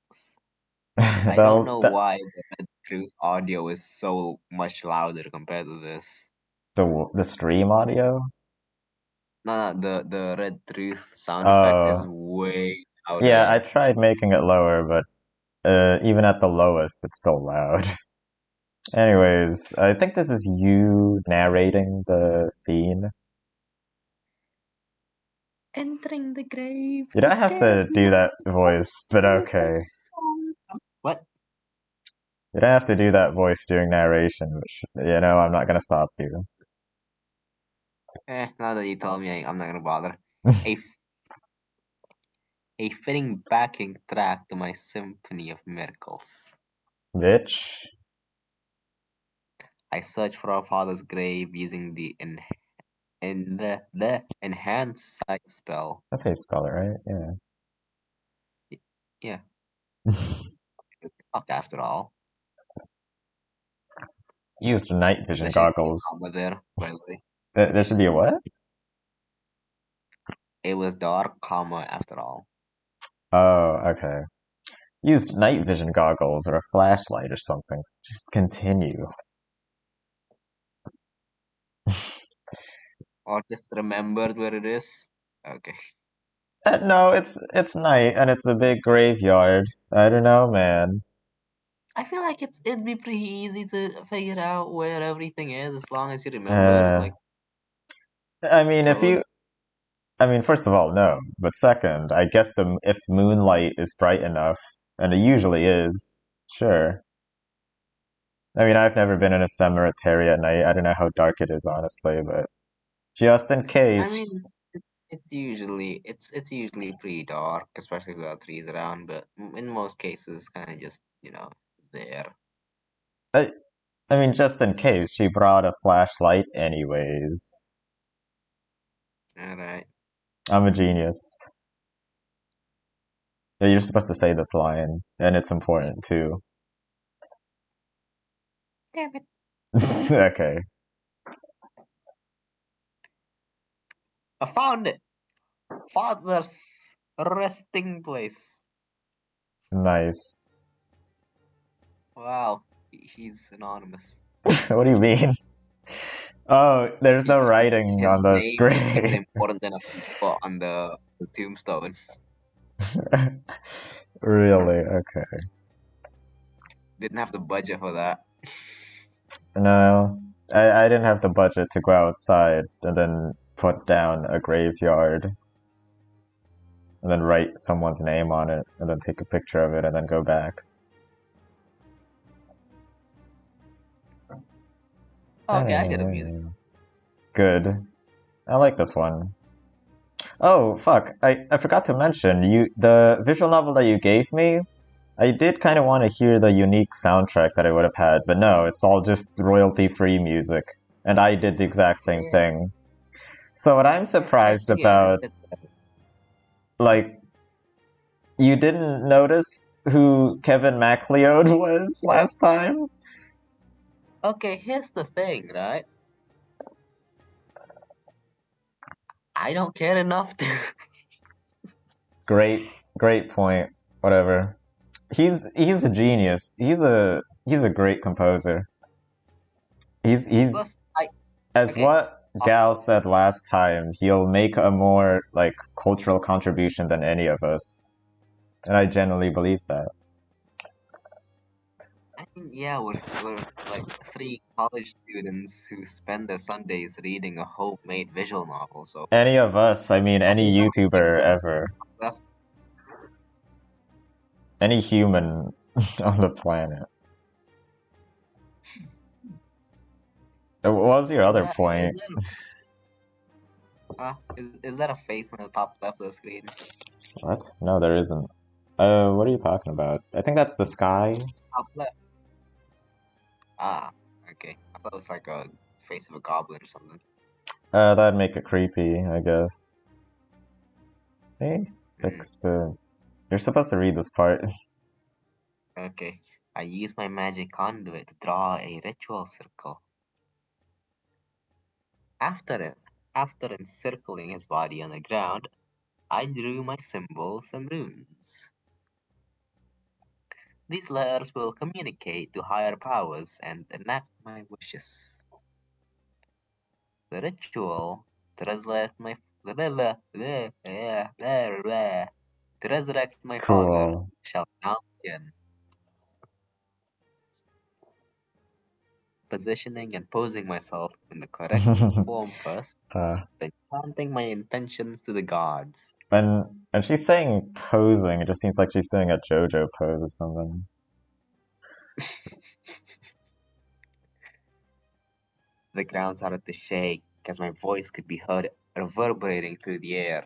Speaker 1: I don't know why the Red Truth audio is so much louder compared to this.
Speaker 2: The stream audio?
Speaker 1: No, the Red Truth sound effect is way louder.
Speaker 2: Yeah, I tried making it lower, but even at the lowest, it's still loud. Anyways, I think this is you narrating the scene.
Speaker 1: Entering the grave.
Speaker 2: You don't have to do that voice, but okay.
Speaker 1: What?
Speaker 2: You don't have to do that voice during narration, which, I'm not gonna stop you.
Speaker 1: Now that you told me, I'm not gonna bother. A fitting backing track to my symphony of miracles.
Speaker 2: Bitch.
Speaker 1: I searched for our father's grave using the enhanced sight spell.
Speaker 2: That's how you spell it, right? Yeah.
Speaker 1: Yeah. It's fuck after all.
Speaker 2: Used night vision
Speaker 1: There should be a
Speaker 2: goggles.
Speaker 1: comma there, by the way.
Speaker 2: There should be a what?
Speaker 1: It was dark, comma after all.
Speaker 2: Oh, okay. Used night vision goggles or a flashlight or something. Just continue.
Speaker 1: Or just remembered where it is. Okay.
Speaker 2: No, it's night and it's a big graveyard. I don't know, man.
Speaker 1: I feel like it'd be pretty easy to figure out where everything is as long as you remember. Like,
Speaker 2: I mean,
Speaker 1: code.
Speaker 2: first of all, no. But second, I guess if moonlight is bright enough, and it usually is, sure. I mean, I've never been in a cemetery at night. I don't know how dark it is, honestly, but just in case.
Speaker 1: I mean, it's usually pretty dark, especially without trees around. But in most cases, kind of just there.
Speaker 2: I mean, just in case, she brought a flashlight anyways.
Speaker 1: All right.
Speaker 2: I'm a genius. Yeah, you're supposed to say this line, and it's important too.
Speaker 1: Damn it.
Speaker 2: Okay.
Speaker 1: I found it. Father's resting place.
Speaker 2: Nice.
Speaker 1: Wow, he's anonymous.
Speaker 2: What do you mean? Oh, there's no writing
Speaker 1: His
Speaker 2: on the
Speaker 1: name
Speaker 2: grave.
Speaker 1: isn't even important enough to put on the tombstone.
Speaker 2: Really? Okay.
Speaker 1: Didn't have the budget for that.
Speaker 2: No, I didn't have the budget to go outside and then put down a graveyard and then write someone's name on it and then take a picture of it and then go back.
Speaker 1: Okay, I get a music.
Speaker 2: Good. I like this one. Oh, fuck. I forgot to mention, the visual novel that you gave me, I did kind of want to hear the unique soundtrack that I would have had, but no, it's all just royalty-free music. And I did the exact same thing. So what I'm surprised about, like, you didn't notice who Kevin MacLeod was last time?
Speaker 1: Okay, here's the thing, right? I don't care enough to.
Speaker 2: Great point. Whatever. He's a genius. He's a great composer. He's
Speaker 1: Plus,
Speaker 2: as
Speaker 1: okay.
Speaker 2: what Gal said last time, he'll make a more like cultural contribution than any of us. And I genuinely believe that.
Speaker 1: I mean, yeah, we're like 3 college students who spend their Sundays reading a homemade visual novel. So
Speaker 2: Any of us, I mean, any
Speaker 1: also,
Speaker 2: YouTuber ever.
Speaker 1: left.
Speaker 2: Any human on the planet. What was your other point?
Speaker 1: Is that a face on the top left of the screen?
Speaker 2: What? No, there isn't. What are you talking about? I think that's the sky.
Speaker 1: Top left. Ah, okay. I thought it was like a face of a goblin or something.
Speaker 2: That'd make it creepy, I guess. Hey, fix the... You're supposed to read this part.
Speaker 1: Okay. I use my magic conduit to draw a ritual circle. After encircling his body on the ground, I drew my symbols and runes. These letters will communicate to higher powers and enact my wishes. The ritual to resurrect my father shall now begin. Positioning and posing myself in the correct form first, then chanting my intentions to the gods.
Speaker 2: And she's saying posing, it just seems like she's doing a JoJo pose or something.
Speaker 1: The ground started to shake as my voice could be heard reverberating through the air.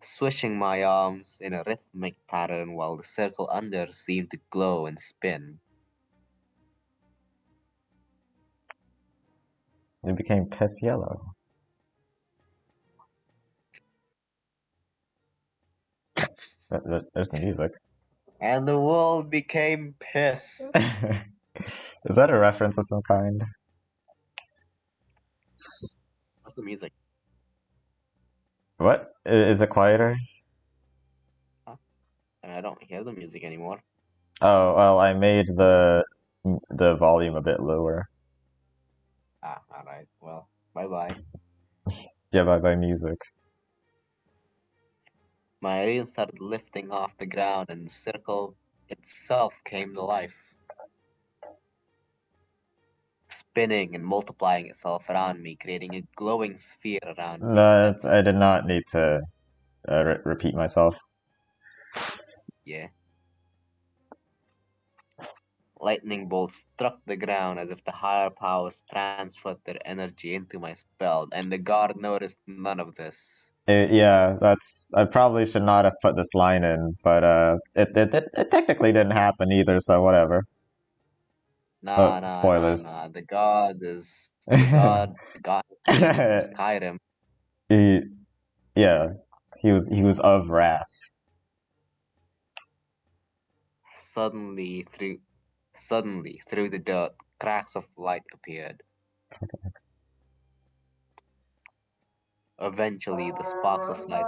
Speaker 1: Swishing my arms in a rhythmic pattern while the circle under seemed to glow and spin.
Speaker 2: It became piss yellow. There's the music.
Speaker 1: And the world became piss.
Speaker 2: Is that a reference of some kind?
Speaker 1: What's the music?
Speaker 2: What? Is it quieter?
Speaker 1: I don't hear the music anymore.
Speaker 2: Oh, well, I made the volume a bit lower.
Speaker 1: Alright. Well, bye-bye.
Speaker 2: Yeah, bye-bye music.
Speaker 1: My reel started lifting off the ground and the circle itself came to life, spinning and multiplying itself around me, creating a glowing sphere around me.
Speaker 2: I did not need to repeat myself.
Speaker 1: Yeah. Lightning bolts struck the ground as if the higher powers transferred their energy into my spell, and the guard noticed none of this.
Speaker 2: Yeah, I probably should not have put this line in, but it technically didn't happen either, so whatever. Spoilers.
Speaker 1: Nah. The god is the god from Skyrim.
Speaker 2: He was of wrath.
Speaker 1: Suddenly through the dirt, cracks of light appeared. Eventually, the sparks of light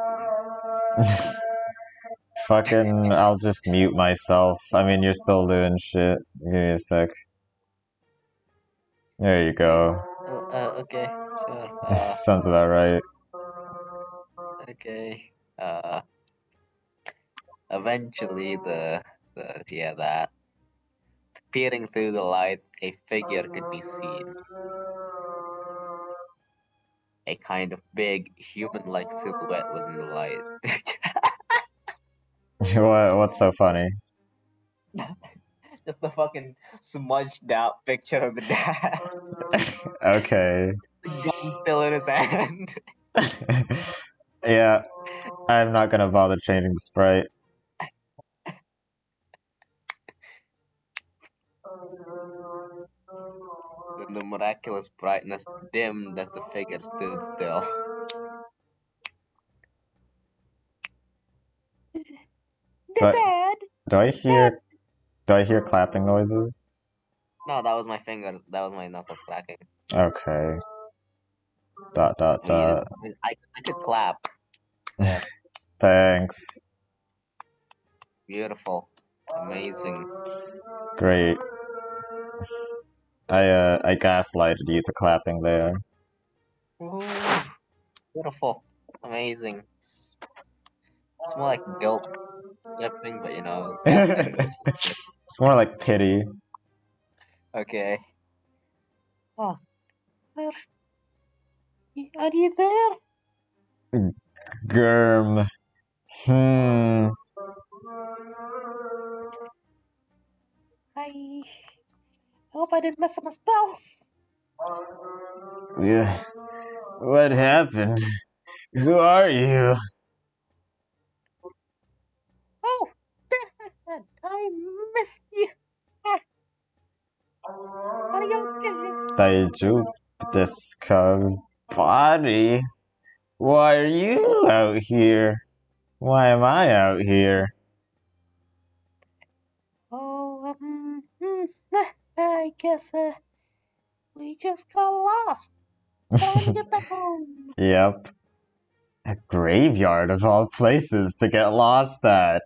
Speaker 1: flamed.
Speaker 2: Fucking, I'll just mute myself. I mean, you're still doing shit. Give me a sec. There you go.
Speaker 1: Okay, sure.
Speaker 2: Sounds about right.
Speaker 1: Okay. Eventually, that. Peering through the light, a figure could be seen. A kind of big, human-like silhouette was in the light.
Speaker 2: What's so funny?
Speaker 1: Just the fucking smudged out picture of the dad.
Speaker 2: Okay.
Speaker 1: The gun still in his hand.
Speaker 2: Yeah. I'm not gonna bother changing the sprite.
Speaker 1: Then the miraculous brightness dimmed as the figure stood still.
Speaker 2: But-
Speaker 1: Dad!
Speaker 2: Do I hear clapping noises?
Speaker 1: No, that was my fingers. That was my knuckles cracking.
Speaker 2: Okay. ...
Speaker 1: I could clap. There.
Speaker 2: Thanks.
Speaker 1: Beautiful. Amazing.
Speaker 2: Great. I gaslighted you to clapping there.
Speaker 1: Ooh, beautiful. Amazing. It's more like guilt tripping, but gaslighting versus guilt.
Speaker 2: It's more like pity.
Speaker 1: Okay. Oh. Are you there?
Speaker 2: Germ.
Speaker 1: I hope I didn't mess up my spell.
Speaker 2: Yeah. What happened? Who are you?
Speaker 1: Oh, Dad, I missed you. Are you okay?
Speaker 2: Daiju, this body. Why are you out here? Why am I out here?
Speaker 1: Oh, I guess we just got lost. Trying to get back home.
Speaker 2: Yep. A graveyard of all places to get lost at.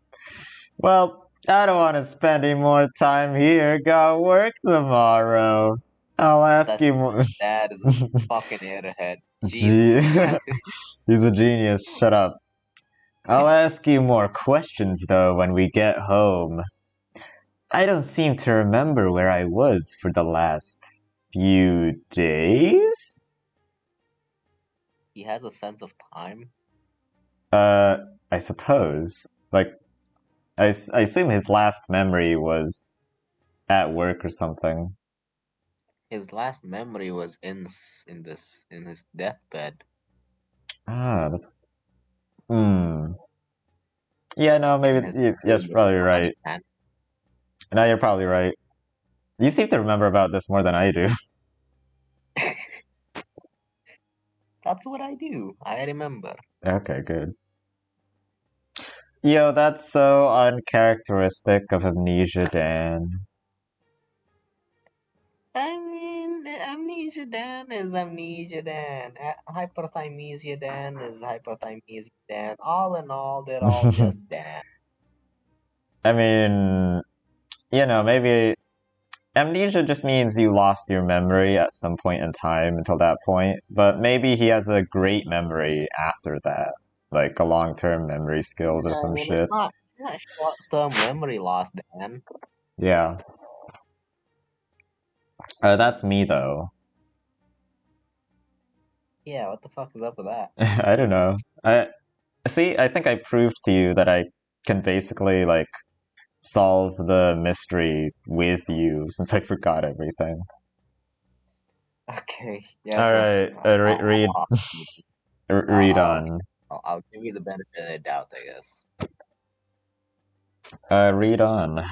Speaker 2: Well, I don't want to spend any more time here. Got work tomorrow. I'll ask you more.
Speaker 1: Dad is a fucking airhead. Jesus Christ.
Speaker 2: He's a genius. Shut up. I'll ask you more questions though when we get home. I don't seem to remember where I was for the last few days?
Speaker 1: He has a sense of time.
Speaker 2: I suppose. Like, I assume his last memory was at work or something.
Speaker 1: His last memory was in his deathbed.
Speaker 2: Ah, that's... Yeah, no, maybe... Yes, probably right. No, you're probably right. You seem to remember about this more than I do.
Speaker 1: That's what I do. I remember.
Speaker 2: Okay, good. Yo, that's so uncharacteristic of Amnesia Dan.
Speaker 1: I mean, Amnesia Dan is Amnesia Dan. Hyperthymesia Dan is Hyperthymesia Dan. All in all, they're all just Dan.
Speaker 2: I mean, maybe amnesia just means you lost your memory at some point in time until that point, but maybe he has a great memory after that, like a long-term memory skills or some shit.
Speaker 1: It's not short-term memory loss, Dan.
Speaker 2: Yeah. That's me, though.
Speaker 1: Yeah, what the fuck is up with that?
Speaker 2: I don't know. I think I proved to you that I can basically, like, solve the mystery with you since I forgot everything.
Speaker 1: Okay. Yeah.
Speaker 2: Alright, read on.
Speaker 1: I'll give you the benefit of the doubt, I guess.
Speaker 2: Read on.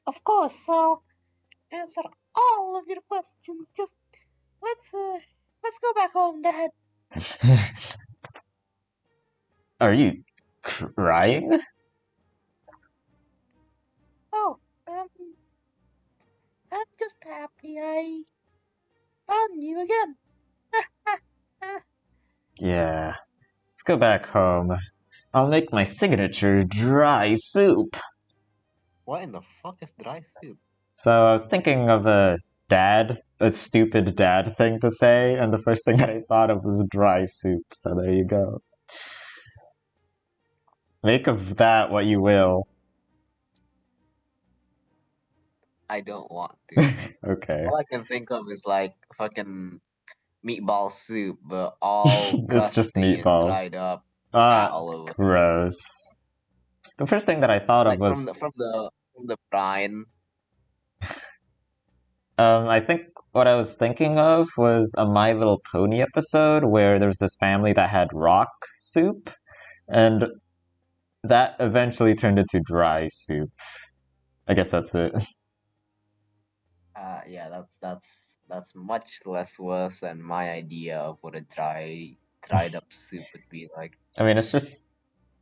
Speaker 1: Of course, I'll answer all of your questions. Just let's go back home, Dad.
Speaker 2: Are you crying?
Speaker 1: Oh, I'm just happy I found you again.
Speaker 2: Yeah. Let's go back home. I'll make my signature dry soup.
Speaker 1: What in the fuck is dry soup?
Speaker 2: So I was thinking of a stupid dad thing to say, and the first thing I thought of was dry soup, so there you go. Make of that what you will.
Speaker 1: I don't want to.
Speaker 2: Okay.
Speaker 1: All I can think of is like fucking meatball soup, but all
Speaker 2: It's just
Speaker 1: crusty and
Speaker 2: meatballs.
Speaker 1: dried up, fat all over.
Speaker 2: Gross. The first thing that I thought
Speaker 1: Like
Speaker 2: of was
Speaker 1: from the brine.
Speaker 2: I think what I was thinking of was a My Little Pony episode where there was this family that had rock soup, and that eventually turned into dry soup. I guess that's it.
Speaker 1: Yeah, that's much less worse than my idea of what a dried up soup would be like.
Speaker 2: I mean, it's just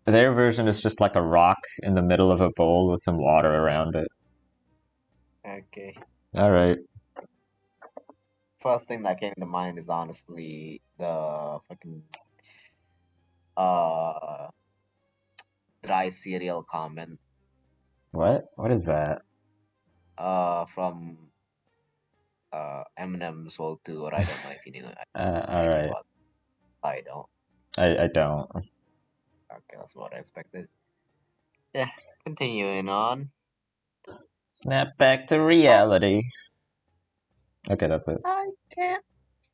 Speaker 2: their version is just like a rock in the middle of a bowl with some water around it.
Speaker 1: Okay.
Speaker 2: All right.
Speaker 1: First thing that came to mind is honestly the fucking uh dry cereal comment
Speaker 2: What? What is that?
Speaker 1: from Eminem's World Tour. I don't know if you knew
Speaker 2: All
Speaker 1: anything
Speaker 2: right.
Speaker 1: about it. I don't.
Speaker 2: I don't.
Speaker 1: Okay, that's what I expected. Yeah, continuing on.
Speaker 2: Snap back to reality. Okay, that's it.
Speaker 1: I can't.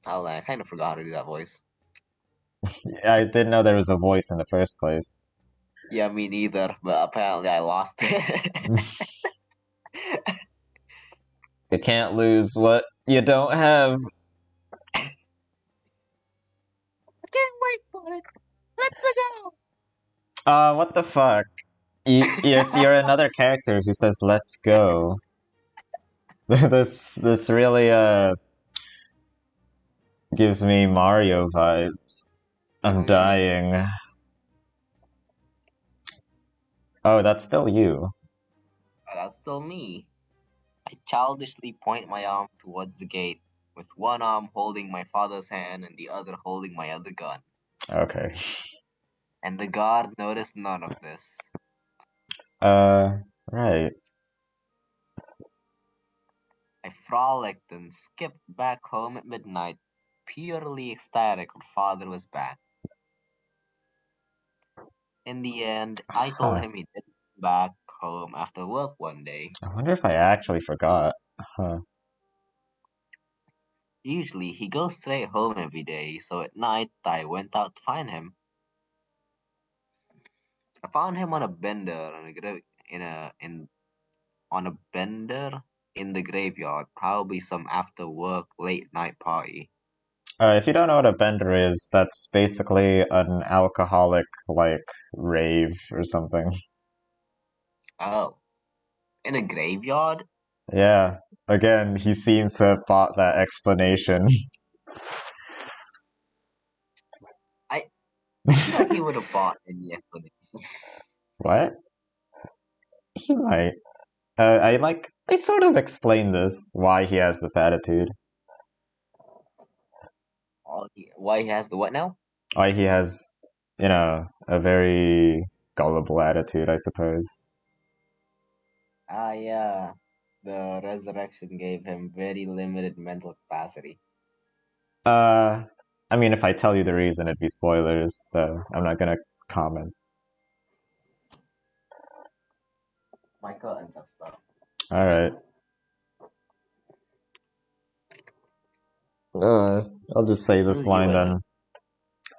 Speaker 1: Oh, I kind of forgot how to do that voice.
Speaker 2: I didn't know there was a voice in the first place.
Speaker 1: Yeah, me neither, but apparently I lost it.
Speaker 2: You can't lose what you don't have.
Speaker 1: I can't wait for it. Let's go.
Speaker 2: What the fuck? You're another character who says "Let's go." This really gives me Mario vibes. I'm dying. Oh, that's still you.
Speaker 1: That's still me. I childishly point my arm towards the gate, with one arm holding my father's hand and the other holding my other gun.
Speaker 2: Okay.
Speaker 1: And the guard noticed none of this.
Speaker 2: Right.
Speaker 1: I frolicked and skipped back home at midnight, purely ecstatic our father was back. In the end, I told him he didn't come back home after work one day.
Speaker 2: I wonder if I actually forgot. Huh.
Speaker 1: Usually, he goes straight home every day, so at night I went out to find him. I found him on a bender on a bender in the graveyard, probably some after work late night party.
Speaker 2: If you don't know what a bender is, that's basically an alcoholic, like, rave or something.
Speaker 1: Oh, in a graveyard?
Speaker 2: Yeah. Again, he seems to have bought that explanation.
Speaker 1: I feel like he would have bought any explanation.
Speaker 2: What? He might. I sort of explained this, why he has this attitude.
Speaker 1: Why he has the what now?
Speaker 2: Why he has, a very gullible attitude, I suppose.
Speaker 1: Yeah. The resurrection gave him very limited mental capacity.
Speaker 2: I mean, if I tell you the reason, it'd be spoilers, so I'm not gonna comment.
Speaker 1: My curtains have stuff.
Speaker 2: Alright. I'll just say this line then.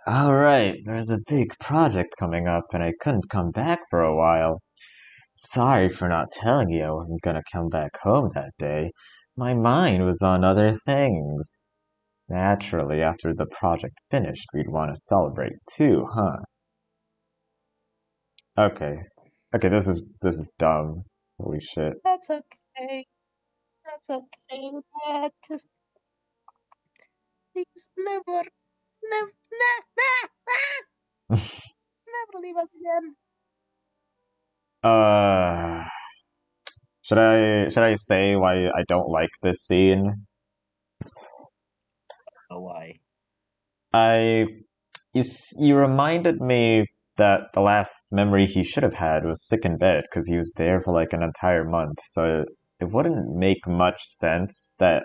Speaker 2: Alright, there's a big project coming up and I couldn't come back for a while. Sorry for not telling you I wasn't gonna come back home that day. My mind was on other things. Naturally, after the project finished, we'd want to celebrate too, huh? Okay. Okay, this is dumb. Holy shit.
Speaker 1: That's okay. That's okay. Dad. Just please never leave us again.
Speaker 2: Should I say why I don't like this scene?
Speaker 1: Oh, why?
Speaker 2: You reminded me that the last memory he should have had was sick in bed because he was there for like an entire month. So it wouldn't make much sense that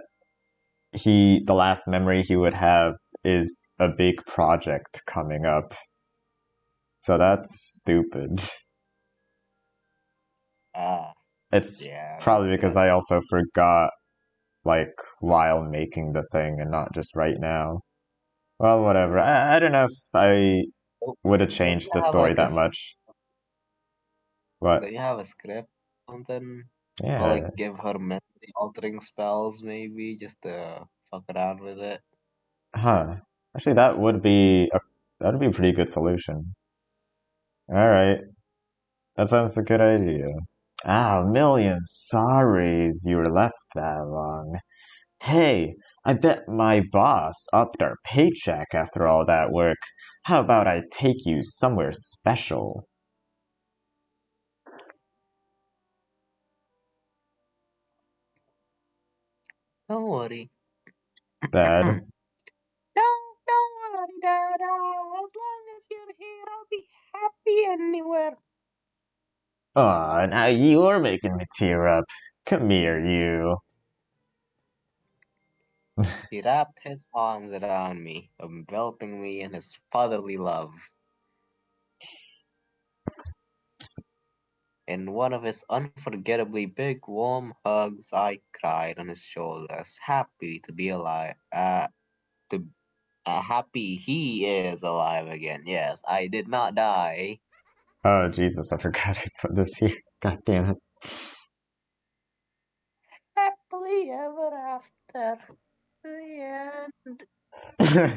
Speaker 2: the last memory he would have is a big project coming up. So that's stupid. It's probably because I also forgot, like, while making the thing and not just right now. Well, whatever. I don't know if I would have changed the story that much. What?
Speaker 1: Do you have a script? Something?
Speaker 2: Yeah.
Speaker 1: Or like give her memory altering spells, maybe, just to fuck around with it.
Speaker 2: Huh. Actually, that would be a pretty good solution. All right. That sounds a good idea. Ah, a million sorries you were left that long. Hey, I bet my boss upped our paycheck after all that work. How about I take you somewhere special?
Speaker 1: Don't worry.
Speaker 2: Dad.
Speaker 1: Don't worry, Dada. As long as you're here, I'll be happy anywhere.
Speaker 2: Aw, now you're making me tear up. Come here, you.
Speaker 1: He wrapped his arms around me, enveloping me in his fatherly love. In one of his unforgettably big, warm hugs, I cried on his shoulders, happy to be alive. To happy he is alive again. Yes, I did not die.
Speaker 2: Oh, Jesus, I forgot I put this here. God damn
Speaker 1: Happily ever after. The end.
Speaker 2: it.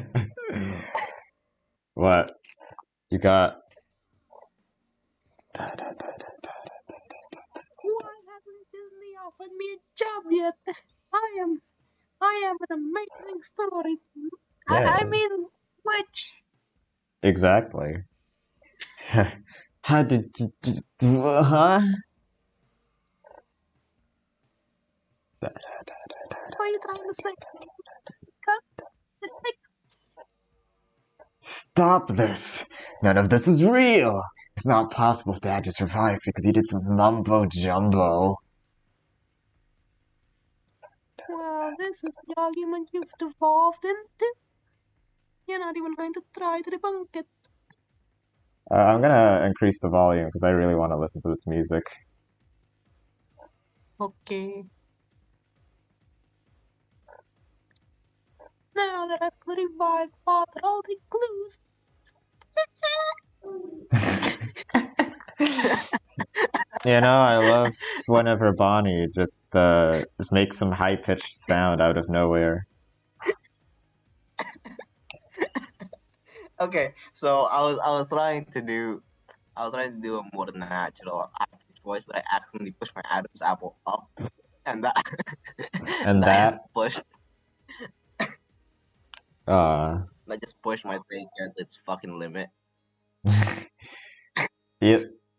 Speaker 2: What? You got.
Speaker 1: Why hasn't Disney offered me a job yet? I am an amazing story.
Speaker 2: Yeah,
Speaker 1: I mean, which?
Speaker 2: exactly. How did you. Huh?
Speaker 1: What are you trying to say?
Speaker 2: Stop this! None of this is real! It's not possible Dad just survived because he did some mumbo jumbo.
Speaker 1: Well, this is the argument you've devolved into. You're not even going to try to debunk it.
Speaker 2: I'm gonna increase the volume because I really want to listen to this music.
Speaker 1: Okay. Now that I've revived Father, all the clues.
Speaker 2: You know, I love whenever Bonnie just makes some high pitched sound out of nowhere.
Speaker 1: Okay, so I was trying to do a more natural average voice, but I accidentally pushed my Adam's apple up, and that
Speaker 2: And
Speaker 1: that
Speaker 2: that,
Speaker 1: just pushed
Speaker 2: uh,
Speaker 1: my thing at its fucking limit.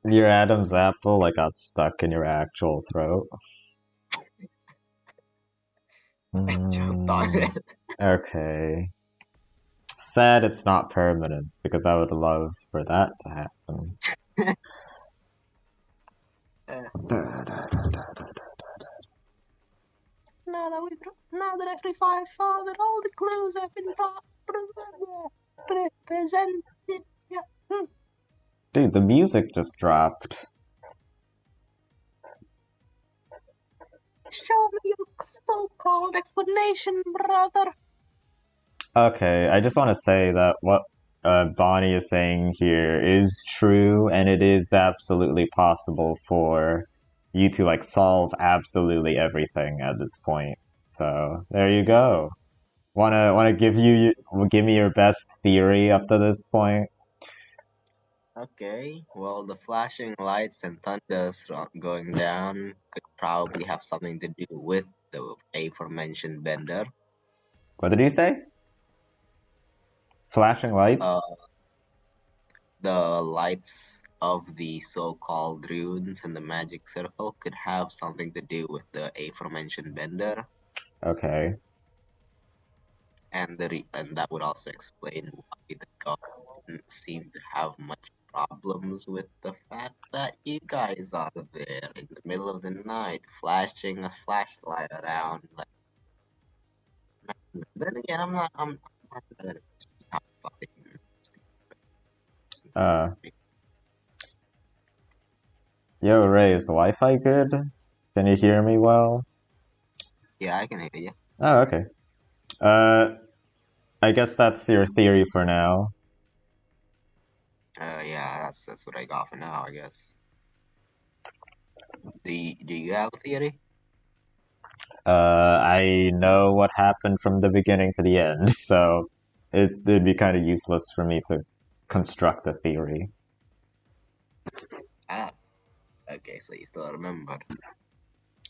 Speaker 2: your Adam's apple like got stuck in your actual throat.
Speaker 1: I choked on
Speaker 2: Mm,
Speaker 1: it.
Speaker 2: okay. Sad it's not permanent because I would love for that to happen.
Speaker 1: Now that I've revived Father, all the clues have been presented. Yeah.
Speaker 2: Dude, the music just dropped.
Speaker 1: Show me your so-called explanation, brother.
Speaker 2: Okay, I just want to say that what Bonnie is saying here is true, and it is absolutely possible for you to like solve absolutely everything at this point. So there you go. Wanna give me your best theory up to this point?
Speaker 1: Okay, well, the flashing lights and thunders going down could probably have something to do with the aforementioned bender.
Speaker 2: What did you say? Flashing lights?
Speaker 1: Uh, the lights of the so-called runes and the magic circle could have something to do with the aforementioned bender,
Speaker 2: Okay.
Speaker 1: and and that would also explain why the god didn't seem to have much problems with the fact that you guys are there in the middle of the night flashing a flashlight around. Like, then again, I'm not gonna see how fucking.
Speaker 2: Uh, Yo, Ray, is the Wi-Fi good? Can you hear me well?
Speaker 1: Yeah, I can hear you.
Speaker 2: Oh, okay. Uh, I guess that's your theory for now.
Speaker 1: Yeah, that's what I got for now, I guess. Do you have a theory?
Speaker 2: I know what happened from the beginning to the end, so it'd be kind of useless for me to construct a theory.
Speaker 1: Ah, okay, so you still remember.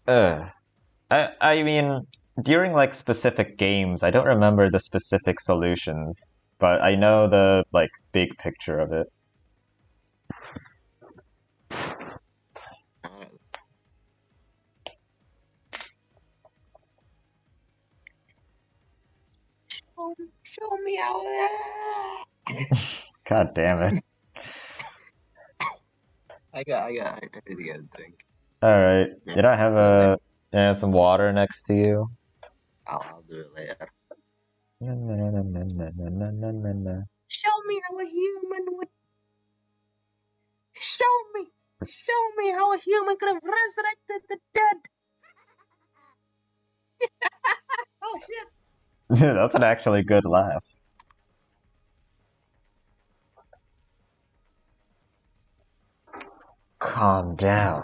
Speaker 2: I mean, during like specific games, I don't remember the specific solutions, but I know the like big picture of it.
Speaker 1: Alright. Show me how.
Speaker 2: God damn it!
Speaker 1: I need to get a drink.
Speaker 2: All right,
Speaker 1: Yeah,
Speaker 2: you don't have some water next to you?
Speaker 1: I'll do it later.
Speaker 2: Na, na, na, na, na, na, na, na, na.
Speaker 1: Show me how a human would. Show me how a human could have resurrected the dead. Oh shit!
Speaker 2: That's an actually good laugh. Calm down.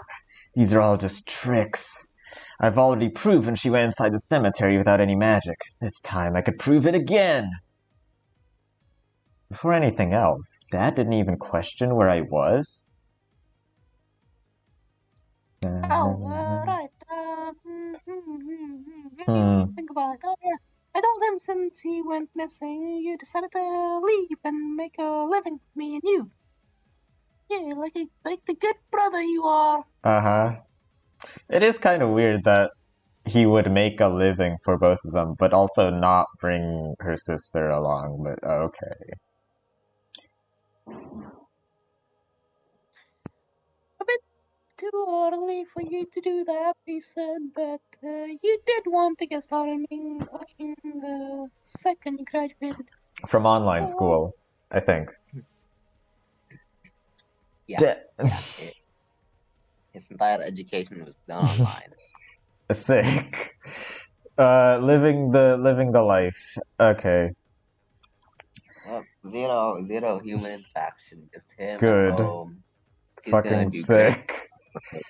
Speaker 2: These are all just tricks. I've already proven she went inside the cemetery without any magic. This time I could prove it again! Before anything else, Dad didn't even question where I was?
Speaker 1: Oh, right. Think about it. Oh, yeah. I told him since he went missing, you decided to leave and make a living with me and you. Yeah, like the good brother you are.
Speaker 2: Uh-huh. It is kind of weird that he would make a living for both of them, but also not bring her sister along, but okay.
Speaker 1: A bit too early for you to do that, he said, but you did want to get started watching the second you graduated.
Speaker 2: From online school, I think.
Speaker 1: Yeah. His entire education was done online.
Speaker 2: Sick. Living the life. Okay.
Speaker 1: Zero human interaction, just him
Speaker 2: Good.
Speaker 1: at home. He's
Speaker 2: Fucking
Speaker 1: gonna do
Speaker 2: sick.
Speaker 1: great.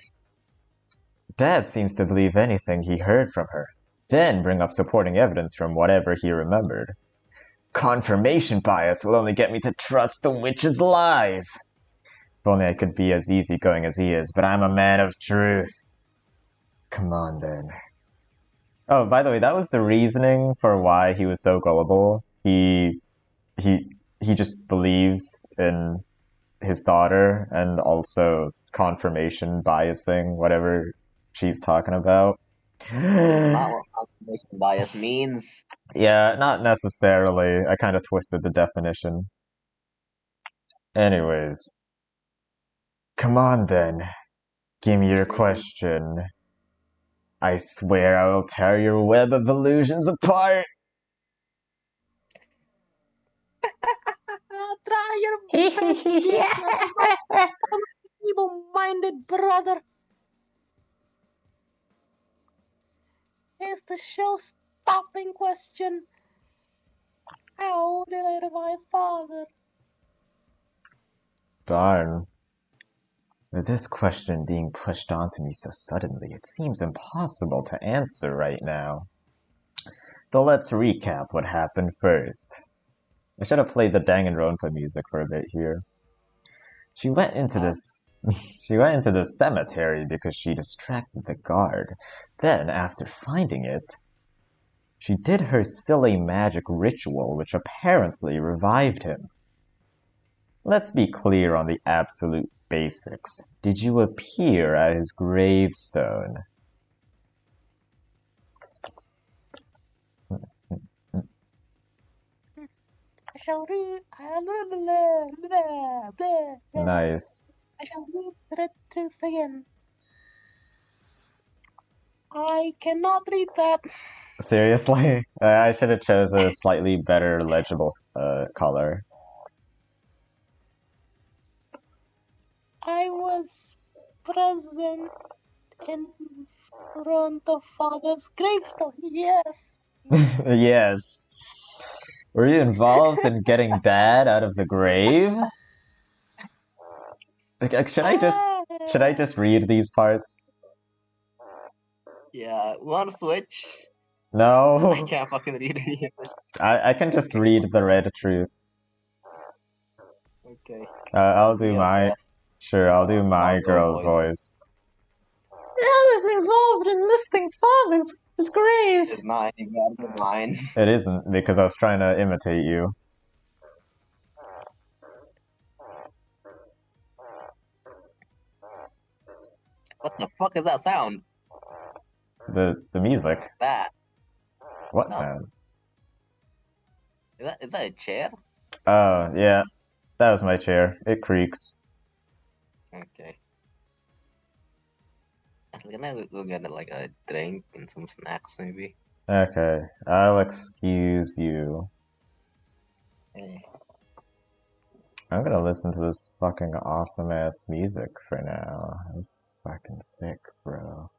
Speaker 2: Dad seems to believe anything he heard from her, then bring up supporting evidence from whatever he remembered. Confirmation bias will only get me to trust the witch's lies. If only I could be as easygoing as he is, but I'm a man of truth. Come on, then. Oh, by the way, that was the reasoning for why he was so gullible. He just believes in his daughter and also confirmation biasing, whatever she's talking about.
Speaker 1: That's not what confirmation bias means.
Speaker 2: Yeah, not necessarily. I kind of twisted the definition. Anyways. Come on then. Give me your question. I swear I will tear your web of illusions apart!
Speaker 1: Try your best, dear, feeble-minded brother. Here's the show-stopping question. How did I revive father?
Speaker 2: Darn. With this question being pushed onto me so suddenly, it seems impossible to answer right now. So let's recap what happened first. I should have played the Danganronpa music for a bit here. She went into the cemetery because she distracted the guard. Then, after finding it, she did her silly magic ritual, which apparently revived him. Let's be clear on the absolute basics. Did you appear at his gravestone?
Speaker 1: I shall read.
Speaker 2: Nice.
Speaker 1: I shall read the truth again. I cannot read that.
Speaker 2: Seriously? I should have chose a slightly better legible color.
Speaker 1: I was present in front of father's gravestone. Yes.
Speaker 2: Yes. Were you involved in getting Dad out of the grave? Should I just read these parts?
Speaker 1: Yeah, wanna switch? I
Speaker 2: No,
Speaker 1: can't fucking read any English.
Speaker 2: I can just read the red truth.
Speaker 1: Okay.
Speaker 2: I'll
Speaker 1: Do
Speaker 2: do
Speaker 1: your
Speaker 2: my
Speaker 1: best.
Speaker 2: sure. I'll do my
Speaker 1: Loud
Speaker 2: girl voice. I was involved in lifting father from his grave.
Speaker 1: It's not any better than mine.
Speaker 2: It isn't because I was trying to imitate you.
Speaker 1: What the fuck is that sound?
Speaker 2: The music.
Speaker 1: That.
Speaker 2: What
Speaker 1: No.
Speaker 2: sound?
Speaker 1: Is that a chair?
Speaker 2: Oh yeah, that was my chair. It creaks.
Speaker 1: Okay. I was gonna go get like a drink and some snacks maybe.
Speaker 2: Okay, I'll excuse you.
Speaker 1: Hey.
Speaker 2: I'm gonna listen to this fucking awesome ass music for now. This is fucking sick, bro.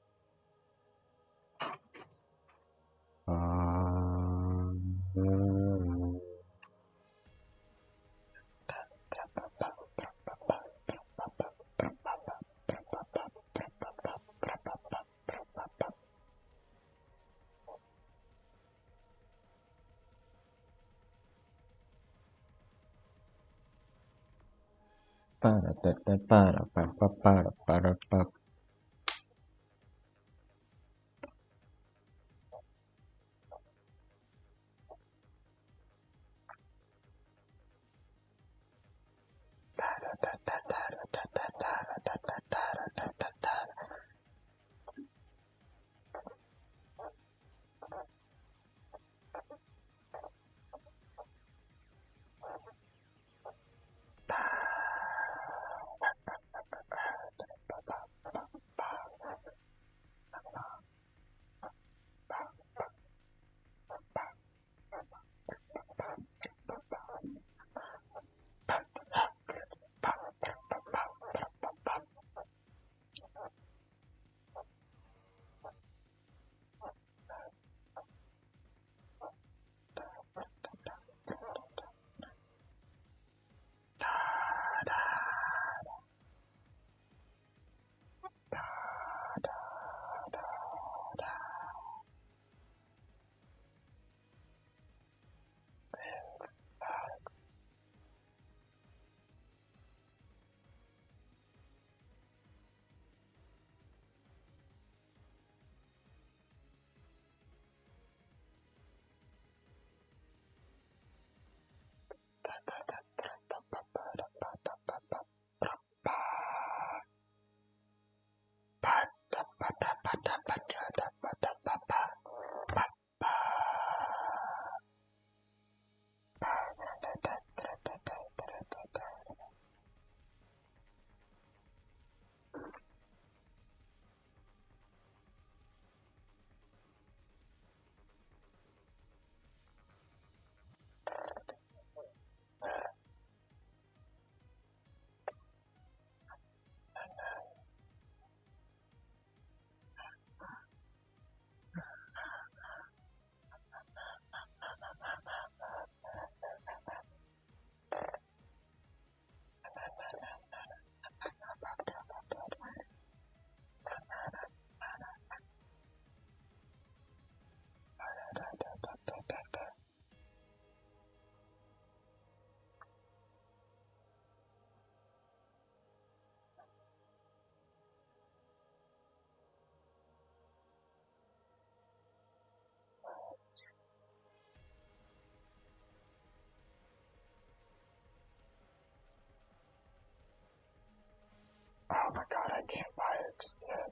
Speaker 2: Oh my god, I can't buy it just yet.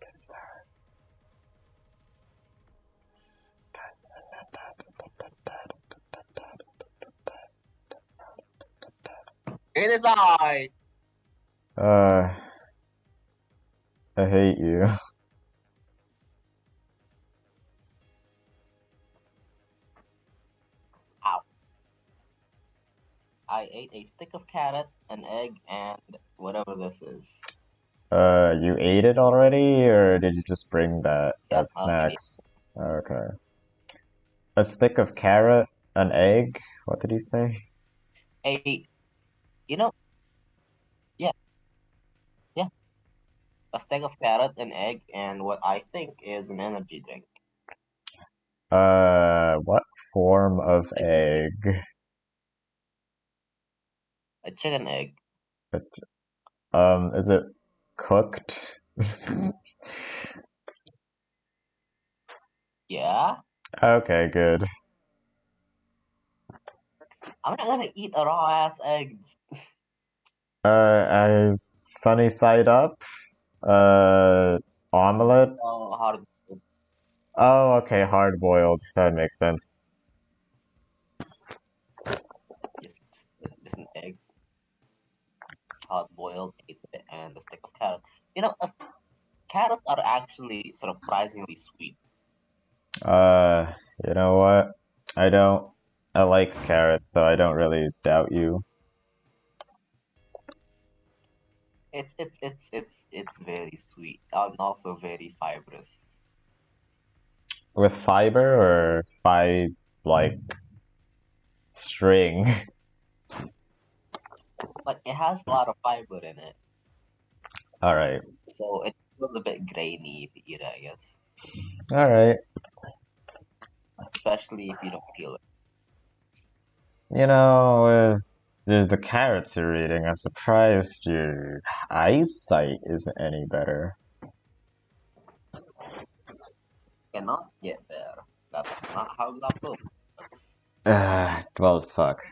Speaker 2: Cause
Speaker 1: It is I.
Speaker 2: I hate you.
Speaker 1: Ow. I ate a stick of carrot, an egg, and whatever this is.
Speaker 2: You ate it already, or did you just bring that
Speaker 1: Yeah,
Speaker 2: as
Speaker 1: I already
Speaker 2: snacks? Okay. A stick of carrot, an egg? What did you say?
Speaker 1: ate. You know, yeah. A stack of carrot, an egg, and what I think is an energy drink.
Speaker 2: What form of
Speaker 1: It's an egg.
Speaker 2: egg?
Speaker 1: A chicken egg.
Speaker 2: Is it cooked?
Speaker 1: Yeah?
Speaker 2: Okay, good.
Speaker 1: I'm not gonna eat a raw ass eggs.
Speaker 2: Sunny side up? Omelet?
Speaker 1: Oh, hard.
Speaker 2: Oh, okay, hard boiled. That makes sense.
Speaker 1: Just an egg, hard boiled, and a stick of carrot. Carrots are actually surprisingly sweet.
Speaker 2: You know what? I like carrots, so I don't really doubt you.
Speaker 1: It's very sweet and also very fibrous.
Speaker 2: With fiber or like string?
Speaker 1: Like it has a lot of fiber in it,
Speaker 2: Alright.
Speaker 1: so it feels a bit grainy if you eat it, I guess.
Speaker 2: Alright.
Speaker 1: Especially if you don't peel it.
Speaker 2: You know, with the carrots you're eating, I'm surprised your eyesight isn't any better.
Speaker 1: Cannot get there. That's not how glaucoma works.
Speaker 2: Well, fuck.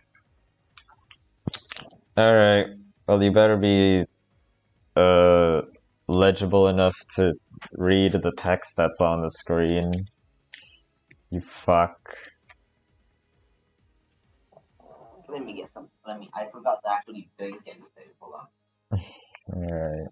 Speaker 2: Alright. Well, you better be, legible enough to read the text that's on the screen. You fuck.
Speaker 1: Let me get some. I forgot to actually drink anything. Hold on.
Speaker 2: Alright.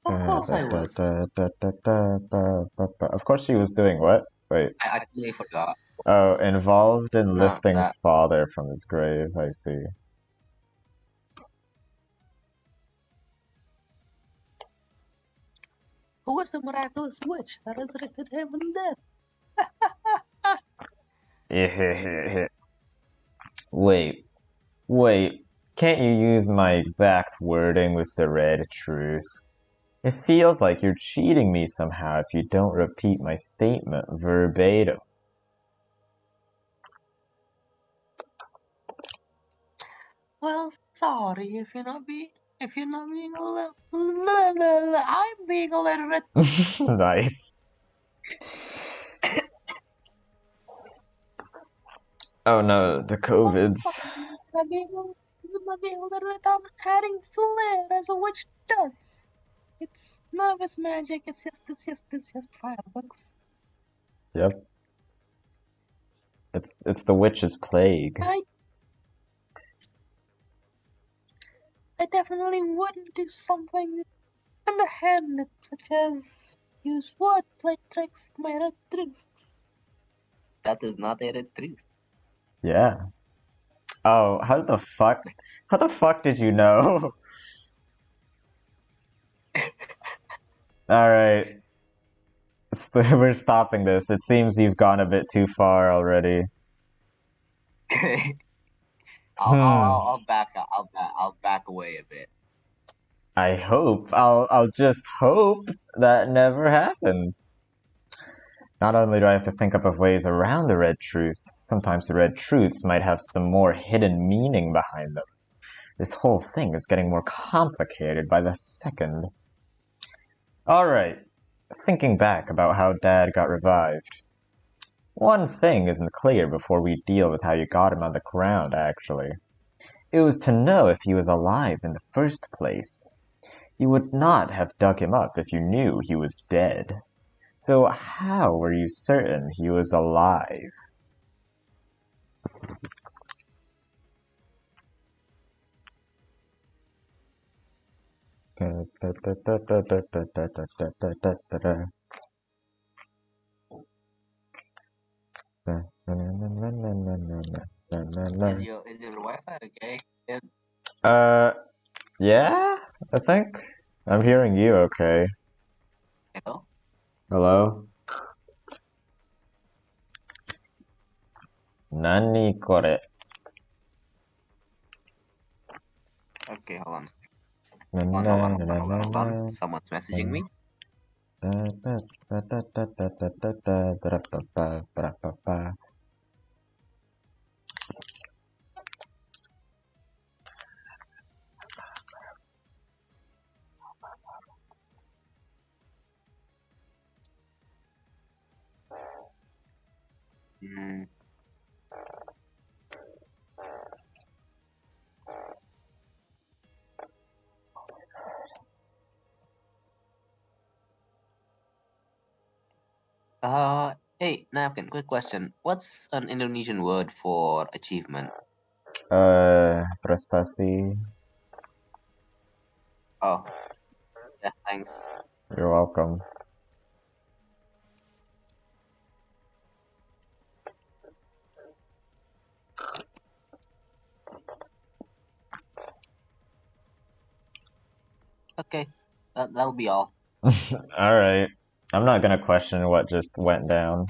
Speaker 1: Of course I was.
Speaker 2: Of course she was doing what? Wait.
Speaker 1: I actually forgot.
Speaker 2: Oh, involved in lifting
Speaker 1: That.
Speaker 2: father from his grave, I see.
Speaker 1: Who was the miraculous witch that resurrected him from death?
Speaker 2: Wait. Can't you use my exact wording with the red truth? It feels like you're cheating me somehow if you don't repeat my statement verbatim.
Speaker 1: Well, sorry if you're not being a little. I'm being illiterate.
Speaker 2: Nice. Oh no, the COVIDs.
Speaker 1: I'm being illiterate. I'm adding flair as a witch does. It's none of it's magic. It's just fireworks.
Speaker 2: Yep. It's the witch's plague.
Speaker 1: I definitely wouldn't do something underhanded, such as use wordplay tricks with my red truth. That is not a red truth.
Speaker 2: Yeah. Oh, how the fuck did you know? Alright. We're stopping this. It seems you've gone a bit too far already.
Speaker 1: Okay. I'll back away a bit.
Speaker 2: I'll just hope that never happens. Not only do I have to think up of ways around the red truths, sometimes the red truths might have some more hidden meaning behind them. This whole thing is getting more complicated by the second. Alright, thinking back about how Dad got revived. One thing isn't clear before we deal with how you got him on the ground, actually. It was to know if he was alive in the first place. You would not have dug him up if you knew he was dead. So how were you certain he was alive?
Speaker 1: Is your Wi-Fi okay?
Speaker 2: Yeah, I think I'm hearing you okay.
Speaker 1: Hello?
Speaker 2: Hello? Nani kore?
Speaker 1: Okay, hold on. Hold on. Someone's messaging me. Hmm. Hey, Napkin, quick question. What's an Indonesian word for achievement?
Speaker 2: Prestasi.
Speaker 1: Oh, yeah, thanks.
Speaker 2: You're welcome.
Speaker 1: Okay, that'll be all.
Speaker 2: Alright. I'm not gonna question what just went down.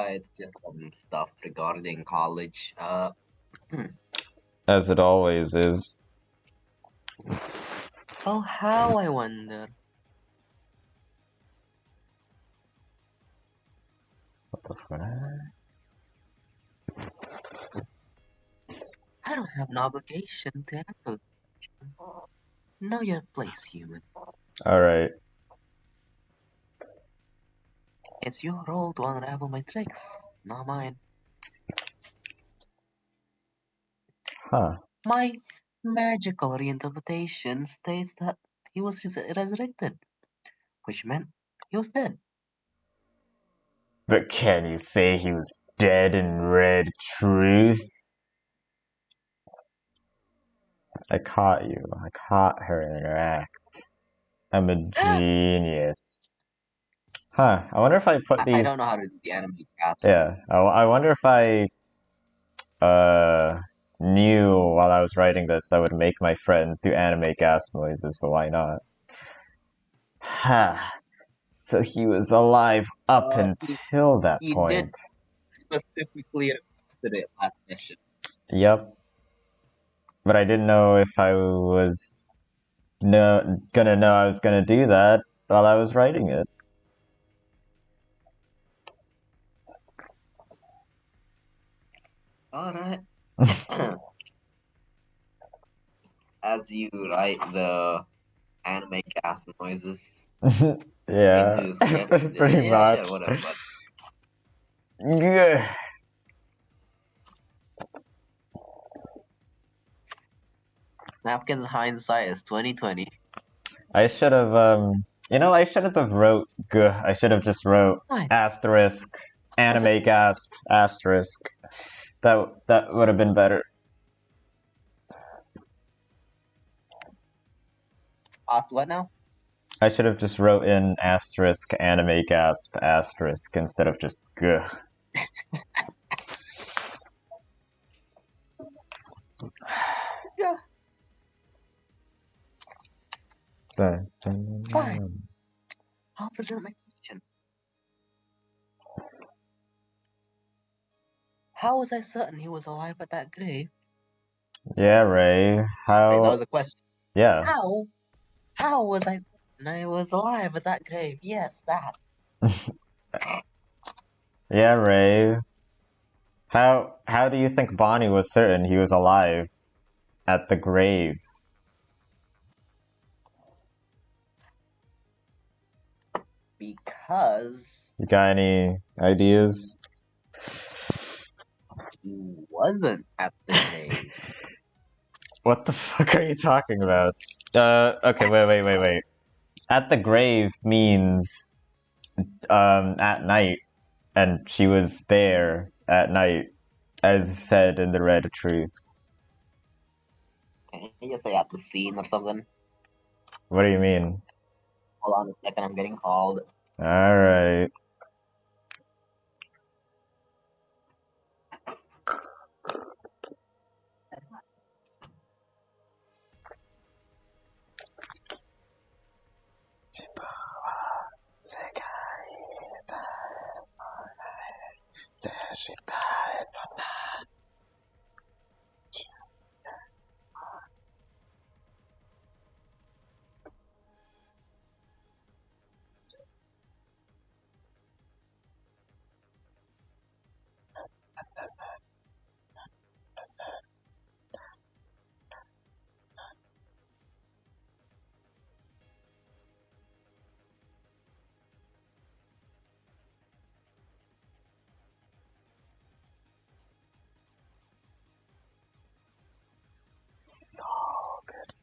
Speaker 1: It's just some stuff regarding college.
Speaker 2: As it always is.
Speaker 1: Oh, how I wonder.
Speaker 2: What the fuck?
Speaker 1: I don't have an obligation to answer. Know your place, human.
Speaker 2: Alright.
Speaker 1: It's your role to unravel my tricks, not mine.
Speaker 2: Huh.
Speaker 1: My magical reinterpretation states that he was resurrected, which meant he was dead.
Speaker 2: But can you say he was dead in red truth? I caught you. I caught her in her act. I'm a genius. Huh. I wonder if I put
Speaker 1: I
Speaker 2: these...
Speaker 1: don't know how to do the anime cast.
Speaker 2: Yeah. I wonder if I knew while I was writing this I would make my friends do anime gasp noises, but why not? Ha! So he was alive up until that
Speaker 1: You
Speaker 2: point.
Speaker 1: did specifically requested it last session.
Speaker 2: Yep. But I didn't know if I was gonna know I was gonna do that while I was writing it.
Speaker 1: Alright. As you write the anime cast noises
Speaker 2: Yeah,
Speaker 1: into the script.
Speaker 2: pretty
Speaker 1: Yeah,
Speaker 2: much.
Speaker 1: sure, whatever. But
Speaker 2: Yeah.
Speaker 1: Napkin's hindsight is 2020.
Speaker 2: I should have, I shouldn't have wrote I should have just wrote
Speaker 1: Fine.
Speaker 2: asterisk, anime gasp, asterisk. That would have been better.
Speaker 1: Asked what now?
Speaker 2: I should have just wrote in asterisk, anime gasp, asterisk, instead of just guh.
Speaker 1: Yeah.
Speaker 2: Fine.
Speaker 1: I'll present my question. How was I certain he was alive at that grave?
Speaker 2: Yeah, Ray. How?
Speaker 1: Wait, that was a question.
Speaker 2: Yeah.
Speaker 1: How was I certain I was alive at that grave? Yes, that.
Speaker 2: Yeah, Ray. How do you think Bonnie was certain he was alive at the grave?
Speaker 1: Because
Speaker 2: You got any ideas?
Speaker 1: he wasn't at the grave.
Speaker 2: What the fuck are you talking about? Okay, wait. At the grave means at night, and she was there at night, as said in the Red Truth.
Speaker 1: Can you just say at the scene or something?
Speaker 2: What do you mean?
Speaker 1: Hold on a second, I'm getting called.
Speaker 2: Alright. So good.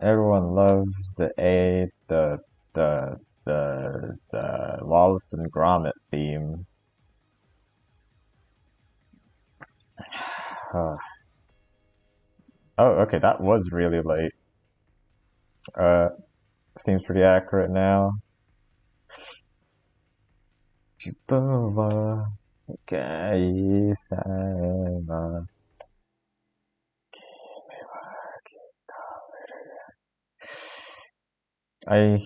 Speaker 2: Everyone loves the Wallace and Gromit theme. Oh, okay, that was really late. Seems pretty accurate now. I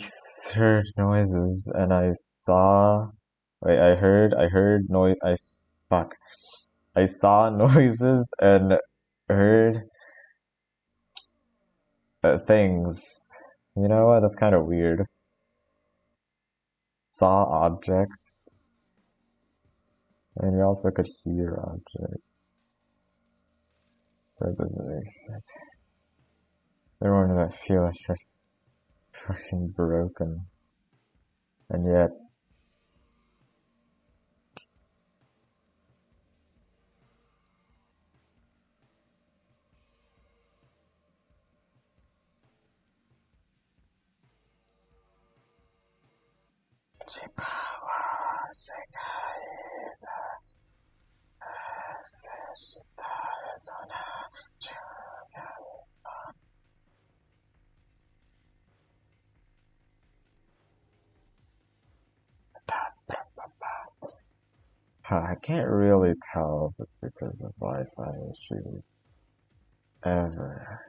Speaker 2: heard noises and I saw. Wait, I heard noise. Fuck. I saw noises and heard things. You know what? That's kind of weird. Saw objects, and you also could hear objects. So it doesn't make sense. Everyone that feel like you're fucking broken, and yet I can't really tell if it's because of Wi-Fi issues. Ever.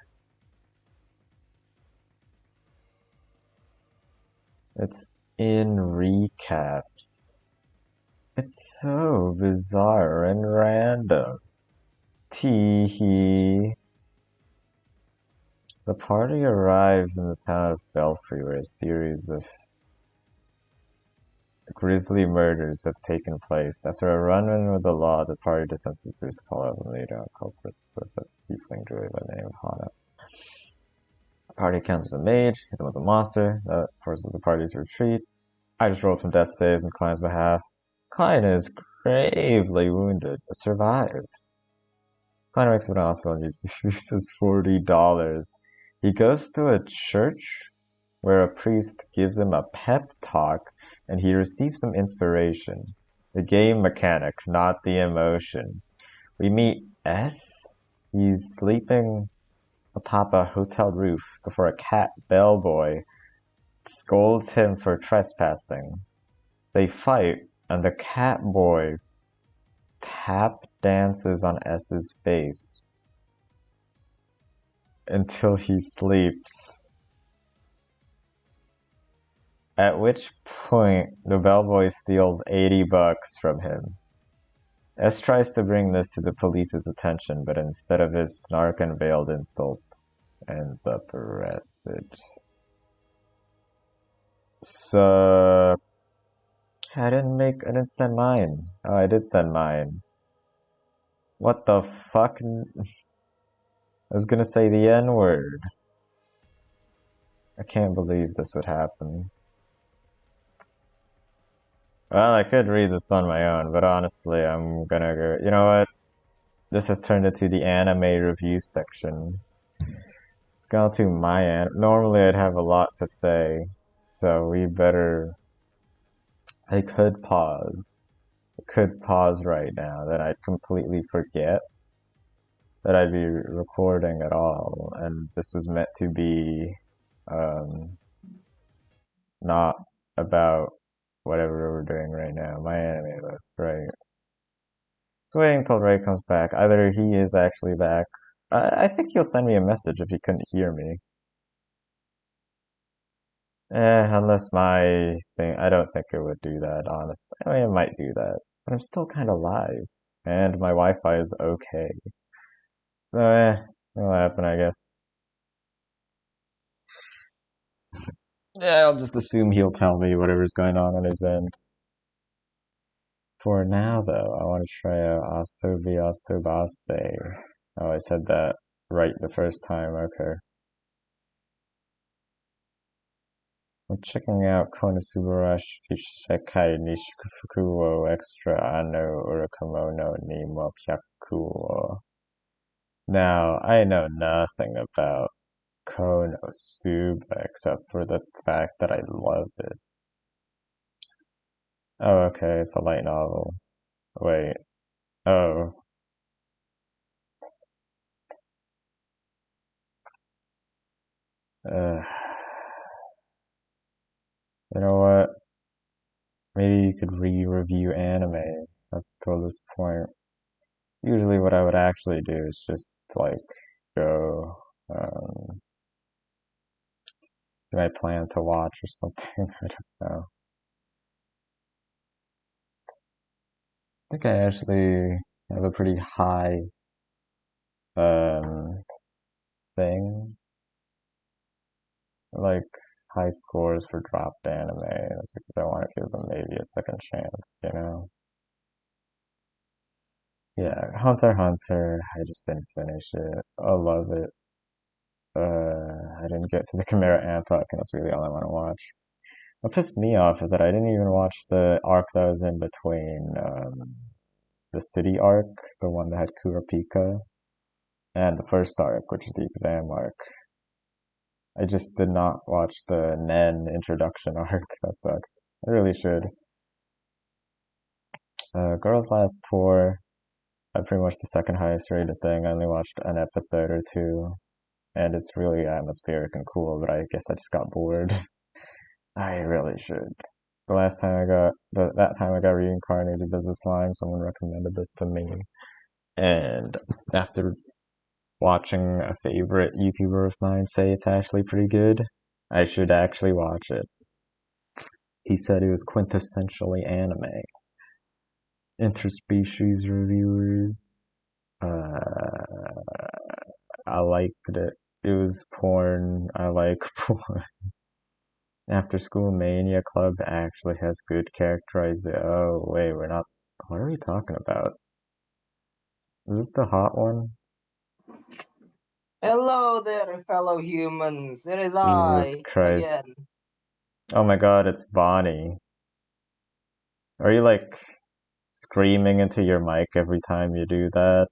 Speaker 2: It's in recaps. It's so bizarre and random. Teehee. The party arrives in the town of Belfry, where a series of grisly murders have taken place. After a run-in with the law, the party descends to the call out and lead out culprits with a tiefling druid by the name of Hana. The party encounters a mage, he summons a monster that forces the party to retreat. I just rolled some death saves on Klein's behalf. Klein is gravely wounded, but survives. Klein wakes up in the hospital and uses $40. He goes to a church where a priest gives him a pep talk and he receives some inspiration. The game mechanic, not the emotion. We meet S. He's sleeping atop a hotel roof before a cat bellboy scolds him for trespassing. They fight, and the cat boy tap dances on S's face until he sleeps. At which point, the bellboy steals $80 from him. S tries to bring this to the police's attention, but instead of his snark and veiled insults, ends up arrested. So, I didn't send mine. Oh, I did send mine. What the fuck? I was gonna say the N-word. I can't believe this would happen. Well, I could read this on my own, but honestly, I'm gonna go. You know what? This has turned into the anime review section. It's gone to my Normally, I'd have a lot to say, so we better. I could pause. I could pause right now, then I'd completely forget that I'd be recording at all, and this was meant to be not about whatever we're doing right now. My anime list, right? Just waiting until Ray comes back. Either he is actually back. I think he'll send me a message if he couldn't hear me. Unless my thing, I don't think it would do that, honestly. I mean, it might do that, but I'm still kind of live, and my Wi-Fi is okay. So, it'll happen, I guess. Yeah, I'll just assume he'll tell me whatever's going on his end. For now, though, I want to try Asobi Asobase. Oh, I said that right the first time, okay. I'm checking out Konosubarashi Sekai Nishifuku wo Extra Ano Urakumono ni mo Pyaku. Now, I know nothing about Konosuba except for the fact that I love it. Oh, okay, it's a light novel. Wait. Oh. You know what? Maybe you could re-review anime up till this point. Usually what I would actually do is just, like, go, do I plan to watch or something? I don't know. I think I actually have a pretty high, thing. Like, high scores for dropped anime. That's because I want to give them maybe a second chance, you know? Yeah, Hunter x Hunter, I just didn't finish it. I love it. I didn't get to the Chimera Ant-Talk, and that's really all I want to watch. What pissed me off is that I didn't even watch the arc that was in between, the city arc, the one that had Kurapika, and the first arc, which is the exam arc. I just did not watch the Nen introduction arc. That sucks. I really should. Girls Last Tour, pretty much the second highest rated thing. I only watched an episode or two, and it's really atmospheric and cool, but I guess I just got bored. I really should. The last time I got, that time I got reincarnated as a slime, someone recommended this to me. And after watching a favorite YouTuber of mine say it's actually pretty good, I should actually watch it. He said it was quintessentially anime. Interspecies reviewers. I liked it. It was porn. I like porn. After School Mania Club actually has good characterization. Oh, wait, we're not. What are we talking about? Is this the hot one?
Speaker 1: Hello there, fellow humans. It is
Speaker 2: Jesus
Speaker 1: I
Speaker 2: Christ.
Speaker 1: again.
Speaker 2: Oh my god, it's Bonnie. Are you like screaming into your mic every time you do that?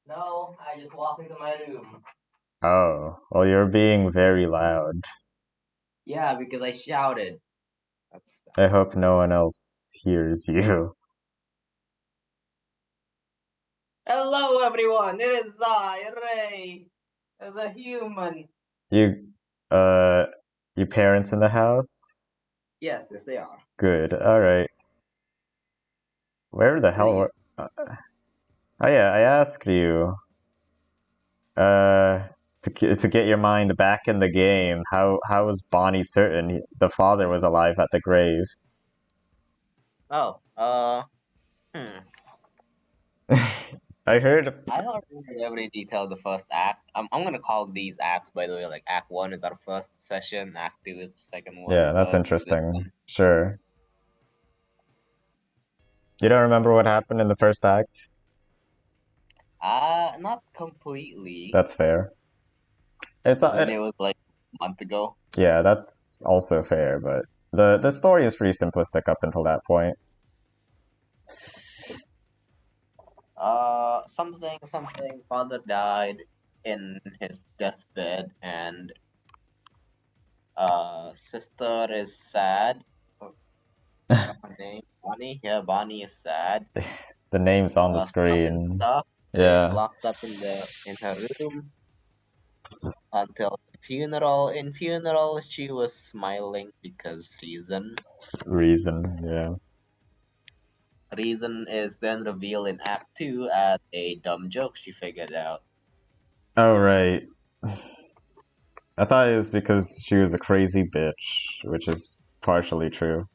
Speaker 1: No, I just walk into my room.
Speaker 2: Oh, well, you're being very loud.
Speaker 1: Yeah, because I shouted.
Speaker 2: I hope no one else hears you.
Speaker 1: Hello, everyone. It is I, Ray, the human.
Speaker 2: Your parents in the house?
Speaker 1: Yes, they are.
Speaker 2: Good, alright. Where the hell were... Oh yeah, I asked you, to get your mind back in the game, how was Bonnie certain the father was alive at the grave?
Speaker 1: Oh,
Speaker 2: I heard...
Speaker 1: I don't remember every detail of the first act. I'm gonna call these acts, by the way, like Act 1 is our first session, Act 2 is the second one.
Speaker 2: Yeah, that's interesting. Sure. You don't remember what happened in the first act?
Speaker 1: Not completely.
Speaker 2: That's fair.
Speaker 1: It was like a month ago.
Speaker 2: Yeah, that's also fair, but the story is pretty simplistic up until that point.
Speaker 1: Something, father died in his deathbed, and sister is sad. Her name Bonnie. Yeah, Bonnie is sad.
Speaker 2: The name's on the screen.
Speaker 1: Stuff,
Speaker 2: yeah.
Speaker 1: Locked up in her room until the funeral. In funeral, she was smiling because reason.
Speaker 2: Yeah.
Speaker 1: Reason is then revealed in Act 2 as a dumb joke she figured out.
Speaker 2: Oh, right. I thought it was because she was a crazy bitch, which is partially true.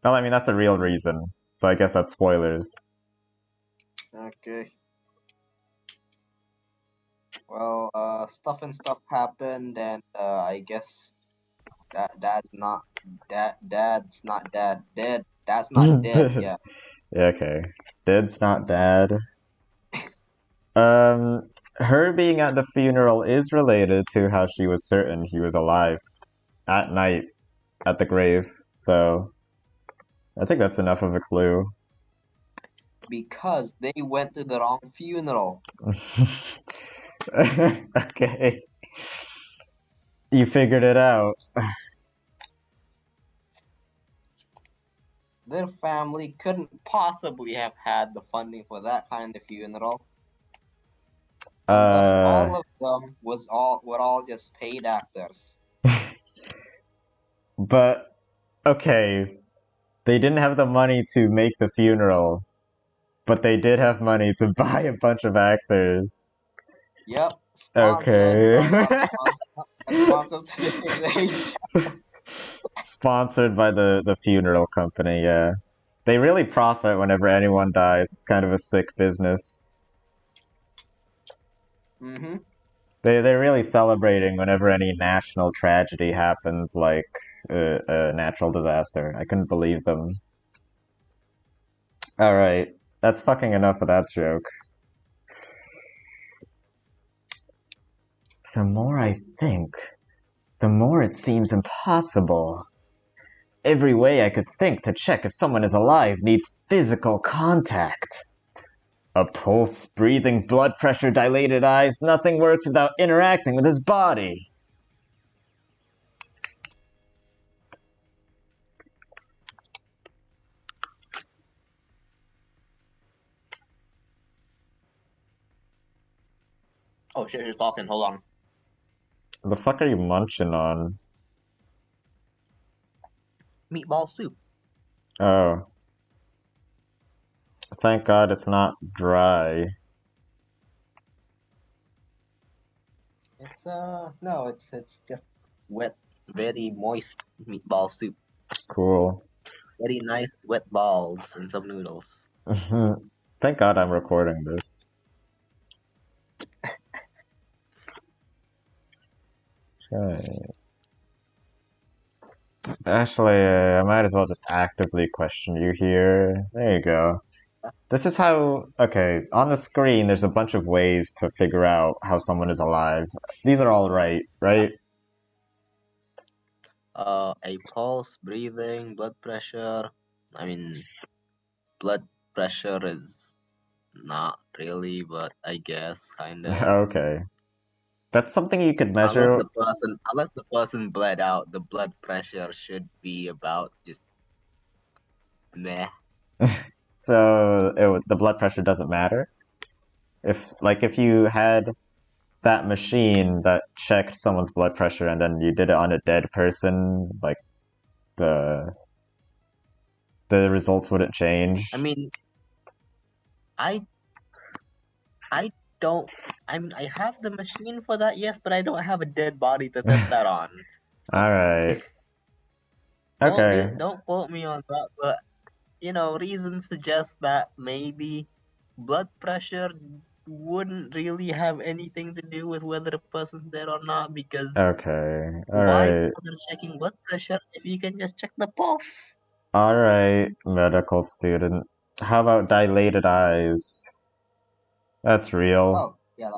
Speaker 2: Well, I mean, that's the real reason, so I guess that's spoilers.
Speaker 1: Okay. Well, stuff happened, and I guess dad's not dead. That's not dead. Yeah.
Speaker 2: Yeah, okay. Dead's not dad. Her being at the funeral is related to how she was certain he was alive at night at the grave, so I think that's enough of a clue.
Speaker 1: Because they went to the wrong funeral.
Speaker 2: Okay. You figured it out.
Speaker 1: Their family couldn't possibly have had the funding for that kind of funeral. Thus, all of them were all just paid actors.
Speaker 2: But okay, they didn't have the money to make the funeral, but they did have money to buy a bunch of actors.
Speaker 1: Yep.
Speaker 2: Okay. Sponsored by the funeral company, yeah. They really profit whenever anyone dies. It's kind of a sick business.
Speaker 1: Mm-hmm.
Speaker 2: They're really celebrating whenever any national tragedy happens, like a natural disaster. I couldn't believe them. Alright, that's fucking enough of that joke. The more I think, the more it seems impossible. Every way I could think to check if someone is alive needs physical contact. A pulse, breathing, blood pressure, dilated eyes, nothing works without interacting with his body.
Speaker 1: Oh shit, you're talking. Hold on.
Speaker 2: The fuck are you munching on?
Speaker 1: Meatball soup.
Speaker 2: Oh. Thank God it's not dry.
Speaker 1: It's no, it's just wet, very moist meatball soup.
Speaker 2: Cool.
Speaker 1: Very nice wet balls and some noodles.
Speaker 2: Thank God I'm recording this. Okay. Actually, I might as well just actively question you here. There you go. This is how, okay, on the screen there's a bunch of ways to figure out how someone is alive. These are all right?
Speaker 1: A pulse, breathing, blood pressure. I mean, blood pressure is not really, but I guess kinda.
Speaker 2: Okay. That's something you could
Speaker 1: Unless
Speaker 2: measure.
Speaker 1: the person bled out, the blood pressure should be about just meh.
Speaker 2: So the blood pressure doesn't matter. If you had that machine that checked someone's blood pressure and then you did it on a dead person, like the the results wouldn't change.
Speaker 1: I mean, I I don't. I have the machine for that, yes, but I don't have a dead body to test that on. So
Speaker 2: All right. Okay.
Speaker 1: don't quote me on that, but reasons suggest that maybe blood pressure wouldn't really have anything to do with whether a person's dead or not, because
Speaker 2: Okay. All
Speaker 1: why
Speaker 2: right.
Speaker 1: bother checking blood pressure if you can just check the pulse?
Speaker 2: All right, medical student. How about dilated eyes? That's real.
Speaker 1: Oh, yeah,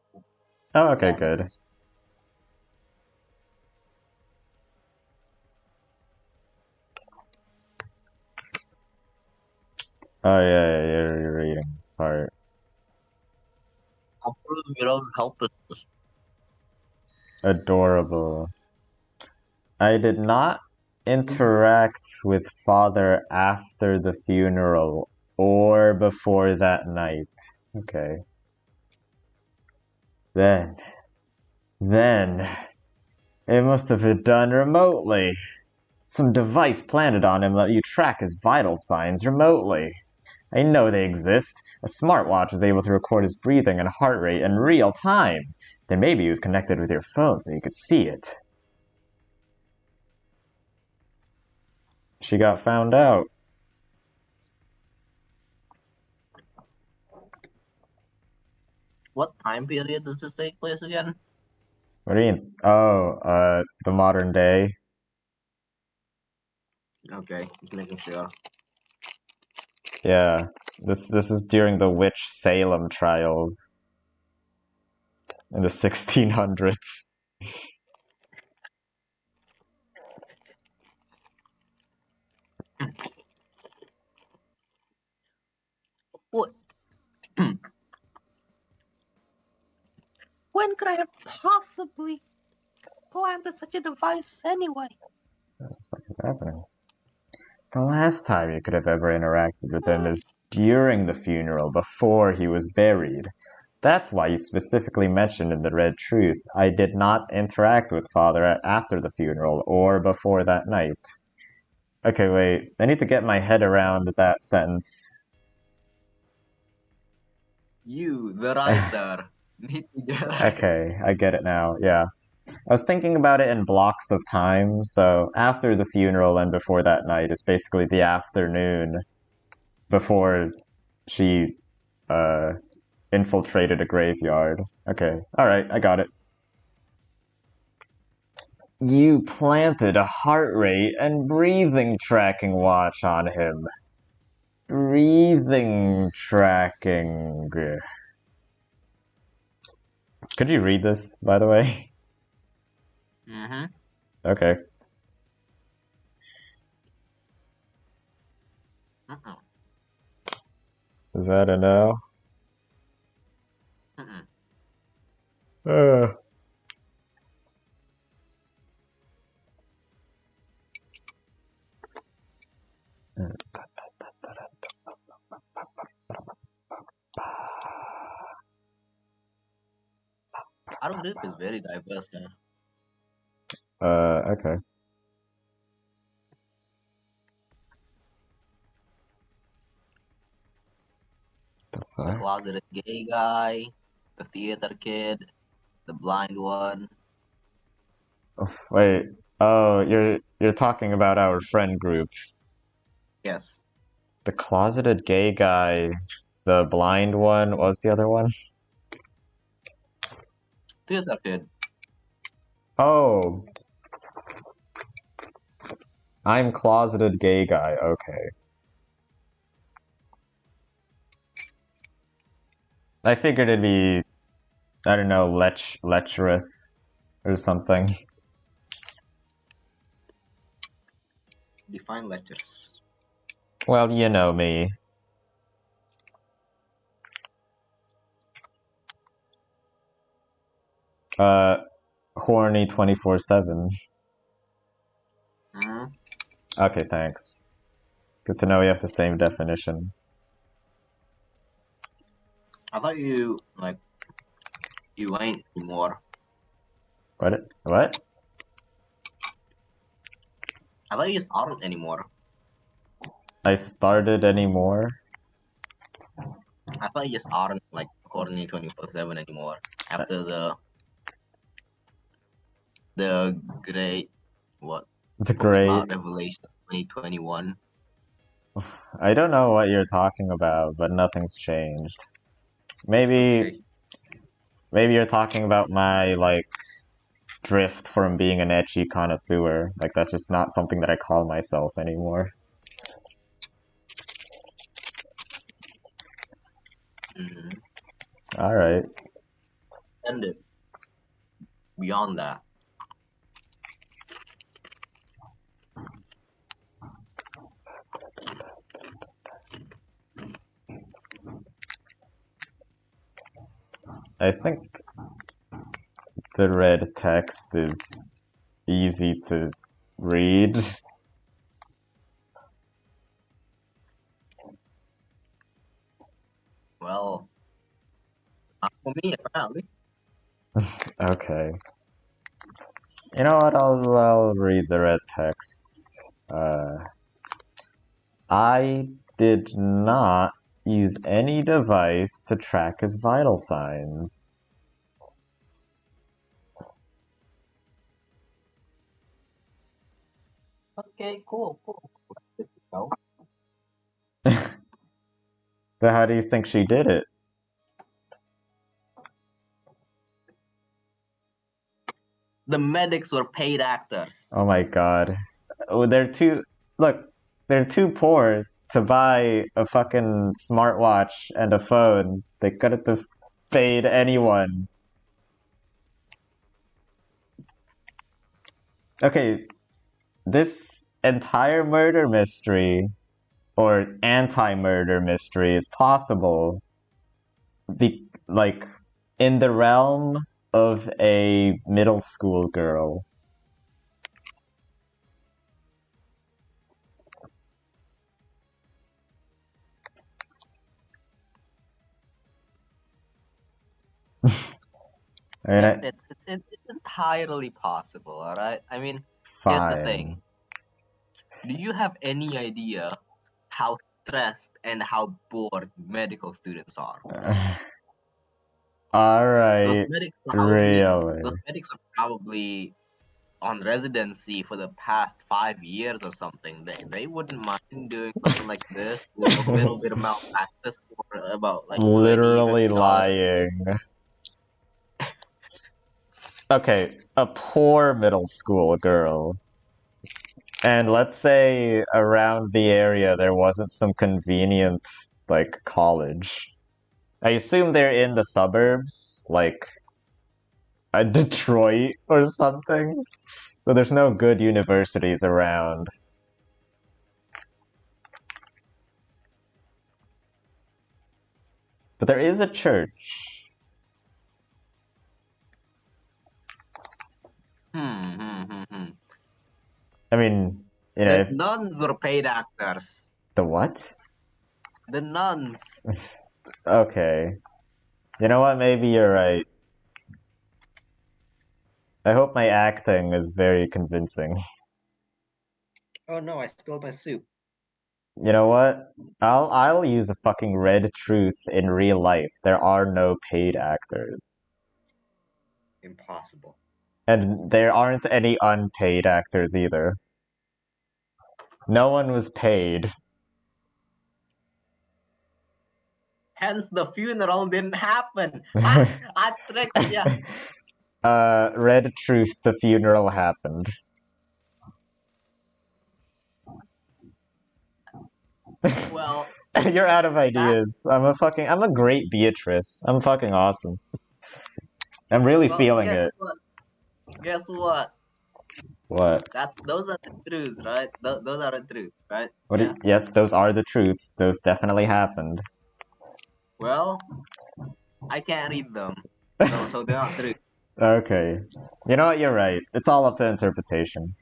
Speaker 2: Oh, okay,
Speaker 1: yeah, that
Speaker 2: good.
Speaker 1: is.
Speaker 2: Oh yeah, you're reading part.
Speaker 1: Prove your own helplessness.
Speaker 2: Adorable. I did not interact with father after the funeral or before that night. Okay. Then, it must have been done remotely. Some device planted on him let you track his vital signs remotely. I know they exist. A smartwatch is able to record his breathing and heart rate in real time. Then maybe he was connected with your phone so you could see it. She got found out.
Speaker 1: What time period does this take place again?
Speaker 2: What do you mean? Oh, the modern day.
Speaker 1: Okay, just making sure.
Speaker 2: Yeah, this is during the witch Salem trials in the 1600s.
Speaker 1: What? When could I have possibly planted such a device anyway?
Speaker 2: What's happening? The last time you could have ever interacted with him is during the funeral, before he was buried. That's why you specifically mentioned in the Red Truth, I did not interact with Father after the funeral or before that night. Okay, wait. I need to get my head around that sentence.
Speaker 1: You, the writer, need to get right.
Speaker 2: Okay, I get it now. Yeah. I was thinking about it in blocks of time, so after the funeral and before that night is basically the afternoon before she infiltrated a graveyard. Okay, alright, I got it. You planted a heart rate and breathing tracking watch on him. Breathing tracking. Could you read this, by the way?
Speaker 1: Mm-hmm.
Speaker 2: Okay.
Speaker 1: Uh-uh.
Speaker 2: Is that a no?
Speaker 1: Uh-uh.
Speaker 2: Uh.
Speaker 1: Our group is very diverse now.
Speaker 2: Okay.
Speaker 1: The closeted gay guy, the theater kid, the blind one.
Speaker 2: Oh, wait. Oh, you're talking about our friend group.
Speaker 1: Yes.
Speaker 2: The closeted gay guy, the blind one. What was the other one?
Speaker 1: Theater kid.
Speaker 2: Oh. I'm closeted gay guy. Okay. I figured it'd be, I don't know, lecherous or something.
Speaker 1: Define lectures.
Speaker 2: Well, you know me. Horny 24/7.
Speaker 1: Hmm?
Speaker 2: Okay, thanks. Good to know we have the same definition.
Speaker 1: I thought you ain't anymore.
Speaker 2: What? What?
Speaker 1: I thought you just aren't anymore.
Speaker 2: I started anymore?
Speaker 1: I thought you just aren't like Courtney 24/7 anymore after the great
Speaker 2: The
Speaker 1: Book
Speaker 2: great.
Speaker 1: Smart Revelations 2021.
Speaker 2: I don't know what you're talking about, but nothing's changed. Maybe
Speaker 1: Okay.
Speaker 2: maybe you're talking about my like drift from being an ecchi connoisseur. Like that's just not something that I call myself anymore.
Speaker 1: Mm-hmm.
Speaker 2: All right.
Speaker 1: And beyond that,
Speaker 2: I think the red text is easy to read.
Speaker 1: well, not for me apparently.
Speaker 2: Okay. You know what? I'll read the red texts. I did not use any device to track his vital signs.
Speaker 1: Okay, cool. Good to know.
Speaker 2: So how do you think she did it?
Speaker 1: The medics were paid actors.
Speaker 2: Oh my god. Oh, they're too poor to buy a fucking smartwatch and a phone. They couldn't have paid anyone. Okay, this entire murder mystery or anti-murder mystery is possible like in the realm of a middle school girl. I mean,
Speaker 1: Yeah, it's entirely possible, all right? I mean, here's the thing.
Speaker 2: fine.
Speaker 1: Do you have any idea how stressed and how bored medical students are?
Speaker 2: All right, really.
Speaker 1: Those medics are probably on residency for the past 5 years or something. They wouldn't mind doing something like this with a little bit of malpractice for about like
Speaker 2: Literally
Speaker 1: $20-$50.
Speaker 2: lying. Okay, a poor middle school girl. And let's say around the area there wasn't some convenient, like, college. I assume they're in the suburbs, like a Detroit or something. So there's no good universities around. But there is a church. I mean, you know,
Speaker 1: The nuns were paid actors.
Speaker 2: the what?
Speaker 1: The nuns.
Speaker 2: Okay. You know what? Maybe you're right. I hope my acting is very convincing.
Speaker 1: Oh no, I spilled my soup.
Speaker 2: You know what? I'll use a fucking red truth in real life. There are no paid actors.
Speaker 1: Impossible.
Speaker 2: And there aren't any unpaid actors either. No one was paid.
Speaker 1: Hence, the funeral didn't happen. I tricked ya.
Speaker 2: Red truth, the funeral happened.
Speaker 1: Well,
Speaker 2: You're out of ideas. I'm a great Beatrice. I'm fucking awesome. I'm really feeling
Speaker 1: guess
Speaker 2: it.
Speaker 1: what? Guess what?
Speaker 2: What?
Speaker 1: Those are the truths, right? Those are the truths, right?
Speaker 2: What?
Speaker 1: Yeah.
Speaker 2: Yes, those are the truths. Those definitely happened.
Speaker 1: Well, I can't read them, so they're not true.
Speaker 2: Okay. You know what? You're right. It's all up to interpretation.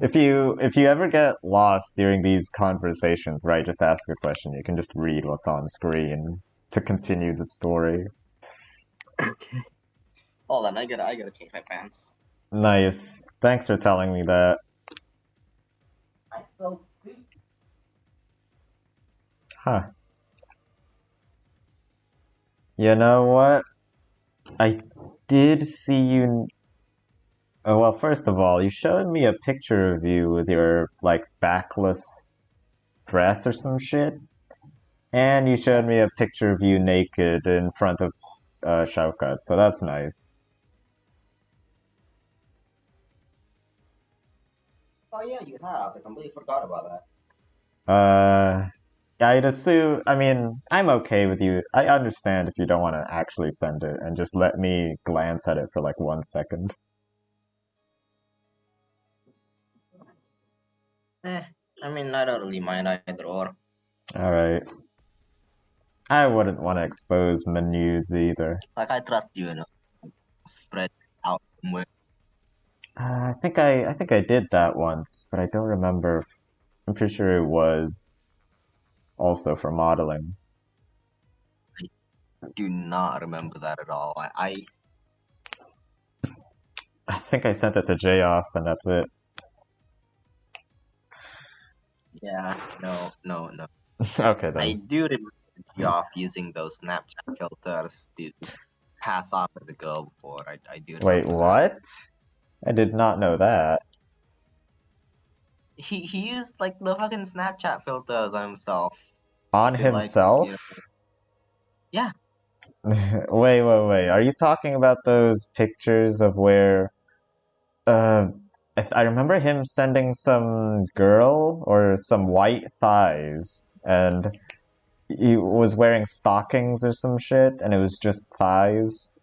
Speaker 2: If you ever get lost during these conversations, right, just ask a question. You can just read what's on screen to continue the story.
Speaker 1: Okay. Hold on, I gotta change my pants.
Speaker 2: Nice. Thanks for telling me that.
Speaker 1: I spelled soup.
Speaker 2: Huh. You know what? I did see you. Oh, well, first of all, you showed me a picture of you with your, like, backless dress or some shit. And you showed me a picture of you naked in front of Shaukat, so that's nice.
Speaker 1: Oh yeah, you have. I completely forgot about that.
Speaker 2: I'd assume, I mean, I'm okay with you. I understand if you don't want to actually send it and just let me glance at it for like 1 second.
Speaker 1: I mean, I don't really mind either or.
Speaker 2: Alright. I wouldn't want to expose my nudes either.
Speaker 1: Like, I trust you, spread out somewhere.
Speaker 2: I think I did that once, but I don't remember. I'm pretty sure it was also for modeling.
Speaker 1: I do not remember that at all.
Speaker 2: I think I sent it to Jay off, and that's it.
Speaker 1: Yeah, no.
Speaker 2: Okay
Speaker 1: I
Speaker 2: then.
Speaker 1: do remember you off using those Snapchat filters to pass off as a girl before. I do
Speaker 2: Wait,
Speaker 1: remember
Speaker 2: what? I did not know that.
Speaker 1: that. He used like the fucking Snapchat filters on himself.
Speaker 2: On
Speaker 1: To, like,
Speaker 2: himself?
Speaker 1: Yeah.
Speaker 2: Wait. Are you talking about those pictures of where I remember him sending some girl or some white thighs and he was wearing stockings or some shit and it was just thighs.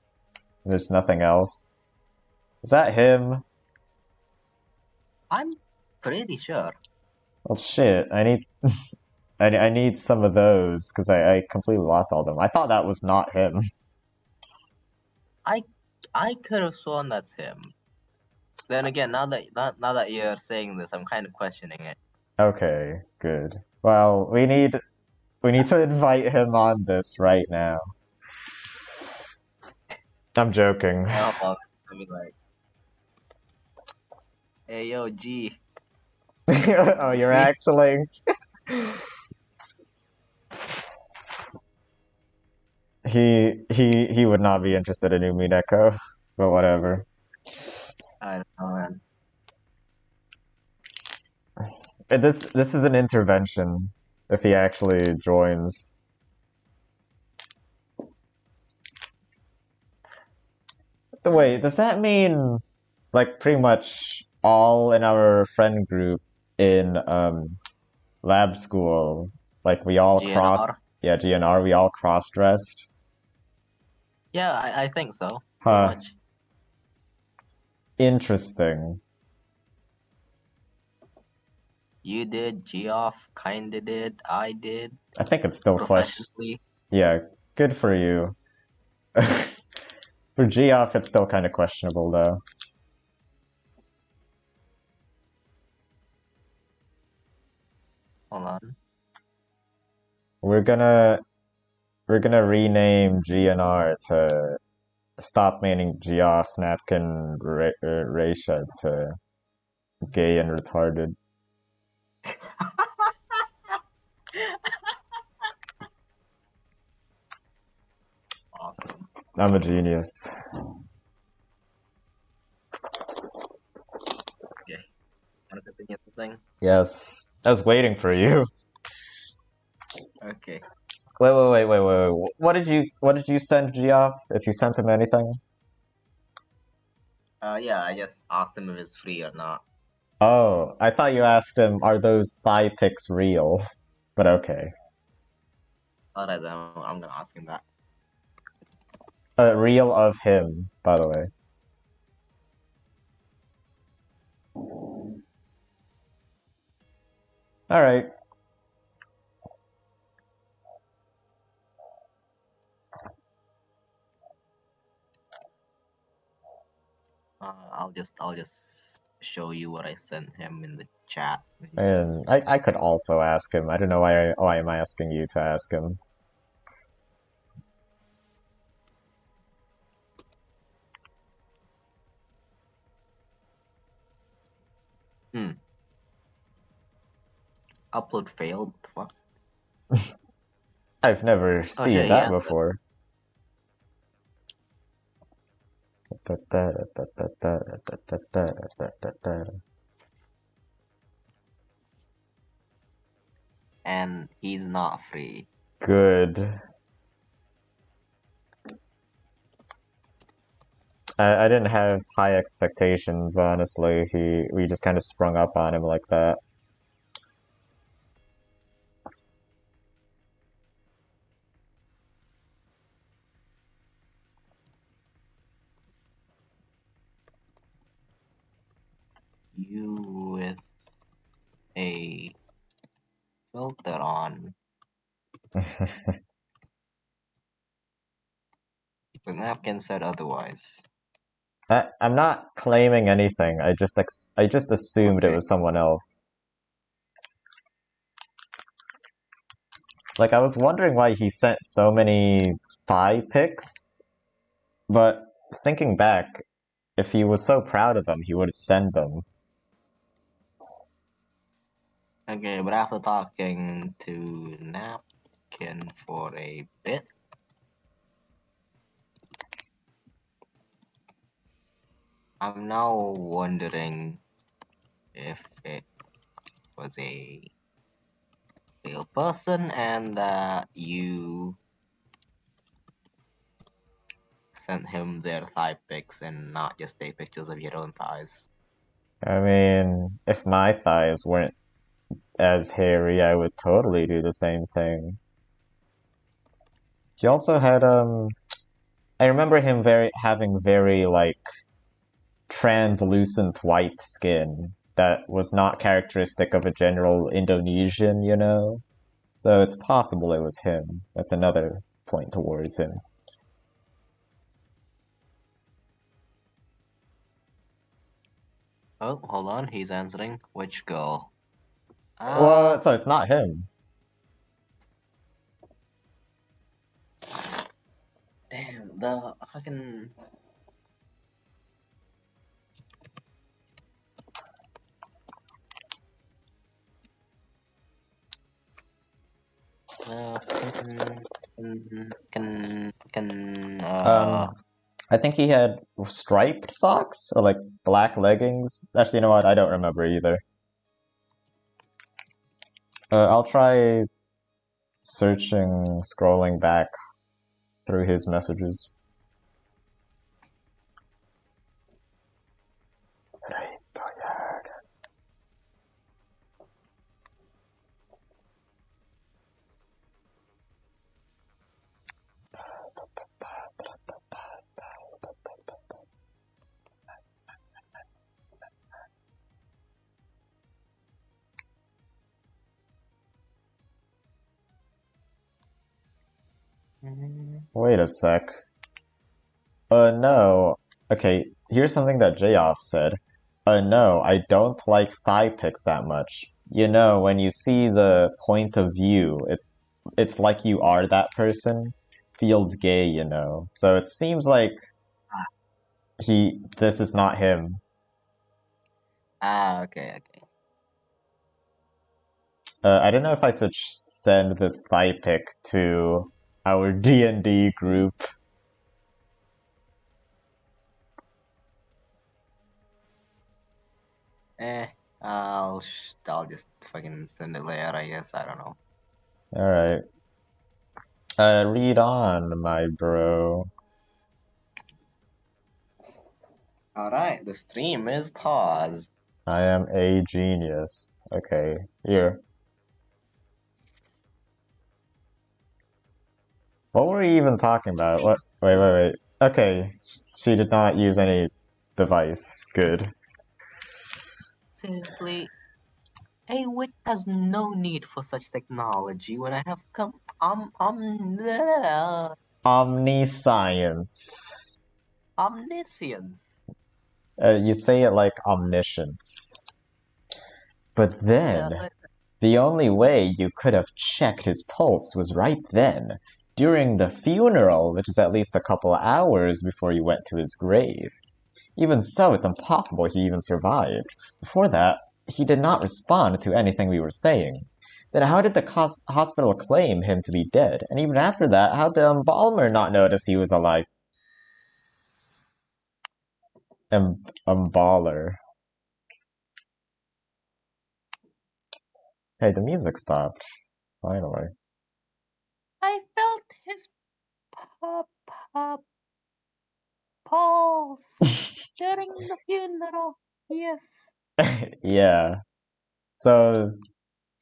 Speaker 2: There's nothing else. Is that him?
Speaker 1: I'm pretty sure.
Speaker 2: Well, shit. I need some of those because I completely lost all of them. I thought that was not him.
Speaker 1: I could have sworn that's him. Then again, now that you're saying this, I'm kind of questioning it.
Speaker 2: Okay, good. Well, we need to invite him on this right now. I'm joking.
Speaker 1: Hold on, let me like, hey yo, G.
Speaker 2: Oh, you're actually. He would not be interested in Umineko, but whatever.
Speaker 1: I don't know, man.
Speaker 2: This is an intervention if he actually joins. Wait, does that mean like pretty much all in our friend group in lab school, like we all
Speaker 1: GNR?
Speaker 2: GNR, we all cross-dressed?
Speaker 1: Yeah, I think so.
Speaker 2: Huh.
Speaker 1: Pretty much.
Speaker 2: Interesting.
Speaker 1: You did, Geoff kinda did, I did.
Speaker 2: I think it's still
Speaker 1: professionally.
Speaker 2: Yeah, good for you. For Geoff, it's still kind of questionable though.
Speaker 1: Hold on.
Speaker 2: We're gonna rename GNR to stop meaning Geoff, Napkin, Raisha to gay and retarded.
Speaker 1: Awesome.
Speaker 2: I'm a genius.
Speaker 1: Okay. Wanna continue this thing?
Speaker 2: Yes. I was waiting for you.
Speaker 1: Okay.
Speaker 2: Wait. What did you send Geoff? If you sent him anything?
Speaker 1: Yeah, I just asked him if it's free or not.
Speaker 2: Oh, I thought you asked him, are those thigh pics real? But okay.
Speaker 1: Alright then, I'm gonna ask him that.
Speaker 2: Real of him, by the way. Alright.
Speaker 1: I'll just show you what I sent him in the chat.
Speaker 2: And I could also ask him. I don't know why I'm asking you to ask him.
Speaker 1: Upload failed. What?
Speaker 2: I've never seen
Speaker 1: shit,
Speaker 2: that
Speaker 1: yeah.
Speaker 2: before.
Speaker 1: And he's not free.
Speaker 2: Good. I didn't have high expectations, honestly. We just kind of sprung up on him like that.
Speaker 1: You with a filter on. But Napkin said otherwise.
Speaker 2: I'm not claiming anything. I just assumed it
Speaker 1: Okay.
Speaker 2: was someone else. Like, I was wondering why he sent so many thigh pics, but thinking back, if he was so proud of them, he would send them.
Speaker 1: Okay, but after talking to Napkin for a bit, I'm now wondering if it was a real person and that you sent him their thigh pics and not just take pictures of your own thighs.
Speaker 2: I mean, if my thighs weren't as hairy, I would totally do the same thing. He also had, I remember him having very, like, translucent white skin that was not characteristic of a general Indonesian, you know? So it's possible it was him. That's another point towards him.
Speaker 1: Oh, hold on, he's answering. Which girl?
Speaker 2: Well, so it's not him.
Speaker 1: Damn, the fucking...
Speaker 2: I think he had striped socks or like black leggings. Actually, you know what? I don't remember either. I'll try searching, scrolling back through his messages. Wait a sec. No. Okay, here's something that J-Off said. No, I don't like thigh pics that much. You know, when you see the point of view, it's like you are that person. Feels gay, you know. So it seems like This is not him.
Speaker 1: Ah, okay.
Speaker 2: I don't know if I should send this thigh pic to our D&D group.
Speaker 1: I'll just fucking send it later, I guess. I don't know.
Speaker 2: Alright. Read on, my bro.
Speaker 1: Alright, the stream is paused.
Speaker 2: I am a genius. Okay, here. What were we even talking about? What? Wait. Okay, she did not use any device. Good.
Speaker 1: Seriously, a witch has no need for such technology when I have
Speaker 2: Omniscience.
Speaker 1: omniscience.
Speaker 2: You say it like omniscience. But then,
Speaker 1: Yes,
Speaker 2: the only way you could have checked his pulse was right then, during the funeral, which is at least a couple hours before you went to his grave. Even so, it's impossible he even survived. Before that, he did not respond to anything we were saying. Then how did the hospital claim him to be dead? And even after that, how did embalmer not notice he was alive? Emballer. Hey, the music stopped. Finally.
Speaker 1: I felt his pulse during the funeral. Yes.
Speaker 2: Yeah. So,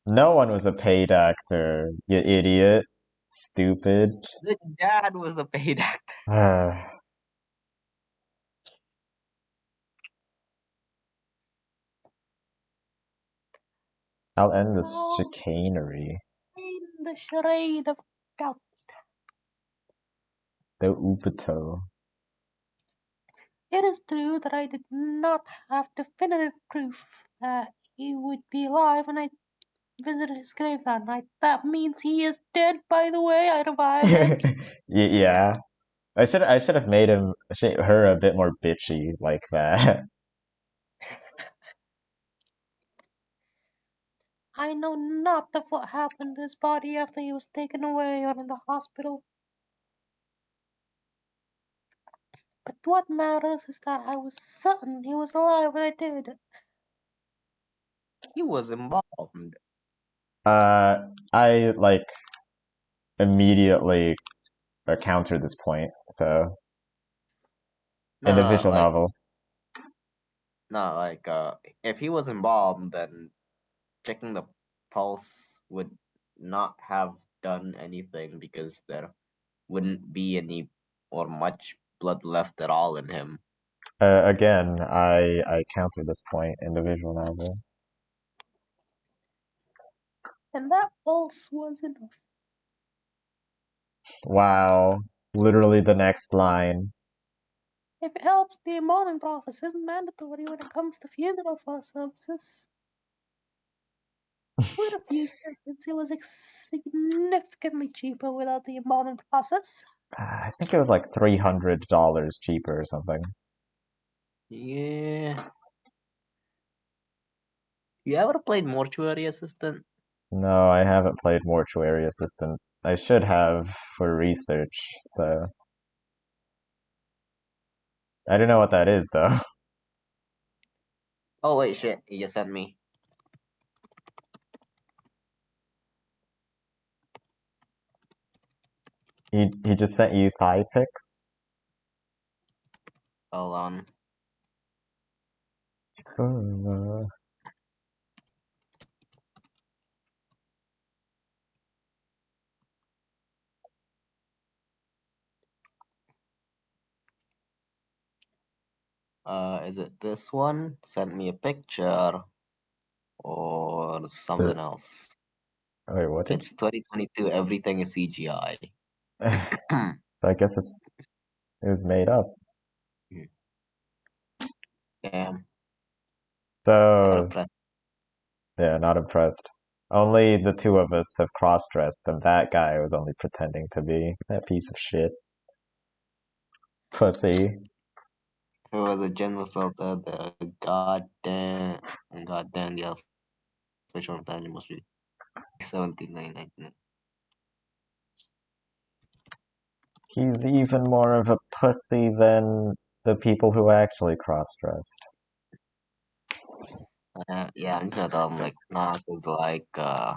Speaker 2: no one was a paid actor, you idiot. Stupid.
Speaker 1: The dad was a paid actor.
Speaker 2: I'll end this chicanery.
Speaker 1: In the charade of doubt.
Speaker 2: The Upato.
Speaker 1: It is true that I did not have definitive proof that he would be alive when I visited his grave that night. That means he is dead, by the way. I revived him.
Speaker 2: Yeah. I should have made her a bit more bitchy like that.
Speaker 1: I know not of what happened to his body after he was taken away or in the hospital. But what matters is that I was certain he was alive when I did. He was embalmed.
Speaker 2: I immediately counter this point. So in the visual novel.
Speaker 1: If he was embalmed, then checking the pulse would not have done anything because there wouldn't be any or much blood left at all in him.
Speaker 2: Again, I counter this point in the visual novel.
Speaker 1: And that pulse was enough.
Speaker 2: Wow. Literally the next line.
Speaker 1: If it helps, the embalming process isn't mandatory when it comes to funeral services. We refused this since it was significantly cheaper without the embalming process.
Speaker 2: I think it was like $300 cheaper or something.
Speaker 1: Yeah. You ever played Mortuary Assistant?
Speaker 2: No, I haven't played Mortuary Assistant. I should have for research, so... I don't know what that is, though.
Speaker 1: Oh wait, shit! You just sent me.
Speaker 2: He just sent you thigh pics?
Speaker 1: Hold on. Is it this one? Send me a picture or something else.
Speaker 2: Wait, what?
Speaker 1: It's 2022. Everything is CGI.
Speaker 2: I guess it was made up.
Speaker 1: Damn.
Speaker 2: So, yeah, not impressed. Only the two of us have cross-dressed, and that guy was only pretending to be that piece of shit. Pussy.
Speaker 1: it was a general filter. The goddamn, the official intelligence must be 17,999.
Speaker 2: He's even more of a pussy than the people who actually cross-dressed.
Speaker 1: Yeah, I'm just gonna tell him like, nah, cause like, if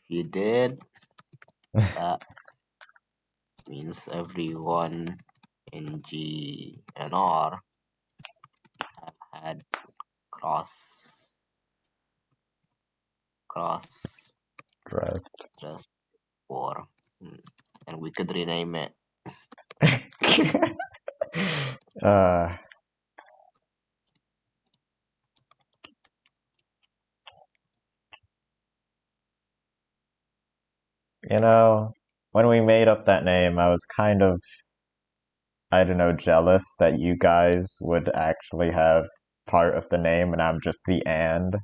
Speaker 1: you did, that means everyone in GNR had cross
Speaker 2: Dressed.
Speaker 1: just for, and we could rename it.
Speaker 2: uh, you know, when we made up that name, I was kind of, I don't know, jealous that you guys would actually have part of the name and I'm just the and.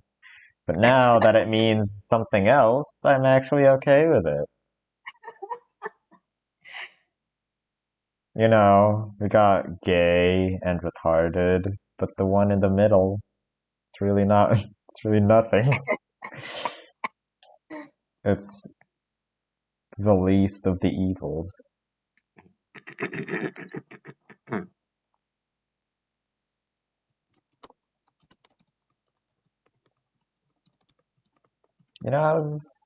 Speaker 2: But now that it means something else, I'm actually okay with it. You know, we got gay and retarded, but the one in the middle, it's really not, it's really nothing. It's the least of the evils. You know,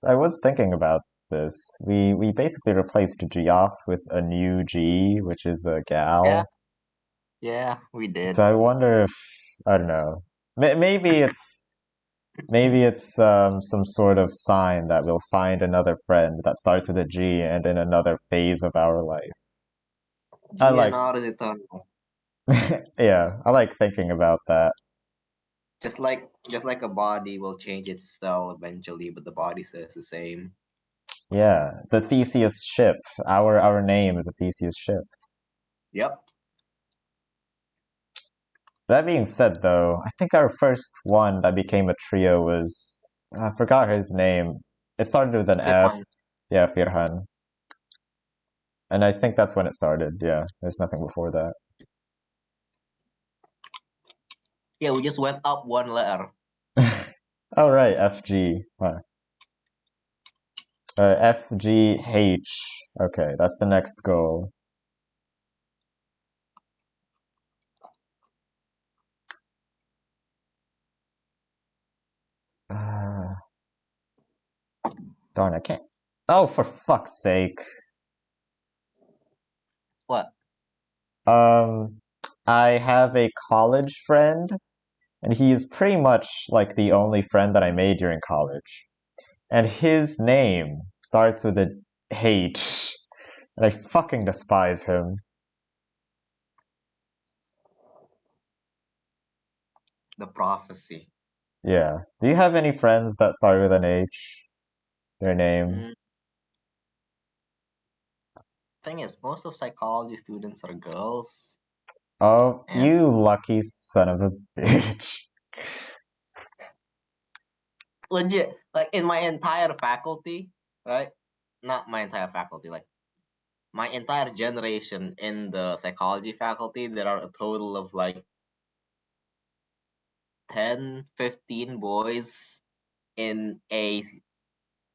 Speaker 2: I was thinking about this. We basically replaced G off with a new G, which is a gal.
Speaker 1: Yeah, we did.
Speaker 2: So I wonder if I don't know. Maybe it's some sort of sign that we'll find another friend that starts with a G and in another phase of our life. I like
Speaker 1: GNR is eternal.
Speaker 2: yeah, I like thinking about that.
Speaker 1: Just like a body will change its cell eventually, but the body says the same.
Speaker 2: Yeah, the Theseus ship. Our name is a Theseus ship.
Speaker 1: Yep.
Speaker 2: That being said, though, I think our first one that became a trio was I forgot his name. It started with an F.
Speaker 1: Firhan.
Speaker 2: Yeah, Firhan. And I think that's when it started. Yeah, there's nothing before that.
Speaker 1: Yeah, we just went up one letter.
Speaker 2: Oh right, FG. Huh. FGH. Okay, that's the next goal. Uh, darn, I can't. Oh, for fuck's sake.
Speaker 1: What?
Speaker 2: Um, I have a college friend, and he is pretty much like the only friend that I made during college. And his name starts with a H, and I fucking despise him.
Speaker 1: The prophecy.
Speaker 2: Yeah. Do you have any friends that start with an H? Their name?
Speaker 1: Mm, thing is, most of psychology students are girls,
Speaker 2: Oh,
Speaker 1: and
Speaker 2: you lucky son of a bitch.
Speaker 1: legit, like in my entire faculty, right? Not my entire faculty, like my entire generation in the psychology faculty, there are a total of like 10, 15 boys in a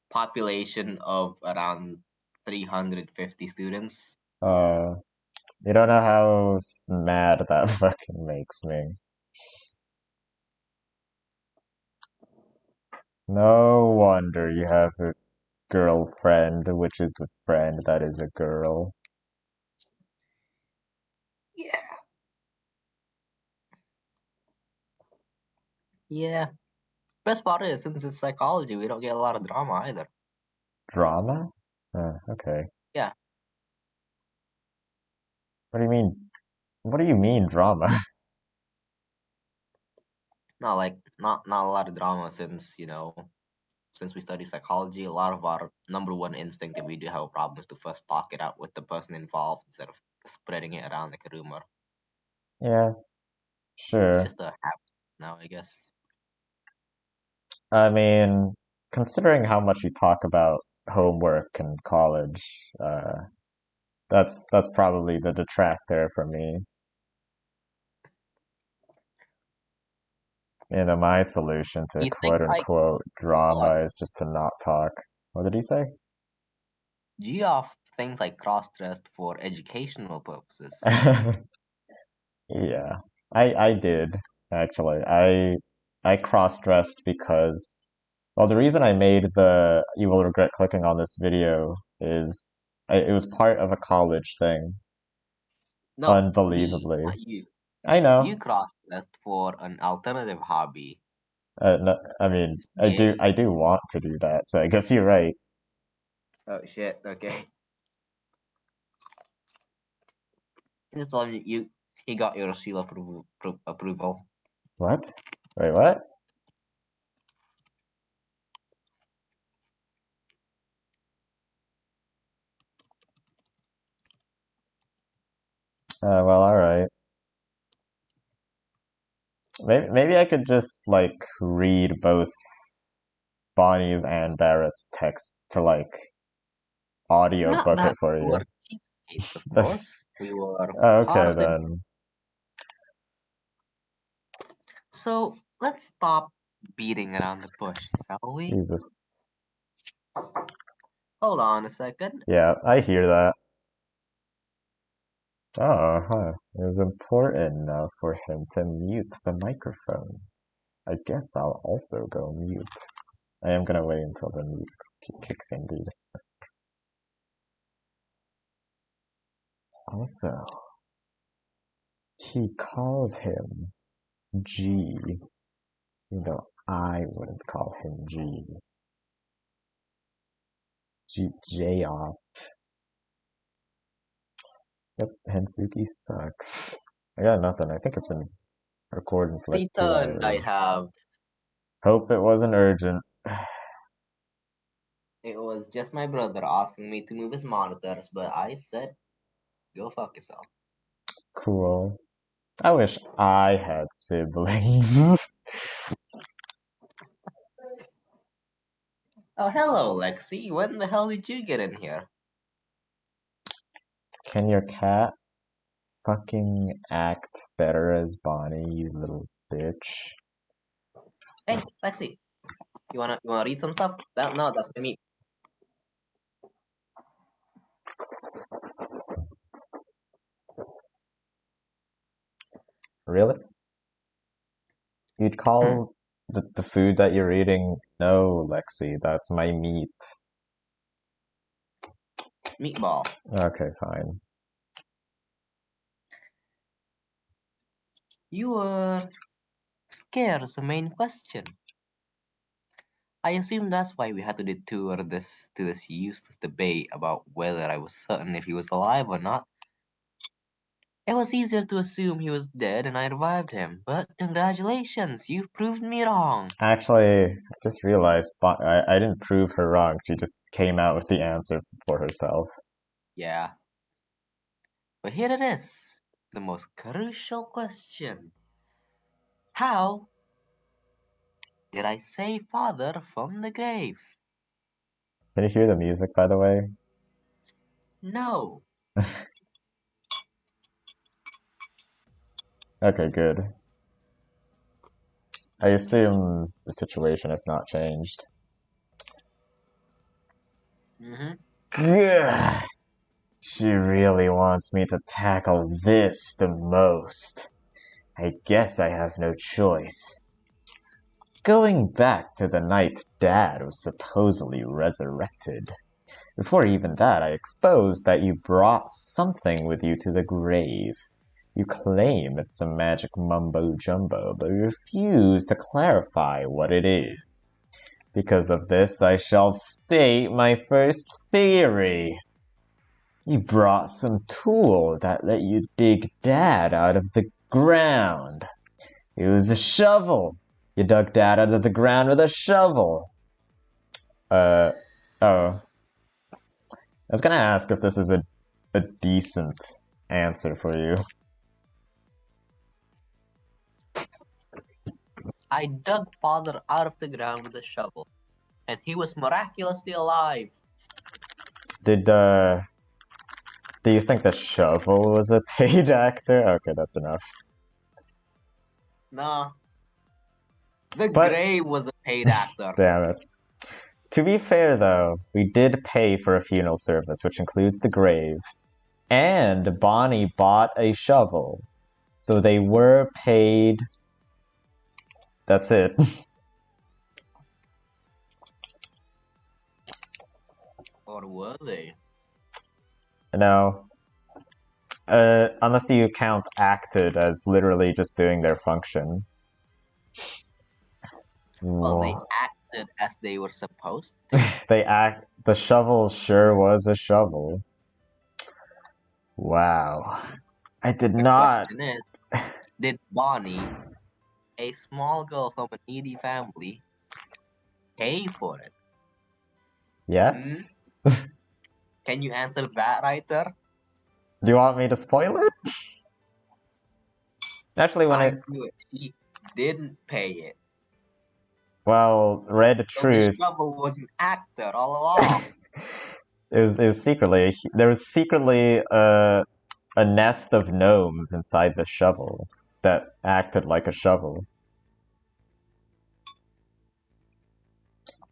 Speaker 1: population of around 350 students.
Speaker 2: You don't know how mad that fucking makes me. No wonder you have a girlfriend, which is a friend that is a girl.
Speaker 1: Yeah. Yeah. Best part is, since it's psychology, we don't get a lot of drama either.
Speaker 2: Drama? Okay.
Speaker 1: Yeah.
Speaker 2: What do you mean? What do you mean drama?
Speaker 1: Not a lot of drama since, since we study psychology, a lot of our number one instinct if we do have a problem is to first talk it out with the person involved instead of spreading it around like a rumor.
Speaker 2: Yeah,
Speaker 1: It's
Speaker 2: sure.
Speaker 1: just a habit now, I guess.
Speaker 2: I mean, considering how much you talk about homework and college, that's probably the detractor from me. You know, my solution to
Speaker 1: He
Speaker 2: quote
Speaker 1: thinks I
Speaker 2: unquote drama
Speaker 1: what?
Speaker 2: is just to not talk. What did he say?
Speaker 1: Geoff thinks I cross-dressed for educational purposes.
Speaker 2: Yeah, I did actually. I cross-dressed because, well, the reason I made the "you will regret clicking on this video" is it was part of a college thing.
Speaker 1: No, me,
Speaker 2: Unbelievably,
Speaker 1: not you.
Speaker 2: I
Speaker 1: You
Speaker 2: know.
Speaker 1: cross-dressed for an alternative hobby.
Speaker 2: No, I mean,
Speaker 1: It's gay.
Speaker 2: I do want to do that, so I guess you're right.
Speaker 1: Oh shit. Okay. Just tell him he got your seal of approval.
Speaker 2: What? Wait, what? Well, all right. Maybe I could just like read both Bonnie's and Barrett's text to like audio
Speaker 1: Not
Speaker 2: book it
Speaker 1: that
Speaker 2: for
Speaker 1: we
Speaker 2: you.
Speaker 1: were cheapskates, of course. We were part
Speaker 2: Okay
Speaker 1: of the.
Speaker 2: then.
Speaker 1: So let's stop beating around the bush, shall we?
Speaker 2: Jesus.
Speaker 1: Hold on a second.
Speaker 2: Yeah, I hear that. Oh, huh. It was important enough for him to mute the microphone. I guess I'll also go mute. I am gonna wait until the music kicks in, dude. Also, he calls him G. You know, I wouldn't call him G. J off. Yep, Hensuki sucks. I got nothing. I think it's been recording for like 2
Speaker 1: Returned, I
Speaker 2: hours.
Speaker 1: have.
Speaker 2: Hope it wasn't urgent.
Speaker 1: It was just my brother asking me to move his monitors, but I said, go fuck yourself.
Speaker 2: Cool. I wish I had siblings.
Speaker 1: Oh, hello, Lexi. When the hell did you get in here?
Speaker 2: Can your cat fucking act better as Bonnie, you little bitch?
Speaker 1: Hey, Lexi. You wanna read some stuff? No, that's me.
Speaker 2: Really? You'd call the food that you're eating? No, Lexi, that's my meat.
Speaker 1: Meatball.
Speaker 2: Okay, fine.
Speaker 1: You were scared of the main question. I assume that's why we had to detour this to this useless debate about whether I was certain if he was alive or not. It was easier to assume he was dead and I revived him, but congratulations, you've proved me wrong.
Speaker 2: Actually, I just realized I didn't prove her wrong. She just came out with the answer for herself.
Speaker 1: Yeah. But here it is, the most crucial question. How did I save father from the grave?
Speaker 2: Can you hear the music, by the way?
Speaker 1: No.
Speaker 2: Okay, good. I assume the situation has not changed.
Speaker 1: Mm-hmm.
Speaker 2: She really wants me to tackle this the most. I guess I have no choice. Going back to the night Dad was supposedly resurrected. Before even that, I exposed that you brought something with you to the grave. You claim it's some magic mumbo-jumbo, but refuse to clarify what it is. Because of this, I shall state my first theory. You brought some tool that let you dig Dad out of the ground. It was a shovel. You dug Dad out of the ground with a shovel. Oh. I was gonna ask if this is a decent answer for you.
Speaker 1: I dug father out of the ground with a shovel, and he was miraculously alive.
Speaker 2: Do you think the shovel was a paid actor? Okay, that's enough.
Speaker 1: Nah. The
Speaker 2: But-
Speaker 1: grave was a paid actor.
Speaker 2: Damn it. To be fair, though, we did pay for a funeral service, which includes the grave, and Bonnie bought a shovel. So they were paid. That's it.
Speaker 1: Or were they?
Speaker 2: No. Unless you count acted as literally just doing their function.
Speaker 1: Well, they acted as they were supposed to.
Speaker 2: The shovel sure was a shovel. Wow. I did
Speaker 1: The
Speaker 2: not.
Speaker 1: question is, did Bonnie, a small girl from a needy family, pay for it?
Speaker 2: Yes?
Speaker 1: Can you answer that, writer?
Speaker 2: Do you want me to spoil it? Actually, when
Speaker 1: I knew it. She didn't pay it.
Speaker 2: Well, Red
Speaker 1: So
Speaker 2: Truth.
Speaker 1: the shovel was an actor all along.
Speaker 2: It was secretly. There was secretly a nest of gnomes inside the shovel that acted like a shovel.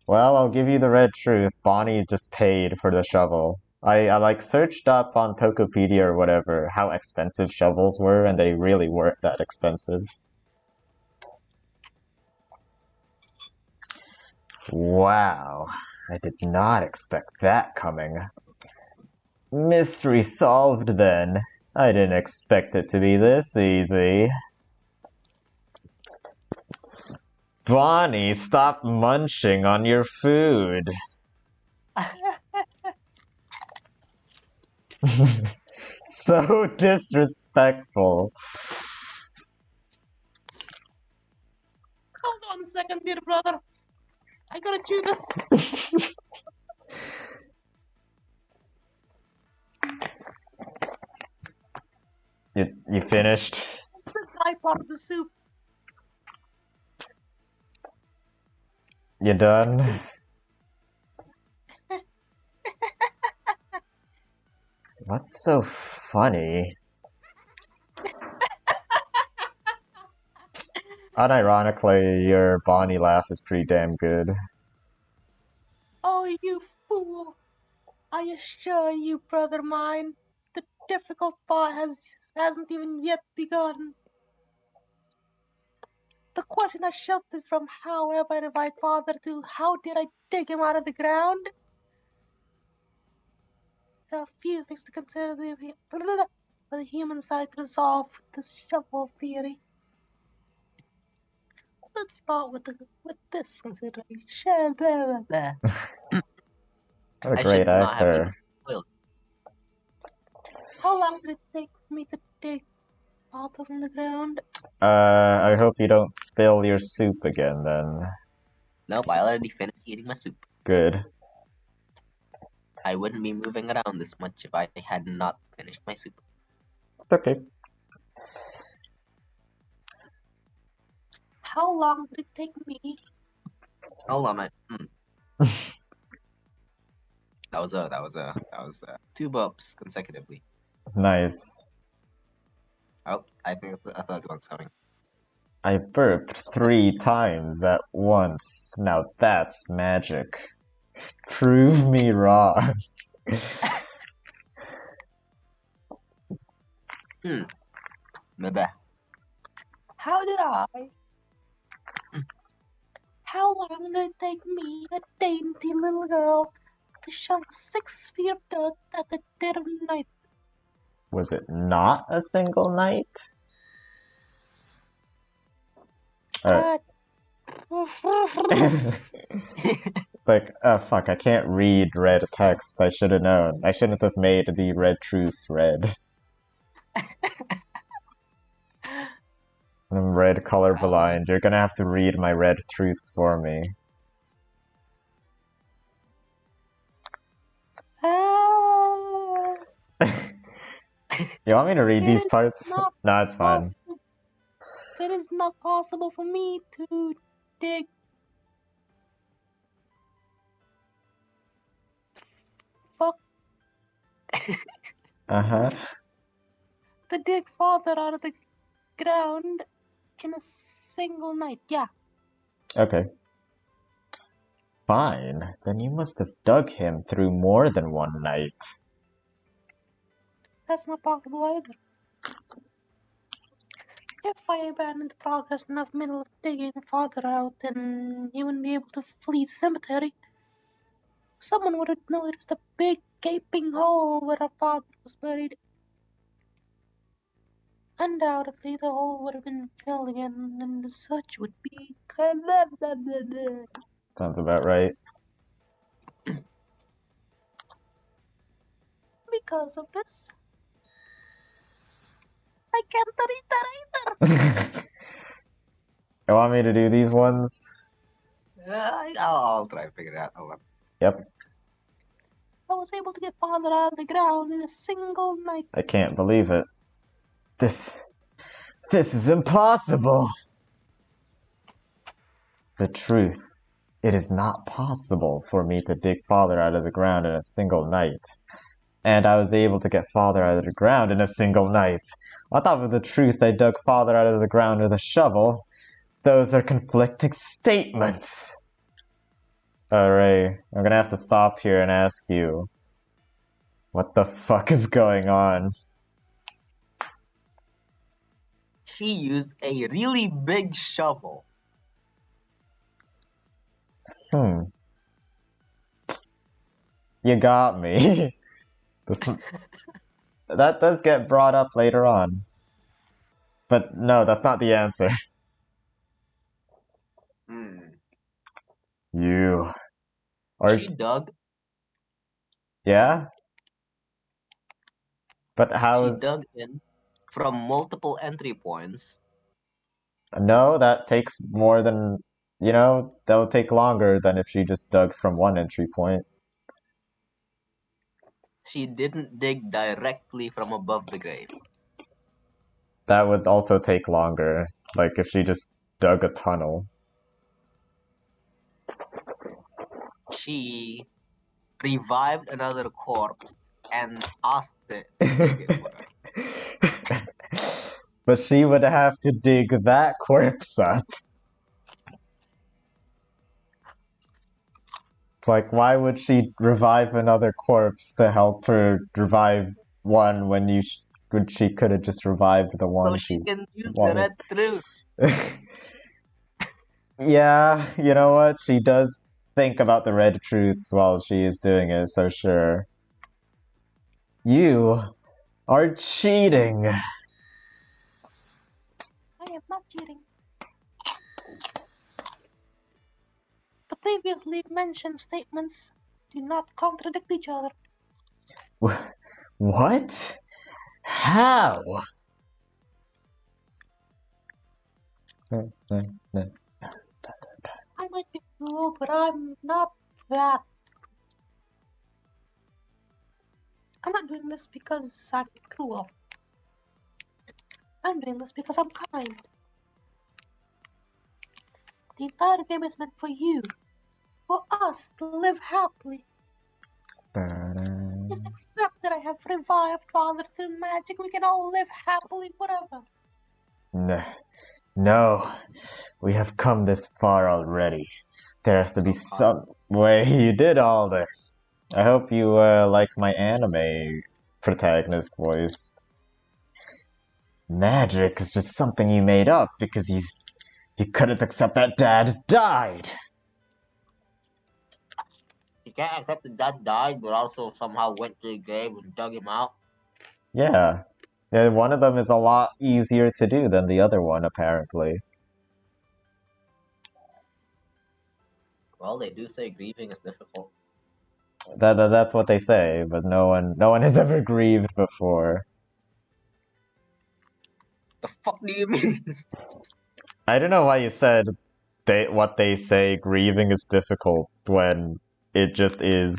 Speaker 2: Well, I'll give you the red truth. Bonnie just paid for the shovel. I like searched up on Tokopedia or whatever how expensive shovels were, and they really weren't that expensive. Wow, I did not expect that coming. Mystery solved then. I didn't expect it to be this easy. Bonnie, stop munching on your food. So disrespectful.
Speaker 1: Hold on a second, dear brother. I gotta chew this.
Speaker 2: You finished?
Speaker 1: It's the dry part of the soup.
Speaker 2: You done? What's so funny? Unironically, your Bonnie laugh is pretty damn good.
Speaker 1: Oh, you fool. I assure you, brother mine, the difficult part hasn't even yet begun. The question has shifted from how have I revived father to how did I dig him out of the ground? There are a few things to consider for the human side to resolve this shovel theory. Let's start with this consideration.
Speaker 2: What a
Speaker 1: I
Speaker 2: great
Speaker 1: should not have
Speaker 2: actor.
Speaker 1: been spoiled. How long did it take for me to dig father from the ground?
Speaker 2: I hope you don't spill your soup again then.
Speaker 1: Nope, I already finished eating my soup.
Speaker 2: Good.
Speaker 1: I wouldn't be moving around this much if I had not finished my soup.
Speaker 2: Okay.
Speaker 1: How long did it take me? Hold on, that was 2 burps consecutively.
Speaker 2: Nice.
Speaker 1: Oh, I think a third one's coming.
Speaker 2: I burped 3 times at once. Now that's magic. Prove me wrong.
Speaker 1: Maybe. How did I? How long did it take me, a dainty little girl, to shovel 6 feet of dirt at the dead of night?
Speaker 2: Was it not a single night?
Speaker 1: Cut.
Speaker 2: It's like, oh fuck, I can't read red text. I should have known. I shouldn't have made the red truths red. I'm red colorblind. You're gonna have to read my red truths for me. You want me to read these parts? No, it's fine.
Speaker 1: It is not possible for me to dig. Fuck.
Speaker 2: Uh-huh.
Speaker 1: To dig father out of the ground in a single night. Yeah.
Speaker 2: Okay. Fine. Then you must have dug him through more than one night.
Speaker 1: That's not possible either. If I abandoned progress in the middle of digging father out, then he wouldn't be able to flee the cemetery. Someone would have noticed a big gaping hole where our father was buried. Undoubtedly, the hole would have been filled again, and the search would be...
Speaker 2: Sounds about right.
Speaker 1: Because of this, I can't read that either.
Speaker 2: You want me to do these ones?
Speaker 1: I'll try to figure it out. Hold on.
Speaker 2: Yep.
Speaker 1: I was able to get father out of the ground in a single night.
Speaker 2: I can't believe it. This is impossible. The truth. It is not possible for me to dig father out of the ground in a single night. And I was able to get father out of the ground in a single night. On top of the truth, I dug father out of the ground with a shovel. Those are conflicting statements. Ray, I'm gonna have to stop here and ask you, what the fuck is going on?
Speaker 1: She used a really big shovel.
Speaker 2: You got me. That does get brought up later on. But no, that's not the answer. You are...
Speaker 1: She dug.
Speaker 2: Yeah? But how
Speaker 1: She
Speaker 2: is...
Speaker 1: dug in from multiple entry points.
Speaker 2: No, that takes more than... You know, that would take longer than if she just dug from one entry point.
Speaker 1: She didn't dig directly from above the grave.
Speaker 2: That would also take longer. Like if she just dug a tunnel.
Speaker 1: She revived another corpse and asked it to dig it for her.
Speaker 2: But she would have to dig that corpse up. Like, why would she revive another corpse to help her revive one when when she could have just revived the one
Speaker 1: So she can use the
Speaker 2: wanted?
Speaker 1: red truth.
Speaker 2: Yeah, you know what? She does think about the red truths while she is doing it, so sure. You are cheating.
Speaker 1: I am not cheating. The previously mentioned statements do not contradict each other.
Speaker 2: What? How?
Speaker 1: I might be cruel, but I'm not that. I'm not doing this because I'm cruel. I'm doing this because I'm kind. The entire game is meant for you, for us to live happily. Just accept that I have revived father through magic. We can all live happily forever.
Speaker 2: No, we have come this far already. There has to be some way you did all this. I hope you like my anime protagonist voice. Magic is just something you made up because you couldn't accept that Dad died.
Speaker 1: You can't accept that Dad died, but also somehow went to the grave and dug him out.
Speaker 2: Yeah, one of them is a lot easier to do than the other one, apparently.
Speaker 1: Well, they do say grieving is difficult.
Speaker 2: That's what they say, but no one has ever grieved before.
Speaker 1: The fuck do you mean?
Speaker 2: I don't know why you said what they say grieving is difficult when it just is.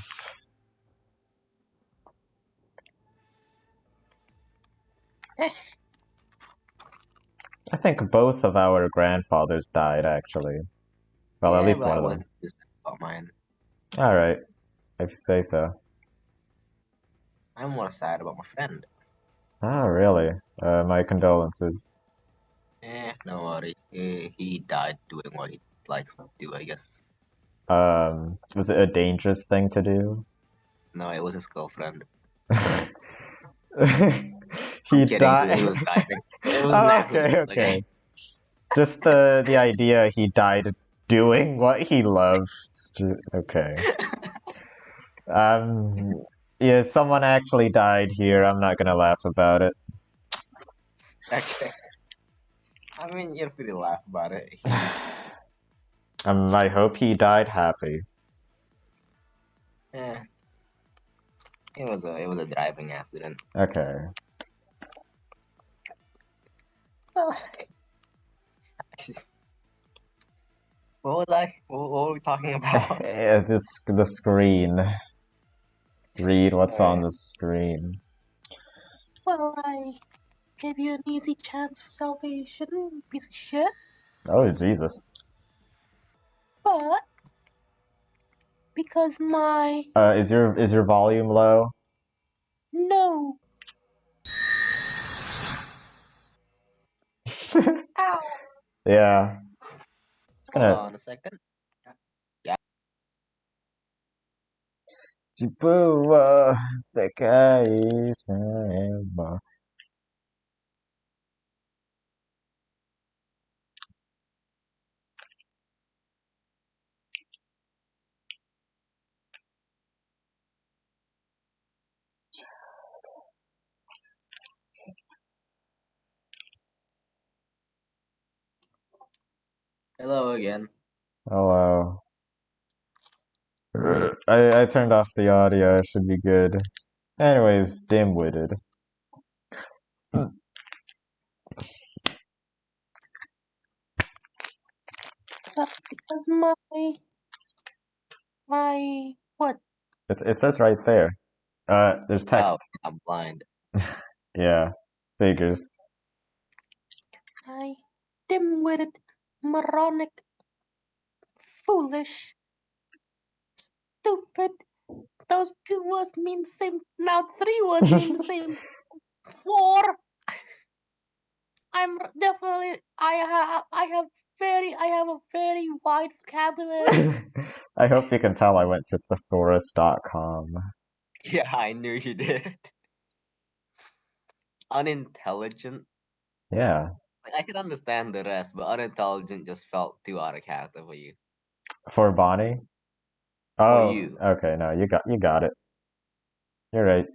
Speaker 2: I think both of our grandfathers died, actually. Well,
Speaker 1: yeah,
Speaker 2: at least
Speaker 1: but
Speaker 2: one
Speaker 1: I
Speaker 2: of them.
Speaker 1: wasn't too sad about mine.
Speaker 2: Alright, if you say so.
Speaker 1: I'm more sad about my friend.
Speaker 2: Oh, really? My condolences.
Speaker 1: Don't worry. He died doing what he likes to do, I guess.
Speaker 2: Was it a dangerous thing to do?
Speaker 1: No, it was his girlfriend.
Speaker 2: He
Speaker 1: I'm kidding.
Speaker 2: died.
Speaker 1: He was diving. It was
Speaker 2: Oh,
Speaker 1: an accident.
Speaker 2: okay. Just the idea he died doing what he loves. Okay. Yeah, someone actually died here. I'm not gonna laugh about it.
Speaker 1: Okay. I mean, you're free to laugh about it.
Speaker 2: I hope he died happy.
Speaker 1: Yeah. It was a driving accident.
Speaker 2: Okay.
Speaker 1: Well, what were we talking about?
Speaker 2: Yeah, the screen. Read what's on the screen.
Speaker 1: Well, I gave you an easy chance for salvation, piece of shit.
Speaker 2: Oh, Jesus.
Speaker 1: But because my
Speaker 2: Is your volume low?
Speaker 1: no. Ow.
Speaker 2: Yeah.
Speaker 1: Hold on a second. Yeah.
Speaker 2: Chipua sekai sama.
Speaker 1: Hello again.
Speaker 2: Hello. I turned off the audio. It should be good. Anyways, dim-witted.
Speaker 1: Because my what?
Speaker 2: It says right there. There's text.
Speaker 1: Oh, I'm blind.
Speaker 2: Yeah, figures.
Speaker 1: My dim-witted, moronic, foolish, stupid. Those 2 words mean the same. Now 3 words mean the same. 4. I'm definitely. I have a very wide vocabulary.
Speaker 2: I hope you can tell I went to thesaurus.com.
Speaker 1: Yeah, I knew you did. Unintelligent.
Speaker 2: Yeah.
Speaker 1: Like, I could understand the rest, but unintelligent just felt too out of character for you.
Speaker 2: For Bonnie? Oh,
Speaker 1: you.
Speaker 2: okay, no, you got it. You're right.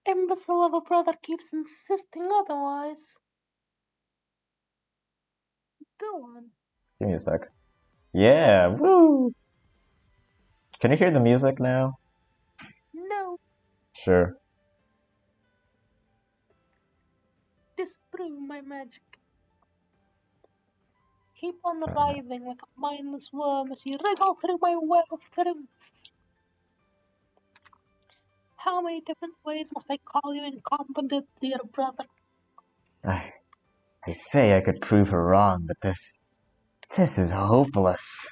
Speaker 1: Imbecile of a brother keeps insisting otherwise. Go on.
Speaker 2: Give me a sec. Yeah, woo! Can you hear the music now?
Speaker 1: No,
Speaker 2: Sure.
Speaker 1: disprove my magic. Keep on writhing like a mindless worm as you wriggle through my web of truth. How many different ways must I call you incompetent, dear brother?
Speaker 2: I say I could prove her wrong, but this is hopeless.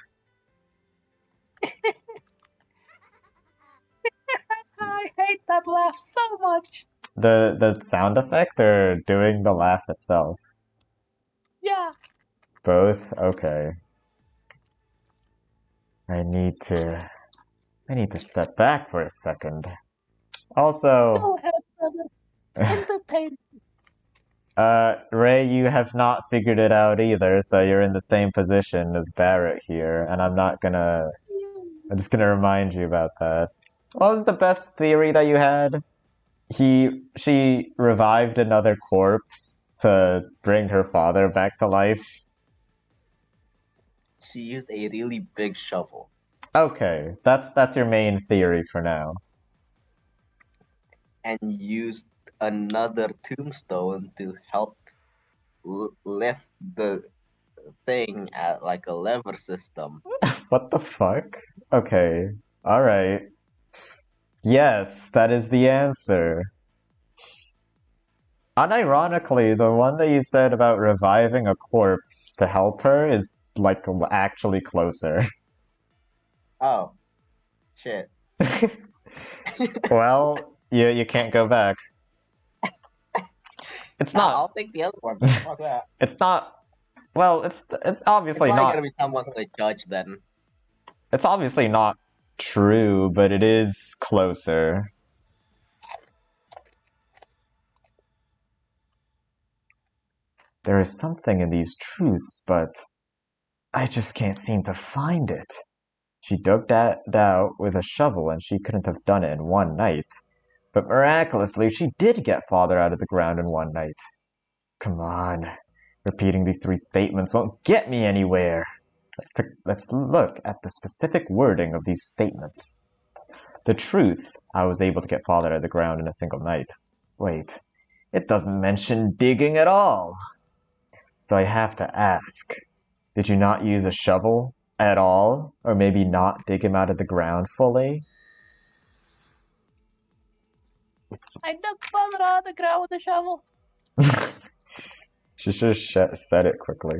Speaker 1: I hate that laugh so much.
Speaker 2: The sound effect or doing the laugh itself?
Speaker 1: Yeah.
Speaker 2: Both? Okay. I need to step back for a second. Also,
Speaker 1: Go ahead, brother. Entertain.
Speaker 2: Ray, you have not figured it out either, so you're in the same position as Barrett here, and I'm just gonna remind you about that. What was the best theory that you had? She revived another corpse to bring her father back to life.
Speaker 1: She used a really big shovel.
Speaker 2: Okay, that's your main theory for now.
Speaker 1: And used another tombstone to help lift the thing at like a lever system.
Speaker 2: What the fuck? Okay, alright. Yes, that is the answer. Unironically, the one that you said about reviving a corpse to help her is, like, actually closer.
Speaker 1: Oh. Shit.
Speaker 2: Well, you can't go back. It's not.
Speaker 1: I'll take the other one. Fuck that.
Speaker 2: It's not. Well, it's
Speaker 1: It's
Speaker 2: obviously
Speaker 1: probably
Speaker 2: not.
Speaker 1: gonna be someone from the judge then.
Speaker 2: It's obviously not true, but it is closer. There is something in these truths, but I just can't seem to find it. She dug that out with a shovel and she couldn't have done it in one night. But miraculously, she did get father out of the ground in one night. Come on. Repeating these three statements won't get me anywhere. Let's look at the specific wording of these statements. The truth, I was able to get father out of the ground in a single night. Wait, it doesn't mention digging at all. So I have to ask, did you not use a shovel at all? Or maybe not dig him out of the ground fully?
Speaker 1: I dug father out of the ground with a shovel.
Speaker 2: She should have said it quickly.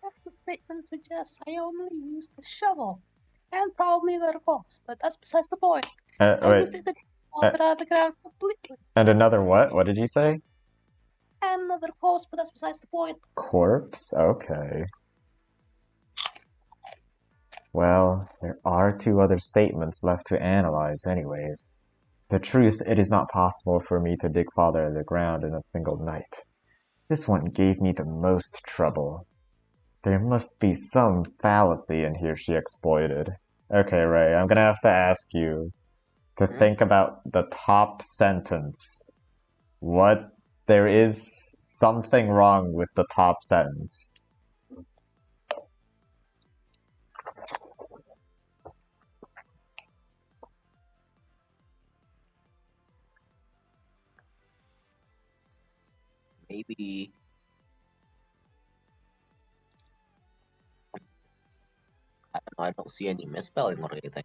Speaker 1: As the statement suggests, I only used the shovel. And probably another corpse, but that's besides the point. I
Speaker 2: Wait.
Speaker 1: used it to dig father out of the ground completely.
Speaker 2: And another what? What did you say?
Speaker 1: And another corpse, but that's besides the point.
Speaker 2: Corpse? Okay. Well, there are two other statements left to analyze anyways. The truth, it is not possible for me to dig father out of the ground in a single night. This one gave me the most trouble. There must be some fallacy in here she exploited. Okay, Ray, I'm gonna have to ask you to think about the top sentence. There is something wrong with the top sentence.
Speaker 1: Maybe. I don't know, I don't see any misspelling or anything.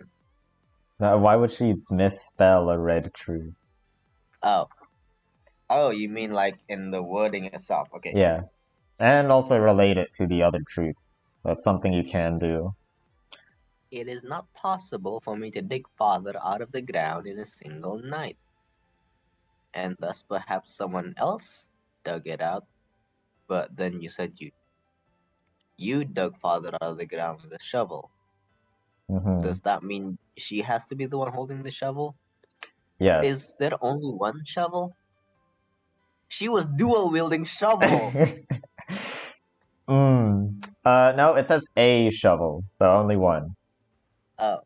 Speaker 2: Now, why would she misspell a red truth?
Speaker 1: Oh. Oh, you mean like in the wording itself? Okay.
Speaker 2: Yeah. And also relate it to the other truths. That's something you can do.
Speaker 1: It is not possible for me to dig father out of the ground in a single night. And thus perhaps someone else dug it out. But then you said you dug father out of the ground with a shovel.
Speaker 2: Mm-hmm.
Speaker 1: Does that mean she has to be the one holding the shovel?
Speaker 2: Yes.
Speaker 1: Is there only one shovel? She was dual wielding shovels.
Speaker 2: No, it says a shovel, so only one.
Speaker 1: Oh.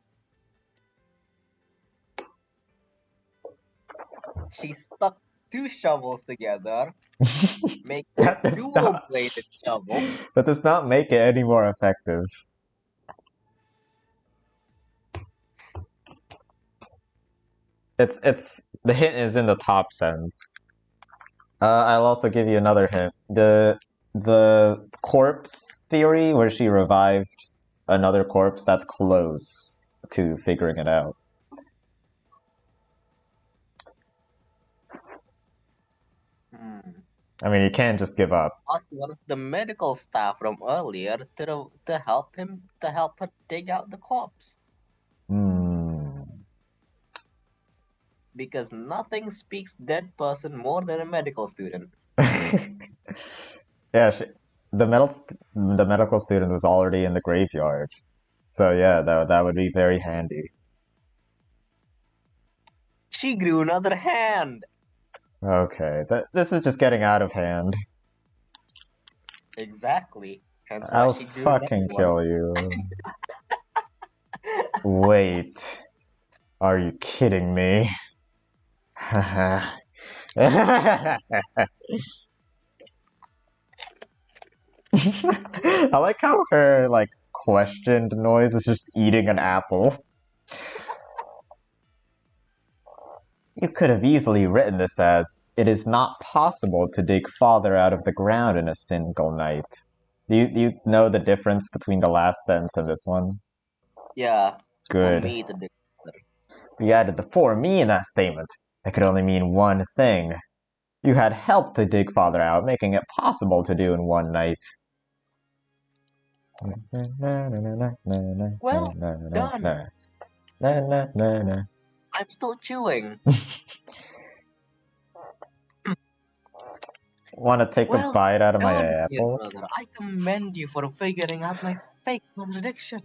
Speaker 1: She stuck two shovels together, make a dual-bladed shovel.
Speaker 2: That does not make it any more effective. It's the hint is in the top sense. I'll also give you another hint. The corpse theory where she revived another corpse, that's close to figuring it out. I mean, you can't just give up.
Speaker 1: Asked one of the medical staff from earlier to help her dig out the corpse. Because nothing speaks dead person more than a medical student.
Speaker 2: Yeah, the medical student was already in the graveyard, so yeah, that would be very handy.
Speaker 1: She grew another hand.
Speaker 2: Okay, this is just getting out of hand.
Speaker 1: Exactly. Hence why
Speaker 2: I'll
Speaker 1: she grew
Speaker 2: fucking kill you. Wait, are you kidding me? I like how her questioned noise is just eating an apple. You could have easily written this as, it is not possible to dig father out of the ground in a single night. Do you know the difference between the last sentence and this one?
Speaker 1: Yeah.
Speaker 2: Good.
Speaker 1: For me to dig father.
Speaker 2: We added the "for me" in that statement. It could only mean one thing. You had helped to dig father out, making it possible to do in one night.
Speaker 1: Well done. I'm still chewing.
Speaker 2: Want to take a
Speaker 1: Well
Speaker 2: bite out of my
Speaker 1: done, dear
Speaker 2: apple?
Speaker 1: brother. I commend you for figuring out my fake contradiction.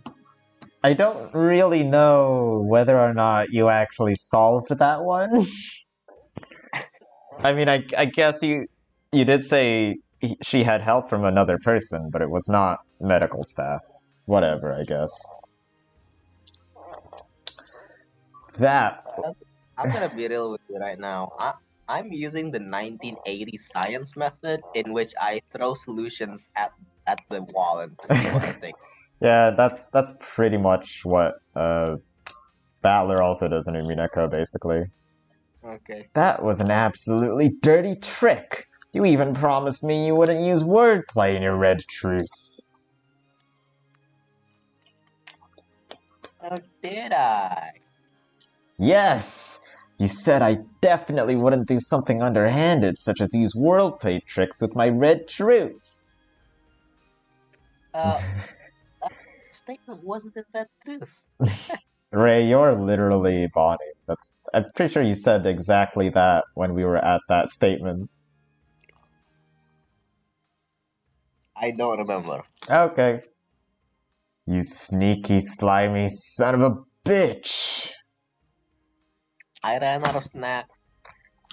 Speaker 2: I don't really know whether or not you actually solved that one. I mean, I guess you did say she had help from another person, but it was not medical staff. Whatever, I guess. That.
Speaker 1: I'm gonna be real with you right now. I'm using the 1980s science method in which I throw solutions at the wall and to see what sticks.
Speaker 2: Yeah, that's pretty much what Battler also does in Umineko, basically.
Speaker 1: Okay.
Speaker 2: That was an absolutely dirty trick. You even promised me you wouldn't use wordplay in your red truths.
Speaker 1: Oh, did I?
Speaker 2: Yes! You said I definitely wouldn't do something underhanded, such as use wordplay tricks with my red truths.
Speaker 1: That statement wasn't in that truth.
Speaker 2: Ray, you're literally Bonnie. I'm pretty sure you said exactly that when we were at that statement.
Speaker 1: I don't remember.
Speaker 2: Okay. You sneaky, slimy son of a bitch!
Speaker 1: I ran out of snacks.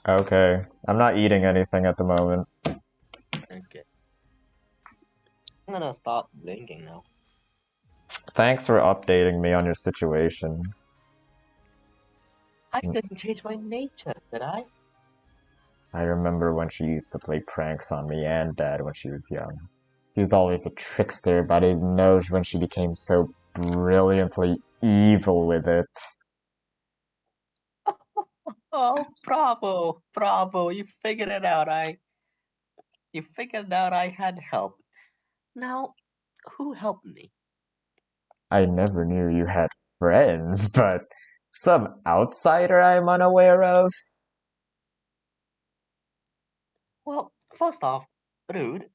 Speaker 2: Okay. I'm not eating anything at the moment.
Speaker 1: Okay. I'm gonna stop drinking now.
Speaker 2: Thanks for updating me on your situation.
Speaker 1: I couldn't change my nature, did I?
Speaker 2: I remember when she used to play pranks on me and Dad when she was young. She was always a trickster, but I didn't know when she became so brilliantly evil with it.
Speaker 1: Oh, bravo, bravo! You figured it out. You figured out I had help. Now, who helped me?
Speaker 2: I never knew you had friends, but some outsider I'm unaware of?
Speaker 1: Well, first off, rude.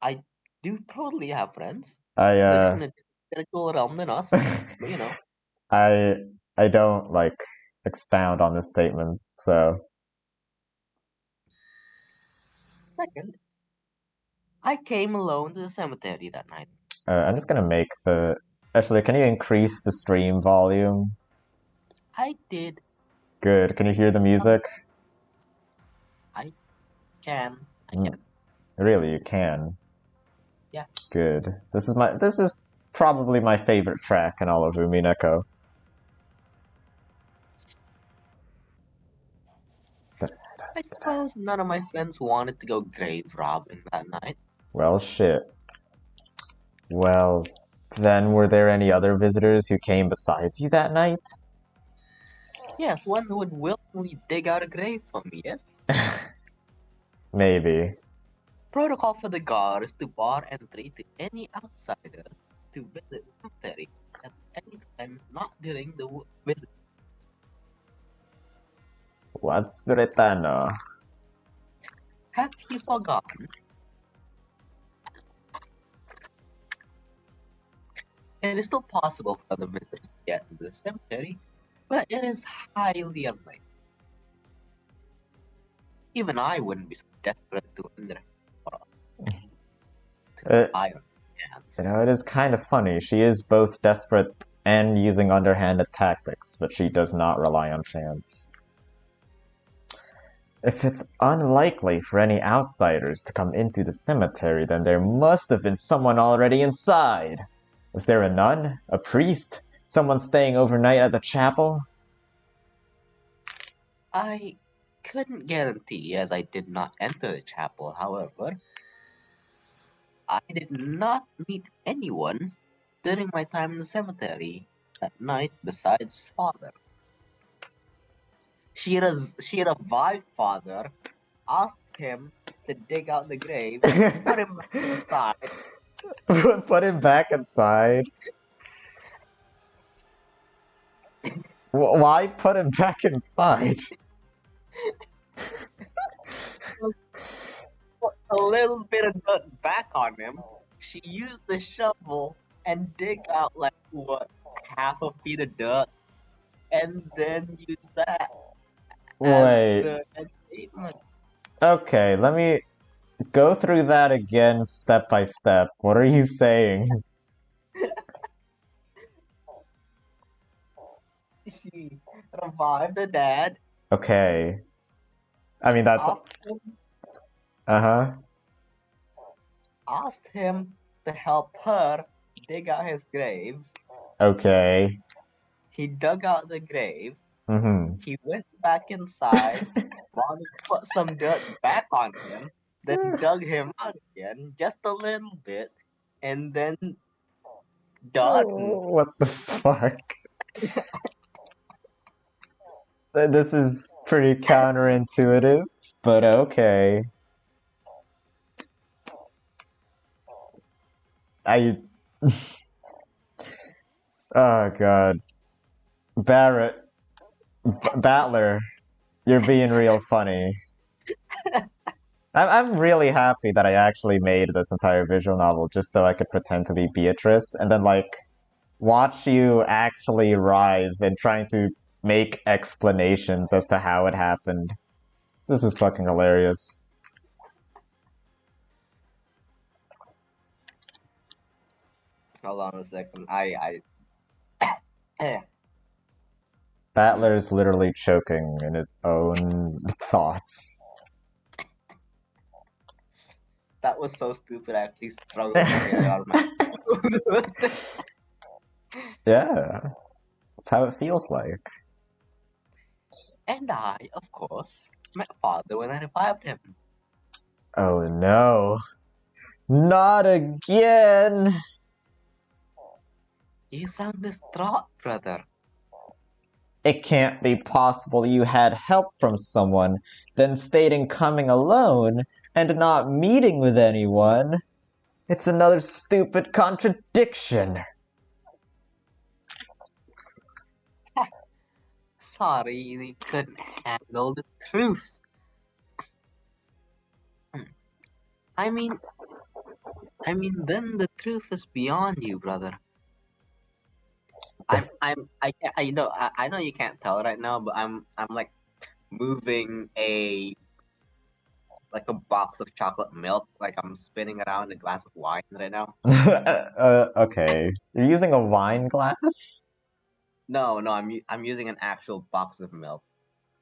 Speaker 1: I do totally have friends.
Speaker 2: I
Speaker 1: They're just in a spiritual realm than us, but you know.
Speaker 2: I don't like expound on this statement, so
Speaker 1: Second, I came alone to the cemetery that night.
Speaker 2: I'm just gonna make the. Actually, can you increase the stream volume?
Speaker 1: I did.
Speaker 2: Good. Can you hear the music?
Speaker 1: I can.
Speaker 2: Really, you can.
Speaker 1: Yeah.
Speaker 2: Good. This is probably my favorite track in all of Umineko.
Speaker 1: I suppose none of my friends wanted to go grave robbing that night.
Speaker 2: Well, shit. Well, then were there any other visitors who came besides you that night?
Speaker 1: Yes, one who would willingly dig out a grave for me, yes?
Speaker 2: Maybe.
Speaker 1: Protocol for the guard is to bar entry to any outsider to visit the cemetery at any time, not during the visit.
Speaker 2: What's Retano?
Speaker 1: Have you forgotten? It is still possible for the visitors to get to the cemetery, but it is highly unlikely. Even I wouldn't be so desperate to enter iron hands.
Speaker 2: You know, it is kind of funny. She is both desperate and using underhanded tactics, but she does not rely on chance. If it's unlikely for any outsiders to come into the cemetery, then there must have been someone already inside. Was there a nun? A priest? Someone staying overnight at the chapel?
Speaker 1: I couldn't guarantee, as I did not enter the chapel. However, I did not meet anyone during my time in the cemetery that night besides Father. She revived Father, asked him to dig out the grave, put him back inside.
Speaker 2: Put him back inside? Why put him back inside?
Speaker 1: So, put a little bit of dirt back on him. She used the shovel and dig out like what, half a feet of dirt, and then use that as
Speaker 2: Wait.
Speaker 1: the statement.
Speaker 2: Okay, let me Go through that again step by step. What are you saying?
Speaker 1: She revived the dad,
Speaker 2: Okay. I mean, that's...
Speaker 1: asked him to help her dig out his grave.
Speaker 2: Okay.
Speaker 1: He dug out the grave.
Speaker 2: Mm-hmm.
Speaker 1: He went back inside, wanted to put some dirt back on him, then dug him out again, just a little bit, and then done.
Speaker 2: What the fuck? This is pretty counterintuitive, but okay. Oh god. Battler, you're being real funny. I'm really happy that I actually made this entire visual novel just so I could pretend to be Beatrice and then, like, watch you actually writhe and trying to make explanations as to how it happened. This is fucking hilarious.
Speaker 1: Hold on a second.
Speaker 2: Battler's literally choking in his own thoughts.
Speaker 1: That was so stupid. I actually struggled to get it out of my mouth.
Speaker 2: Yeah, that's how it feels like.
Speaker 1: And I, of course, met father when I revived him.
Speaker 2: Oh no. Not again!
Speaker 1: You sound distraught, brother.
Speaker 2: It can't be possible you had help from someone, then stating coming alone, and not meeting with anyone. It's another stupid contradiction.
Speaker 1: Sorry, you couldn't handle the truth. I mean, then the truth is beyond you, brother. I know you can't tell right now, but I'm like moving a box of chocolate milk, like I'm spinning around a glass of wine right now.
Speaker 2: Okay. You're using a wine glass?
Speaker 1: No, I'm using an actual box of milk.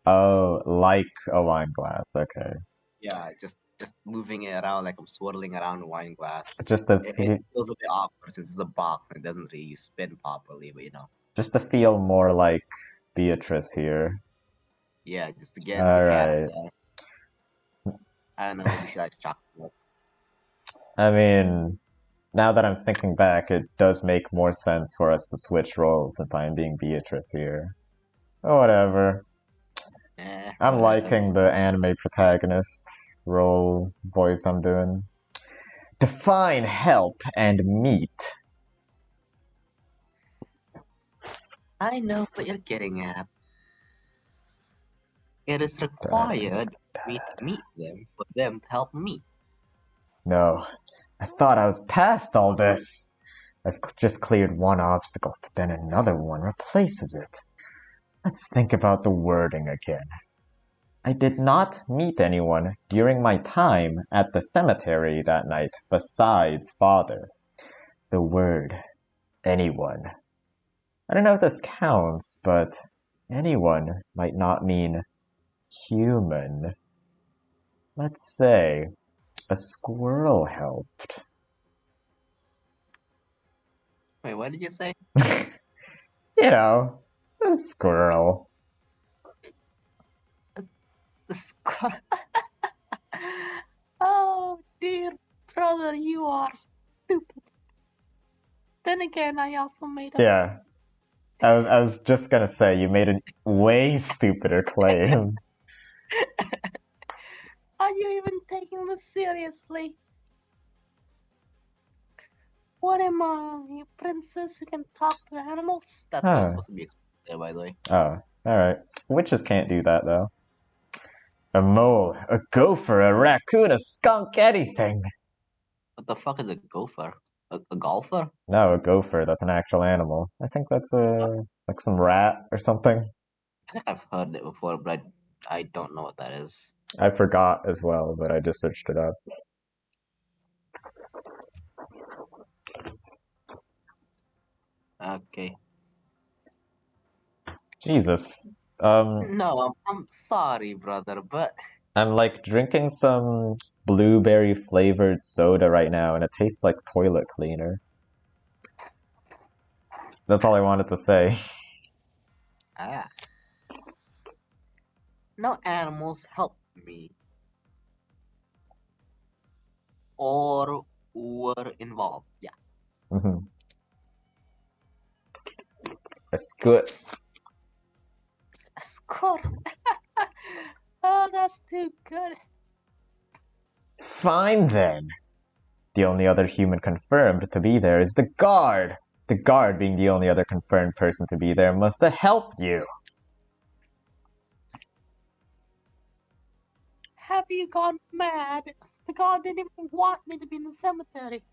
Speaker 2: Oh, like a wine glass, okay.
Speaker 1: Yeah, just moving it around like I'm swirling around a wine glass.
Speaker 2: Just
Speaker 1: It feels a bit awkward since it's a box and it doesn't really spin properly, but you know.
Speaker 2: Just to feel more like Beatrice here.
Speaker 1: Yeah, just to get the cat
Speaker 2: Alright.
Speaker 1: up there. I don't know, maybe she likes chocolate.
Speaker 2: I mean, now that I'm thinking back, it does make more sense for us to switch roles since I'm being Beatrice here. Oh, whatever. I'm liking the anime protagonist role voice I'm doing. Define help and meet.
Speaker 1: I know what you're getting at. It is required for me to meet them, for them to help me.
Speaker 2: No, I thought I was past all this. I've just cleared one obstacle, but then another one replaces it. Let's think about the wording again. I did not meet anyone during my time at the cemetery that night besides father. The word anyone. I don't know if this counts, but anyone might not mean human. Let's say a squirrel helped.
Speaker 1: Wait, what did you say?
Speaker 2: You know, a squirrel.
Speaker 1: Oh, dear brother, you are stupid. Then again, I also made a...
Speaker 2: Yeah. I was just gonna say, you made a way stupider claim.
Speaker 1: Are you even taking this seriously? What am I, a princess who can talk to animals? That was supposed to be there, by the way.
Speaker 2: Oh, alright. Witches can't do that, though. A mole, a gopher, a raccoon, a skunk, anything!
Speaker 1: What the fuck is a gopher? A golfer?
Speaker 2: No, a gopher, that's an actual animal. I think that's like some rat or something.
Speaker 1: I think I've heard it before, but I don't know what that is.
Speaker 2: I forgot as well, but I just searched it up.
Speaker 1: Okay.
Speaker 2: Jesus.
Speaker 1: No, I'm sorry, brother, but
Speaker 2: I'm like drinking some blueberry flavored soda right now, and it tastes like toilet cleaner. That's all I wanted to say.
Speaker 1: ah, no animals helped me or were involved. Yeah,
Speaker 2: Mhm. That's good.
Speaker 1: a score. Oh, that's too good.
Speaker 2: Fine then. The only other human confirmed to be there is the guard. The guard, being the only other confirmed person to be there, must have helped you.
Speaker 1: Have you gone mad? The god didn't even want me to be in the cemetery.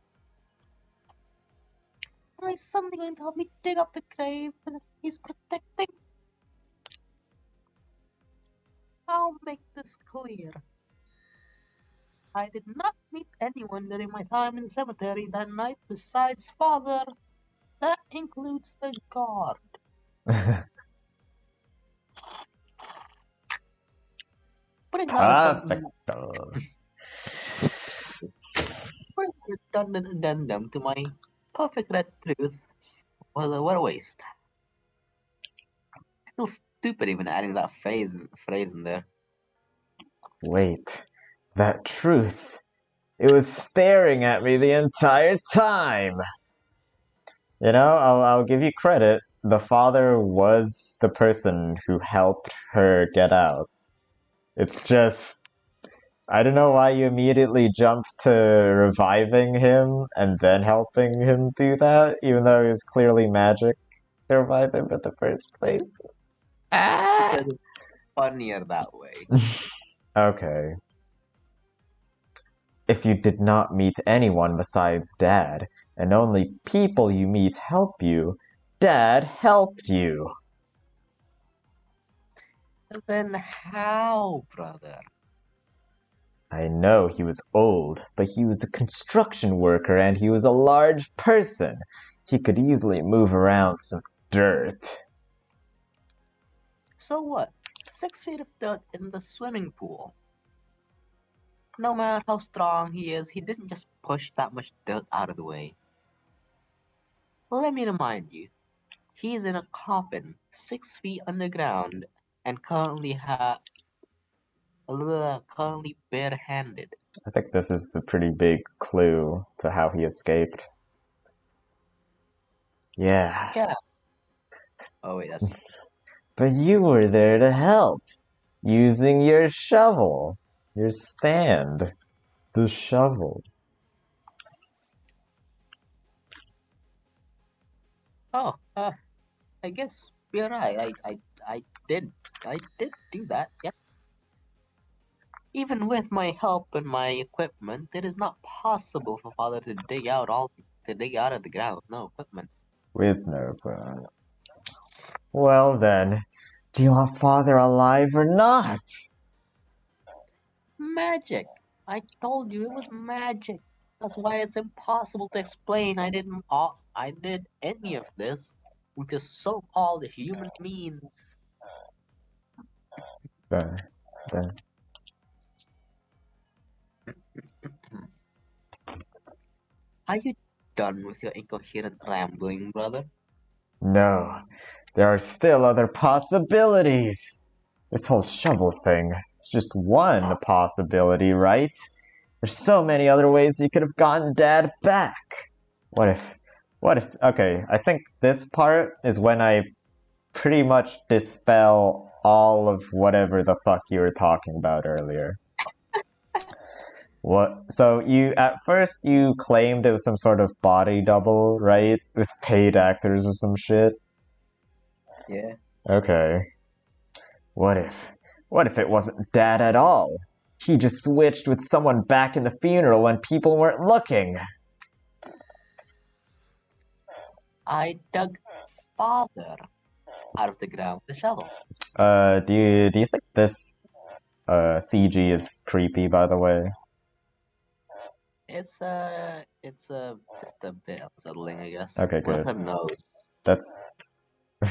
Speaker 1: Now he's suddenly going to help me dig up the grave that he's protecting. I'll make this clear. I did not meet anyone during my time in the cemetery that night besides father. That includes the guard. Putting
Speaker 2: Perfecto.
Speaker 1: an addendum to my perfect red truth. Well, what a waste. I feel stupid even adding that phrase in there.
Speaker 2: Wait, that truth. It was staring at me the entire time. You know, I'll give you credit. The father was the person who helped her get out. It's just I don't know why you immediately jumped to reviving him and then helping him do that, even though it was clearly magic to revive him in the first place.
Speaker 1: Because it's funnier that way.
Speaker 2: Okay. If you did not meet anyone besides Dad, and only people you meet help you, Dad helped you.
Speaker 1: Then how, brother?
Speaker 2: I know he was old, but he was a construction worker and he was a large person. He could easily move around some dirt.
Speaker 1: So what? 6 feet of dirt isn't a swimming pool. No matter how strong he is, he didn't just push that much dirt out of the way. Let me remind you, he's in a coffin 6 feet underground and currently barehanded.
Speaker 2: I think this is a pretty big clue to how he escaped. Yeah.
Speaker 1: Yeah. Oh wait, that's
Speaker 2: But you were there to help, using your shovel. Your stand. The shovel.
Speaker 1: oh. I guess you're right. I did do that. Yeah. Even with my help and my equipment, it is not possible for father to dig out of the ground. No equipment.
Speaker 2: With no equipment. Well then, do you want father alive or not?
Speaker 1: Magic. I told you it was magic. That's why it's impossible to explain. I did any of this with the so-called human means.
Speaker 2: Then.
Speaker 1: Are you done with your incoherent rambling, brother?
Speaker 2: No, there are still other possibilities. This whole shovel thing is just one possibility, right? There's so many other ways you could have gotten Dad back. What if, okay, I think this part is when I pretty much dispel all of whatever the fuck you were talking about earlier. What? So at first you claimed it was some sort of body double, right? With paid actors or some shit?
Speaker 1: Yeah.
Speaker 2: Okay. What if it wasn't Dad at all? He just switched with someone back in the funeral when people weren't looking.
Speaker 1: I dug father out of the ground with the shovel.
Speaker 2: Do you think this CG is creepy, by the way?
Speaker 1: It's just a bit unsettling, I guess.
Speaker 2: Okay, good.
Speaker 1: Wilhelm knows.
Speaker 2: That's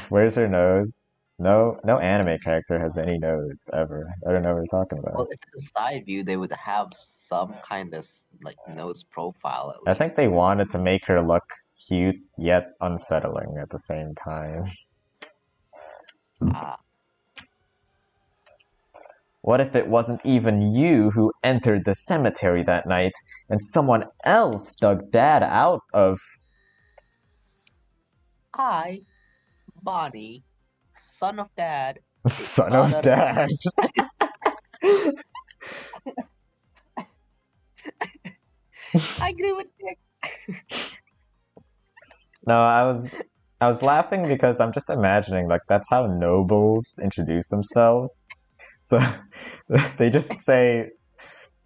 Speaker 2: where's her nose? No anime character has any nose ever. I don't know what you're talking
Speaker 1: Well,
Speaker 2: about.
Speaker 1: if it's a side view, they would have some kind of like nose profile at
Speaker 2: I
Speaker 1: least.
Speaker 2: think they wanted to make her look cute yet unsettling at the same time.
Speaker 1: Ah,
Speaker 2: What if it wasn't even you who entered the cemetery that night and someone else dug Dad out of...
Speaker 1: I, Bonnie, son of Dad,
Speaker 2: Son of
Speaker 1: daughter.
Speaker 2: Dad.
Speaker 1: I agree with Nick.
Speaker 2: No, I was laughing because I'm just imagining like that's how nobles introduce themselves. So they just say,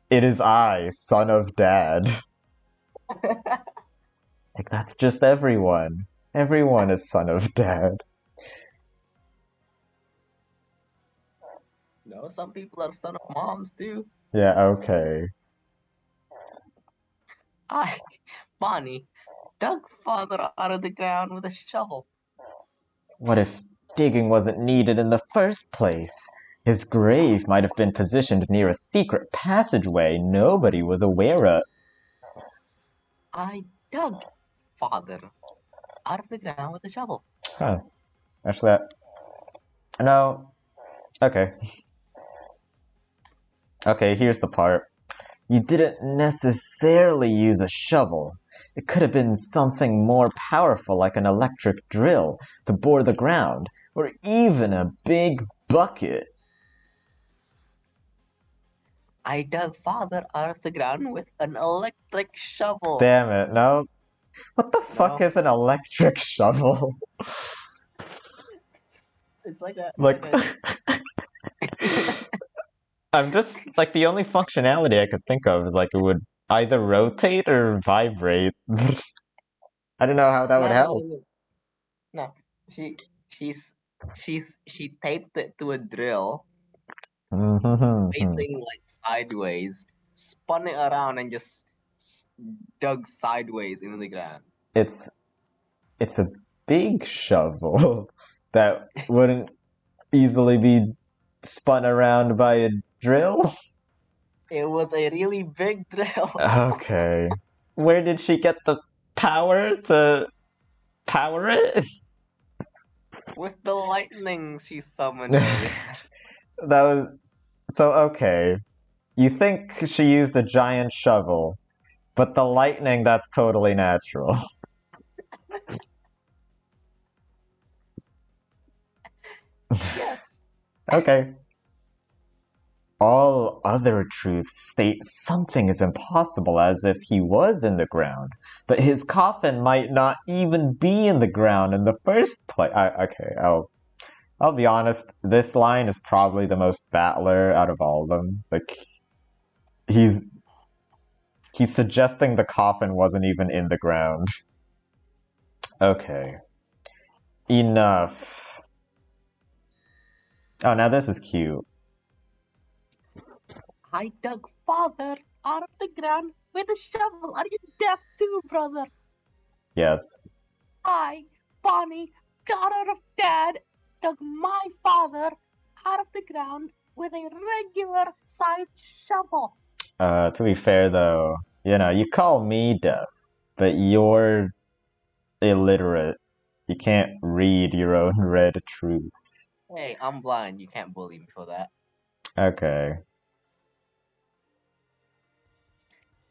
Speaker 2: "It is I, son of Dad." Like that's just everyone. Everyone is son of Dad.
Speaker 1: No, some people are son of moms too.
Speaker 2: Yeah, okay.
Speaker 1: I, Bonnie, dug father out of the ground with a shovel.
Speaker 2: What if digging wasn't needed in the first place? His grave might have been positioned near a secret passageway nobody was aware of.
Speaker 1: I dug father out of the ground with a shovel.
Speaker 2: Huh. Actually, that... No. Okay. Okay, here's the part. You didn't necessarily use a shovel. It could have been something more powerful like an electric drill to bore the ground, or even a big bucket.
Speaker 1: I dug father out of the ground with an electric shovel.
Speaker 2: Damn it, no. What the fuck
Speaker 1: No.
Speaker 2: is an electric shovel?
Speaker 1: It's like a
Speaker 2: Like, I'm just, like, the only functionality I could think of is, like, it would either rotate or vibrate. I don't know how that would help.
Speaker 1: No. She taped it to a drill facing like sideways, spun it around and just dug sideways into the ground.
Speaker 2: It's a big shovel that wouldn't easily be spun around by a drill.
Speaker 1: It was a really big drill.
Speaker 2: Okay. Where did she get the power to power it?
Speaker 1: With the lightning she summoned earlier.
Speaker 2: That was... So, okay. You think she used a giant shovel, but the lightning, that's totally natural.
Speaker 1: Yes.
Speaker 2: Okay. All other truths state something is impossible, as if he was in the ground, but his coffin might not even be in the ground in the first place. Okay, I'll be honest. This line is probably the most battler out of all of them. Like, he's suggesting the coffin wasn't even in the ground. Okay. Enough. Oh, now this is cute.
Speaker 1: I dug father out of the ground with a shovel. Are you deaf too, brother?
Speaker 2: Yes.
Speaker 1: I, Bonnie, daughter of Dad, dug my father out of the ground with a regular sized shovel.
Speaker 2: To be fair though, you call me deaf, but you're illiterate. You can't read your own read truths.
Speaker 1: Hey, I'm blind. You can't bully me for that.
Speaker 2: Okay.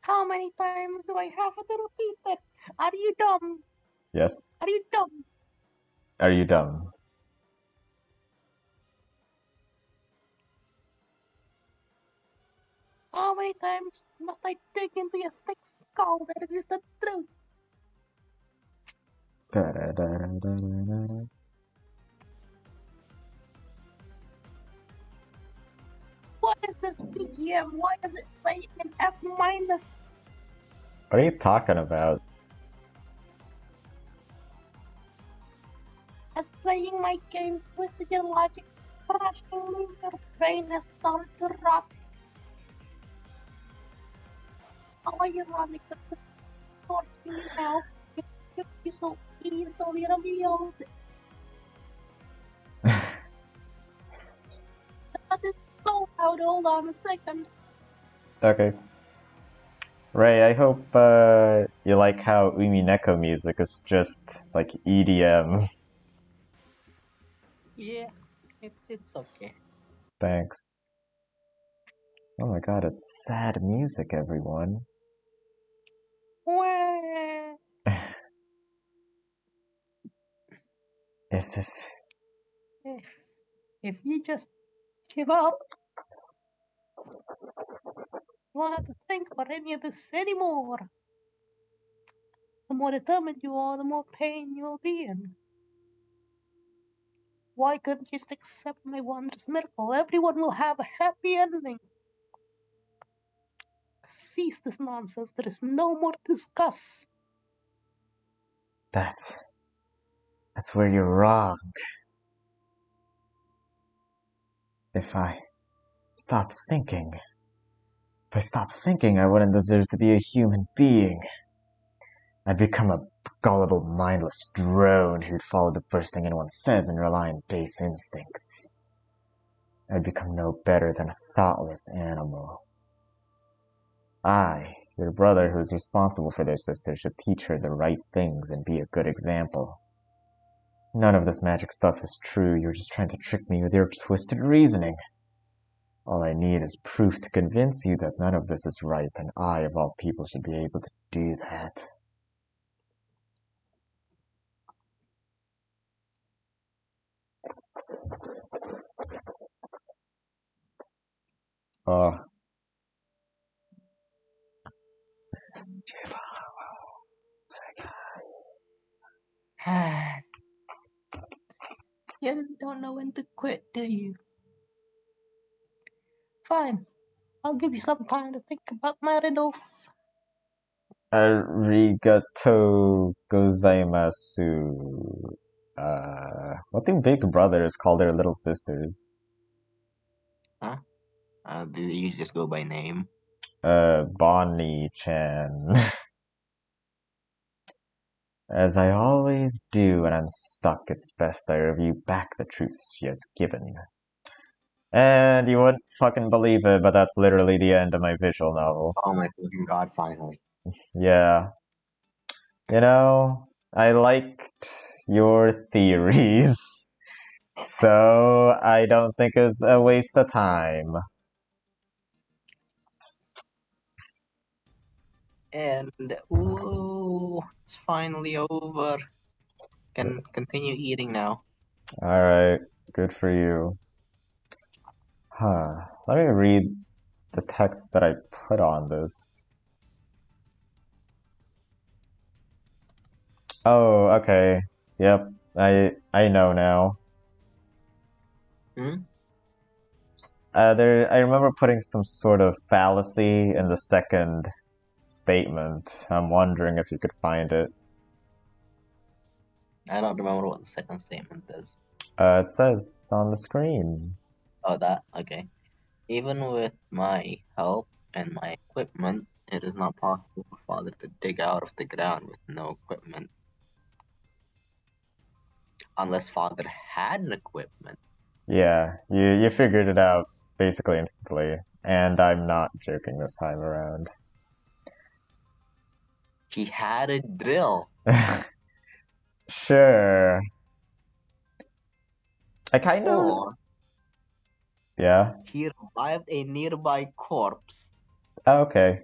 Speaker 1: How many times do I have to repeat it? Are you dumb?
Speaker 2: Yes.
Speaker 1: Are you dumb?
Speaker 2: Are you dumb?
Speaker 1: How many times must I dig into your thick skull that it is the truth? What is this BGM? Why is it playing in F minus?
Speaker 2: What are you talking about?
Speaker 1: As playing my game twisted your logics, crushing your brain has started to rot. How ironic that the torching you now could be so easily revealed. But it's so loud. Hold on a second.
Speaker 2: Okay. Ray, I hope you like how Umineko music is just like EDM.
Speaker 1: Yeah, it's okay.
Speaker 2: Thanks. Oh my god, it's sad music, everyone.
Speaker 1: Wah.
Speaker 2: If
Speaker 1: If you just give up, you won't have to think about any of this anymore. The more determined you are, the more pain you'll be in. Why couldn't you just accept my wondrous miracle? Everyone will have a happy ending. Cease this nonsense. There is no more to discuss.
Speaker 2: that's where you're wrong. If I stopped thinking, I wouldn't deserve to be a human being. I'd become a gullible, mindless drone who'd follow the first thing anyone says and rely on base instincts. I'd become no better than a thoughtless animal. I, your brother who's responsible for their sister, should teach her the right things and be a good example. None of this magic stuff is true. You're just trying to trick me with your twisted reasoning. All I need is proof to convince you that none of this is right, and I, of all people, should be able to do that. Oh.
Speaker 1: You really don't know when to quit, do you? Fine. I'll give you some time to think about my riddles.
Speaker 2: Arigato gozaimasu. What do big brothers call their little sisters?
Speaker 1: Huh? Do you just go by name?
Speaker 2: Bonnie-chan. As I always do when I'm stuck, it's best I review back the truths she has given. And you wouldn't fucking believe it, but that's literally the end of my visual novel.
Speaker 1: Oh my fucking god, finally.
Speaker 2: Yeah. You know, I liked your theories, so I don't think it's a waste of time.
Speaker 1: And, ooh, it's finally over. Can continue eating now.
Speaker 2: Alright, good for you. Let me read the text that I put on this. Oh, okay. Yep, I know now. I remember putting some sort of fallacy in the second statement. I'm wondering if you could find it.
Speaker 1: I don't remember what the second statement is.
Speaker 2: It says on the screen.
Speaker 1: Oh, that? Okay. Even with my help and my equipment, it is not possible for Father to dig out of the ground with no equipment. Unless Father had an equipment.
Speaker 2: Yeah, you figured it out basically instantly. And I'm not joking this time around.
Speaker 1: He had a drill.
Speaker 2: Sure. I kind of...
Speaker 1: Or
Speaker 2: Yeah?
Speaker 1: he revived a nearby corpse.
Speaker 2: Oh, okay.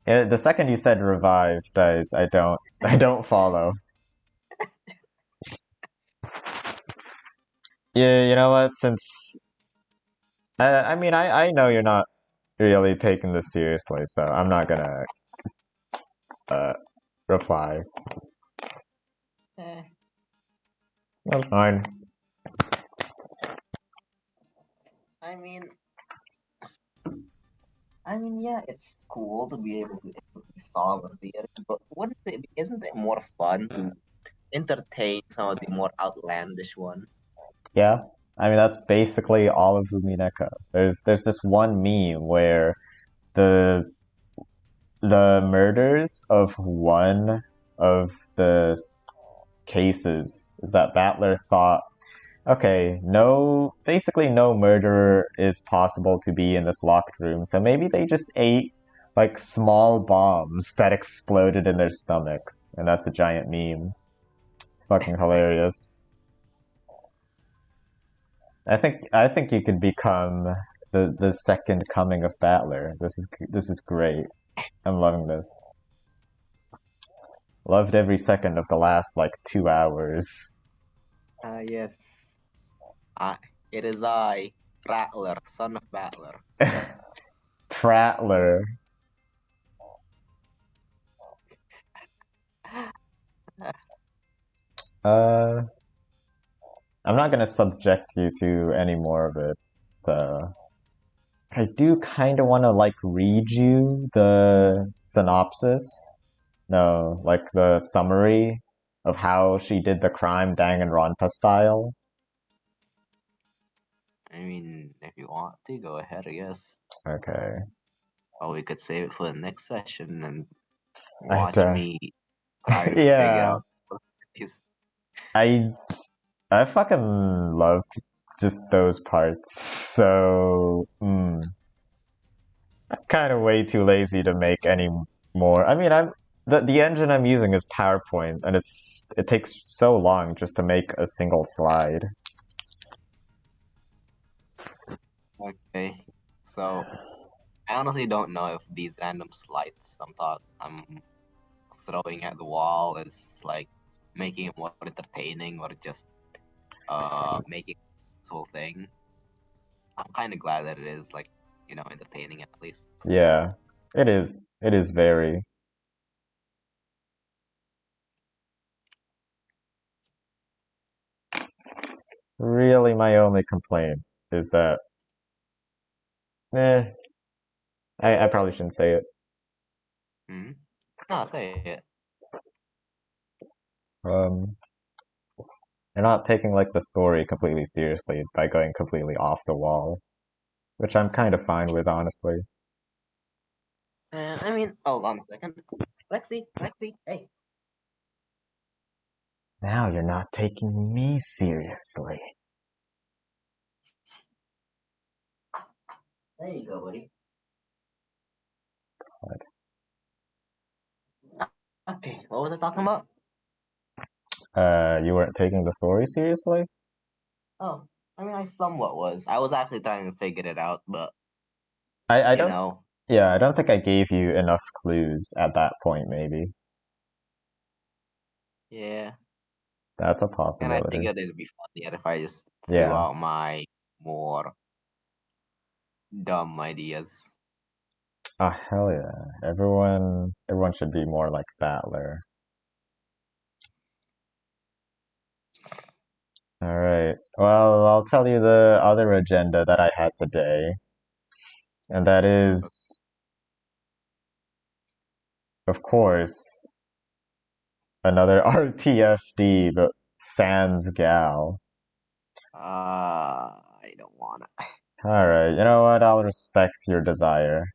Speaker 2: Yeah, the second you said revived, I don't follow. Yeah, you know what? Since I mean, I know you're not really taking this seriously, so I'm not gonna reply. That's fine.
Speaker 1: I mean, yeah, it's cool to be able to instantly solve a theory, but isn't it more fun to entertain some of the more outlandish ones?
Speaker 2: Yeah, I mean that's basically all of Umineko. There's this one meme where the murders of one of the cases is that Battler thought, okay, basically no murderer is possible to be in this locked room, so maybe they just ate like small bombs that exploded in their stomachs, and that's a giant meme. It's fucking hilarious. I think you could become the second coming of Battler. This is great. I'm loving this. Loved every second of the last like 2 hours.
Speaker 1: Yes. It is I, Rattler, son of Battler.
Speaker 2: Prattler. I'm not gonna subject you to any more of it, so I do kind of want to like read you the synopsis. No, like the summary of how she did the crime Danganronpa style.
Speaker 1: I mean, if you want to, go ahead, I guess.
Speaker 2: Okay.
Speaker 1: Or we could save it for the next session and
Speaker 2: I
Speaker 1: watch
Speaker 2: don't-
Speaker 1: me try to figure
Speaker 2: Yeah.
Speaker 1: out these.
Speaker 2: I fucking loved just those parts. So, I'm kind of way too lazy to make any more. I mean, the engine I'm using is PowerPoint, and it takes so long just to make a single slide.
Speaker 1: Okay, so I honestly don't know if these random slides I'm throwing at the wall is like making it more entertaining or just making this whole thing. I'm kind of glad that it is like entertaining at least.
Speaker 2: Yeah, it is. It is very. Really, my only complaint is that, I probably shouldn't say it.
Speaker 1: Hmm? No, say it.
Speaker 2: They're not taking like the story completely seriously by going completely off the wall, which I'm kind of fine with, honestly.
Speaker 1: I mean, hold on a second. Lexi, hey.
Speaker 2: Now you're not taking me seriously.
Speaker 1: There you go, buddy. Okay, what was I talking about?
Speaker 2: You weren't taking the story seriously?
Speaker 1: Oh, I mean, I somewhat was. I was actually trying to figure it out, but
Speaker 2: I
Speaker 1: you
Speaker 2: don't.
Speaker 1: know,
Speaker 2: Yeah, I don't think I gave you enough clues at that point. Maybe
Speaker 1: yeah.
Speaker 2: that's a
Speaker 1: And I
Speaker 2: possibility.
Speaker 1: figured it'd be funnier if I just threw
Speaker 2: Yeah.
Speaker 1: out my more dumb ideas.
Speaker 2: Oh hell yeah! Everyone should be more like Battler. All right. Well, I'll tell you the other agenda that I had today, and that is, of course, another RTFD, but sans gal.
Speaker 1: I don't wanna.
Speaker 2: All right. You know what? I'll respect your desire.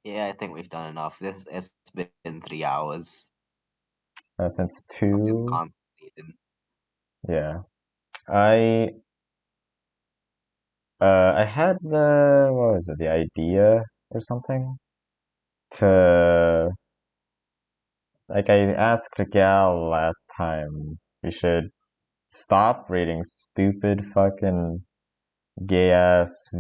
Speaker 1: Yeah, I think we've done enough. It's been 3 hours.
Speaker 2: Since
Speaker 1: I'm just
Speaker 2: 2.
Speaker 1: concentrated.
Speaker 2: Yeah. I had what was it, the idea or something? To, like, I asked Gal last time, we should stop reading stupid fucking gay ass